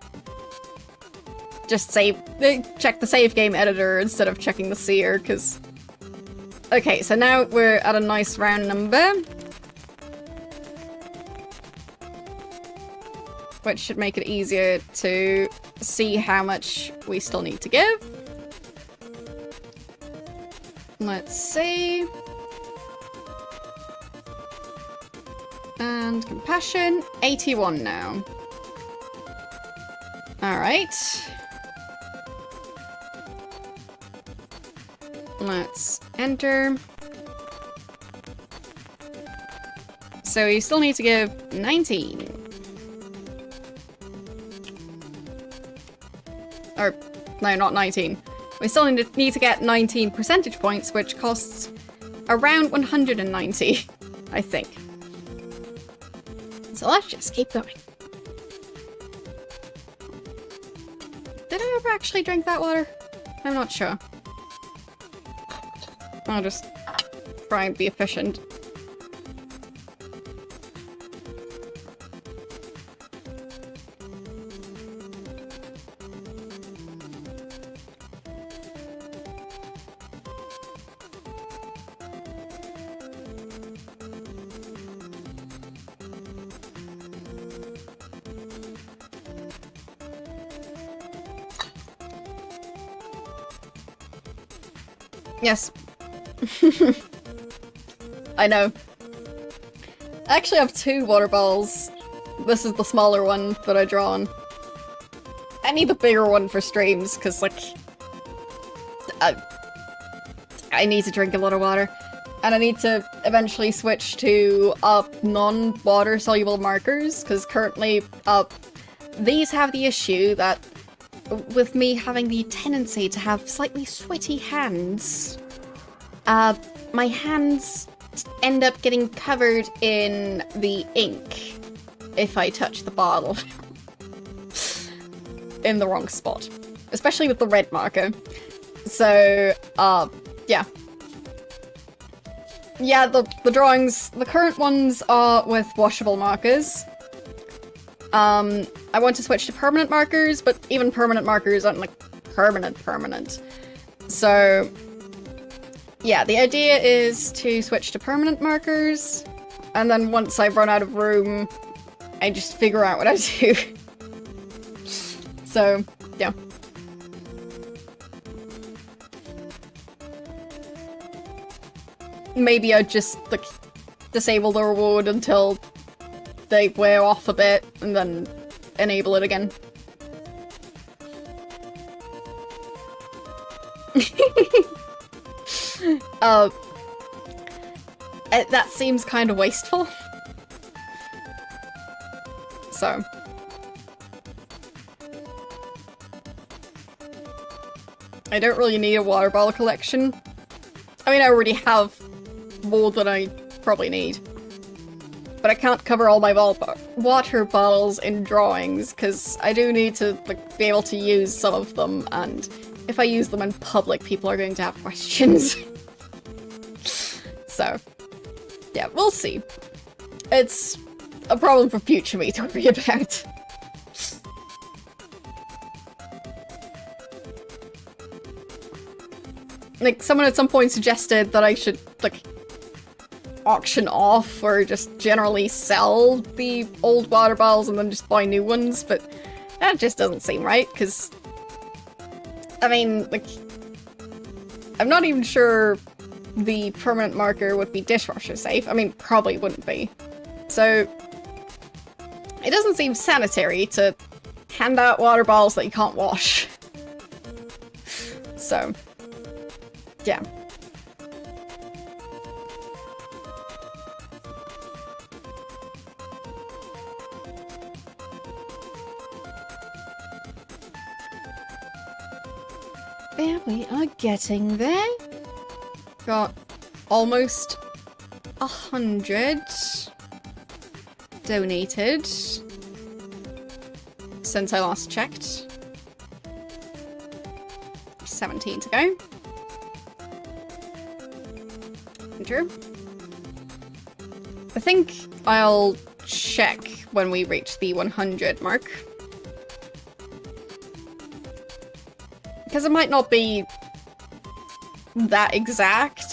Speaker 1: just check the save game editor instead of checking the seer, because... okay, so now we're at a nice round number. Which should make it easier to see how much we still need to give. Let's see.
Speaker 2: And compassion, 81 now. Alright. Let's enter. So you still need to give 19. Or, no, not 19. We still need to get 19 percentage points, which costs around 190, I think. So let's just keep going. Did I ever actually drink that water? I'm not sure. I'll just try and be efficient. Yes. I know. I actually have 2 water balls. This is the smaller one that I draw on. I need the bigger one for streams, because, like... I need to drink a lot of water. And I need to eventually switch to non-water soluble markers, because currently these have the issue that with me having the tendency to have slightly sweaty hands, my hands end up getting covered in the ink if I touch the bottle in the wrong spot. Especially with the red marker. So, yeah. Yeah, the drawings, the current ones are with washable markers. I want to switch to permanent markers, but even permanent markers aren't like permanent. So, yeah, the idea is to switch to permanent markers, and then once I've run out of room, I just figure out what I do. So, yeah. Maybe I'd just, like, disable the reward until they wear off a bit, and then enable it again. That seems kind of wasteful. So. I don't really need a water bottle collection. I mean, I already have more than I probably need. But I can't cover all my water bottles in drawings, because I do need to, like, be able to use some of them, and if I use them in public, people are going to have questions. So, yeah, we'll see. It's a problem for future me to worry about. Like, someone at some point suggested that I should, like, auction off or just generally sell the old water bottles and then just buy new ones, but that just doesn't seem right, because I mean, like, I'm not even sure the permanent marker would be dishwasher safe. I mean, probably wouldn't be. So it doesn't seem sanitary to hand out water bottles that you can't wash. So yeah. There, we are getting there. Got almost 100 donated since I last checked. 17 to go. Enter. I think I'll check when we reach the 100 mark. Because it might not be that exact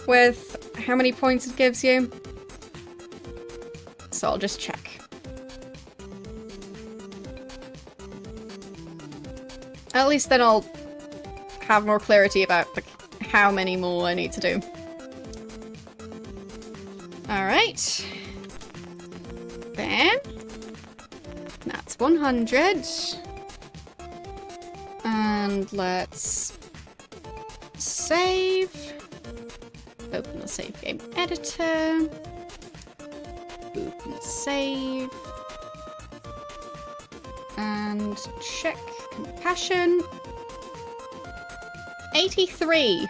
Speaker 2: with how many points it gives you. So I'll just check. At least then I'll have more clarity about, like, how many more I need to do. Alright. There. That's 100. And let's save. Open the save game editor. Open the save. And check compassion. 83.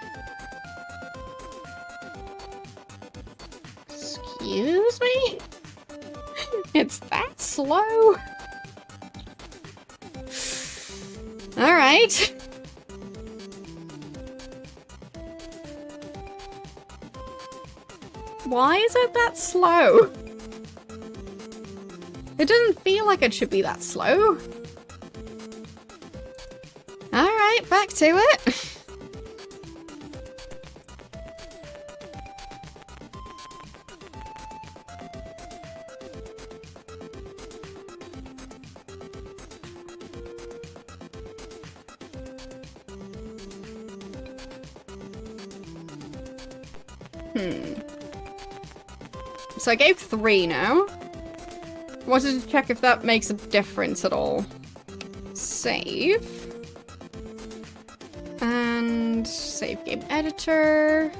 Speaker 2: Excuse me? It's that slow? Alright. Why is it that slow? It doesn't feel like it should be that slow. Alright, back to it. So I gave 3 now. Wanted to check if that makes a difference at all. Save. And save game editor.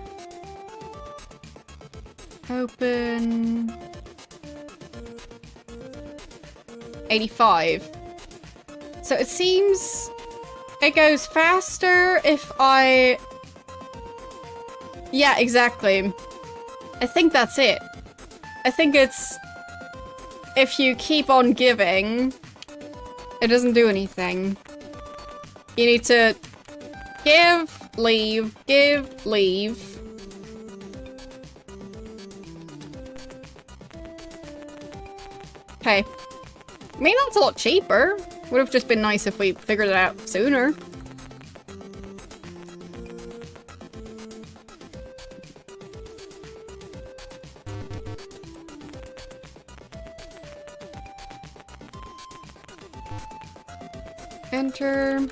Speaker 2: Open. 85. So it seems it goes faster if I... Yeah, exactly. I think that's it. I think it's... If you keep on giving, it doesn't do anything. You need to give, leave, give, leave. Okay. I mean, that's a lot cheaper. Would have just been nice if we figured it out sooner. Enter.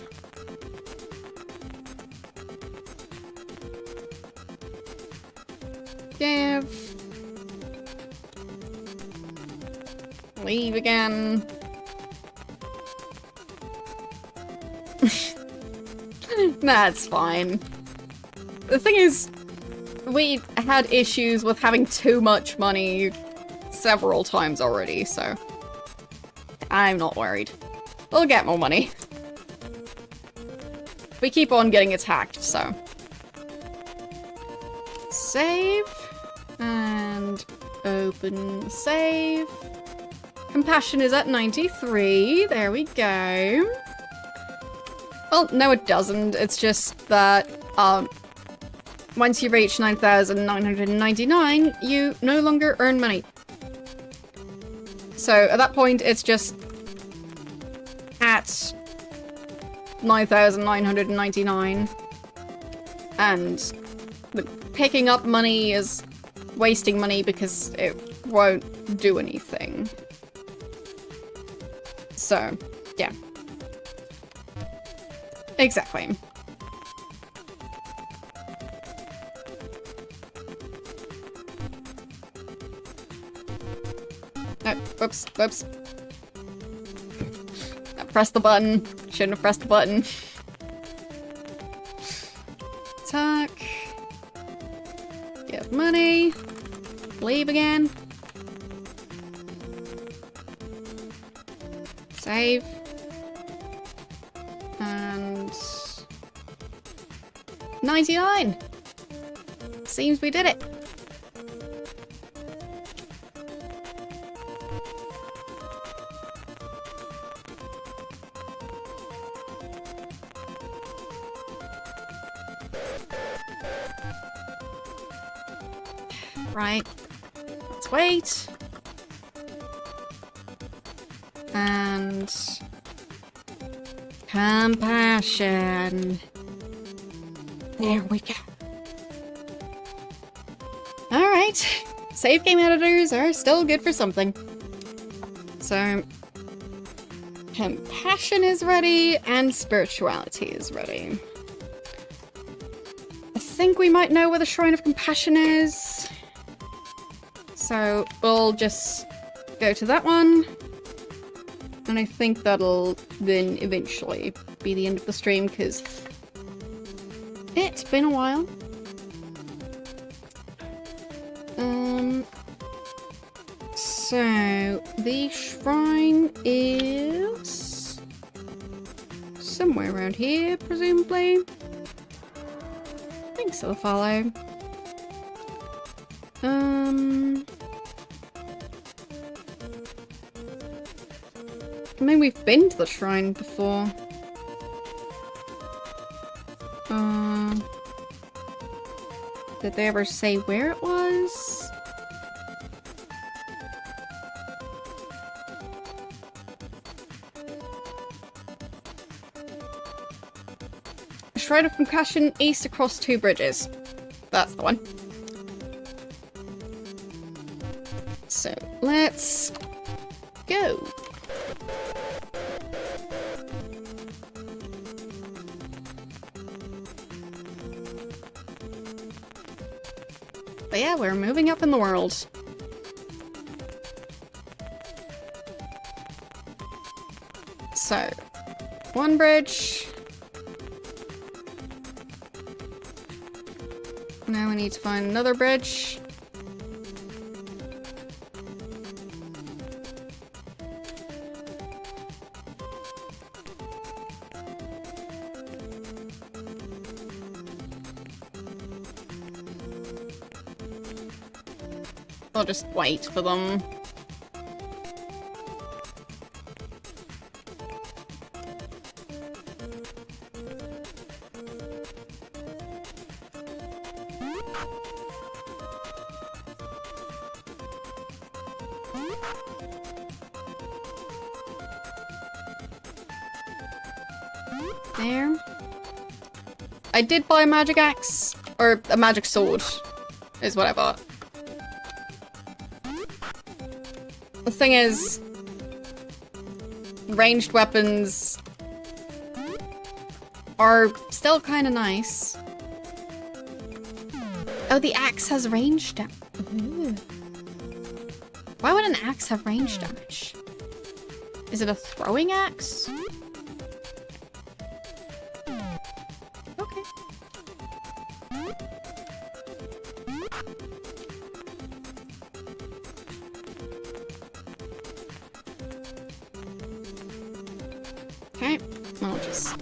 Speaker 2: Give. Leave again. That's fine. The thing is, we had issues with having too much money several times already, so I'm not worried. We'll get more money. We keep on getting attacked, so. Save. And open save. Compassion is at 93. There we go. Well, no it doesn't. It's just that, once you reach 9,999, you no longer earn money. So at that point, it's just at 9,999, and picking up money is wasting money because it won't do anything. So, yeah. Exactly. Oh, whoops, whoops. I pressed the button. Shouldn't have pressed the button. Attack. Give money. Leave again. Save. And 99. Seems we did it. Right. Let's wait. And compassion. There we go. Alright. Save game editors are still good for something. So, compassion is ready and spirituality is ready. I think we might know where the Shrine of Compassion is. So we'll just go to that one. And I think that'll then eventually be the end of the stream because it's been a while. So the shrine is somewhere around here, presumably. Thanks, it'll follow. I mean, we've been to the shrine before. Did they ever say where it was? Shrine of Concussion east across 2 bridges. That's the one. So, let's go. But yeah, we're moving up in the world. So, 1 bridge. Now we need to find another bridge. I'll just wait for them. There. I did buy a magic axe, or a magic sword, is what I bought. The thing is, ranged weapons are still kind of nice. Oh, the axe has range damage. Why would an axe have range damage? Is it a throwing axe? Okay. Okay, I'll just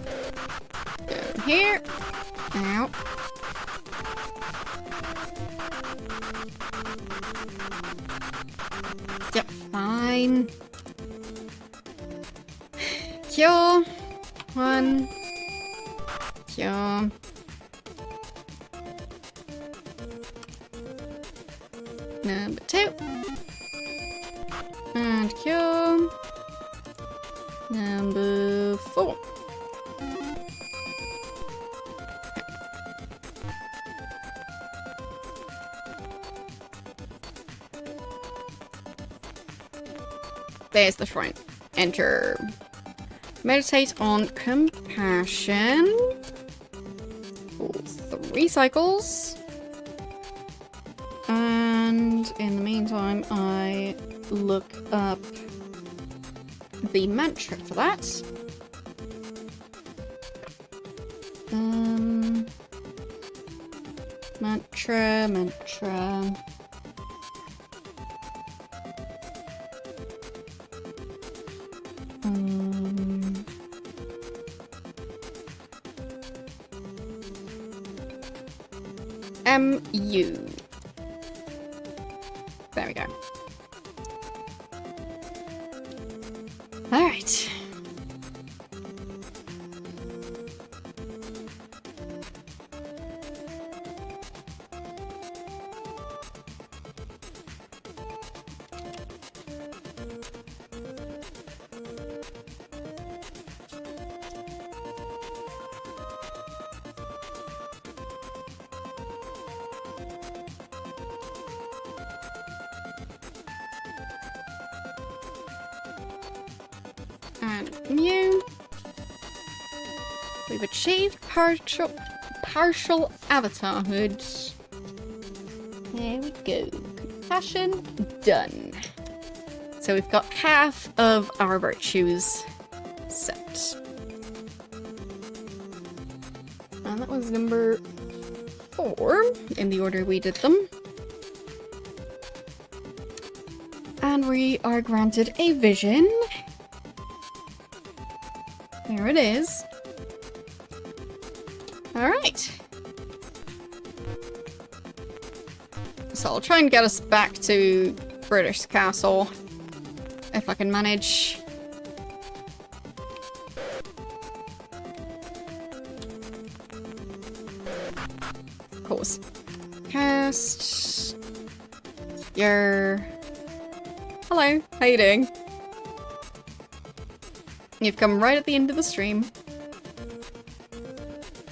Speaker 2: go here. Ow. Yep, fine. Cure. 1. Cure. Number 2. And cure. Number 4. There's the shrine. Enter. Meditate on compassion. For 3 cycles. And in the meantime, I look up the mantra for that. Mantra. MU. There we go. Alright. And new. We've achieved partial avatarhood. There we go.
Speaker 1: fashion, done. So we've got half of our virtues set. And that was number 4 in the order we did them. And we are granted a vision. There it is. Alright. So I'll try and get us back to British Castle, if I can manage. Of course. Cast... Your... Hello, how you doing? You've come right at the end of the stream.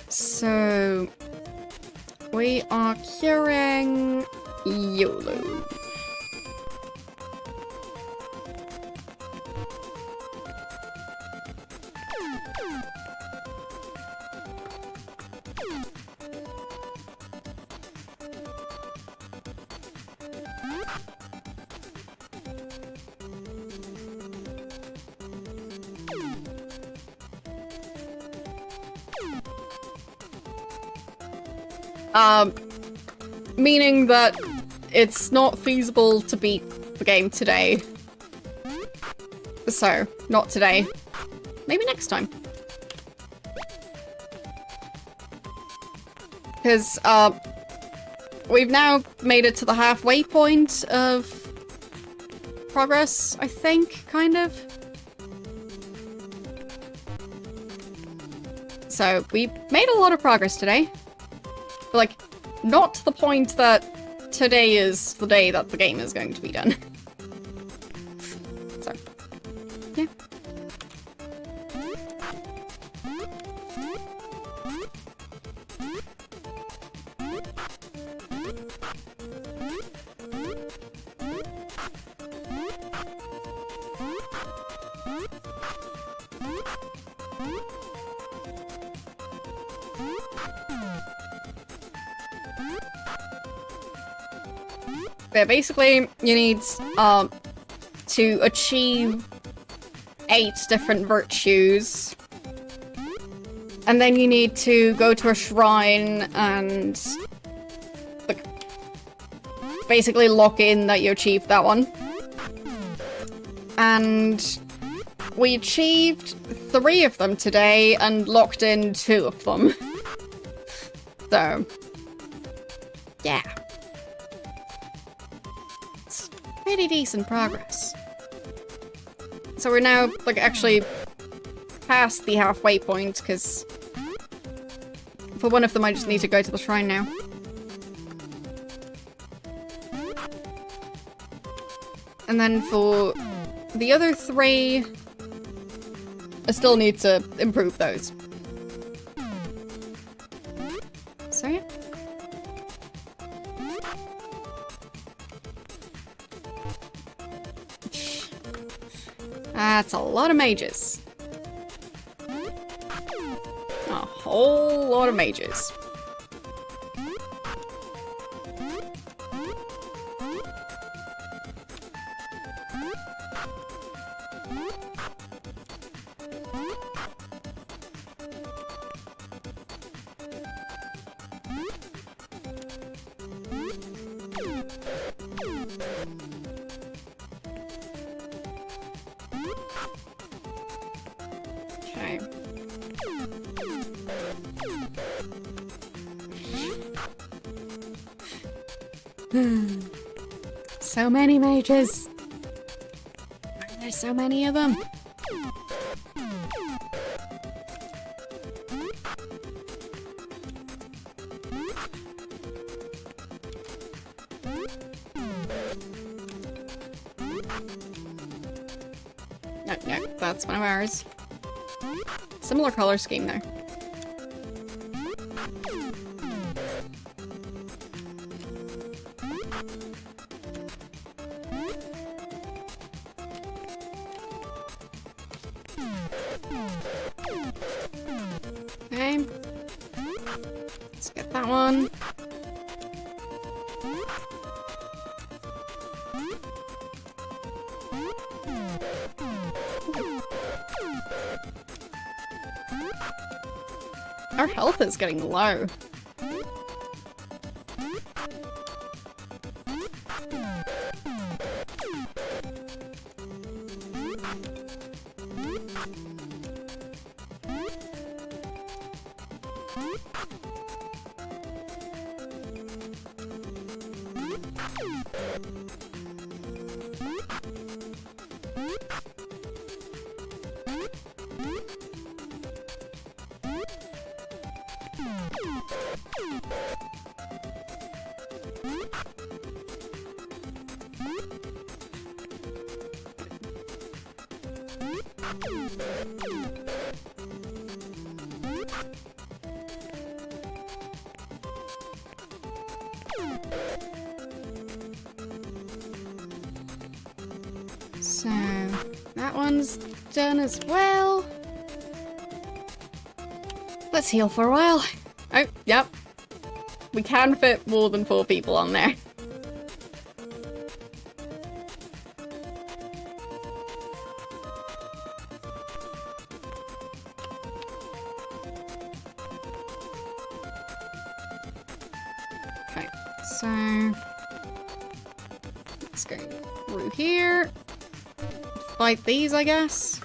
Speaker 1: So... we are curing... YOLO. Meaning that it's not feasible to beat the game today. So, not today. Maybe next time. Because, we've now made it to the halfway point of progress, I think, kind of. So, we made a lot of progress today. But, like, not to the point that today is the day that the game is going to be done. So, yeah. But basically, you need to achieve 8 different virtues. And then you need to go to a shrine and like, basically lock in that you achieved that one. And we achieved 3 of them today and locked in 2 of them. So, yeah. Pretty decent progress. So we're now, like, actually past the halfway point, because for one of them I just need to go to the shrine now. And then for the other 3, I still need to improve those. So yeah. That's a lot of mages. A whole lot of mages. Okay. So many mages. Why are there so many of them? No, no, that's one of ours. Similar color scheme there. Okay. Let's get that one.
Speaker 2: Our health is getting low. So, that one's done as well. Let's heal for a while. Oh, yep. We can fit more than 4 people on there. Okay, so let's go through here. Fight these, I guess.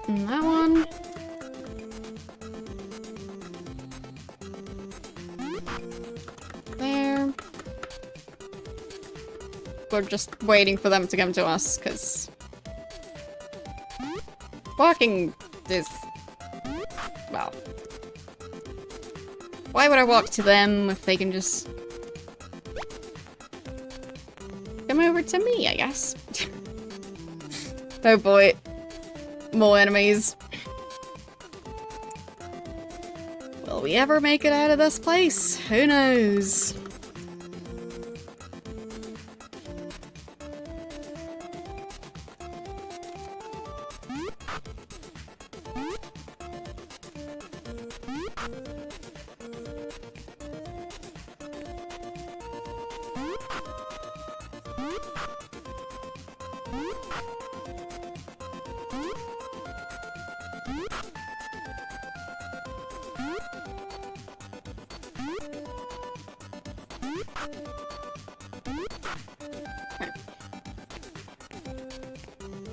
Speaker 2: And that one. There. We're just waiting for them to come to us, because walking is... well... why would I walk to them if they can just... come over to me, I guess? Oh boy. More enemies. Will we ever make it out of this place? Who knows?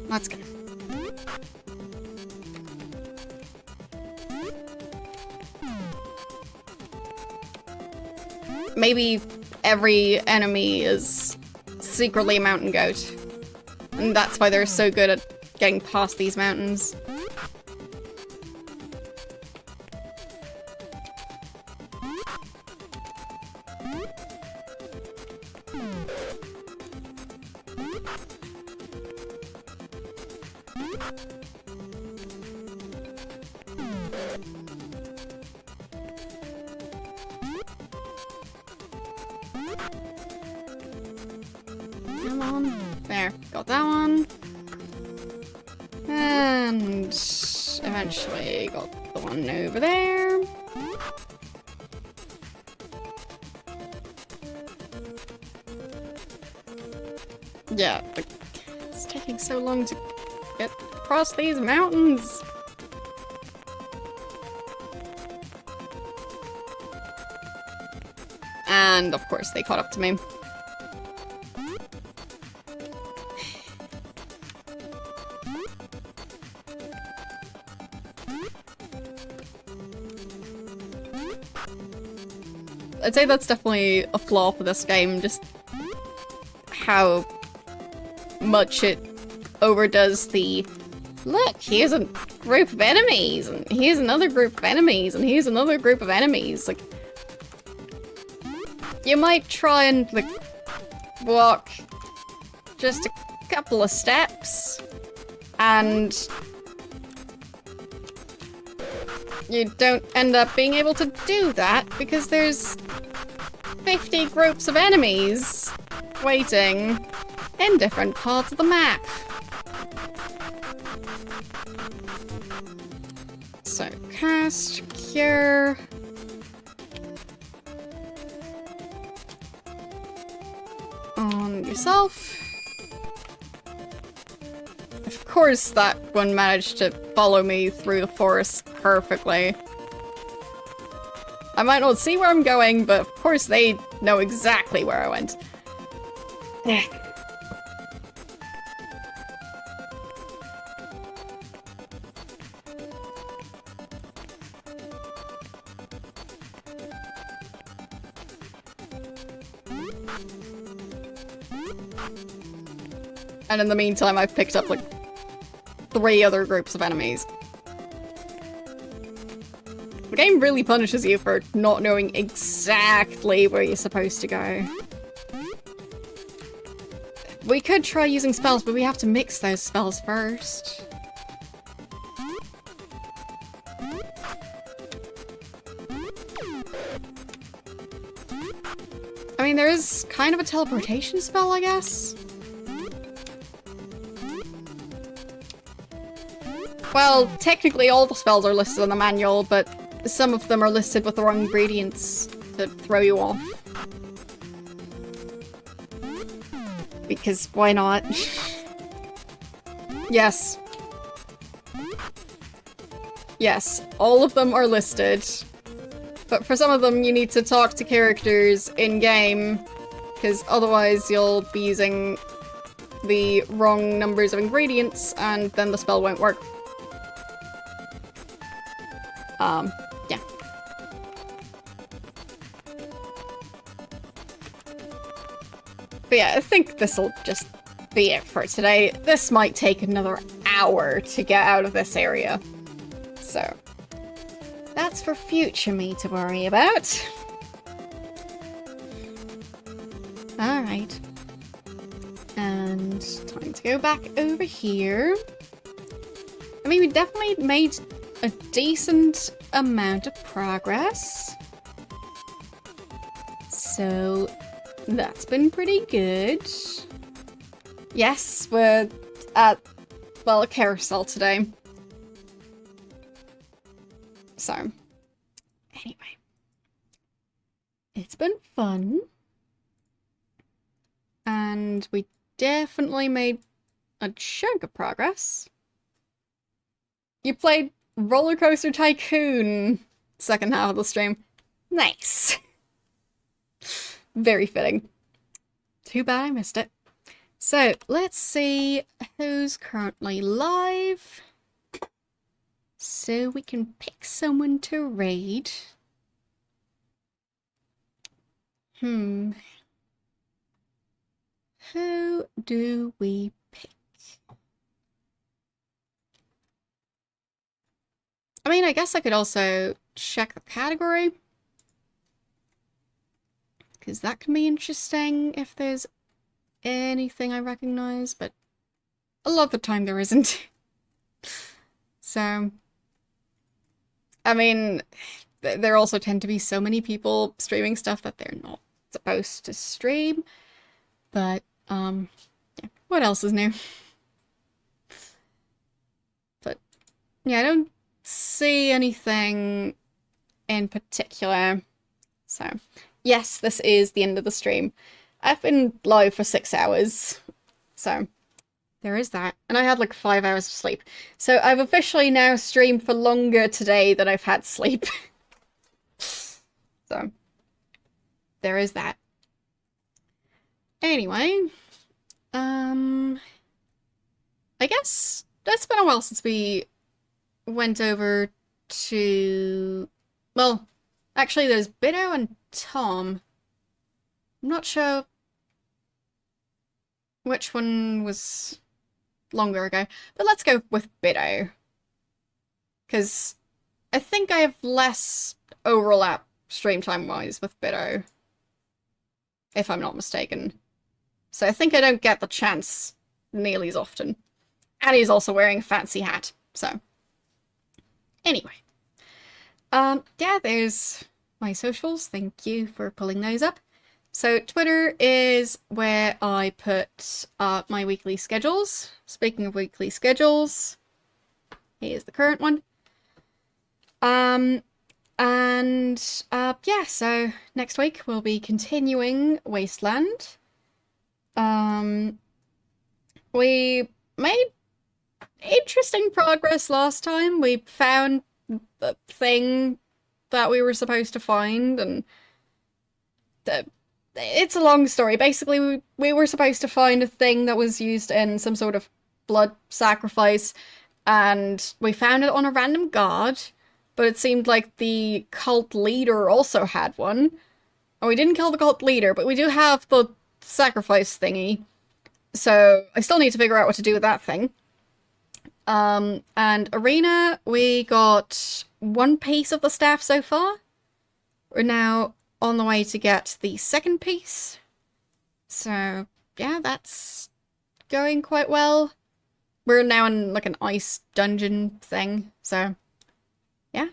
Speaker 2: Let's go. Maybe every enemy is secretly a mountain goat. And that's why they're so good at getting past these mountains. Come on. There. Got that one. And eventually got the one over there. Yeah, like, it's taking so long to get across these mountains. And of course they caught up to me. I'd say that's definitely a flaw for this game, just how much it overdoes the look, here's a group of enemies, and here's another group of enemies, and here's another group of enemies. Like, you might try and, like, walk just a couple of steps, and you don't end up being able to do that because there's 50 groups of enemies waiting in different parts of the map. So, cast, cure. on yourself. Of course that one managed to follow me through the forest perfectly. I might not see where I'm going, but of course they know exactly where I went. And in the meantime, I've picked up like 3 other groups of enemies. The game really punishes you for not knowing exactly where you're supposed to go. We could try using spells, but we have to mix those spells first. I mean, there is kind of a teleportation spell, I guess. Well, technically all the spells are listed in the manual, but some of them are listed with the wrong ingredients to throw you off. Because why not? Yes. Yes, all of them are listed. But for some of them you need to talk to characters in-game, because otherwise you'll be using the wrong numbers of ingredients and then the spell won't work. Yeah. But yeah, I think this'll just be it for today. This might take another hour to get out of this area. So, that's for future me to worry about. Alright. And time to go back over here. I mean, we definitely made a decent amount of progress. So, that's been pretty good. Yes, we're at, well, a carousel today. So, anyway. It's been fun. And we definitely made a chunk of progress. You played Roller Coaster Tycoon second half of the stream. Nice. Very fitting. Too bad I missed it. So, let's see who's currently live. So we can pick someone to raid. Who do we pick? I mean, I guess I could also check the category. Because that can be interesting if there's anything I recognize, but a lot of the time there isn't. So, I mean, there also tend to be so many people streaming stuff that they're not supposed to stream. But, yeah, what else is new? But, yeah, I don't see anything in particular. So, yes, this is the end of the stream. I've been live for 6 hours. So, there is that. And I had like 5 hours of sleep. So, I've officially now streamed for longer today than I've had sleep. So, there is that. Anyway, I guess it's been a while since we went over to, well, actually there's Biddo and Tom. I'm not sure which one was longer ago, but let's go with Biddo. Because I think I have less overlap stream time-wise with Biddo, if I'm not mistaken. So I think I don't get the chance nearly as often. And he's also wearing a fancy hat, so. Anyway. Yeah, there's my socials. Thank you for pulling those up. So Twitter is where I put my weekly schedules. Speaking of weekly schedules, here's the current one. Yeah, so next week we'll be continuing Wasteland.
Speaker 1: Um, we made interesting progress last time. We found the thing that we were supposed to find, and the, it's a long story. Basically, we were supposed to find a thing that was used in some sort of blood sacrifice, and we found it on a random guard, but it seemed like the cult leader also had one. And we didn't kill the cult leader, but we do have the sacrifice thingy. So I still need to figure out what to do with that thing. And Arena, we got one piece of the staff so far. We're now on the way to get the second piece. So, yeah, that's going quite well. We're now in, like, an ice dungeon thing, so, yeah.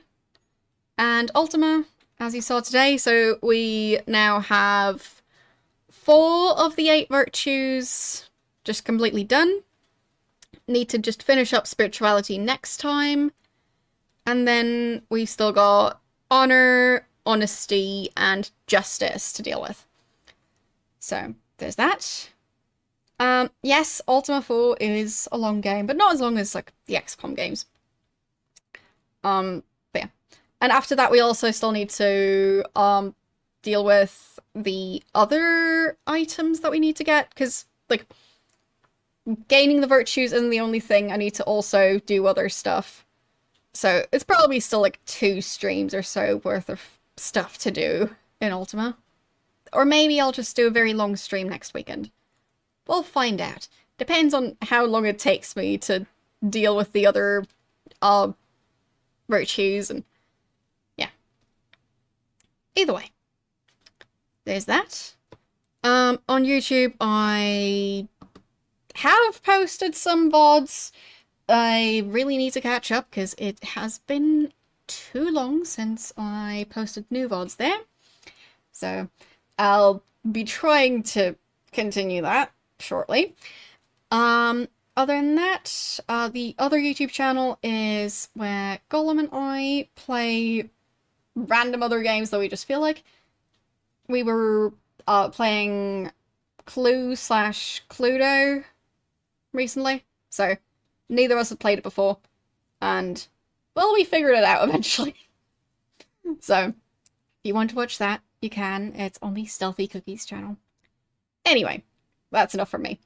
Speaker 1: And Ultima, as you saw today, so we now have 4 of the 8 virtues just completely done. Need to just finish up spirituality next time. And then we've still got honor, honesty, and justice to deal with. So, there's that. Yes, Ultima 4 is a long game, but not as long as, like, the XCOM games. But yeah. And after that, we also still need to, deal with the other items that we need to get, because, like, gaining the virtues isn't the only thing. I need to also do other stuff. So it's probably still like 2 streams or so worth of stuff to do in Ultima. Or maybe I'll just do a very long stream next weekend. We'll find out. Depends on how long it takes me to deal with the other virtues, and yeah. Either way. There's that. On YouTube, I have posted some VODs. I really need to catch up because it has been too long since I posted new VODs there. So I'll be trying to continue that shortly. Other than that, the other YouTube channel is where Golem and I play random other games that we just feel like. We were playing Clue/Cluedo recently, so neither of us had played it before, and, well, we figured it out eventually. So, if you want to watch that, you can. It's on the Stealthy Cookies channel. Anyway, that's enough from me.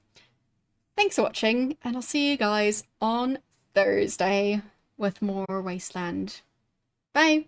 Speaker 1: Thanks for watching, and I'll see you guys on Thursday with more Wasteland. Bye!